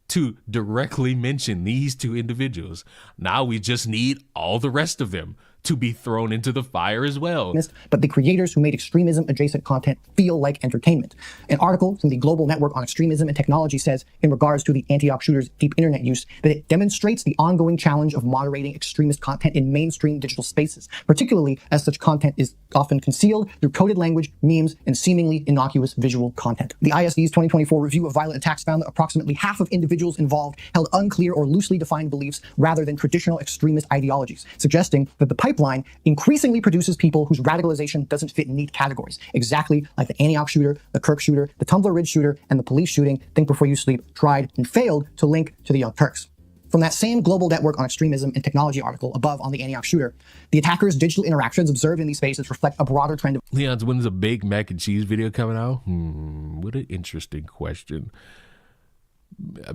to directly mention these two individuals. Now we just need all the rest of them to be thrown into the fire as well. But the creators who made extremism-adjacent content feel like entertainment. An article from the Global Network on Extremism and Technology says, in regards to the Antioch shooter's deep internet use, that it demonstrates the ongoing challenge of moderating extremist content in mainstream digital spaces, particularly as such content is often concealed through coded language, memes, and seemingly innocuous visual content. The ISD's 2024 review of violent attacks found that approximately half of individuals involved held unclear or loosely defined beliefs rather than traditional extremist ideologies, suggesting that the pipeline increasingly produces people whose radicalization doesn't fit in neat categories, exactly like the Antioch shooter, the Kirk shooter, the Tumblr Ridge shooter, and the police shooting Think Before You Sleep tried and failed to link to the Young Turks. From that same Global Network on Extremism and Technology article above on the Antioch shooter, the attackers' digital interactions observed in these spaces reflect a broader trend of... Leon's, when's a big mac and cheese video coming out? What an interesting question.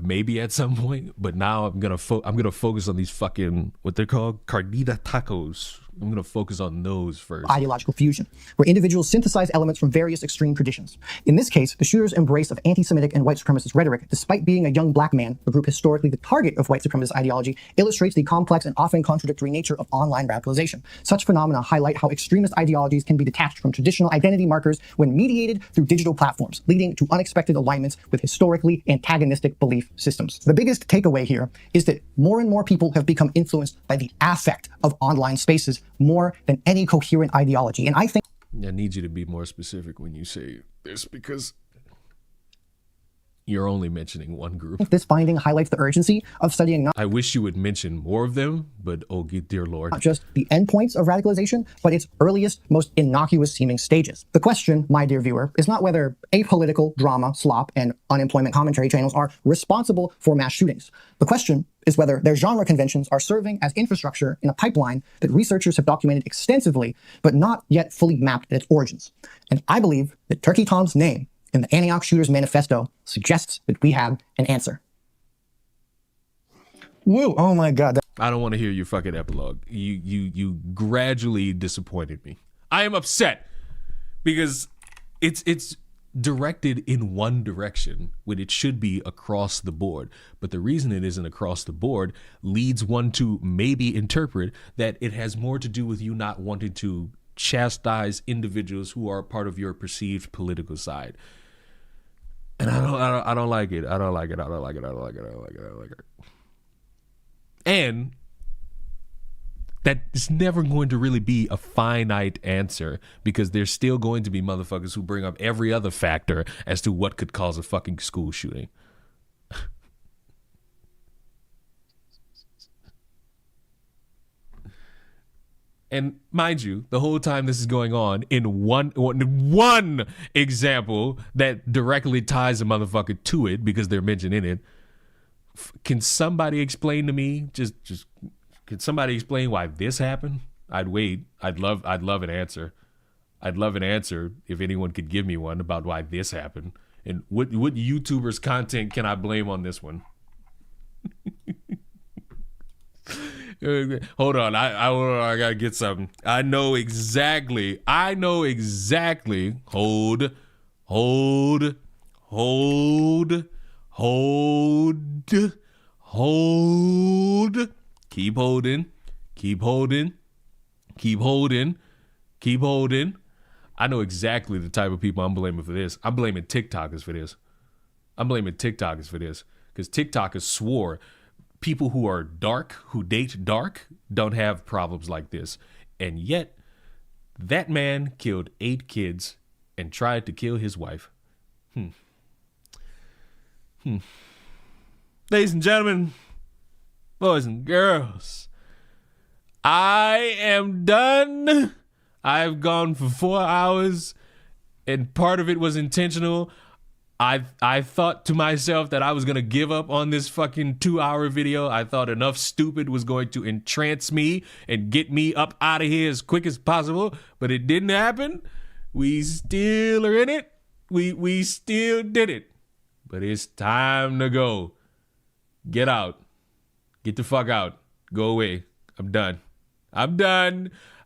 Maybe at some point, but now I'm gonna focus on these fucking, what they're called, carnita tacos. I'm gonna focus on those first. Ideological fusion, where individuals synthesize elements from various extreme traditions. In this case, the shooter's embrace of anti-Semitic and white supremacist rhetoric, despite being a young black man, a group historically the target of white supremacist ideology, illustrates the complex and often contradictory nature of online radicalization. Such phenomena highlight how extremist ideologies can be detached from traditional identity markers when mediated through digital platforms, leading to unexpected alignments with historically antagonistic belief systems. The biggest takeaway here is that more and more people have become influenced by the affect of online spaces more than any coherent ideology. And I think I need you to be more specific when you say this, because you're only mentioning one group. this finding highlights the urgency of studying not I wish you would mention more of them, but oh, dear Lord. not just the endpoints of radicalization, but its earliest, most innocuous seeming stages. The question, my dear viewer, is not whether apolitical drama, slop, and unemployment commentary channels are responsible for mass shootings. The question is whether their genre conventions are serving as infrastructure in a pipeline that researchers have documented extensively, but not yet fully mapped at its origins. And I believe that Turkey Tom's name in the Antioch Shooters Manifesto suggests that we have an answer. Woo, oh my God. I don't want to hear your fucking epilogue. You gradually disappointed me. I am upset because it's directed in one direction when it should be across the board. But the reason it isn't across the board leads one to maybe interpret that it has more to do with you not wanting to chastise individuals who are part of your perceived political side. And I don't like it. I don't like it. And that is never going to really be a finite answer, because there's still going to be motherfuckers who bring up every other factor as to what could cause a fucking school shooting. And mind you, the whole time this is going on, in one example that directly ties a motherfucker to it because they're mentioned in it, can somebody explain to me, just can somebody explain why this happened? I'd wait. I'd love an answer. I'd love an answer if anyone could give me one about why this happened. And what YouTuber's content can I blame on this one? Hold on, I gotta get something. I know exactly. Hold. Keep holding. I know exactly the type of people I'm blaming for this. I'm blaming TikTokers for this. Because TikTokers swore people who are dark, who date dark, don't have problems like this. And yet, that man killed 8 kids and tried to kill his wife. Ladies and gentlemen, boys and girls, I am done. I've gone for 4 hours, and part of it was intentional. I thought to myself that I was going to give up on this fucking 2-hour video. I thought enough stupid was going to entrance me and get me up out of here as quick as possible, but it didn't happen. We still are in it. We still did it. But it's time to go. Get out. Get the fuck out. Go away. I'm done.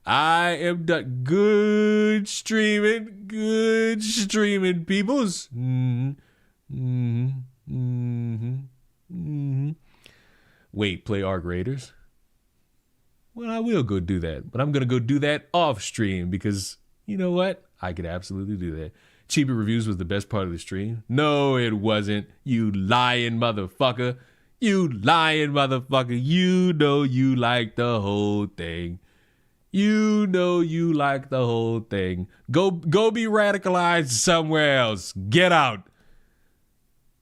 I am done. Good streaming, peoples. Wait, play Arc Raiders? Well, I will go do that, but I'm gonna go do that off stream because you know what? I could absolutely do that. Chibi Reviews was the best part of the stream. No, it wasn't. You lying motherfucker. You know you like the whole thing. Go be radicalized somewhere else. Get out.